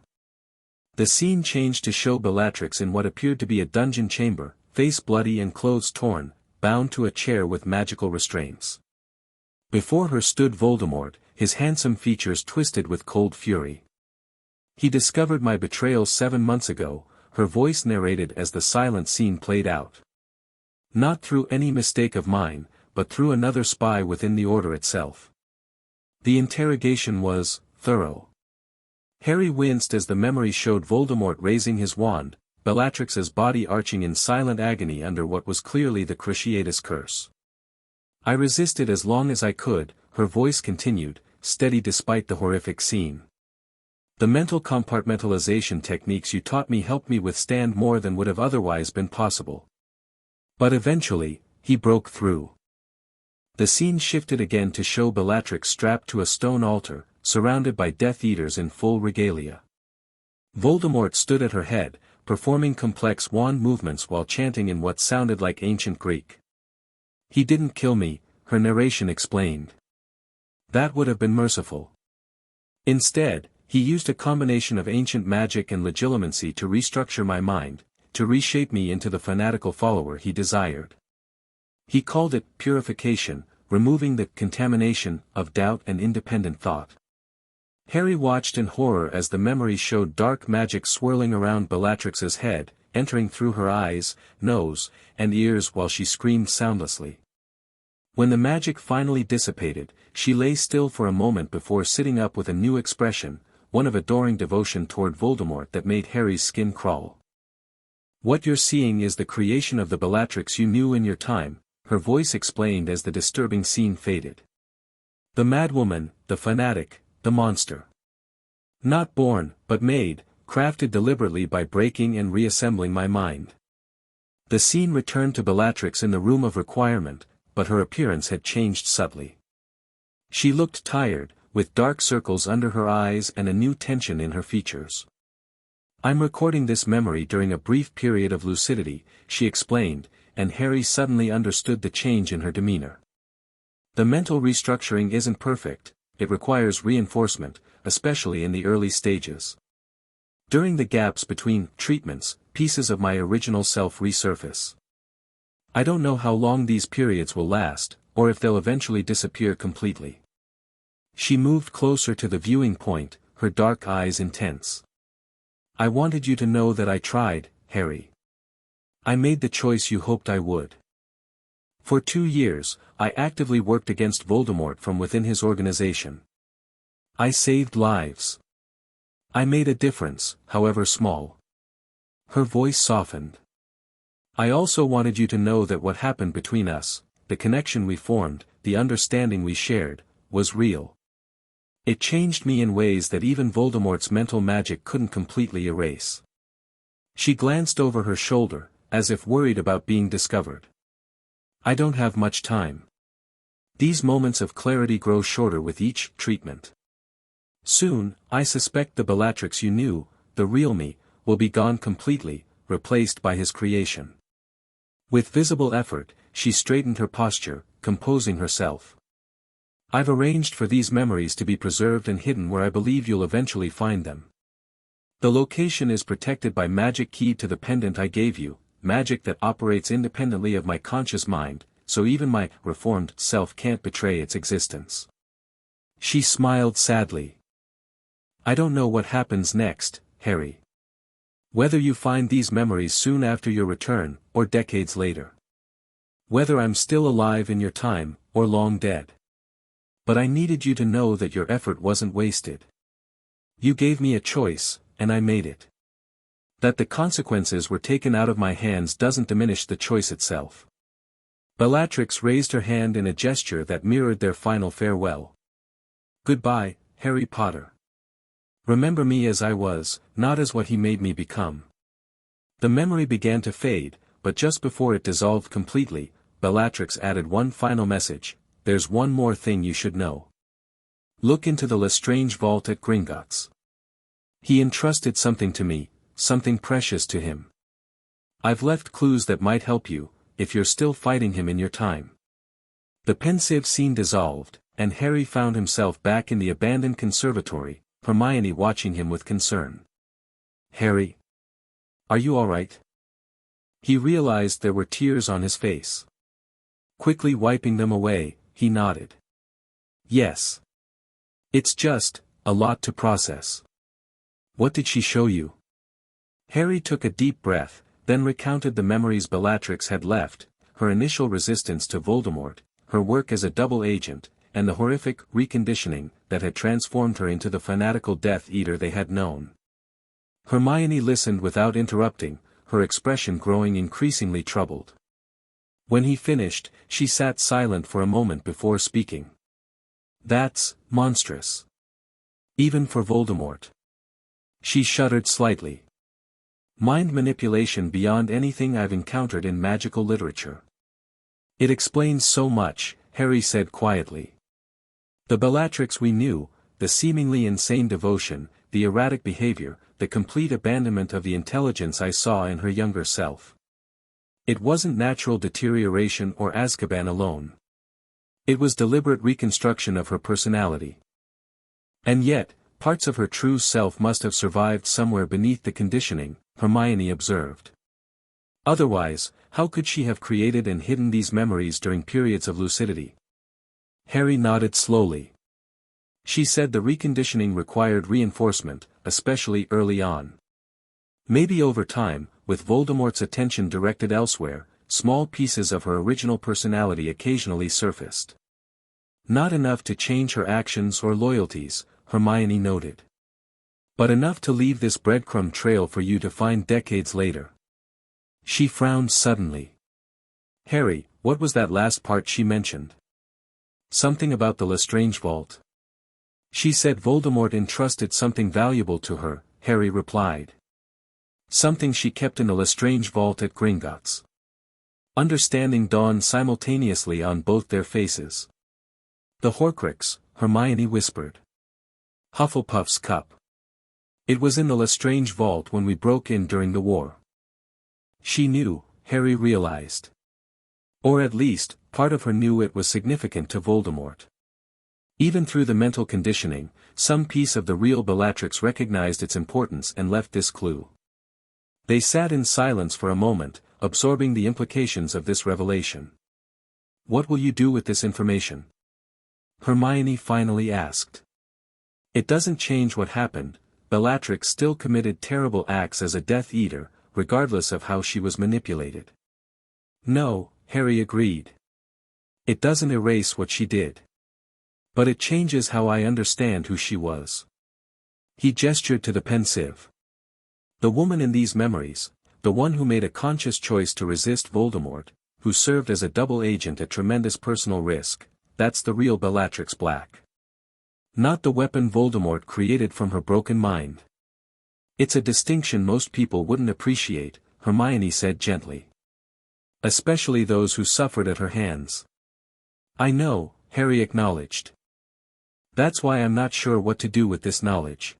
The scene changed to show Bellatrix in what appeared to be a dungeon chamber, face bloody and clothes torn. bound to a chair with magical restraints. Before her stood Voldemort, his handsome features twisted with cold fury. "He discovered my betrayal 7 months ago," her voice narrated as the silent scene played out. "Not through any mistake of mine, but through another spy within the Order itself." The interrogation was thorough. Harry winced as the memory showed Voldemort raising his wand, Bellatrix's body arching in silent agony under what was clearly the Cruciatus curse. "I resisted as long as I could," her voice continued, steady despite the horrific scene. "The mental compartmentalization techniques you taught me helped me withstand more than would have otherwise been possible. But eventually, he broke through." The scene shifted again to show Bellatrix strapped to a stone altar, surrounded by Death Eaters in full regalia. Voldemort stood at her head, performing complex wand movements while chanting in what sounded like ancient Greek. "He didn't kill me," her narration explained. "That would have been merciful. Instead, he used a combination of ancient magic and legilimency to restructure my mind, to reshape me into the fanatical follower he desired. He called it purification, removing the contamination of doubt and independent thought." Harry watched in horror as the memory showed dark magic swirling around Bellatrix's head, entering through her eyes, nose, and ears while she screamed soundlessly. When the magic finally dissipated, she lay still for a moment before sitting up with a new expression, one of adoring devotion toward Voldemort that made Harry's skin crawl. "What you're seeing is the creation of the Bellatrix you knew in your time," her voice explained as the disturbing scene faded. "The madwoman, the fanatic, the monster. Not born, but made, crafted deliberately by breaking and reassembling my mind." The scene returned to Bellatrix in the room of requirement, but her appearance had changed subtly. She looked tired, with dark circles under her eyes and a new tension in her features. "I'm recording this memory during a brief period of lucidity," she explained, and Harry suddenly understood the change in her demeanor. "The mental restructuring isn't perfect, it requires reinforcement, especially in the early stages. During the gaps between treatments, pieces of my original self resurface. I don't know how long these periods will last, or if they'll eventually disappear completely." She moved closer to the viewing point, her dark eyes intense. "I wanted you to know that I tried, Harry. I made the choice you hoped I would. For 2 years, I actively worked against Voldemort from within his organization. I saved lives. I made a difference, however small." Her voice softened. "I also wanted you to know that what happened between us, the connection we formed, the understanding we shared, was real. It changed me in ways that even Voldemort's mental magic couldn't completely erase." She glanced over her shoulder, as if worried about being discovered. "I don't have much time. These moments of clarity grow shorter with each treatment. Soon, I suspect the Bellatrix you knew, the real me, will be gone completely, replaced by his creation." With visible effort, she straightened her posture, composing herself. "I've arranged for these memories to be preserved and hidden where I believe you'll eventually find them. The location is protected by magic keyed to the pendant I gave you, magic that operates independently of my conscious mind, so even my reformed self can't betray its existence." She smiled sadly. "I don't know what happens next, Harry. Whether you find these memories soon after your return, or decades later. Whether I'm still alive in your time, or long dead. But I needed you to know that your effort wasn't wasted. You gave me a choice, and I made it. That the consequences were taken out of my hands doesn't diminish the choice itself." Bellatrix raised her hand in a gesture that mirrored their final farewell. "Goodbye, Harry Potter. Remember me as I was, not as what he made me become." The memory began to fade, but just before it dissolved completely, Bellatrix added one final message: "There's one more thing you should know. Look into the Lestrange vault at Gringotts. He entrusted something to me, something precious to him. I've left clues that might help you, if you're still fighting him in your time." The pensive scene dissolved, and Harry found himself back in the abandoned conservatory, Hermione watching him with concern. "Harry? Are you all right?" He realized there were tears on his face. Quickly wiping them away, he nodded. Yes. It's just, a lot to process. What did she show you? Harry took a deep breath, then recounted the memories Bellatrix had left, her initial resistance to Voldemort, her work as a double agent, and the horrific reconditioning that had transformed her into the fanatical Death Eater they had known. Hermione listened without interrupting, her expression growing increasingly troubled. When he finished, she sat silent for a moment before speaking. That's monstrous. Even for Voldemort. She shuddered slightly. Mind manipulation beyond anything I've encountered in magical literature. It explains so much, Harry said quietly. The Bellatrix we knew, the seemingly insane devotion, the erratic behavior, the complete abandonment of the intelligence I saw in her younger self. It wasn't natural deterioration or Azkaban alone. It was deliberate reconstruction of her personality. And yet, parts of her true self must have survived somewhere beneath the conditioning, Hermione observed. Otherwise, how could she have created and hidden these memories during periods of lucidity? Harry nodded slowly. She said the reconditioning required reinforcement, especially early on. Maybe over time, with Voldemort's attention directed elsewhere, small pieces of her original personality occasionally surfaced. Not enough to change her actions or loyalties, Hermione noted. But enough to leave this breadcrumb trail for you to find decades later. She frowned suddenly. Harry, what was that last part she mentioned? Something about the Lestrange vault. She said Voldemort entrusted something valuable to her, Harry replied. Something she kept in the Lestrange vault at Gringotts. Understanding dawned simultaneously on both their faces. The Horcrux, Hermione whispered. Hufflepuff's cup. It was in the Lestrange vault when we broke in during the war. She knew, Harry realized. Or at least, part of her knew it was significant to Voldemort. Even through the mental conditioning, some piece of the real Bellatrix recognized its importance and left this clue. They sat in silence for a moment, absorbing the implications of this revelation. What will you do with this information? Hermione finally asked. It doesn't change what happened. Bellatrix still committed terrible acts as a Death Eater, regardless of how she was manipulated. No, Harry agreed. It doesn't erase what she did. But it changes how I understand who she was. He gestured to the pensive. The woman in these memories, the one who made a conscious choice to resist Voldemort, who served as a double agent at tremendous personal risk, that's the real Bellatrix Black. Not the weapon Voldemort created from her broken mind. It's a distinction most people wouldn't appreciate, Hermione said gently. Especially those who suffered at her hands. I know, Harry acknowledged. That's why I'm not sure what to do with this knowledge.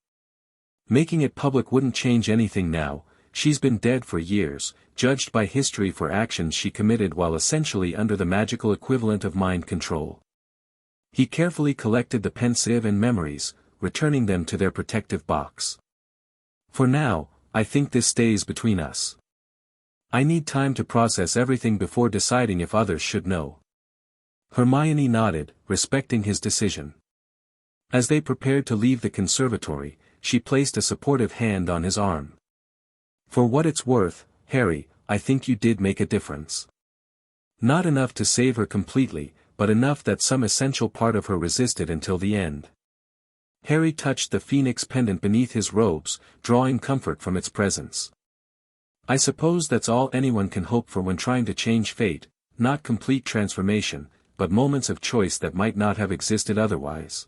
Making it public wouldn't change anything now. She's been dead for years, judged by history for actions she committed while essentially under the magical equivalent of mind control. He carefully collected the pensive and memories, returning them to their protective box. For now, I think this stays between us. I need time to process everything before deciding if others should know. Hermione nodded, respecting his decision. As they prepared to leave the conservatory, she placed a supportive hand on his arm. For what it's worth, Harry, I think you did make a difference. Not enough to save her completely, but enough that some essential part of her resisted until the end. Harry touched the phoenix pendant beneath his robes, drawing comfort from its presence. I suppose that's all anyone can hope for when trying to change fate, not complete transformation, but moments of choice that might not have existed otherwise.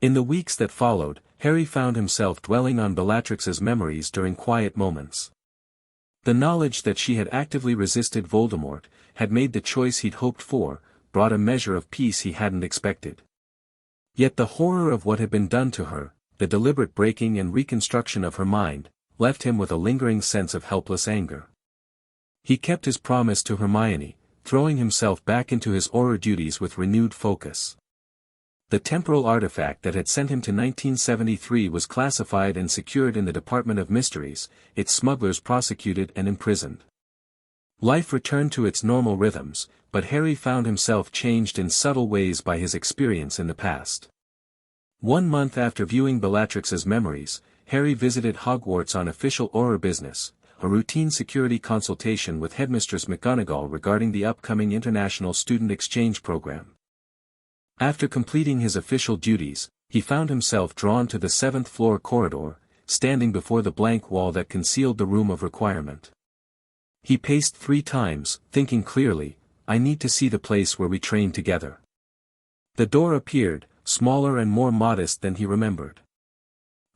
In the weeks that followed, Harry found himself dwelling on Bellatrix's memories during quiet moments. The knowledge that she had actively resisted Voldemort, had made the choice he'd hoped for, brought a measure of peace he hadn't expected. Yet the horror of what had been done to her, the deliberate breaking and reconstruction of her mind, left him with a lingering sense of helpless anger. He kept his promise to Hermione, throwing himself back into his Auror duties with renewed focus. The temporal artifact that had sent him to 1973 was classified and secured in the Department of Mysteries, its smugglers prosecuted and imprisoned. Life returned to its normal rhythms, but Harry found himself changed in subtle ways by his experience in the past. 1 month after viewing Bellatrix's memories, Harry visited Hogwarts on official Auror business, a routine security consultation with Headmistress McGonagall regarding the upcoming international student exchange program. After completing his official duties, he found himself drawn to the 7th-floor corridor, standing before the blank wall that concealed the room of requirement. He paced 3 times, thinking clearly, I need to see the place where we trained together. The door appeared, smaller and more modest than he remembered.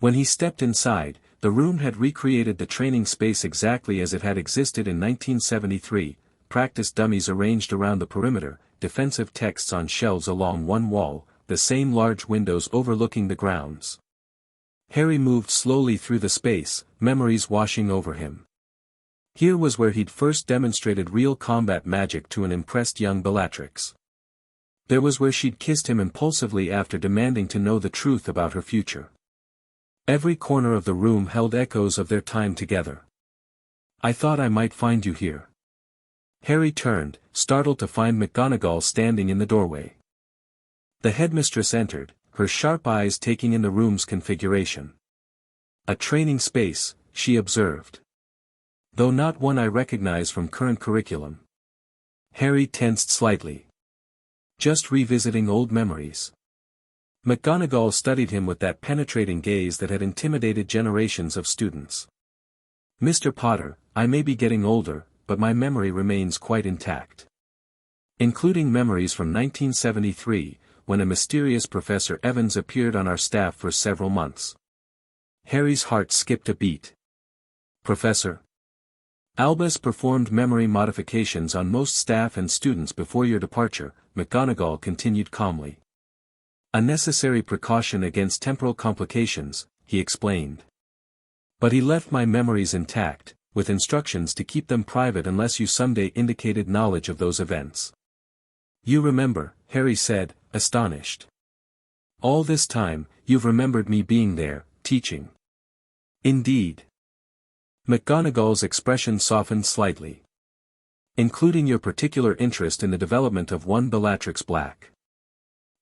When he stepped inside, the room had recreated the training space exactly as it had existed in 1973, practice dummies arranged around the perimeter, defensive texts on shelves along one wall, the same large windows overlooking the grounds. Harry moved slowly through the space, memories washing over him. Here was where he'd first demonstrated real combat magic to an impressed young Bellatrix. There was where she'd kissed him impulsively after demanding to know the truth about her future. Every corner of the room held echoes of their time together. I thought I might find you here. Harry turned, startled to find McGonagall standing in the doorway. The headmistress entered, her sharp eyes taking in the room's configuration. A training space, she observed. Though not one I recognize from current curriculum. Harry tensed slightly. Just revisiting old memories. McGonagall studied him with that penetrating gaze that had intimidated generations of students. Mr. Potter, I may be getting older, but my memory remains quite intact. Including memories from 1973, when a mysterious Professor Evans appeared on our staff for several months. Harry's heart skipped a beat. Professor Albus performed memory modifications on most staff and students before your departure, McGonagall continued calmly. A necessary precaution against temporal complications, he explained. But he left my memories intact, with instructions to keep them private unless you someday indicated knowledge of those events. You remember, Harry said, astonished. All this time, you've remembered me being there, teaching. Indeed. McGonagall's expression softened slightly. Including your particular interest in the development of one Bellatrix Black.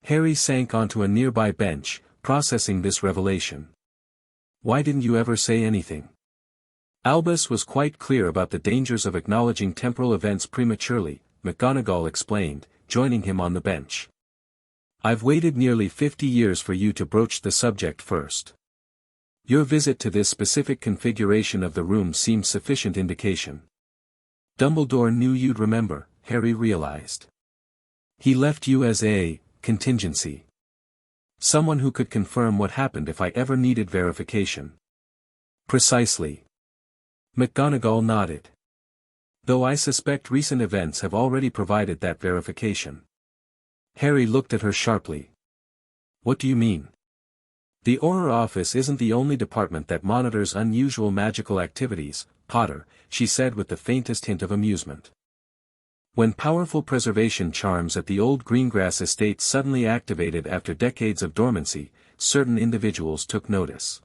Harry sank onto a nearby bench, processing this revelation. Why didn't you ever say anything? Albus was quite clear about the dangers of acknowledging temporal events prematurely, McGonagall explained, joining him on the bench. I've waited nearly 50 years for you to broach the subject first. Your visit to this specific configuration of the room seems sufficient indication. Dumbledore knew you'd remember, Harry realized. He left you as a contingency. Someone who could confirm what happened if I ever needed verification. Precisely. McGonagall nodded. Though I suspect recent events have already provided that verification. Harry looked at her sharply. What do you mean? The Auror office isn't the only department that monitors unusual magical activities, Potter, she said with the faintest hint of amusement. When powerful preservation charms at the old Greengrass estate suddenly activated after decades of dormancy, certain individuals took notice.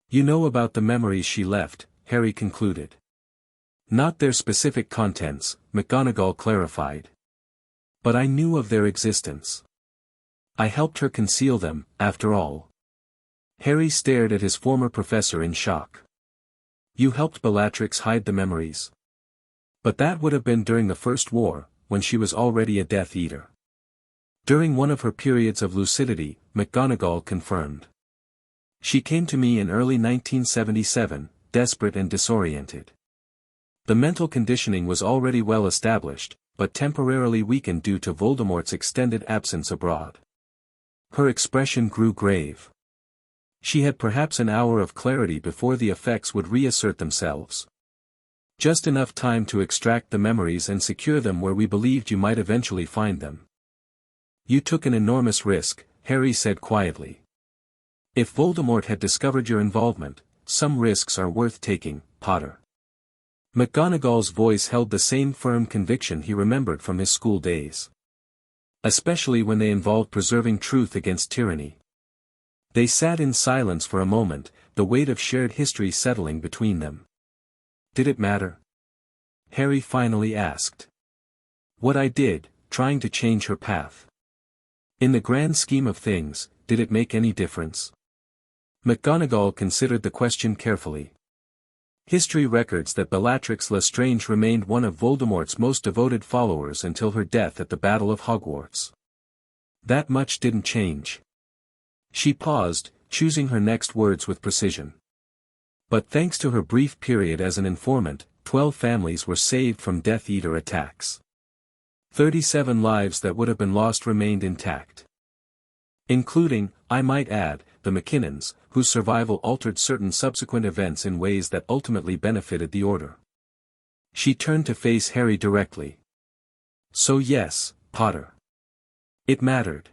You know about the memories she left, Harry concluded. Not their specific contents, McGonagall clarified. But I knew of their existence. I helped her conceal them, after all. Harry stared at his former professor in shock. You helped Bellatrix hide the memories. But that would have been during the First War, when she was already a Death Eater. During one of her periods of lucidity, McGonagall confirmed. She came to me in early 1977, desperate and disoriented. The mental conditioning was already well established, but temporarily weakened due to Voldemort's extended absence abroad. Her expression grew grave. She had perhaps an hour of clarity before the effects would reassert themselves. Just enough time to extract the memories and secure them where we believed you might eventually find them. You took an enormous risk, Harry said quietly. If Voldemort had discovered your involvement, some risks are worth taking, Potter. McGonagall's voice held the same firm conviction he remembered from his school days. Especially when they involved preserving truth against tyranny. They sat in silence for a moment, the weight of shared history settling between them. Did it matter? Harry finally asked. What I did, trying to change her path. In the grand scheme of things, did it make any difference? McGonagall considered the question carefully. History records that Bellatrix Lestrange remained one of Voldemort's most devoted followers until her death at the Battle of Hogwarts. That much didn't change. She paused, choosing her next words with precision. But thanks to her brief period as an informant, 12 families were saved from Death Eater attacks. 37 lives that would have been lost remained intact. Including, I might add, the McKinnons, whose survival altered certain subsequent events in ways that ultimately benefited the Order. She turned to face Harry directly. So yes, Potter. It mattered.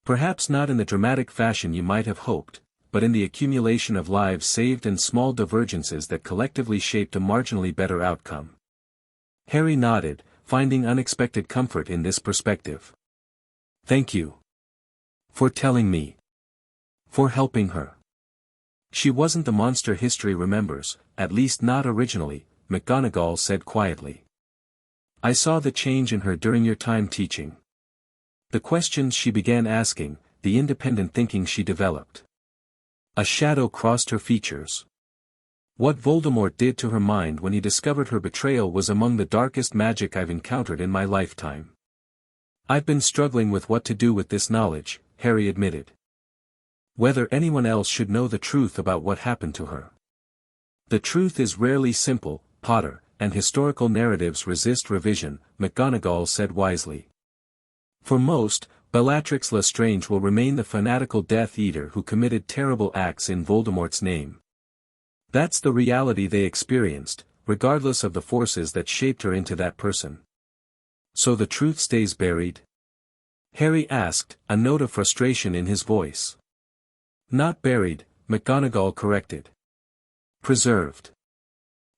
Perhaps not in the dramatic fashion you might have hoped, but in the accumulation of lives saved and small divergences that collectively shaped a marginally better outcome. Harry nodded, finding unexpected comfort in this perspective. Thank you. For telling me. For helping her. She wasn't the monster history remembers, at least not originally, McGonagall said quietly. I saw the change in her during your time teaching. The questions she began asking, the independent thinking she developed. A shadow crossed her features. What Voldemort did to her mind when he discovered her betrayal was among the darkest magic I've encountered in my lifetime. I've been struggling with what to do with this knowledge, Harry admitted. Whether anyone else should know the truth about what happened to her. The truth is rarely simple, Potter, and historical narratives resist revision, McGonagall said wisely. For most, Bellatrix Lestrange will remain the fanatical Death Eater who committed terrible acts in Voldemort's name. That's the reality they experienced, regardless of the forces that shaped her into that person. So the truth stays buried? Harry asked, a note of frustration in his voice. Not buried, McGonagall corrected. Preserved.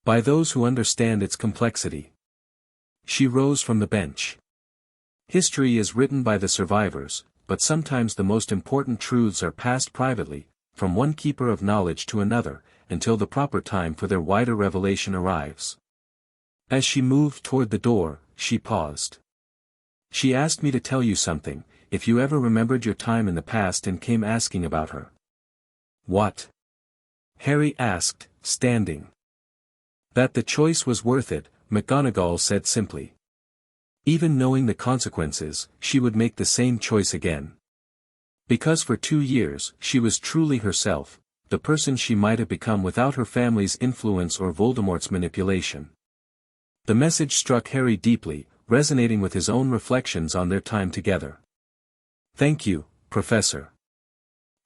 By those who understand its complexity. She rose from the bench. History is written by the survivors, but sometimes the most important truths are passed privately, from one keeper of knowledge to another, until the proper time for their wider revelation arrives. As she moved toward the door, she paused. She asked me to tell you something, if you ever remembered your time in the past and came asking about her. What? Harry asked, standing. That the choice was worth it, McGonagall said simply. Even knowing the consequences, she would make the same choice again. Because for 2 years, she was truly herself, the person she might have become without her family's influence or Voldemort's manipulation. The message struck Harry deeply, resonating with his own reflections on their time together. Thank you, Professor.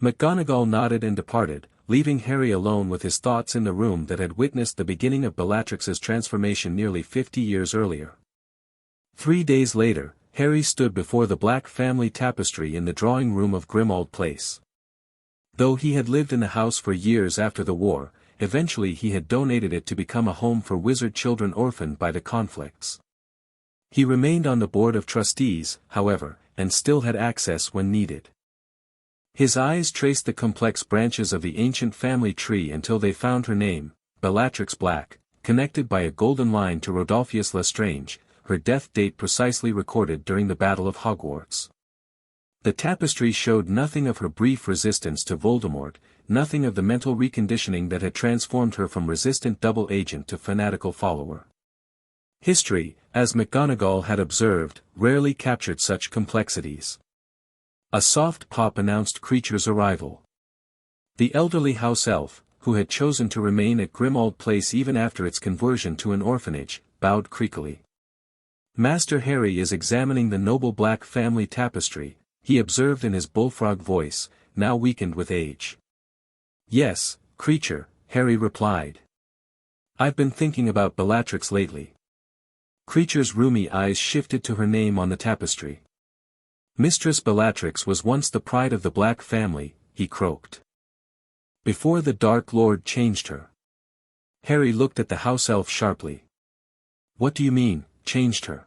McGonagall nodded and departed, leaving Harry alone with his thoughts in the room that had witnessed the beginning of Bellatrix's transformation nearly 50 years earlier. 3 days later, Harry stood before the Black family tapestry in the drawing room of Grimmauld Place. Though he had lived in the house for years after the war, eventually he had donated it to become a home for wizard children orphaned by the conflicts. He remained on the board of trustees, however, and still had access when needed. His eyes traced the complex branches of the ancient family tree until they found her name, Bellatrix Black, connected by a golden line to Rodolphus Lestrange, her death date precisely recorded during the Battle of Hogwarts. The tapestry showed nothing of her brief resistance to Voldemort, nothing of the mental reconditioning that had transformed her from resistant double agent to fanatical follower. History, as McGonagall had observed, rarely captured such complexities. A soft pop announced Kreacher's arrival. The elderly house elf, who had chosen to remain at Grimmauld Place even after its conversion to an orphanage, bowed creakily. Master Harry is examining the noble Black family tapestry, he observed in his bullfrog voice, now weakened with age. Yes, Kreacher, Harry replied. I've been thinking about Bellatrix lately. Kreacher's rheumy eyes shifted to her name on the tapestry. Mistress Bellatrix was once the pride of the Black family, he croaked. Before the Dark Lord changed her. Harry looked at the house elf sharply. What do you mean, changed her?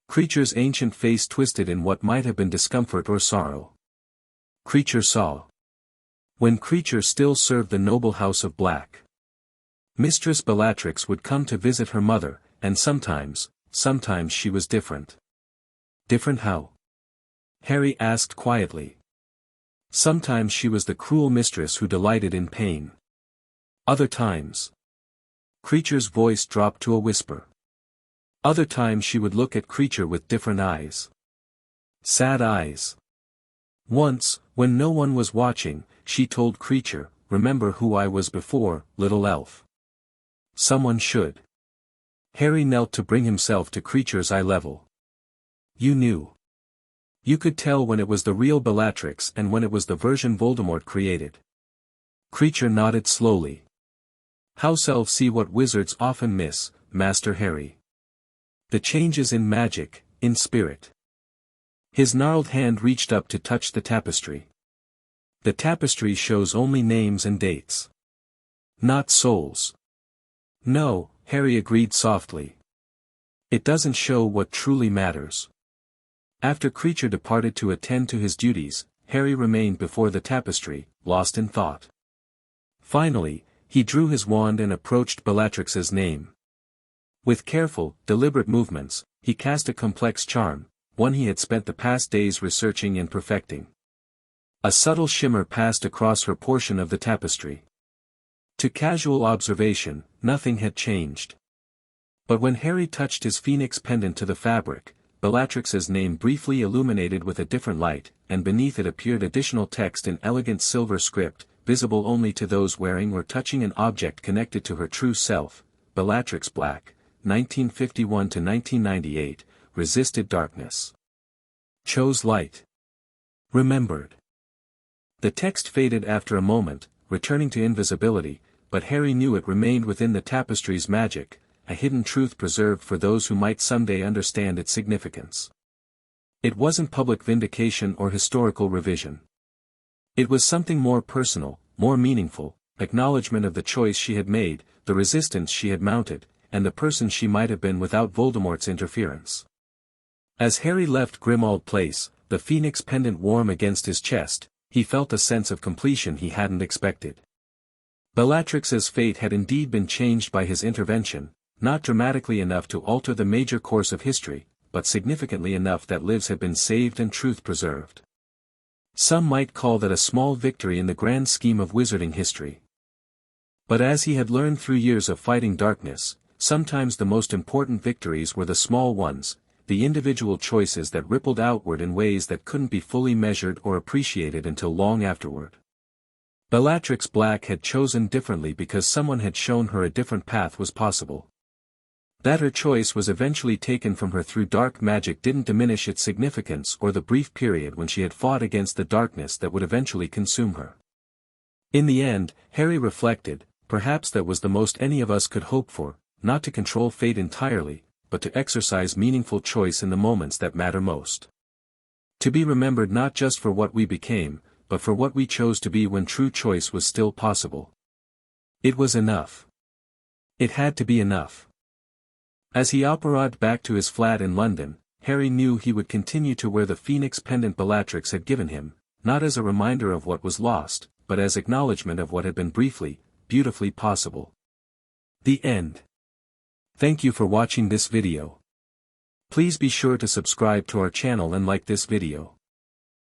Kreacher's ancient face twisted in what might have been discomfort or sorrow. Kreacher saw. When Kreacher still served the noble house of Black. Mistress Bellatrix would come to visit her mother, and sometimes she was different. Different how? Harry asked quietly. Sometimes she was the cruel mistress who delighted in pain. Other times. Creature's voice dropped to a whisper. Other times she would look at Creature with different eyes. Sad eyes. Once, when no one was watching, she told Creature, "Remember who I was before, little elf." Someone should. Harry knelt to bring himself to Creature's eye level. You knew. You could tell when it was the real Bellatrix and when it was the version Voldemort created. Creature nodded slowly. House elves see what wizards often miss, Master Harry. The changes in magic, in spirit. His gnarled hand reached up to touch the tapestry. The tapestry shows only names and dates. Not souls. No, Harry agreed softly. It doesn't show what truly matters. After Creature departed to attend to his duties, Harry remained before the tapestry, lost in thought. Finally, he drew his wand and approached Bellatrix's name. With careful, deliberate movements, he cast a complex charm, one he had spent the past days researching and perfecting. A subtle shimmer passed across her portion of the tapestry. To casual observation, nothing had changed. But when Harry touched his phoenix pendant to the fabric, Bellatrix's name briefly illuminated with a different light, and beneath it appeared additional text in elegant silver script, visible only to those wearing or touching an object connected to her true self. Bellatrix Black, 1951 to 1998, resisted darkness. Chose light. Remembered. The text faded after a moment, returning to invisibility, but Harry knew it remained within the tapestry's magic, a hidden truth preserved for those who might someday understand its significance. It wasn't public vindication or historical revision. It was something more personal, more meaningful, acknowledgement of the choice she had made, the resistance she had mounted, and the person she might have been without Voldemort's interference. As Harry left Grimmauld Place, the phoenix pendant warm against his chest, he felt a sense of completion he hadn't expected. Bellatrix's fate had indeed been changed by his intervention, not dramatically enough to alter the major course of history, but significantly enough that lives had been saved and truth preserved. Some might call that a small victory in the grand scheme of wizarding history. But as he had learned through years of fighting darkness, sometimes the most important victories were the small ones, the individual choices that rippled outward in ways that couldn't be fully measured or appreciated until long afterward. Bellatrix Black had chosen differently because someone had shown her a different path was possible. That her choice was eventually taken from her through dark magic didn't diminish its significance or the brief period when she had fought against the darkness that would eventually consume her. In the end, Harry reflected, perhaps that was the most any of us could hope for, not to control fate entirely, but to exercise meaningful choice in the moments that matter most. To be remembered not just for what we became, but for what we chose to be when true choice was still possible. It was enough. It had to be enough. As he operated back to his flat in London, Harry knew he would continue to wear the phoenix pendant Bellatrix had given him, not as a reminder of what was lost, but as acknowledgement of what had been briefly, beautifully possible. The end. Thank you for watching this video. Please be sure to subscribe to our channel and like this video.